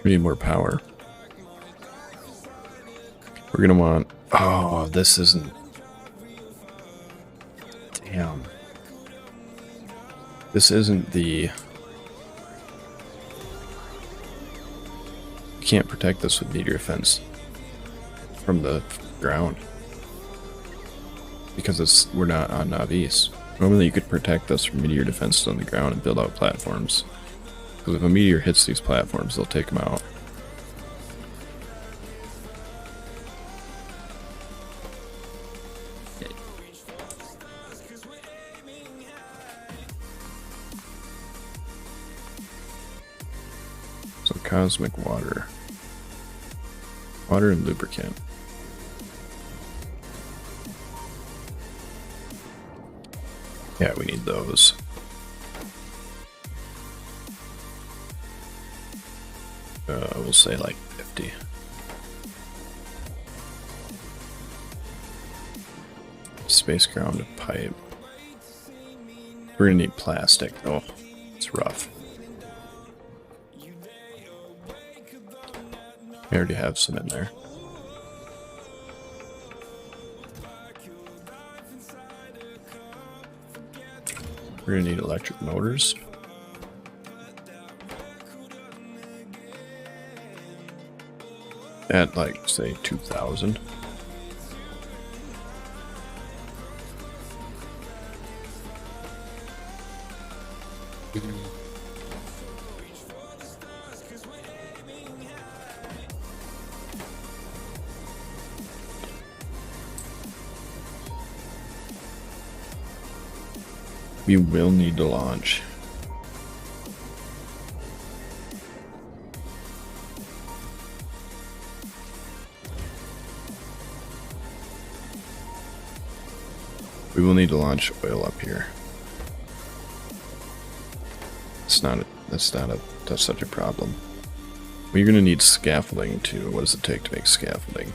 We need more power. We're gonna want. Oh, this isn't. Damn. This isn't the. You can't protect this with meteor defense from the ground because we're not on Navis. Normally, you could protect this from meteor defense on the ground and build out platforms. Because if a meteor hits these platforms, they'll take them out. So cosmic water. Water and lubricant. Yeah, we need those. We'll say like 50. Space grounded pipe. We're gonna need plastic. Oh, it's rough. We already have some in there. We're gonna need electric motors. At like, say, 2,000. We will need to launch. We will need to launch oil up here. That's such a problem. We're gonna need scaffolding too. What does it take to make scaffolding?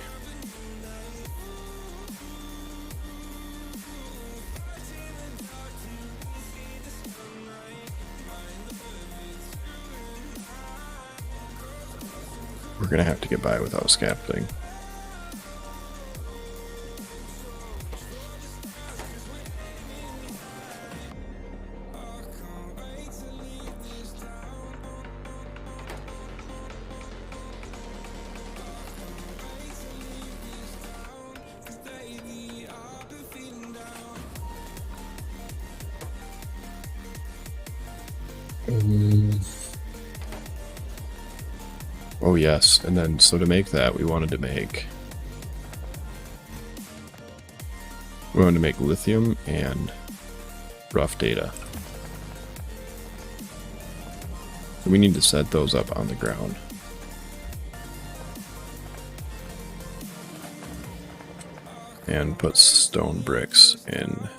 We're gonna have to get by without scaffolding. Oh yes, and then so to make that we wanted to make lithium and rough data. So we need to set those up on the ground. And put stone bricks in.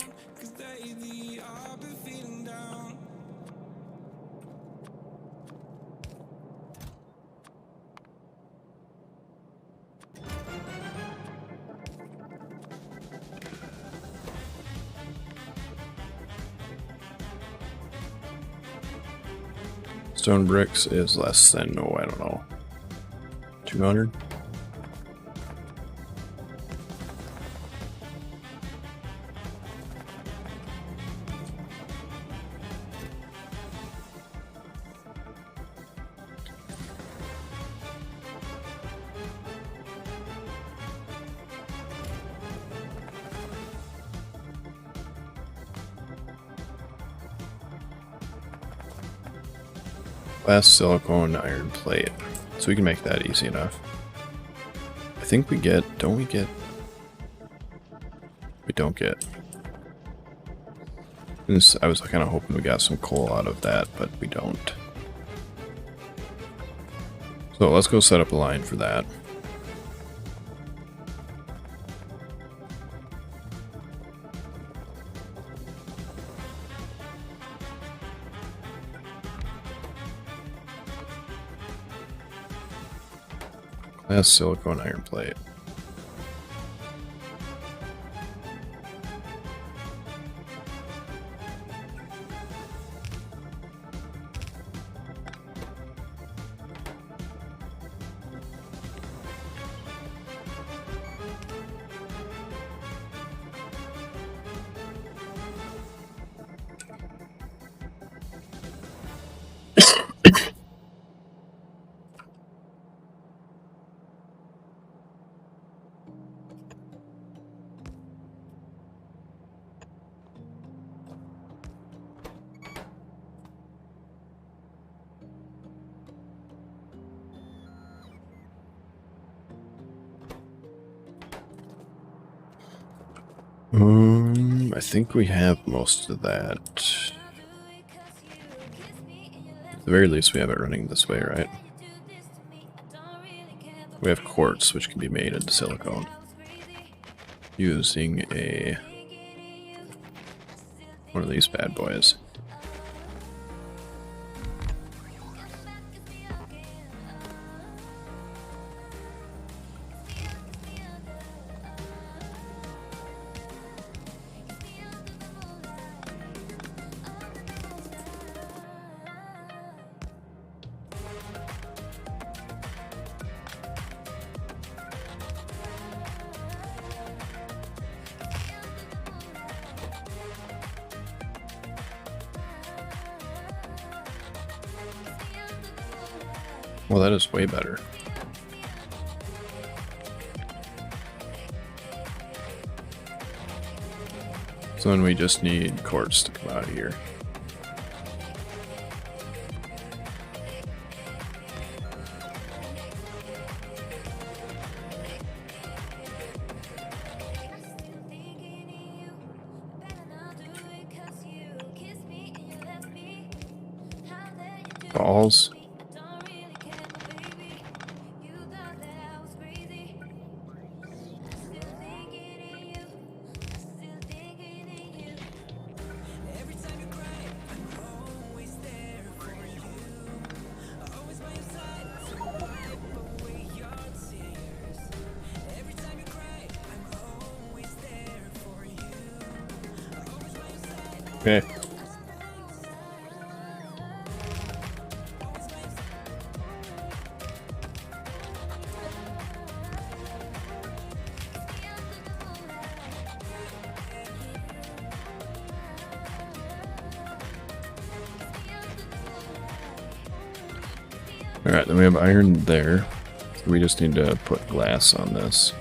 Stone bricks is less than, oh, I don't know, 200? Glass, silicone, iron plate. So we can make that easy enough. I think we get, don't we get? We don't get. This, I was kind of hoping we got some coal out of that, but we don't. So let's go set up a line for that. Glass, silicone, iron plate. I think we have most of that. At the very least, we have it running this way, right? We have quartz, which can be made into silicone using one of these bad boys. Well, that is way better. So then we just need quartz to come out of here. Balls. Okay. Alright, then we have iron there. So we just need to put glass on this.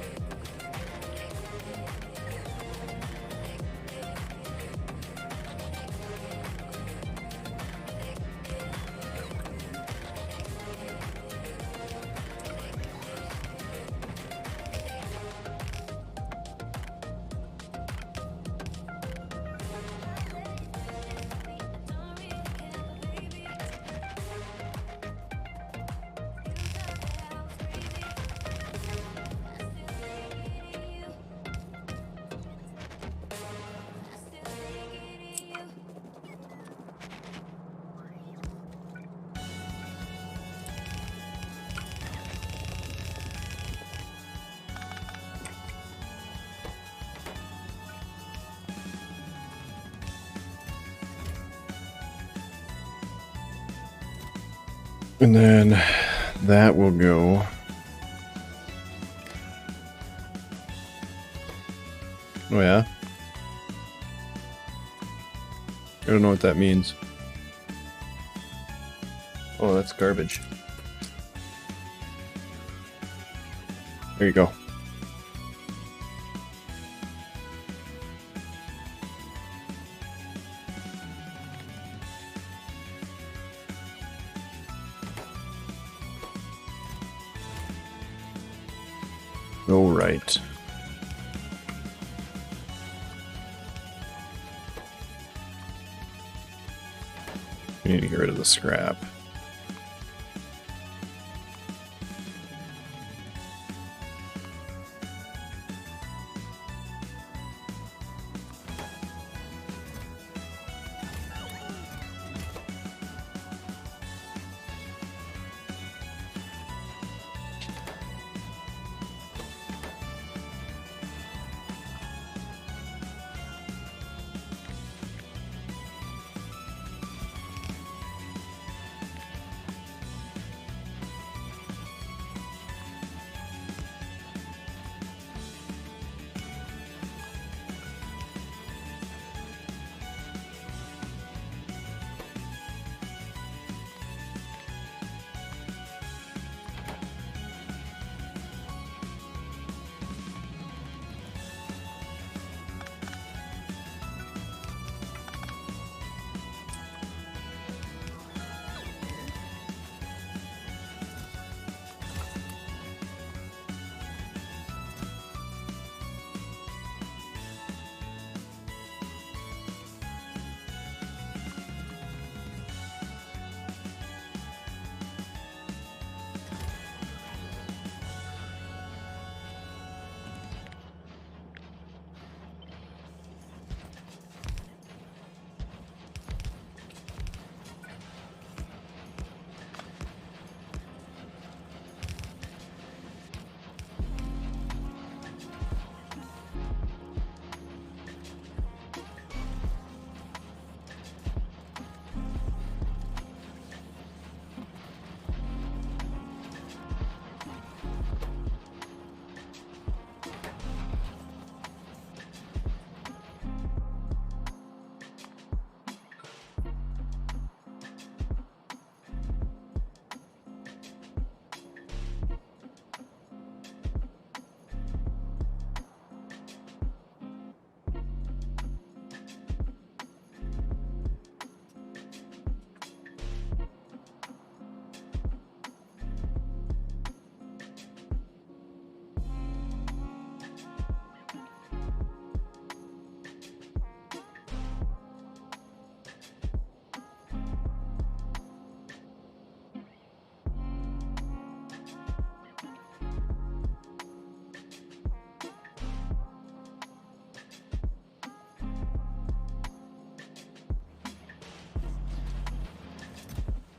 And then that will go. Oh yeah? I don't know what that means. Oh, that's garbage. There you go. Oh, right. We need to get rid of the scrap.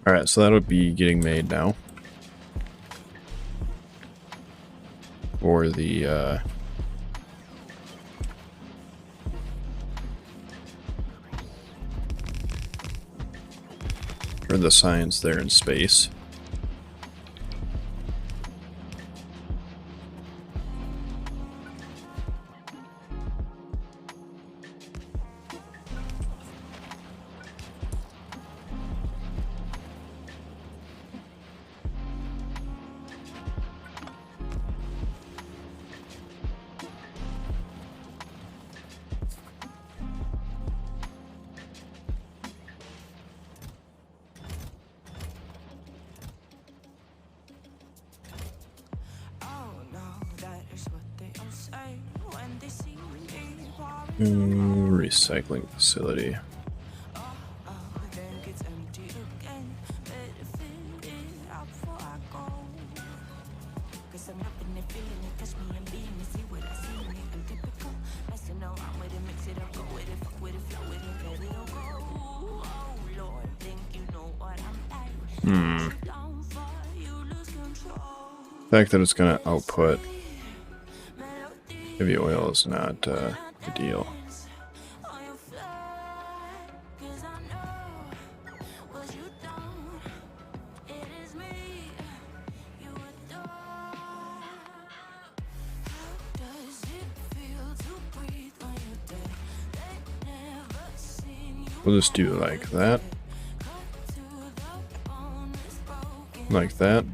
Alright, so that'll be getting made now. For the, for the science there in space. Recycling facility. The fact that it's going to output heavy oil is not a deal. We'll just do like that. Like that.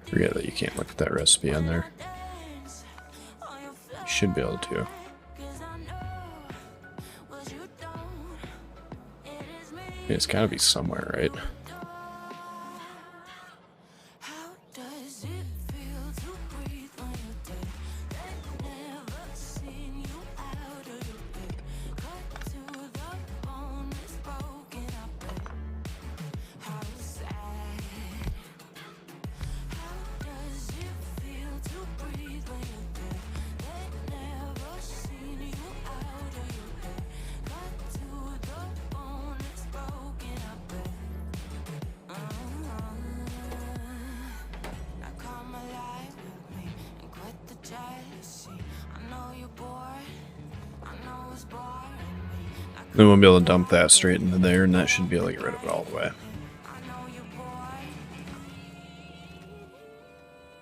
Forget that you can't look at that recipe on there. You should be able to. It's gotta be somewhere, right? Then we'll be able to dump that straight into there, and that should be able to get rid of it all the way.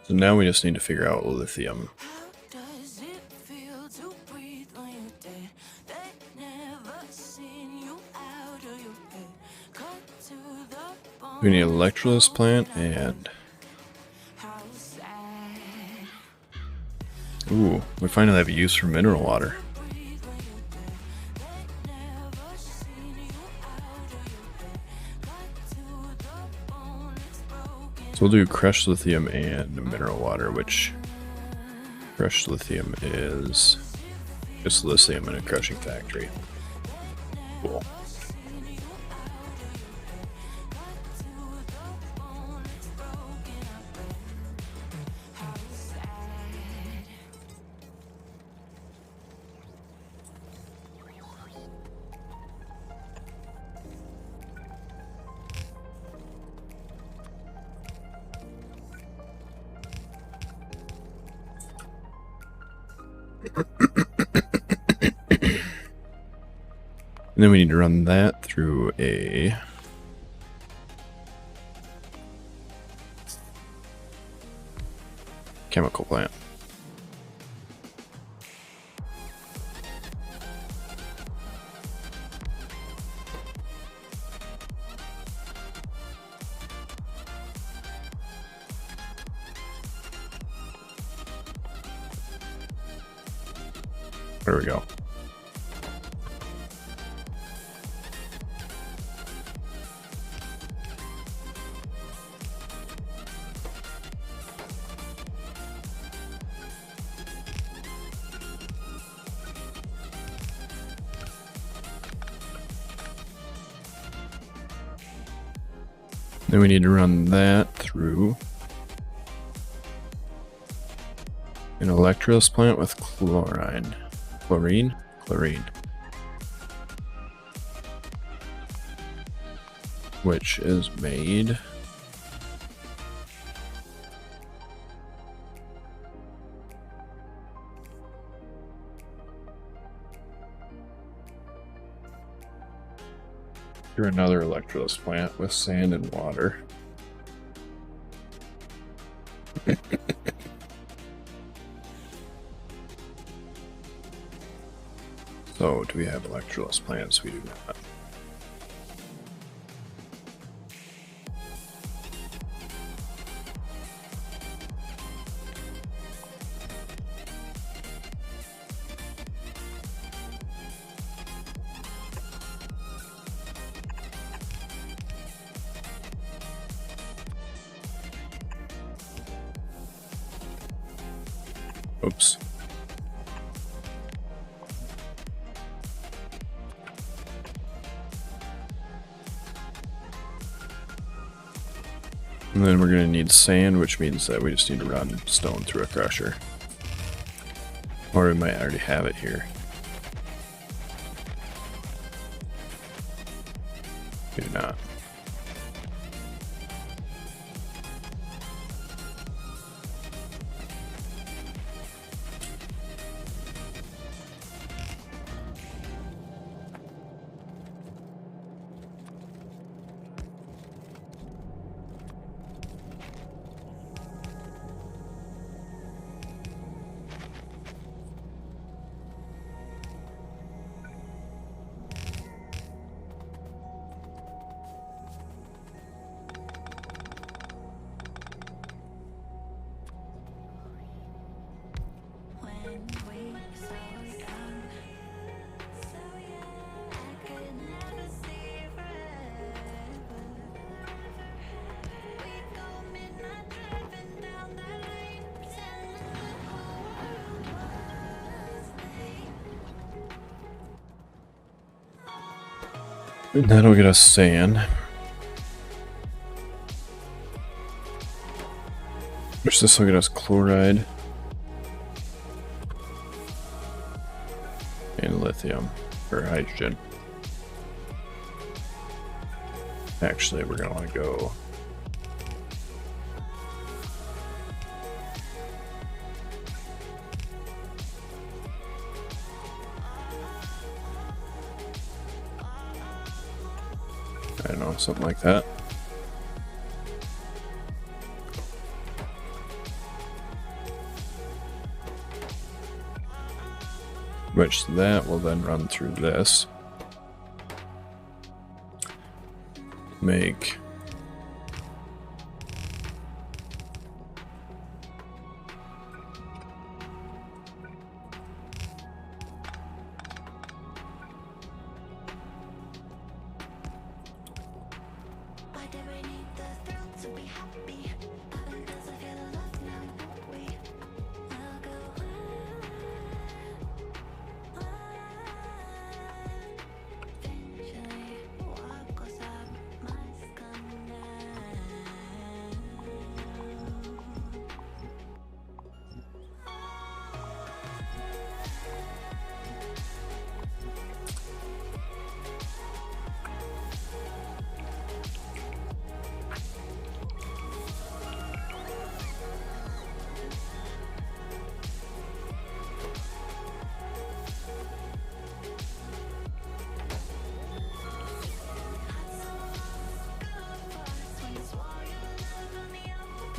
So now we just need to figure out lithium. We need an electrolysis plant and... Ooh, we finally have a use for mineral water. So we'll do crushed lithium and mineral water, which crushed lithium is just lithium in a crushing factory. Cool. And then we need to run that through a chemical plant. There we go. Then we need to run that through an electrolysis plant with chlorine. Chlorine? Chlorine. Which is made through another electrolysis plant with sand and water. So, do we have electrolysis plants? We do not. Oops. And then we're going to need sand, which means that we just need to run stone through a crusher. Or we might already have it here. We do not. And that'll get us sand. Which this will get us chloride. And lithium. Or hydrogen. Actually, we're going to want to go... I don't know, something like that. Which that will then run through this. Make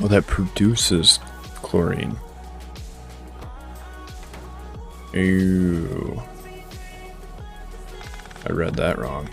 well, that produces chlorine. Ew. I read that wrong.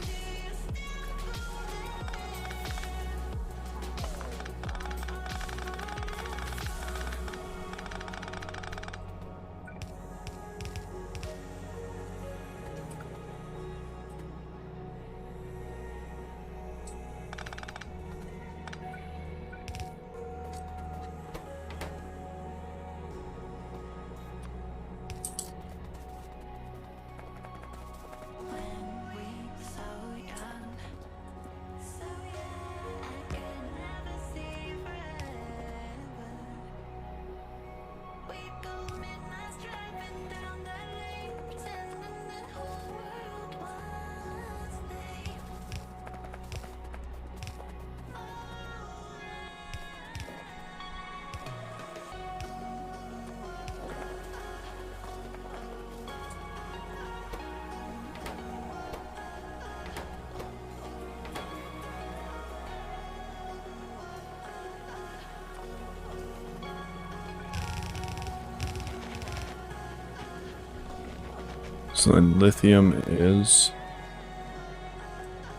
So then lithium is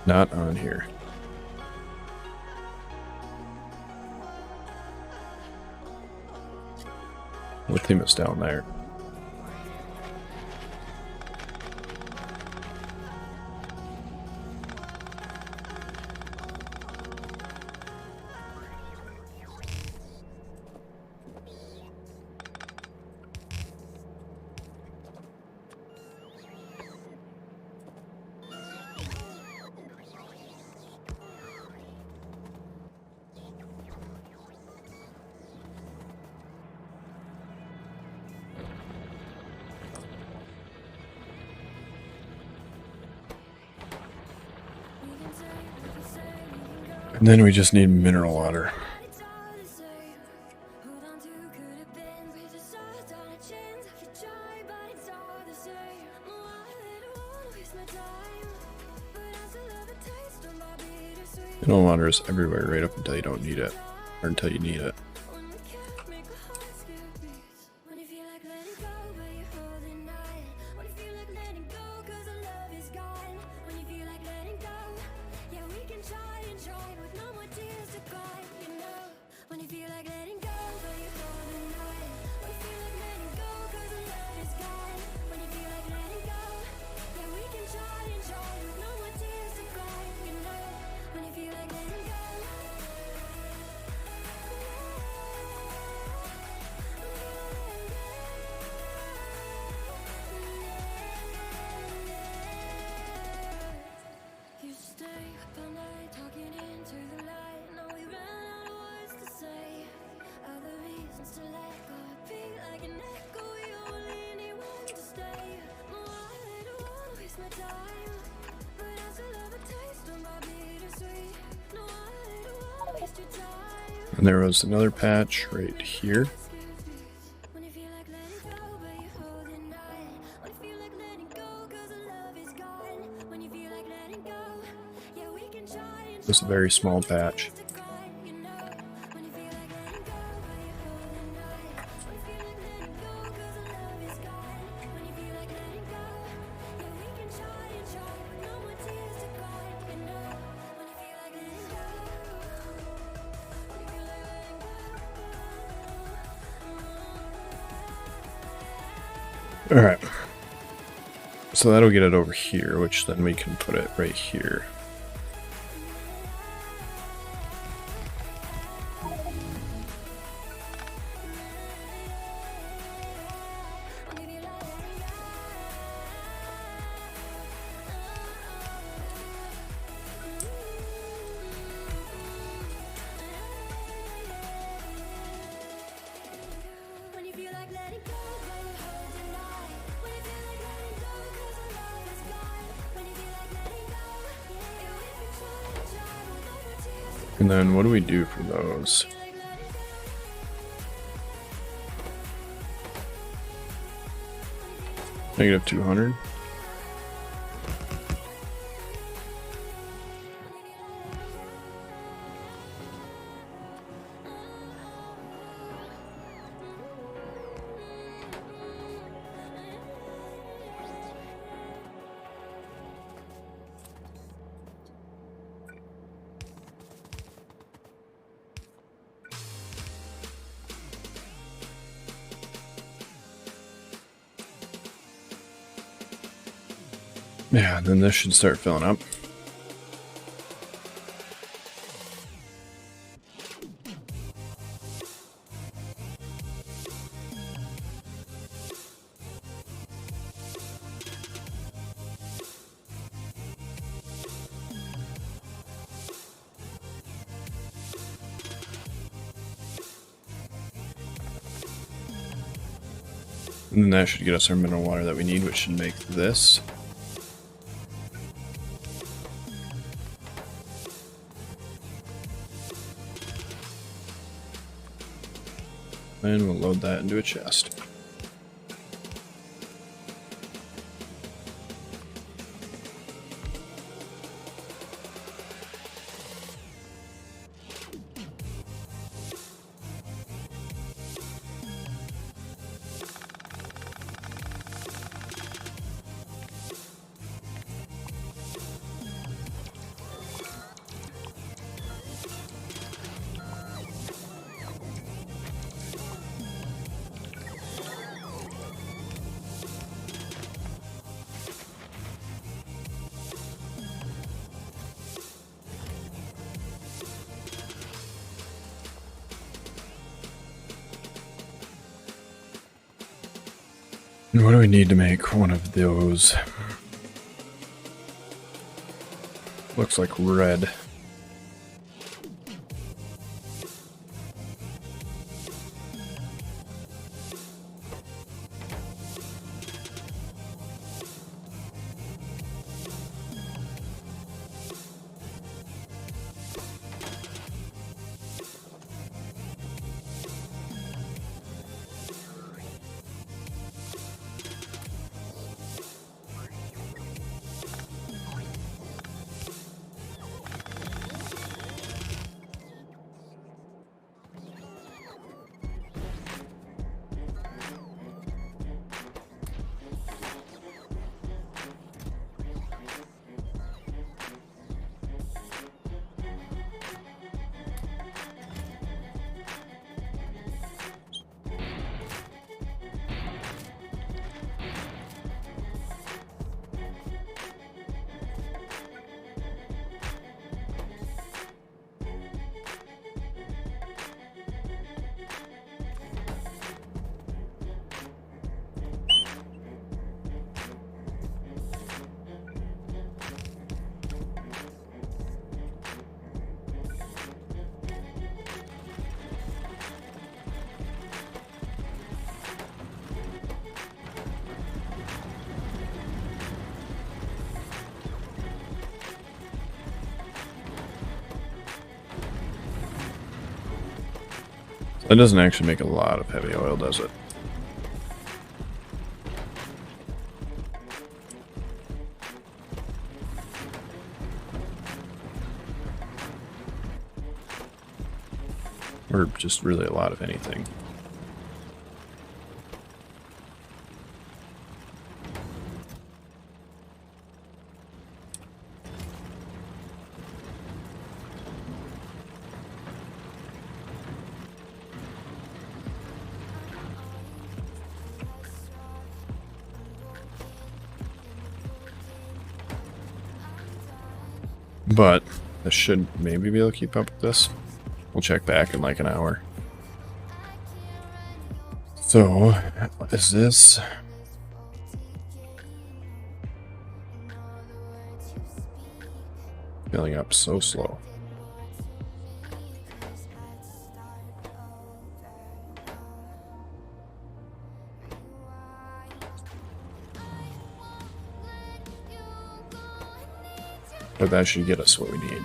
not on here. Lithium is down there. And then we just need mineral water. Mineral water is everywhere right up until you don't need it, or until you need it. And there was another patch right here. Just a very small patch. Alright. So that'll get it over here, which then we can put it right here. And then what do we do for those? Negative 200. Yeah, and then this should start filling up. And then that should get us our mineral water that we need, which should make this. And we'll load that into a chest. And what do we need to make one of those? Looks like red. That doesn't actually make a lot of heavy oil, does it? Or just really a lot of anything. But I should maybe be able to keep up with this. We'll check back in like an hour. So, what is this? Filling up so slow. But that should get us what we need.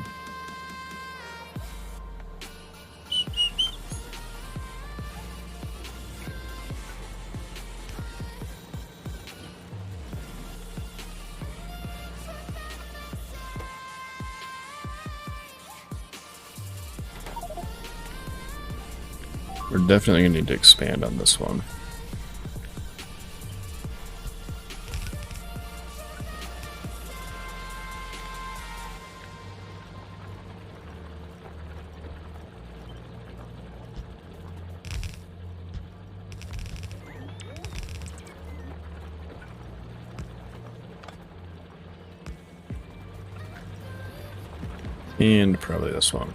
We're definitely going to need to expand on this one. And probably this one.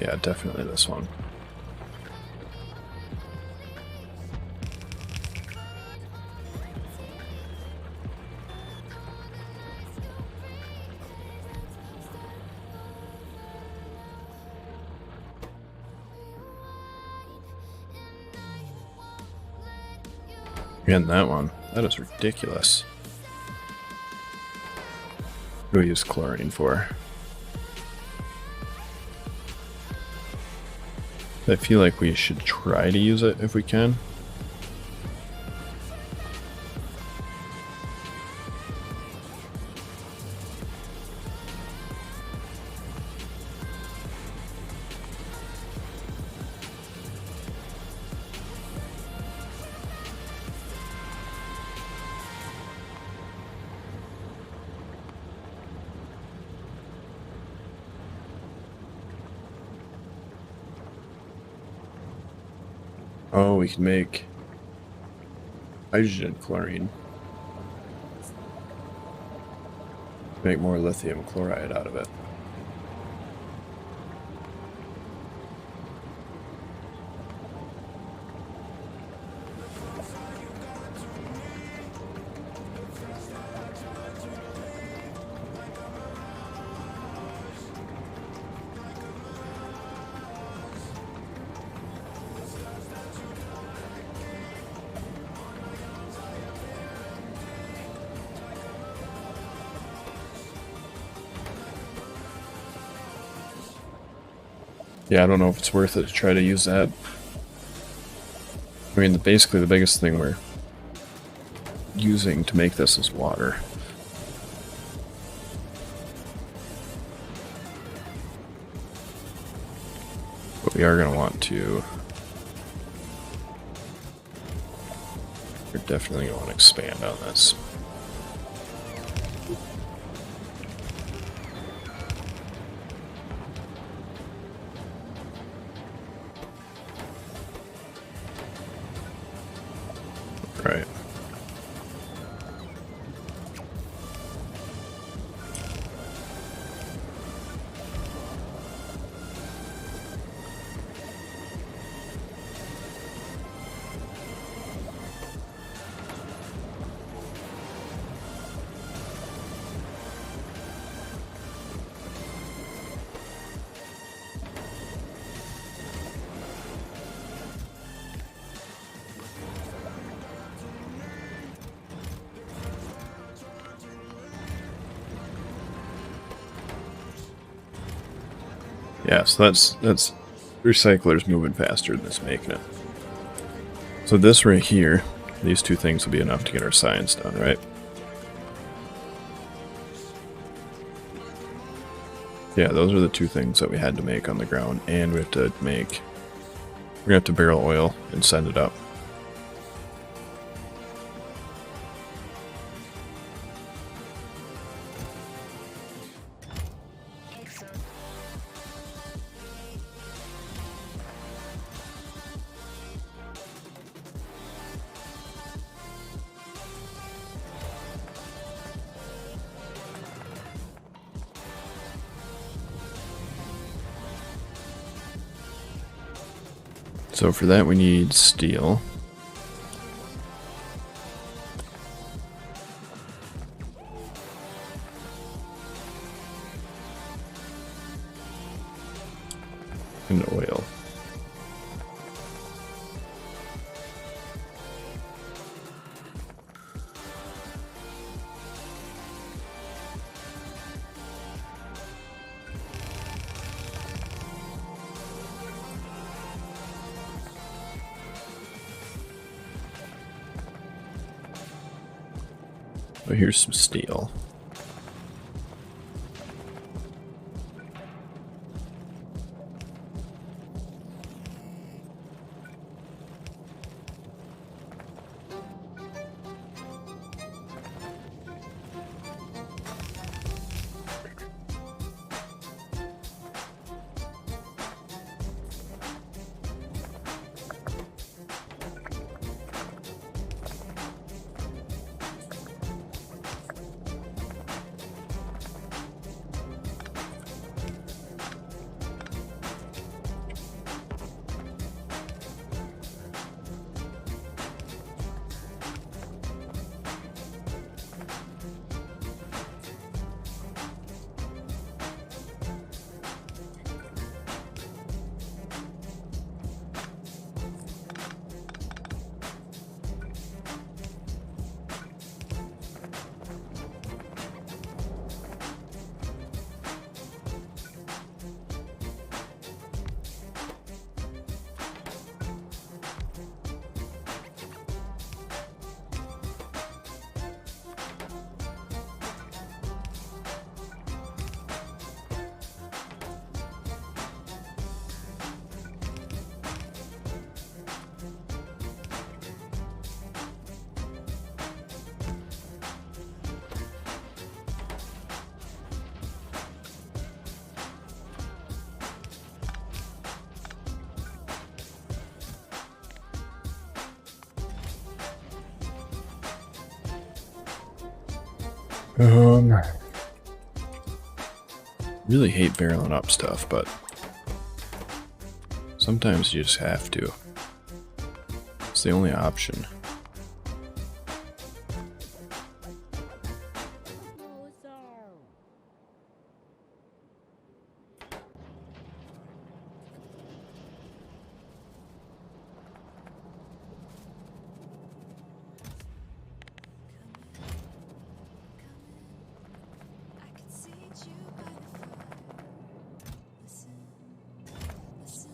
Yeah, definitely this one. Again, that one. That is ridiculous. What do we use chlorine for? I feel like we should try to use it if we can. Oh, we can make hydrogen chlorine. Make more lithium chloride out of it. Yeah, I don't know if it's worth it to try to use that. I mean, basically the biggest thing we're using to make this is water. But we are going to want to... We're definitely going to want to expand on this. Right. Yeah, so that's recyclers moving faster than it's making it. So this right here, these two things will be enough to get our science done, right? Yeah, those are the two things that we had to make on the ground, and we have to make... We're gonna have to barrel oil and send it up. So for that we need steel. And oil. Oh, here's some steel. Really hate barreling up stuff, but sometimes you just have to. It's the only option. I can see you by the fire. Listen, listen.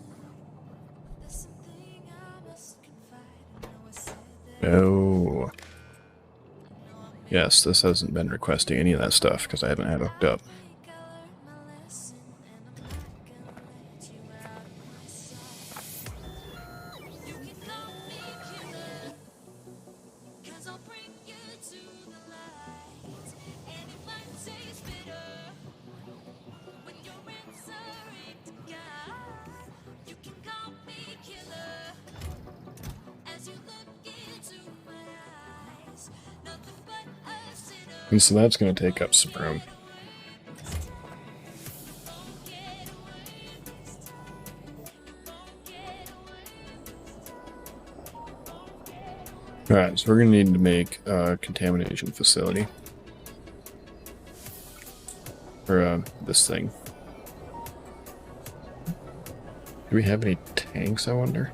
There's something I must confide. I know I said that. Oh. Yes, this hasn't been requesting any of that stuff because I haven't had it hooked up. I learned my lesson, and I'm not gonna let you out of my sight. You can call me killer, 'cause I'll bring you to the light. And it might taste bitter when you're answering to God. You can call me killer as you look into my eyes. Nothing but a sinner. And so that's going to take up some room. Alright, so we're going to need to make a contamination facility. For this thing. Do we have any tanks, I wonder?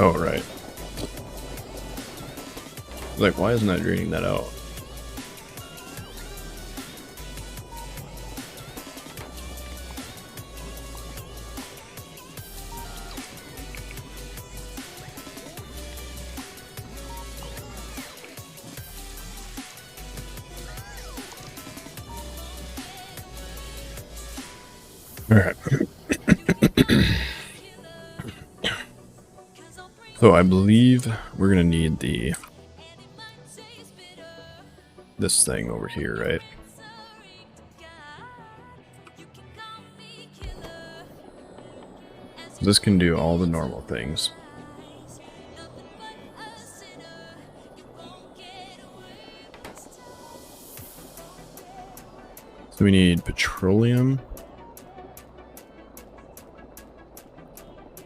Oh, right. Like, why isn't that draining that out? Alright. So I believe we're gonna need this thing over here, right? This can do all the normal things. So we need petroleum.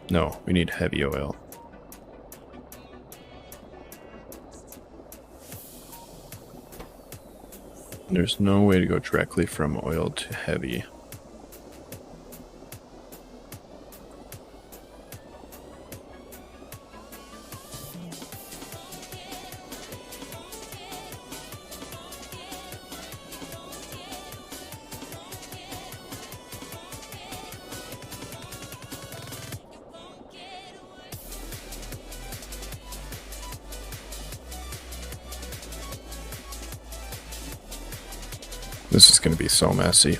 No, we need heavy oil. There's no way to go directly from oil to heavy. This is going to be so messy.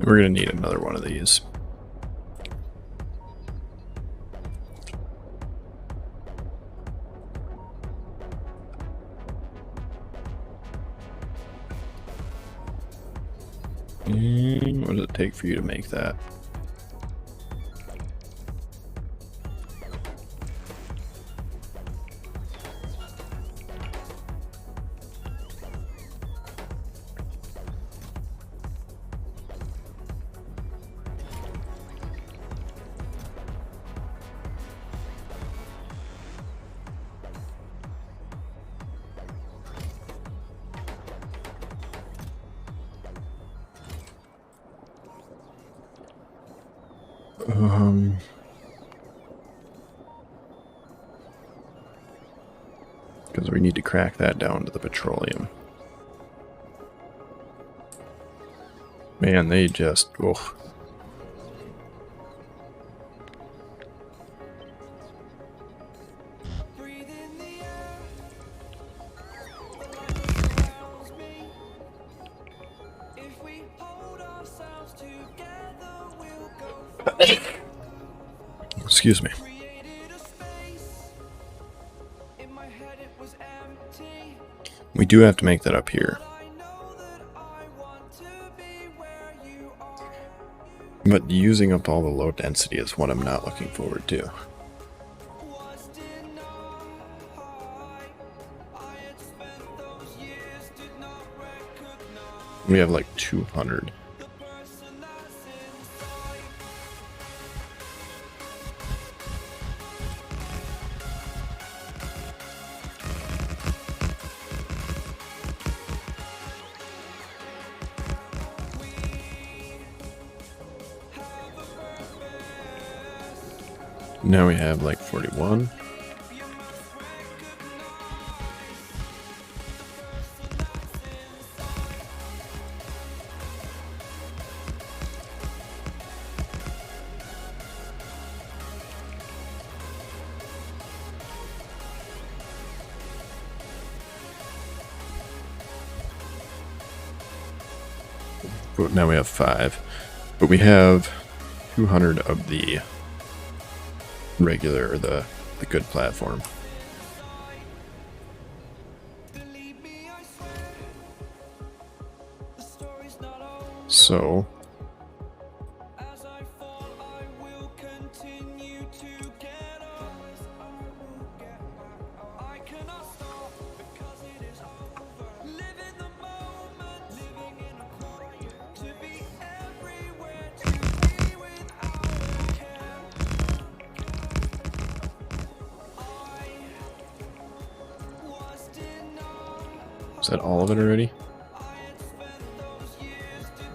We're going to need another one of these. And what does it take for you to make that? Because we need to crack that down to the petroleum. Man, they just, oh. Excuse me. We do have to make that up here. But using up all the low density is what I'm not looking forward to. We have like 200. Now we have like 41. But now we have 5. But we have 200 of the regular, the good platform. So is that all of it already?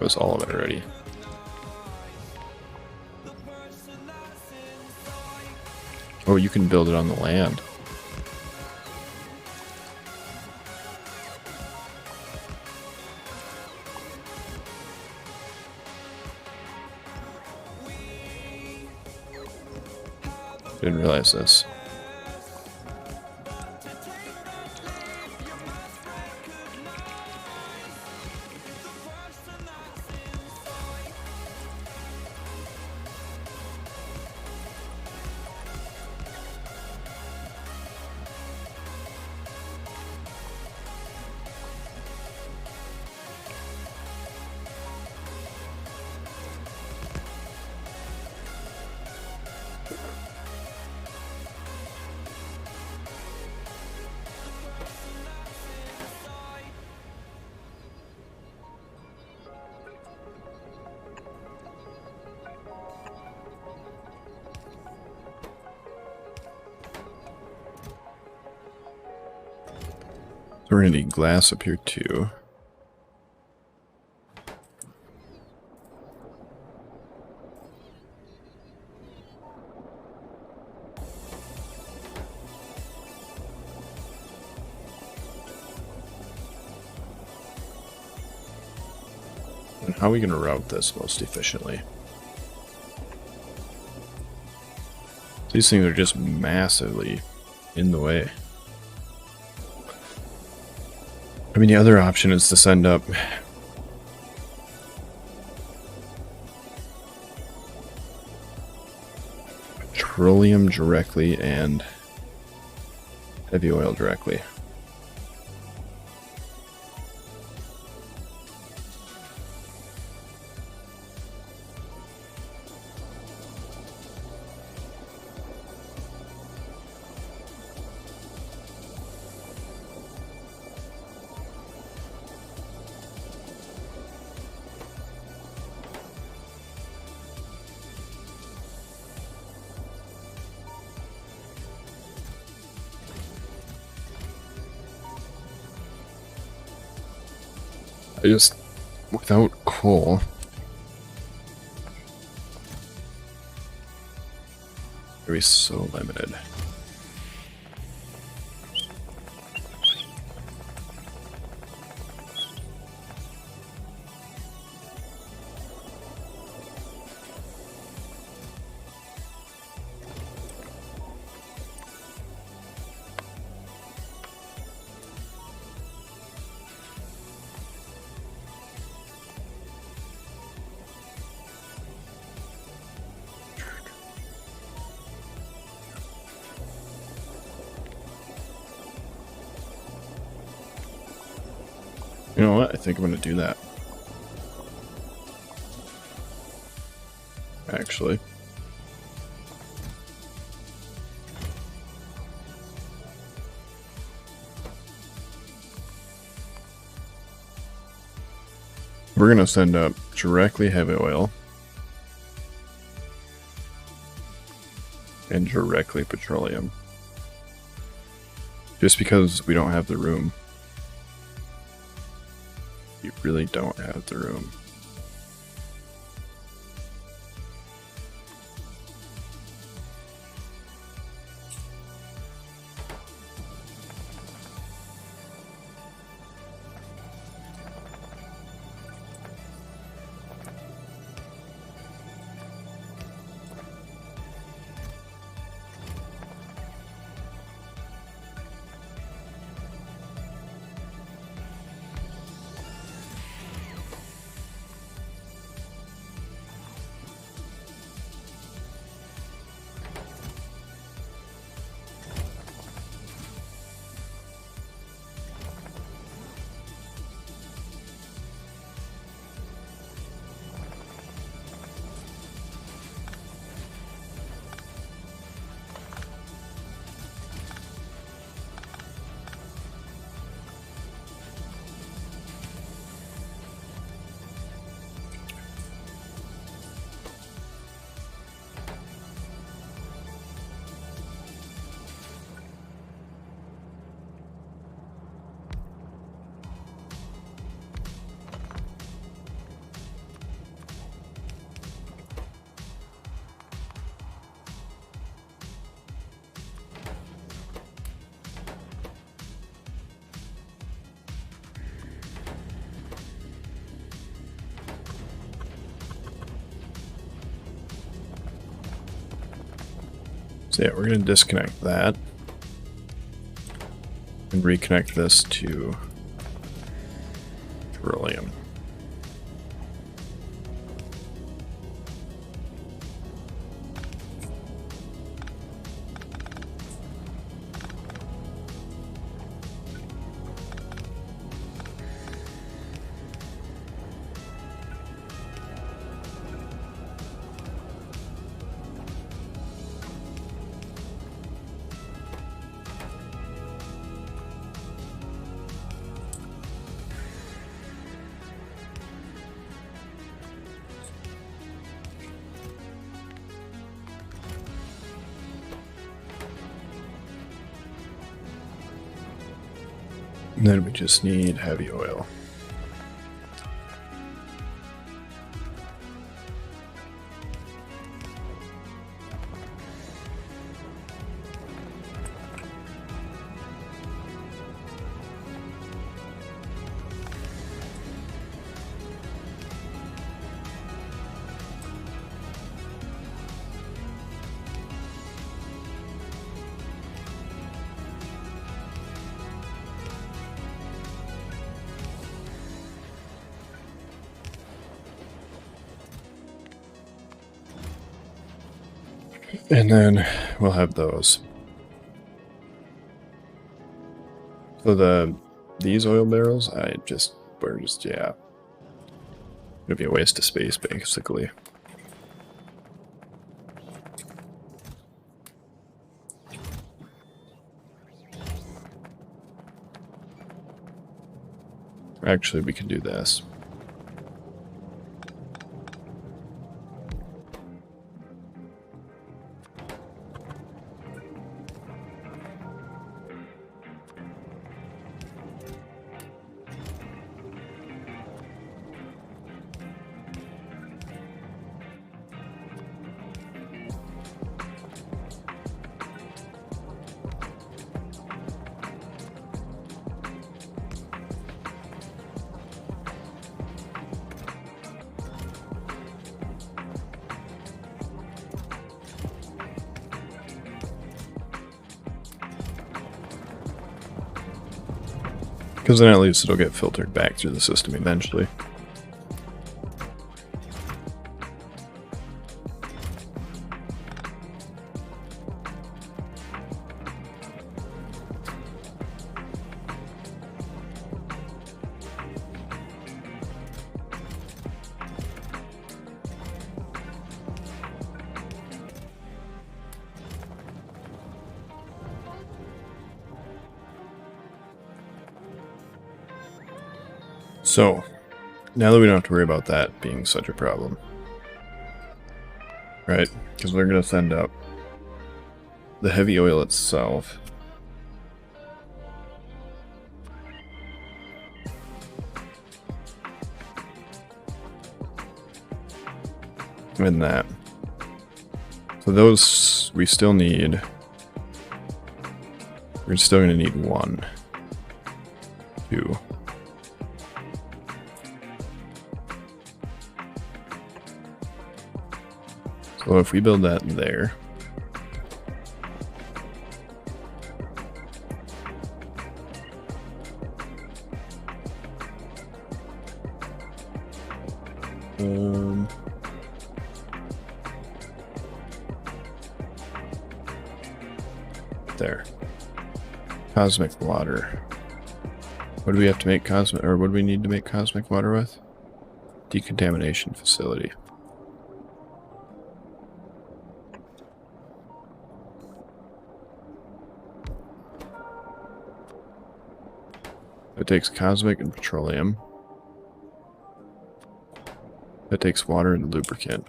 It was all of it already. Oh, you can build it on the land. Didn't realize this. We're gonna need glass up here too. And how are we gonna route this most efficiently? These things are just massively in the way. I mean, the other option is to send up petroleum directly and heavy oil directly. I just, without coal, it'd be so limited. You know what? I think I'm going to do that. Actually. We're going to send up directly heavy oil. And directly petroleum. Just because we don't have the room. You really don't have the room. So yeah, we're going to disconnect that and reconnect this to beryllium. And then we just need heavy oil. And then we'll have those. So these oil barrels, we're just yeah. It'd be a waste of space basically. Actually, we can do this. Because then at least it'll get filtered back through the system eventually. So, now that we don't have to worry about that being such a problem, right? Because we're going to send up the heavy oil itself. And that. So those, we still need, we're still going to need 1, 2. So if we build that there, there, cosmic water. What do we have to make cosmic, or what do we need to make cosmic water with? Decontamination facility. It takes cosmic and petroleum. It takes water and lubricant.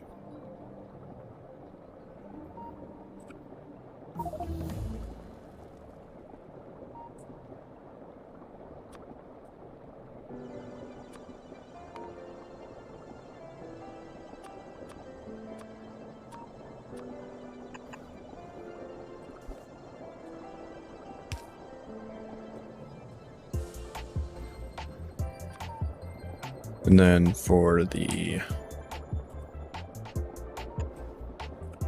And then for the,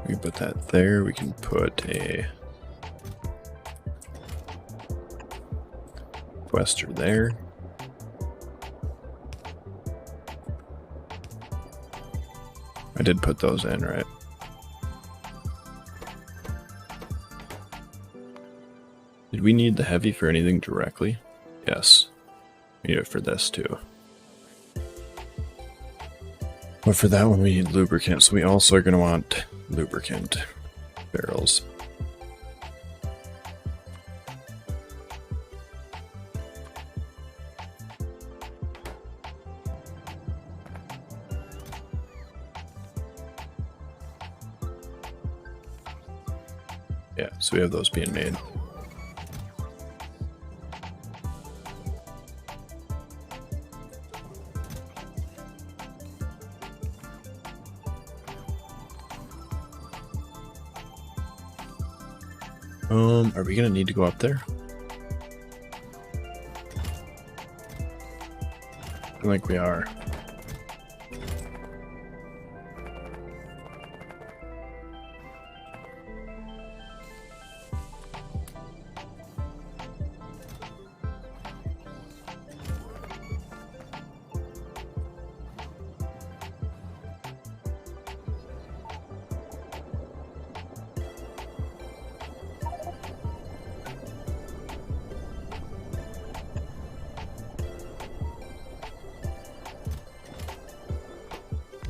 we put that there. We can put a quester there. I did put those in, right? Did we need the heavy for anything directly? Yes. We need it for this too. But for that one we need lubricant, so we also are going to want lubricant barrels. Yeah, so we have those being made. Are we gonna need to go up there? I think we are.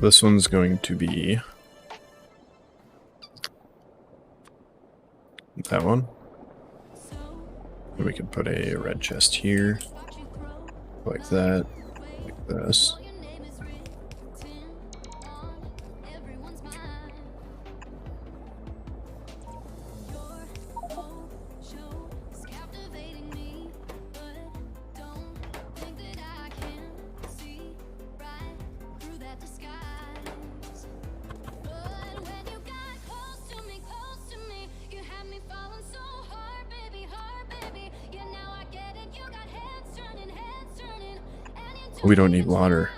This one's going to be that one. And we can put a red chest here, like that, like this. We don't need water.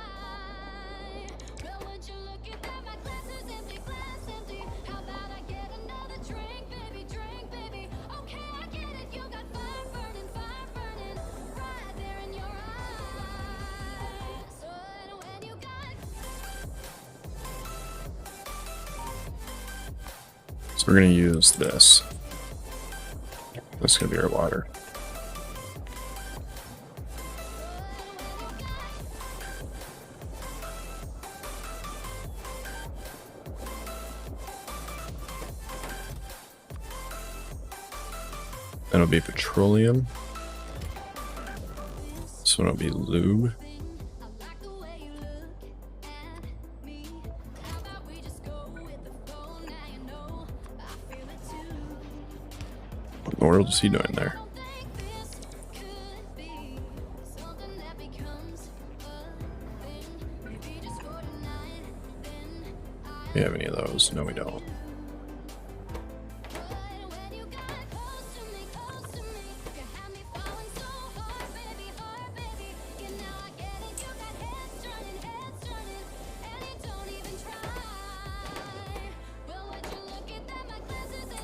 So we're going to use this. This is going to be our water. That'll be petroleum. This one will be lube. What in the world is he doing there? Do we have any of those? No, we don't.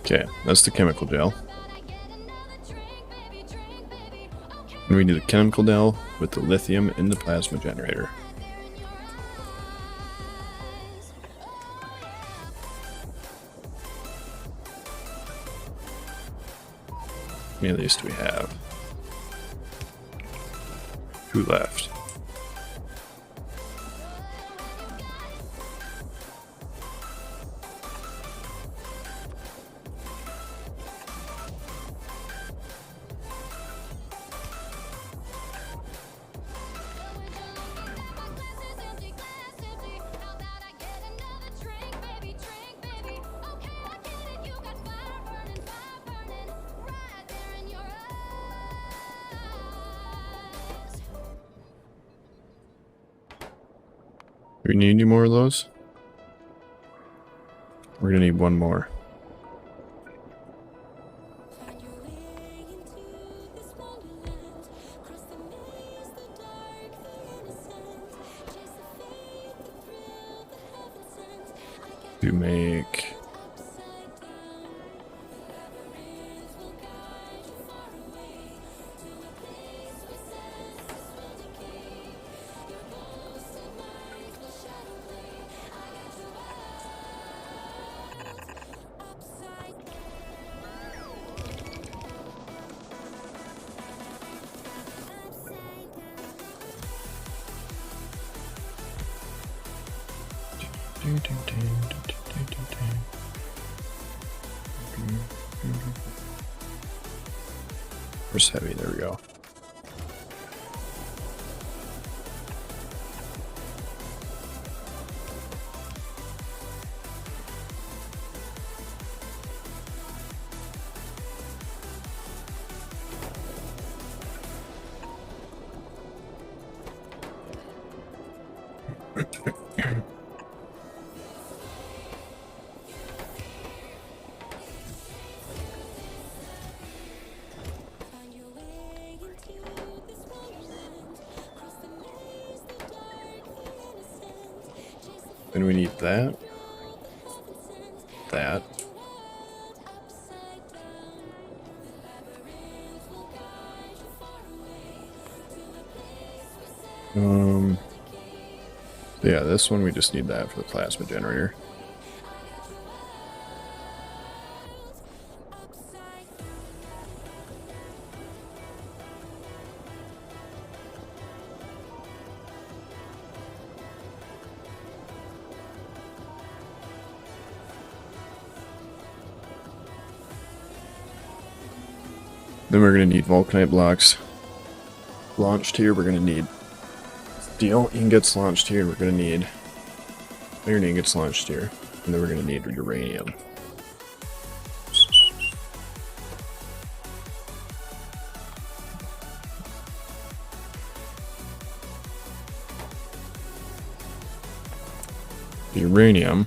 Okay, that's the chemical gel. And we need the chemical gel with the lithium in the plasma generator. How many of these do we have? 2 left. Do we need any more of those? We're gonna need one more. To make Where's heavy? There we go. Find your way into this wonderland. Cross the maze, the dark, the innocent. Chase the And we need that. thrill, the heaven sent. That. Your world upside down. The labyrinth will guide you far away to the place where Yeah, this one we just need that for the plasma generator. upside Then we're gonna need vulcanite blocks launched here. We're gonna need steel ingots launched here. We're gonna need iron ingots launched here, and then we're gonna need uranium. The uranium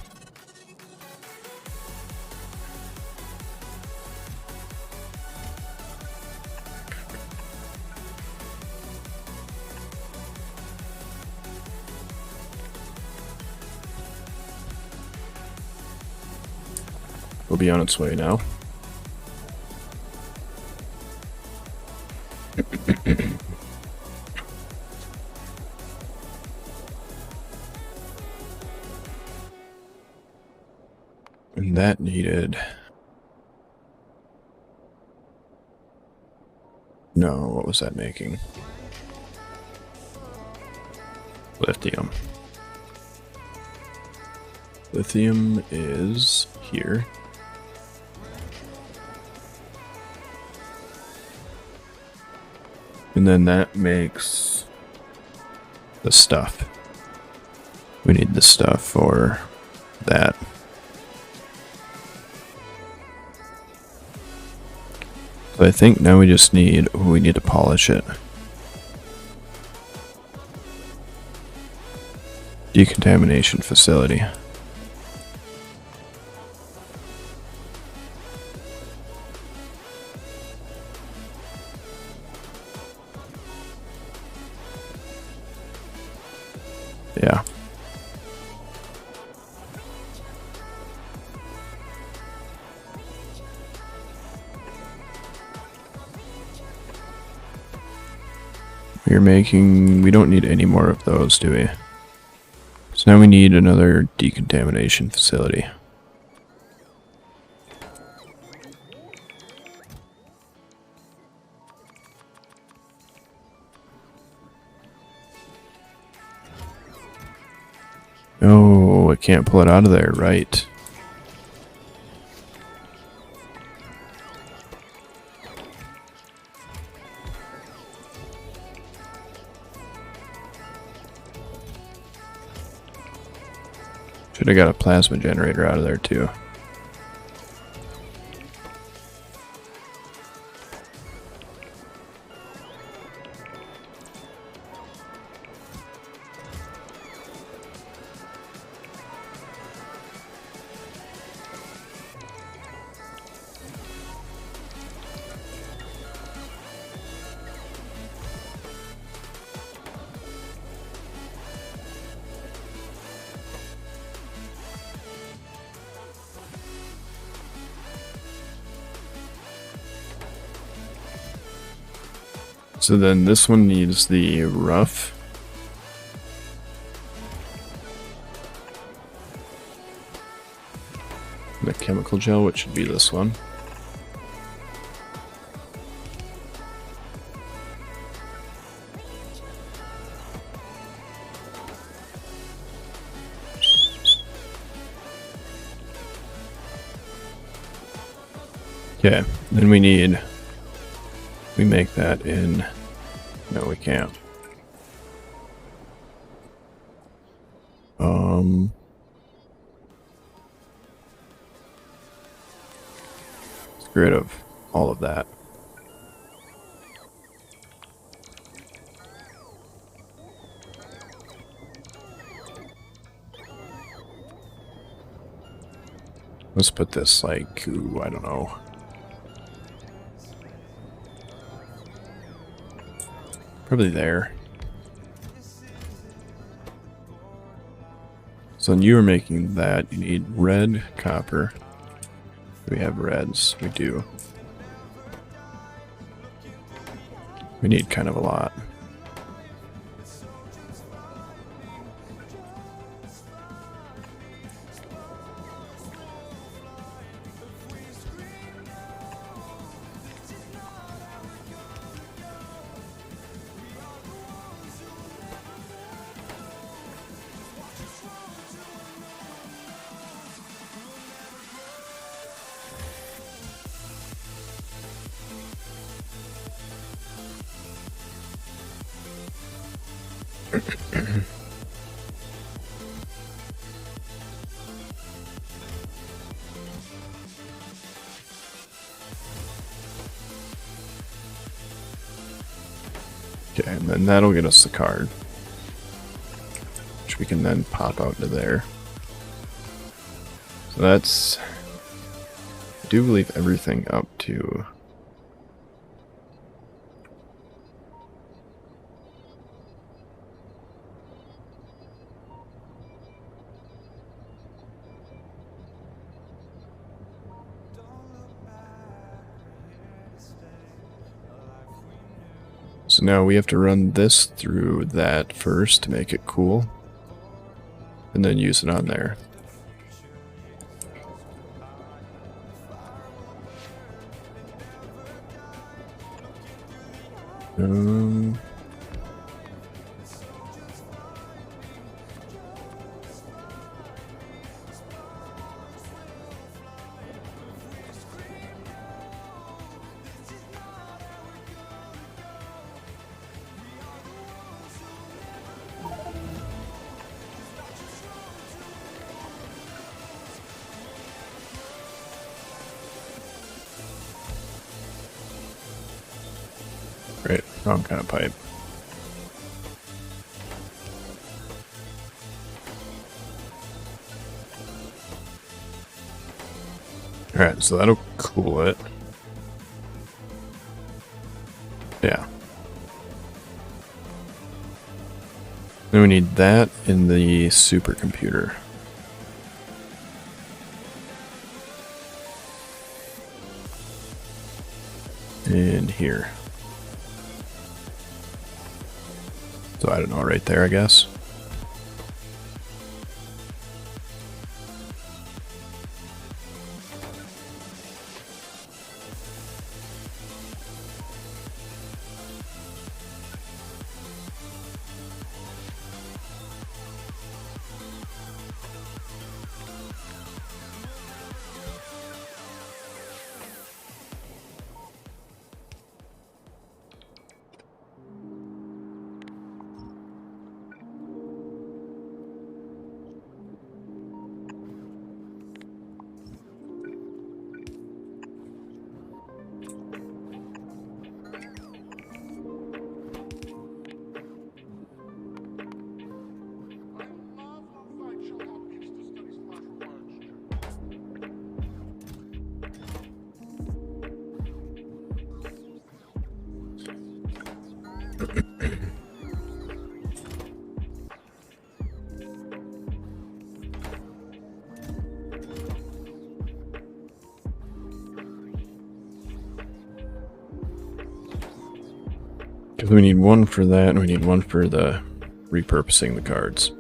will be on its way now. And that needed... No, what was that making? Lithium. Lithium is here. And then that makes the stuff. We need the stuff for that. So I think now we just need, we need to polish it. Decontamination facility. Yeah. We're making, we don't need any more of those, do we? So now we need another decontamination facility. Oh, I can't pull it out of there, right? Should have got a plasma generator out of there too. So then this one needs the rough. The chemical gel, which should be this one. Okay, then we make that in, no we can't. Let's get rid of all of that. Let's put this like, ooh, I don't know. Probably there. So when you were making that, you need red, copper. Do we have reds? We do. We need kind of a lot. Okay, and then that'll get us the card, which we can then pop out to there. So that's, I do believe, everything up to so now we have to run this through that first to make it cool, and then use it on there. Great, wrong kind of pipe. Alright, so that'll cool it. Yeah. Then we need that in the supercomputer. In here. So I don't know, right there, I guess. Because we need one for that, and we need one for the repurposing the cards.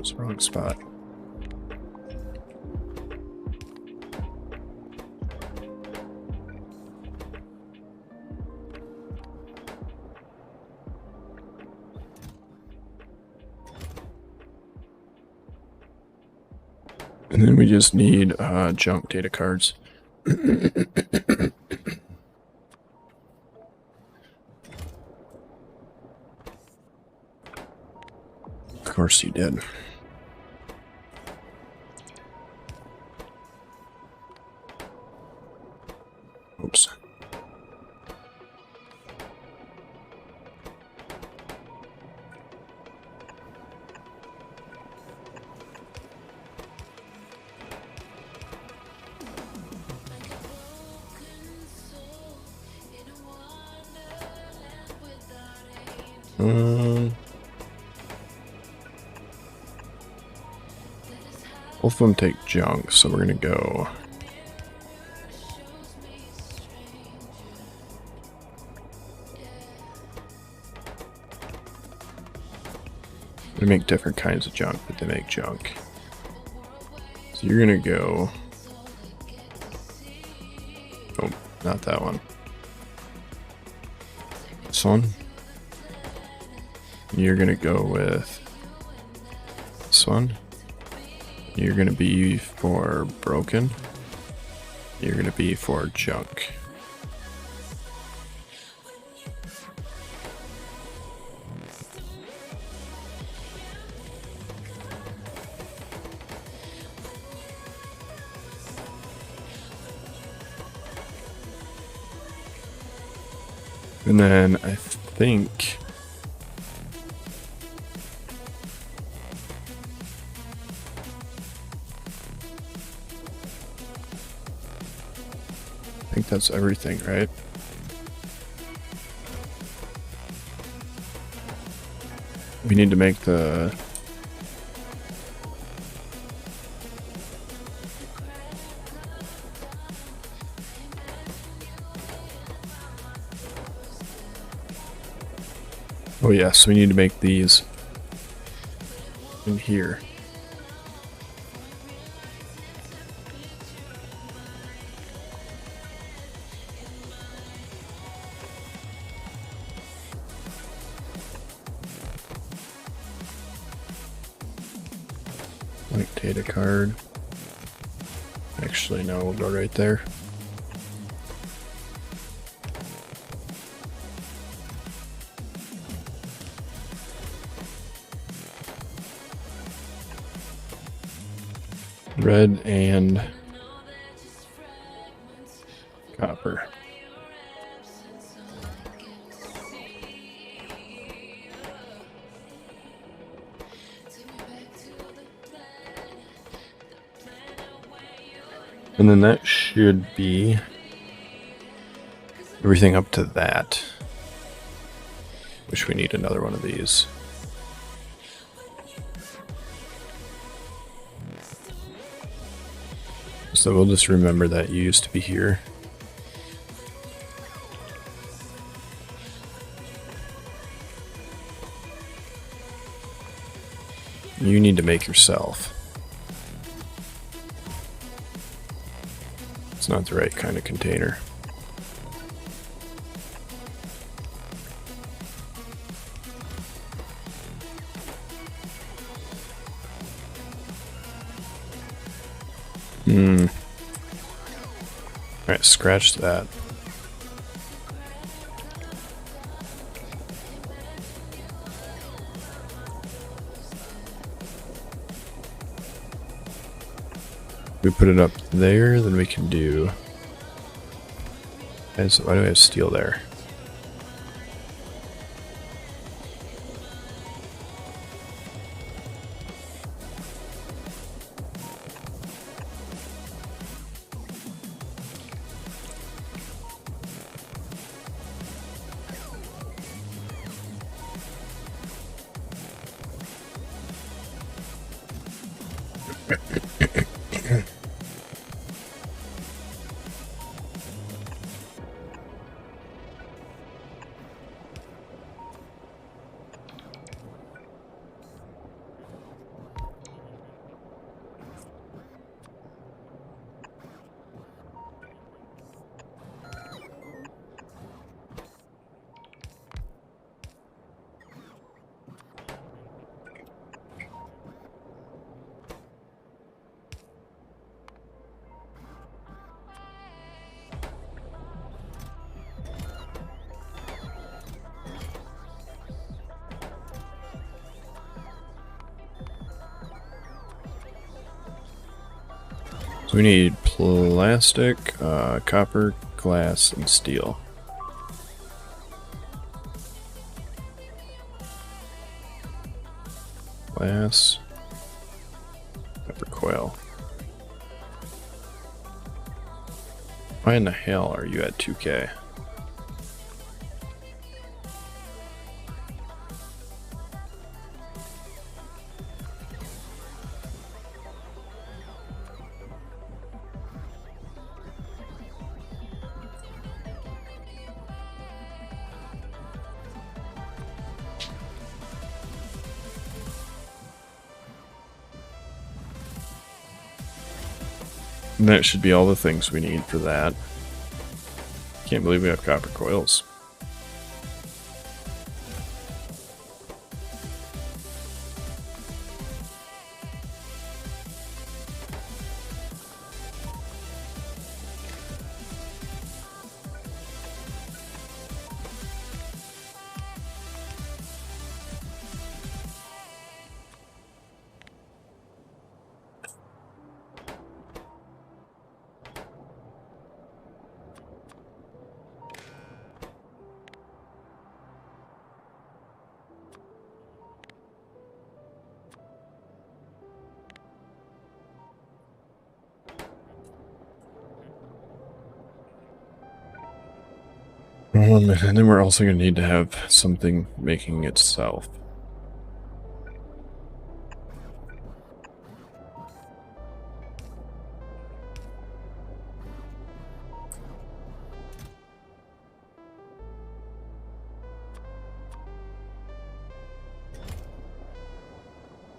was the wrong spot. And then we just need junk data cards. Of course you did. Oops. Both of them take junk, so we're gonna go. They make different kinds of junk, but they make junk. So you're gonna go. Oh, not that one. This one. You're gonna go with this one. You're gonna be for broken. You're gonna be for junk. And then I think that's everything, right? We need to make the oh yes, we need to make these in here. Like data card. Actually, no, we'll go right there. Red and copper. And then that should be everything up to that. Wish we need another one of these. So we'll just remember that you used to be here. You need to make yourself. It's not the right kind of container. Alright, scratch that. We put it up there, then we can do. Why do I have steel there? So we need plastic, copper, glass, and steel. Glass, copper coil. Why in the hell are you at 2K? And that should be all the things we need for that. Can't believe we have copper coils. And then we're also going to need to have something making itself.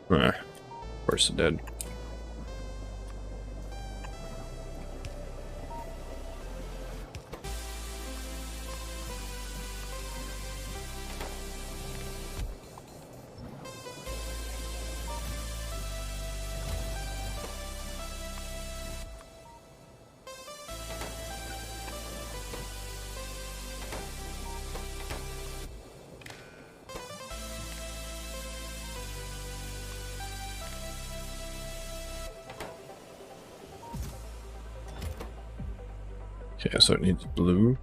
Of course it did. Okay, so it needs blue.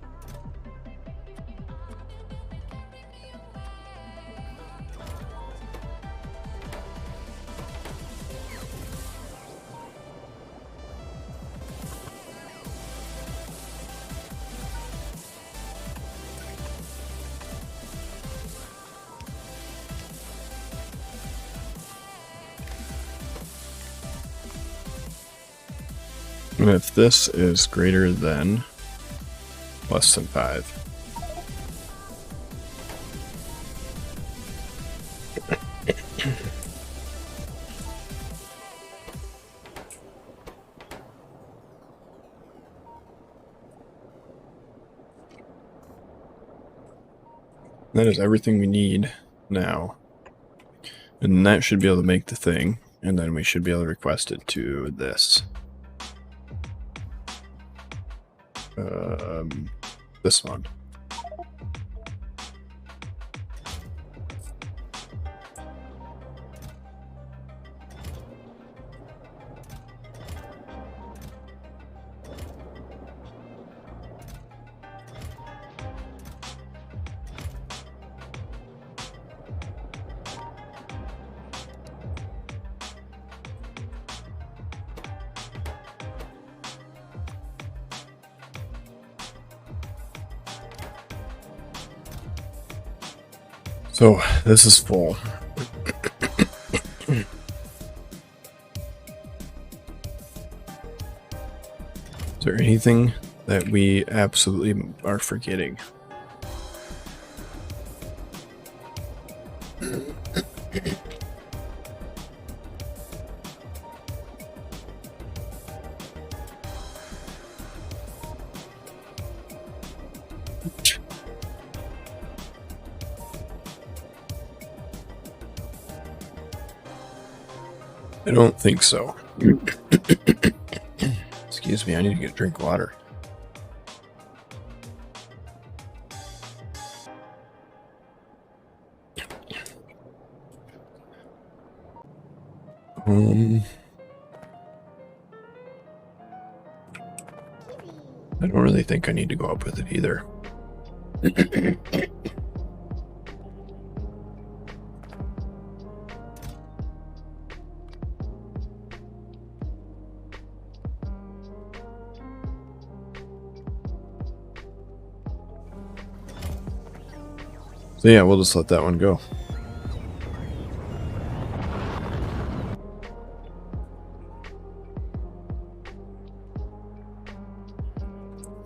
And if this is greater than less than 5. That is everything we need now. And that should be able to make the thing, and then we should be able to request it to this. This one. So this is full. Is there anything that we absolutely are forgetting? I don't think so. Excuse me, I need to get a drink of water. I don't really think I need to go up with it either. So yeah, we'll just let that one go.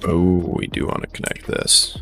Oh, we do want to connect this.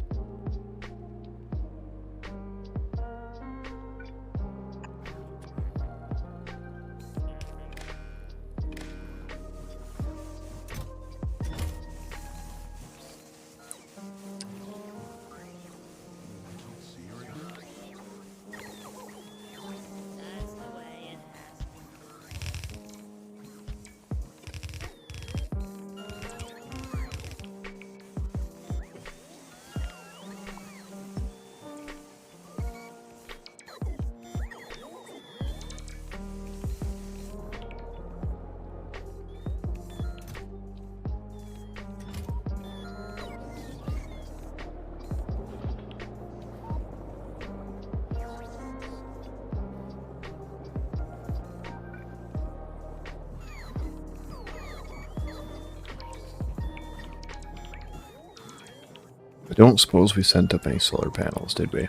I don't suppose we sent up any solar panels, did we?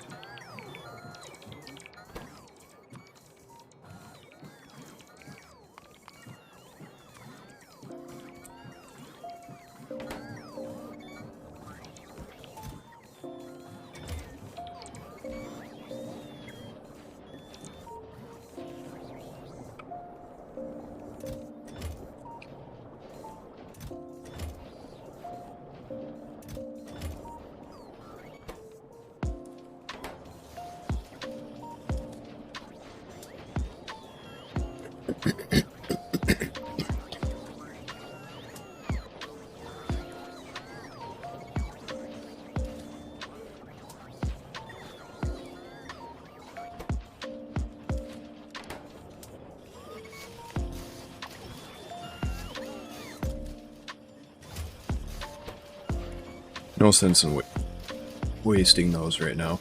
No sense in wasting those right now.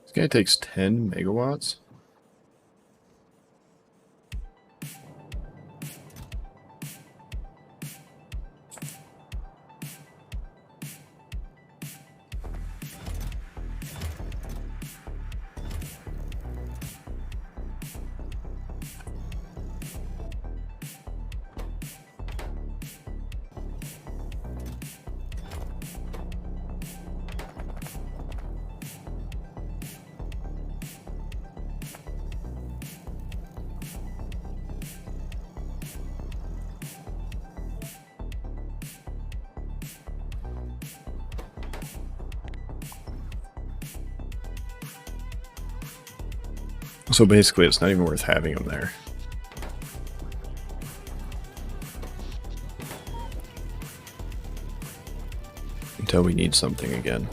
This guy takes 10 megawatts? So basically, it's not even worth having them there. Until we need something again.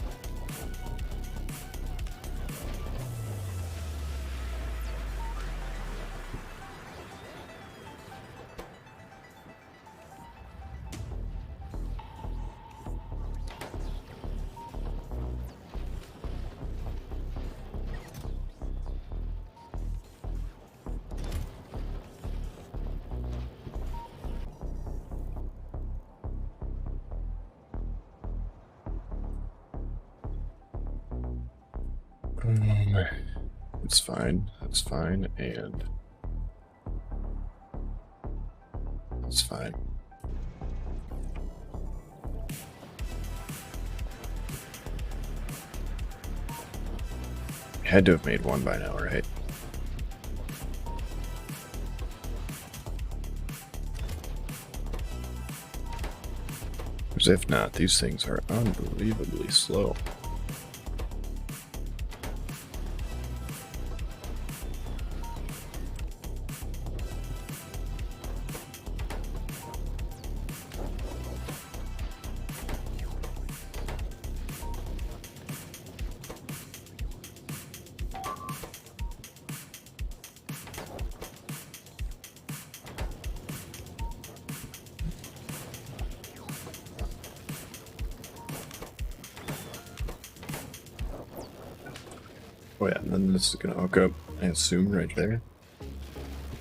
It's fine. That's fine, and it's fine. Had to have made one by now, right? Because if not, these things are unbelievably slow. Oh yeah, and then this is gonna hook up, I assume, right there.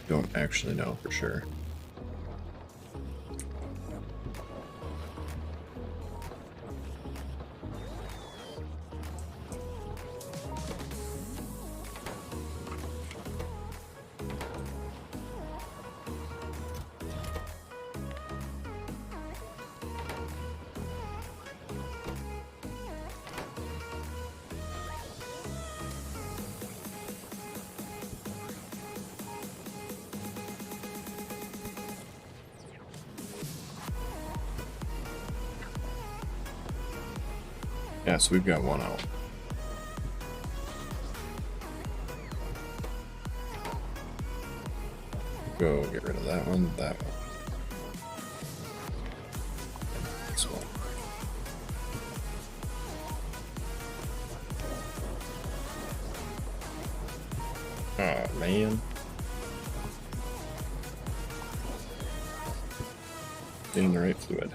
Don't actually know for sure. Yeah, so we've got one out. Go get rid of that one, that one. This one. Oh man. Getting the right fluid.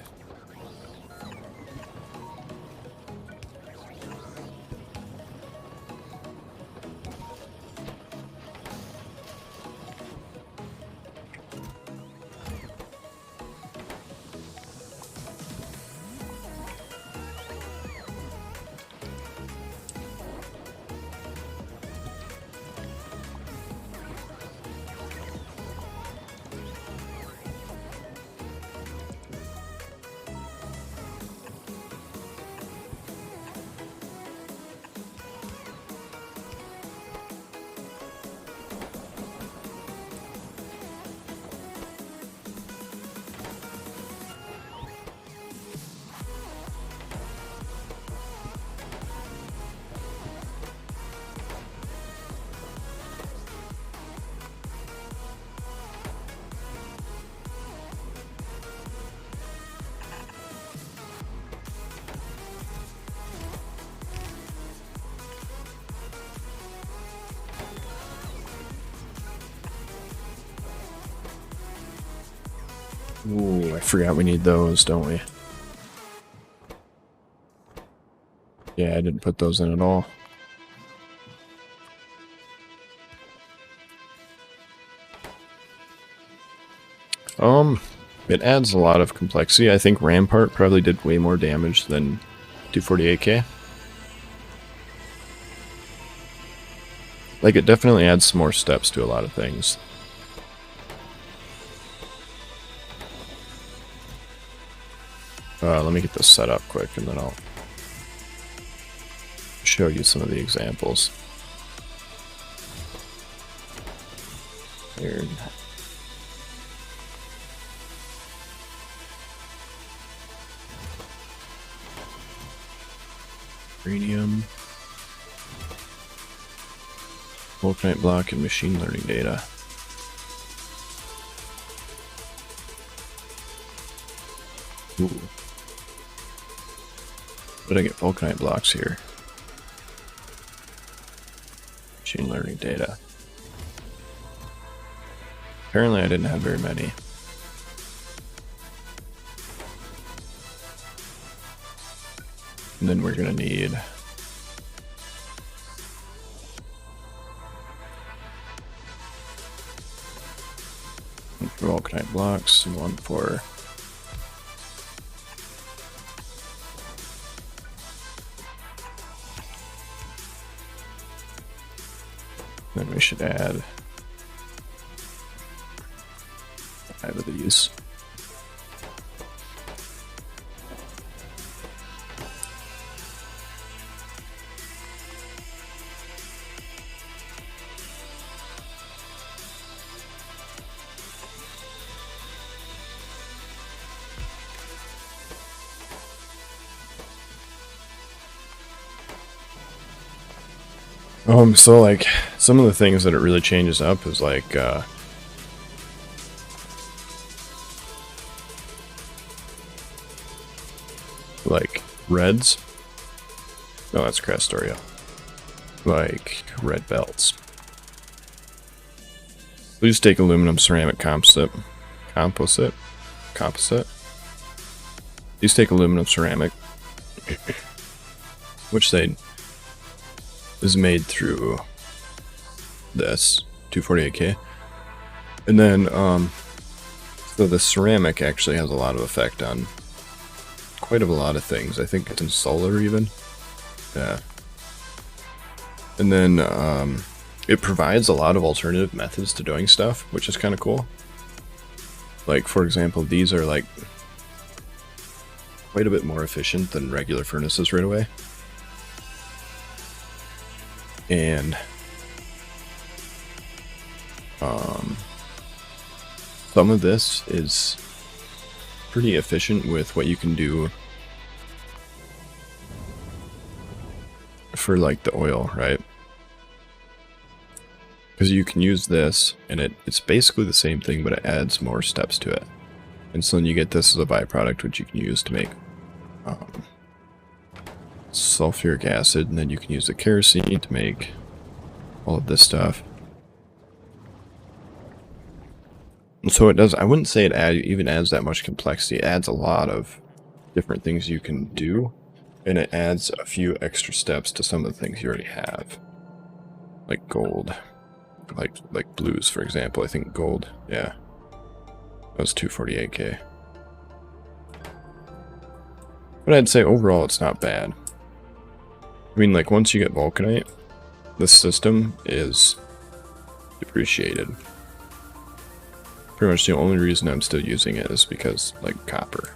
Ooh, I forgot we need those, don't we? Yeah, I didn't put those in at all. It adds a lot of complexity. I think Rampart probably did way more damage than 248k. Like, it definitely adds some more steps to a lot of things. Let me get this set up quick, and then I'll show you some of the examples. Here. Uranium. Vulcanite block and machine learning data. Ooh. But I get vulcanite blocks here. Machine learning data. Apparently I didn't have very many. And then we're gonna need one for vulcanite blocks and one for Then we should add 5 of these. So like some of the things that it really changes up is like reds. No, that's Krastorio. Like red belts. Please take aluminum ceramic composite. These take aluminum ceramic, which is made through this 248k, and then so the ceramic actually has a lot of effect on quite a lot of things. I think it's in solar even. Yeah. And then it provides a lot of alternative methods to doing stuff, which is kind of cool. Like, for example, these are like quite a bit more efficient than regular furnaces right away. And some of this is pretty efficient with what you can do for like the oil, right? Because you can use this and it's basically the same thing, but it adds more steps to it. And so then you get this as a byproduct, which you can use to make sulfuric acid, and then you can use the kerosene to make all of this stuff. And so it does, I wouldn't say it even adds that much complexity. It adds a lot of different things you can do, and it adds a few extra steps to some of the things you already have. Like gold. Like blues, for example. I think gold, yeah. That was 248k. But I'd say overall it's not bad. I mean, like, once you get vulcanite, this system is depreciated. Pretty much the only reason I'm still using it is because, like, copper.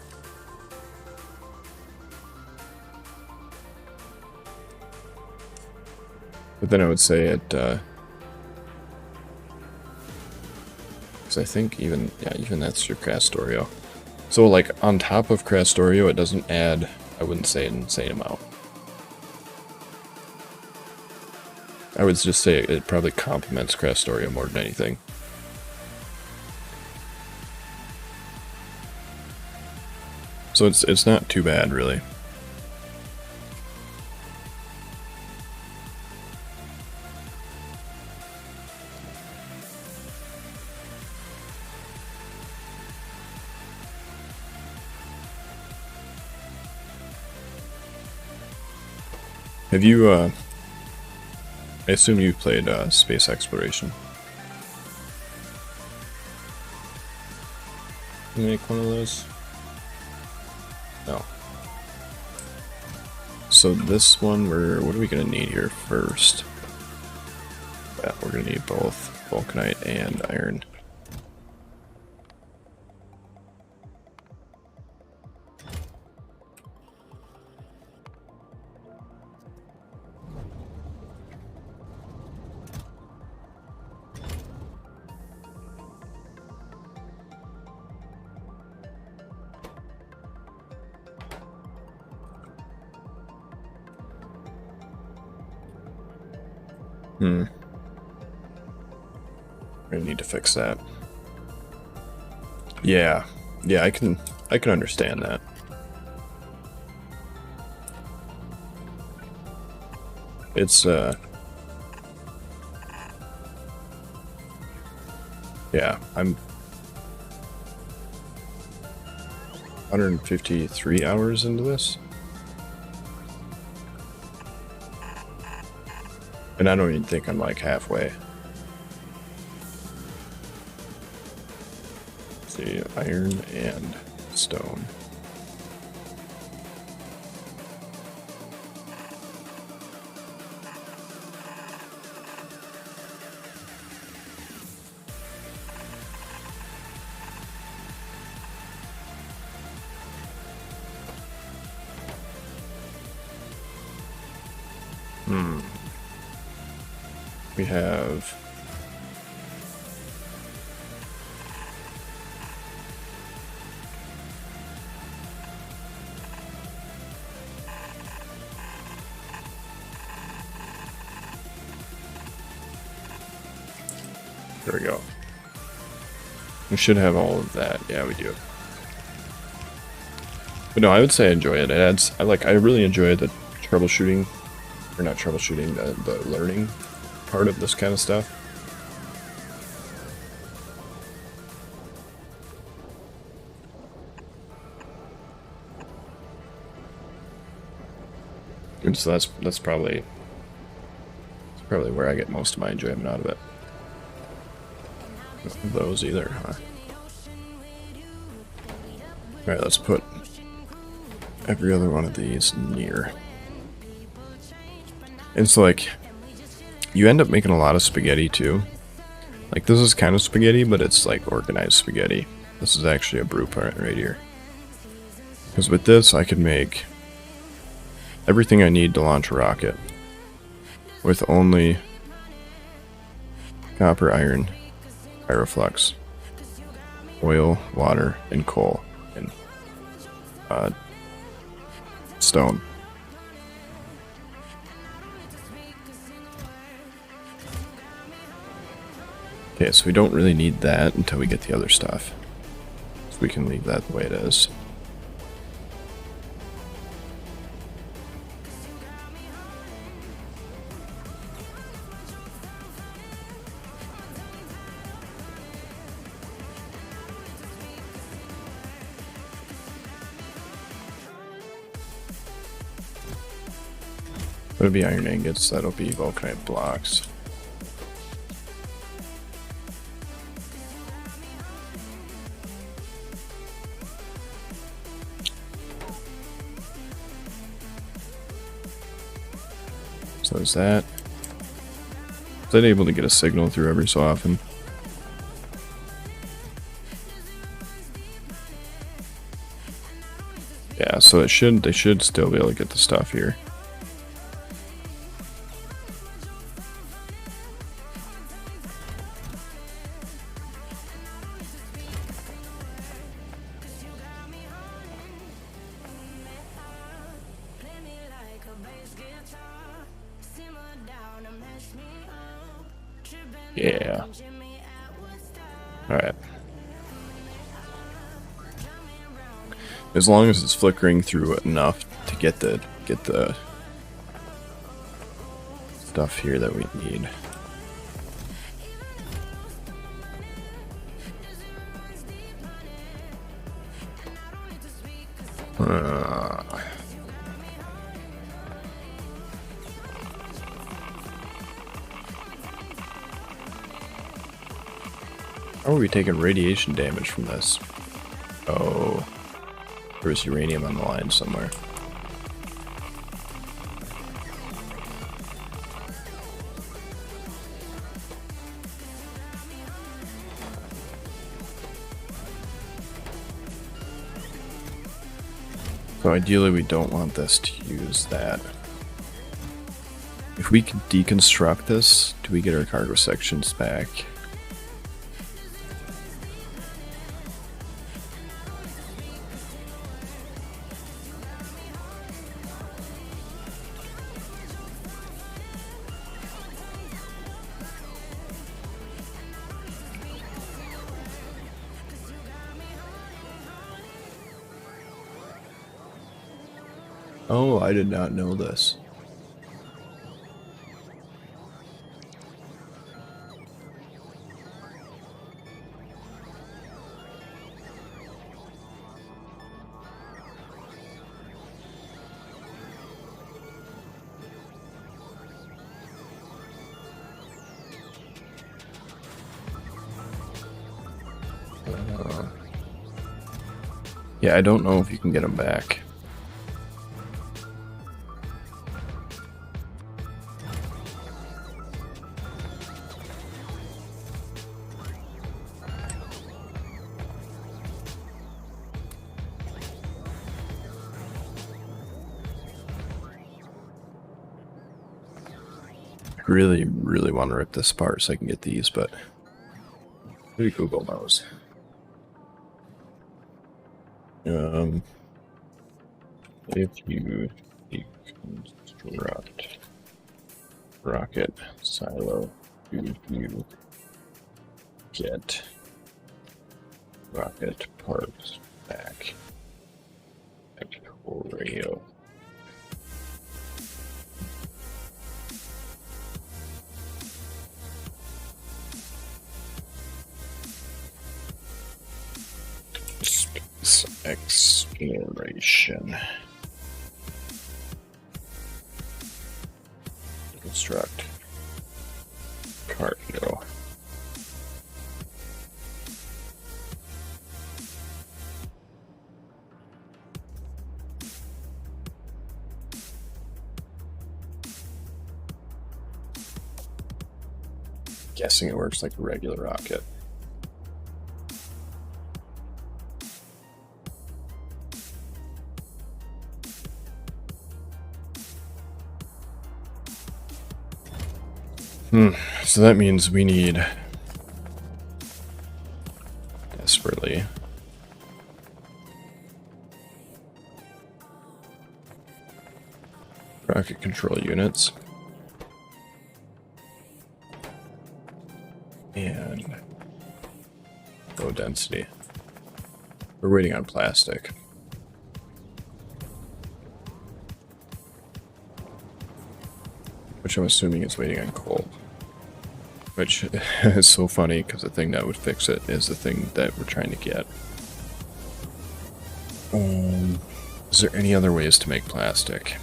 But then I would say it, because I think even that's your Krastorio. So, like, on top of Krastorio, it doesn't add, I wouldn't say, an insane amount. I would just say it probably complements Krastorio more than anything. So it's not too bad, really. Have you, I assume you've played space exploration. Can you make one of those? No. So this one, what are we gonna need here first? Yeah, we're gonna need both vulcanite and iron. I need to fix that. Yeah, I can understand that. It's yeah, I'm 153 hours into this. And I don't even think I'm like halfway. Let's see, iron and stone. We have... There we go. We should have all of that. Yeah, we do. But no, I would say I enjoy it. It adds... I really enjoy the troubleshooting... Or not troubleshooting, the learning part of this kind of stuff. And so that's probably where I get most of my enjoyment out of it. Not of those either, huh? Alright, let's put every other one of these near. And so, like, you end up making a lot of spaghetti, too. Like, this is kind of spaghetti, but it's, like, organized spaghetti. This is actually a brew part right here. Because with this, I could make everything I need to launch a rocket. With only copper, iron, pyroflux, oil, water, and coal, and stone. Okay, so we don't really need that until we get the other stuff. So we can leave that the way it is. That'll be iron ingots, that'll be vulcanite blocks. So is that. Is that able to get a signal through every so often? Yeah, so they should still be able to get the stuff here. Yeah. Alright. As long as it's flickering through enough to get the stuff here that we need. How are we taking radiation damage from this? Oh, there's uranium on the line somewhere. So ideally we don't want this to use that. If we can deconstruct this, do we get our cargo sections back? Oh, I did not know this. Yeah, I don't know if you can get them back. really, really want to rip this apart so I can get these, but maybe Google knows. If you deconstruct rocket silo, do you get rocket parts back? Factorio. Space exploration. Construct cargo. Guessing it works like a regular rocket. So that means we need desperately rocket control units and low density. We're waiting on plastic. Which I'm assuming is waiting on coal. Which is so funny because the thing that would fix it is the thing that we're trying to get. Is there any other ways to make plastic?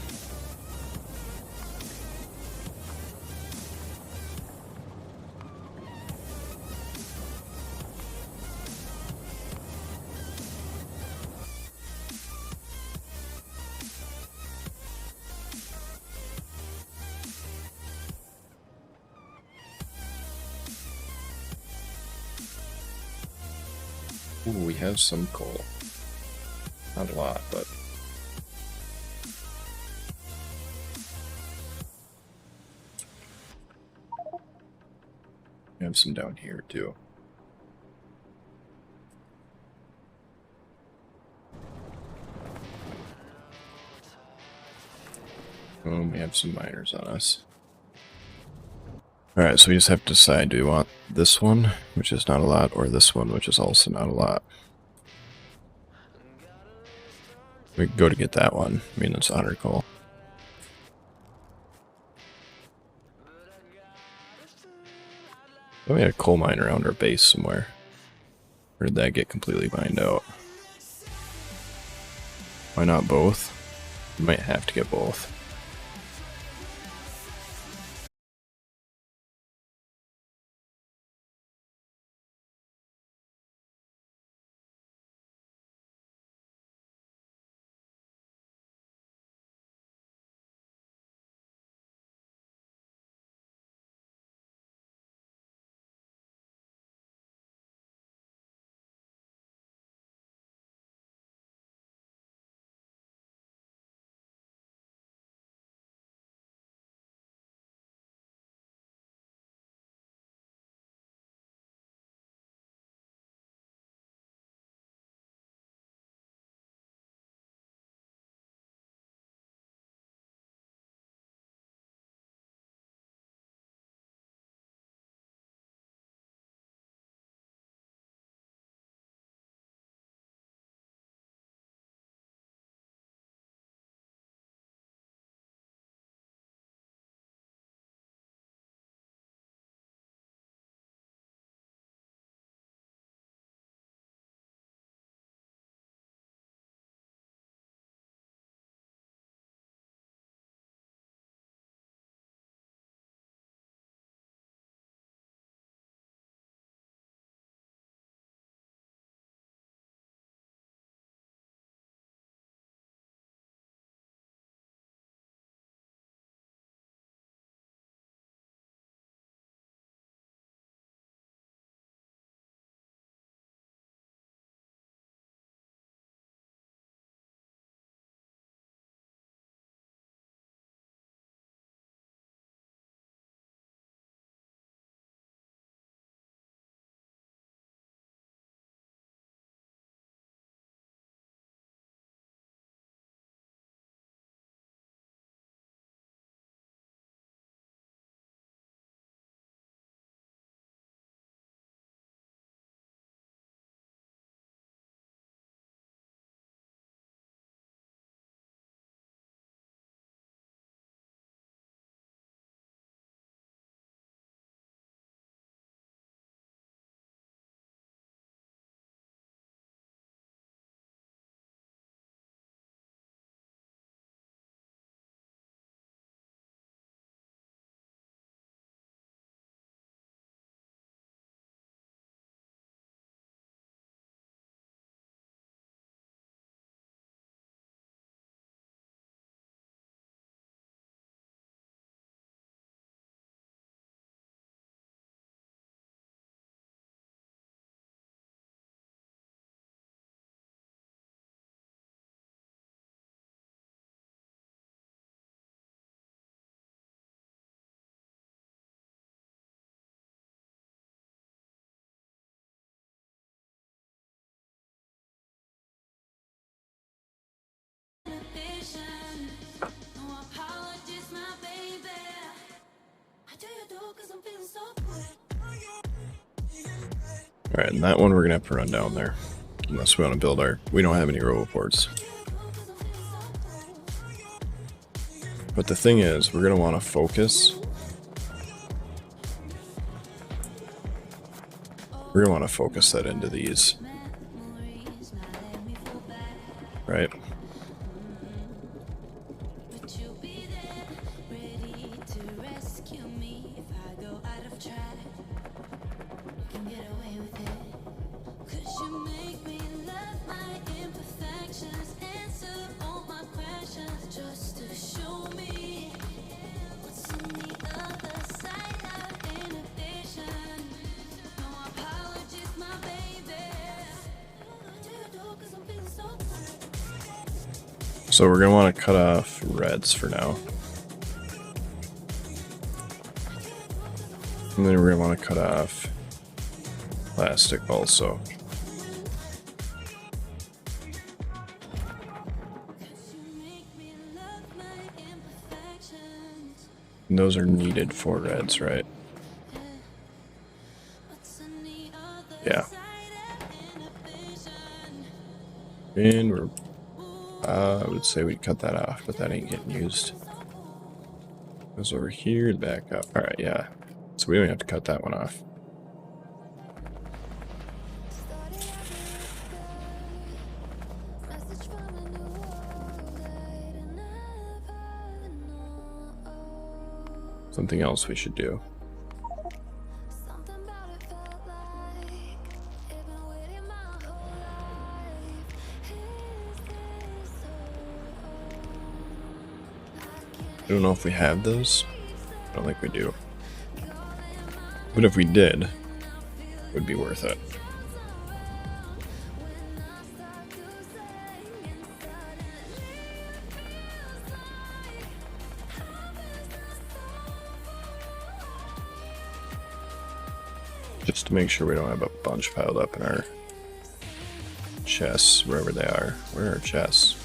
Ooh, we have some coal. Not a lot, but... we have some down here, too. Boom, we have some miners on us. Alright, so we just have to decide, do we want this one, which is not a lot, or this one, which is also not a lot? We can go to get that one. I mean, it's 100 coal. We had a coal mine around our base somewhere. Or did that get completely mined out? Why not both? We might have to get both. Alright, and that one we're gonna have to run down there. Unless we want to build our... We don't have any roboports. But the thing is, we're gonna want to focus. We're gonna want to focus that into these. Right? So we're going to want to cut off reds for now. And then we're going to want to cut off plastic also. And those are needed for reds, right? Yeah. And we're... I would say we'd cut that off, but that ain't getting used. Goes over here and back up. Alright, yeah. So we don't have to cut that one off. Something else we should do. I don't know if we have those. I don't think we do. But if we did, it would be worth it. Just to make sure we don't have a bunch piled up in our chests, wherever they are. Where are our chests?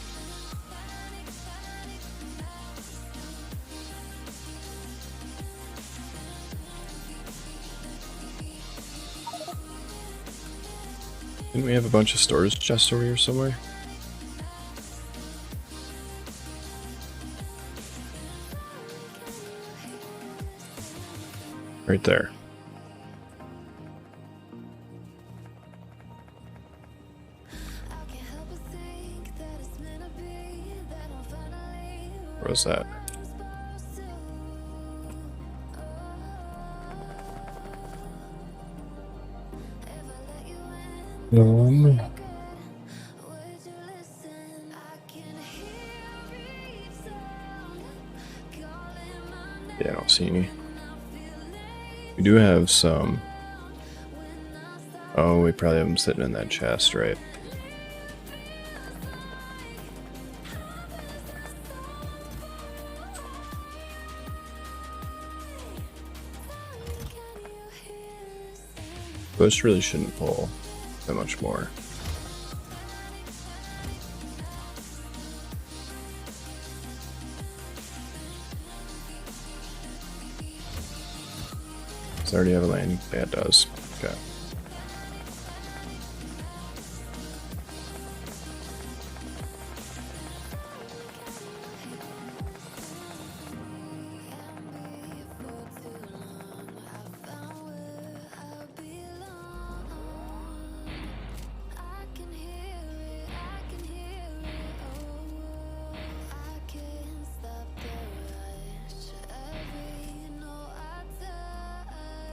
Didn't we have a bunch of storage chests over here somewhere? Right there. Where was that? Yeah, I don't see any. We do have some. Oh, we probably have them sitting in that chest, right? This really shouldn't pull that much more. Does it already have a landing? Yeah, it does. Okay.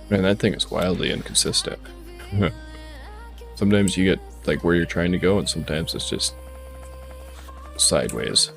Man, that thing is wildly inconsistent. Sometimes you get like where you're trying to go, and sometimes it's just sideways.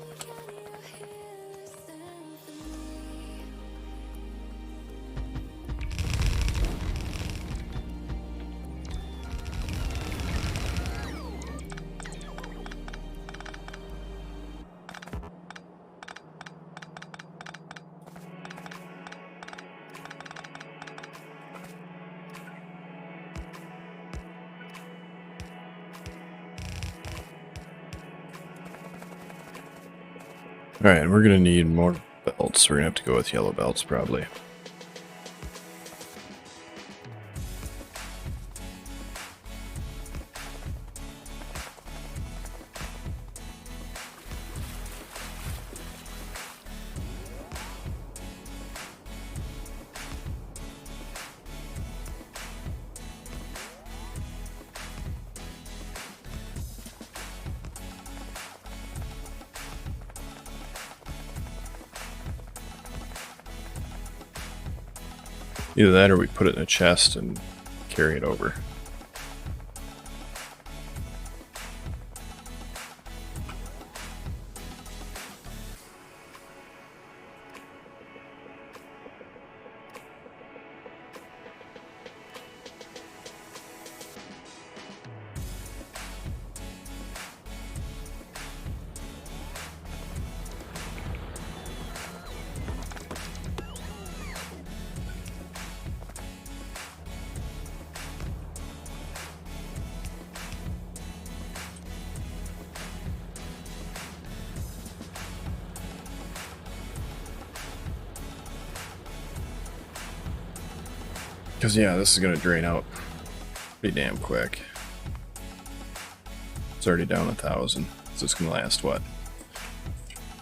Alright, we're gonna need more belts. We're gonna have to go with yellow belts, probably. Either that or we put it in a chest and carry it over. Because, yeah, this is going to drain out pretty damn quick. It's already down 1,000. So it's going to last, what?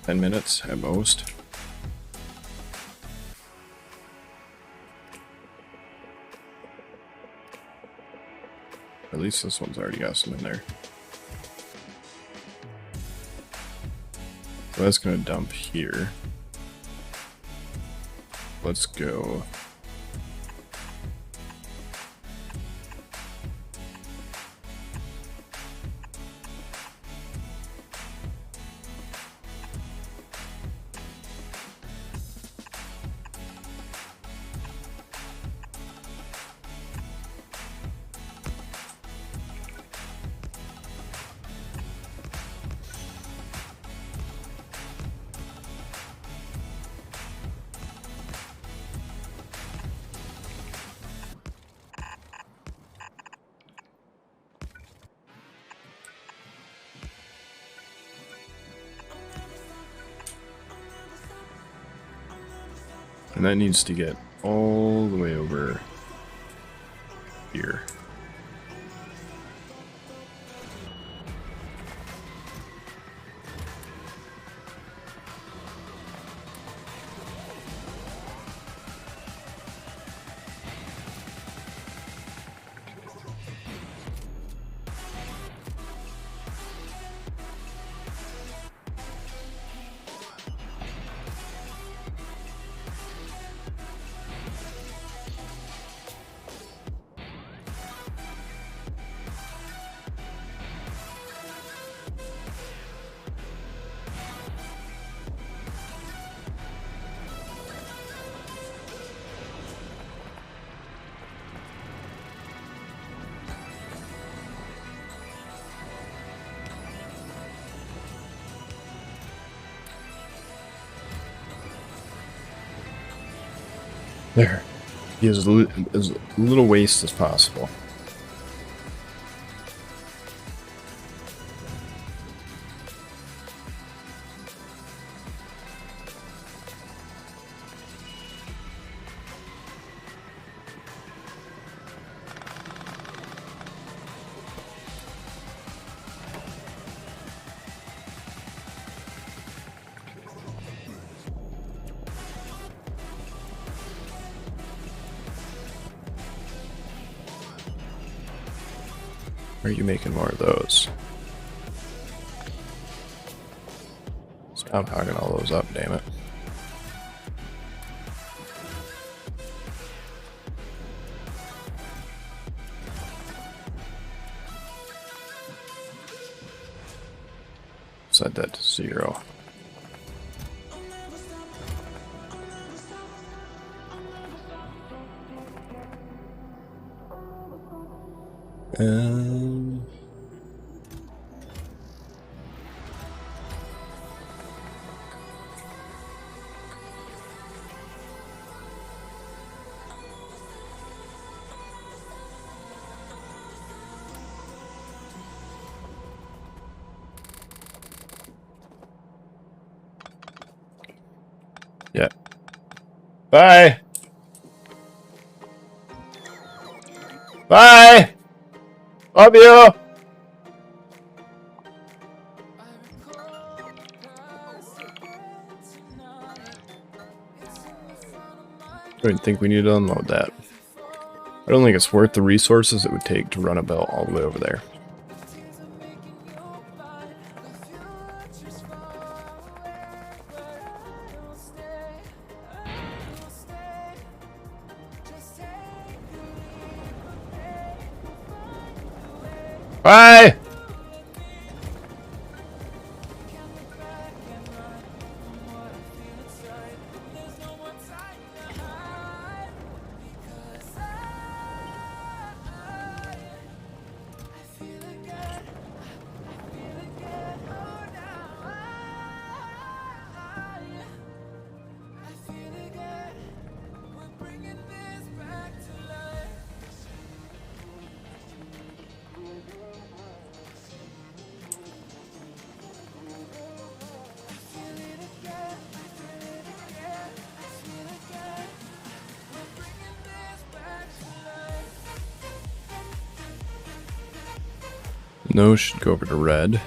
10 minutes at most? At least this one's already got some in there. So that's going to dump here. Let's go. And that needs to get all the way over here. There. Be as little waste as possible. Are you making more of those? Stop hogging all those up, damn it. Set that to 0. Yeah. Bye! Bye! Love you! I didn't think we needed to unload that. I don't think it's worth the resources it would take to run a belt all the way over there. Bye! No, should go over to red.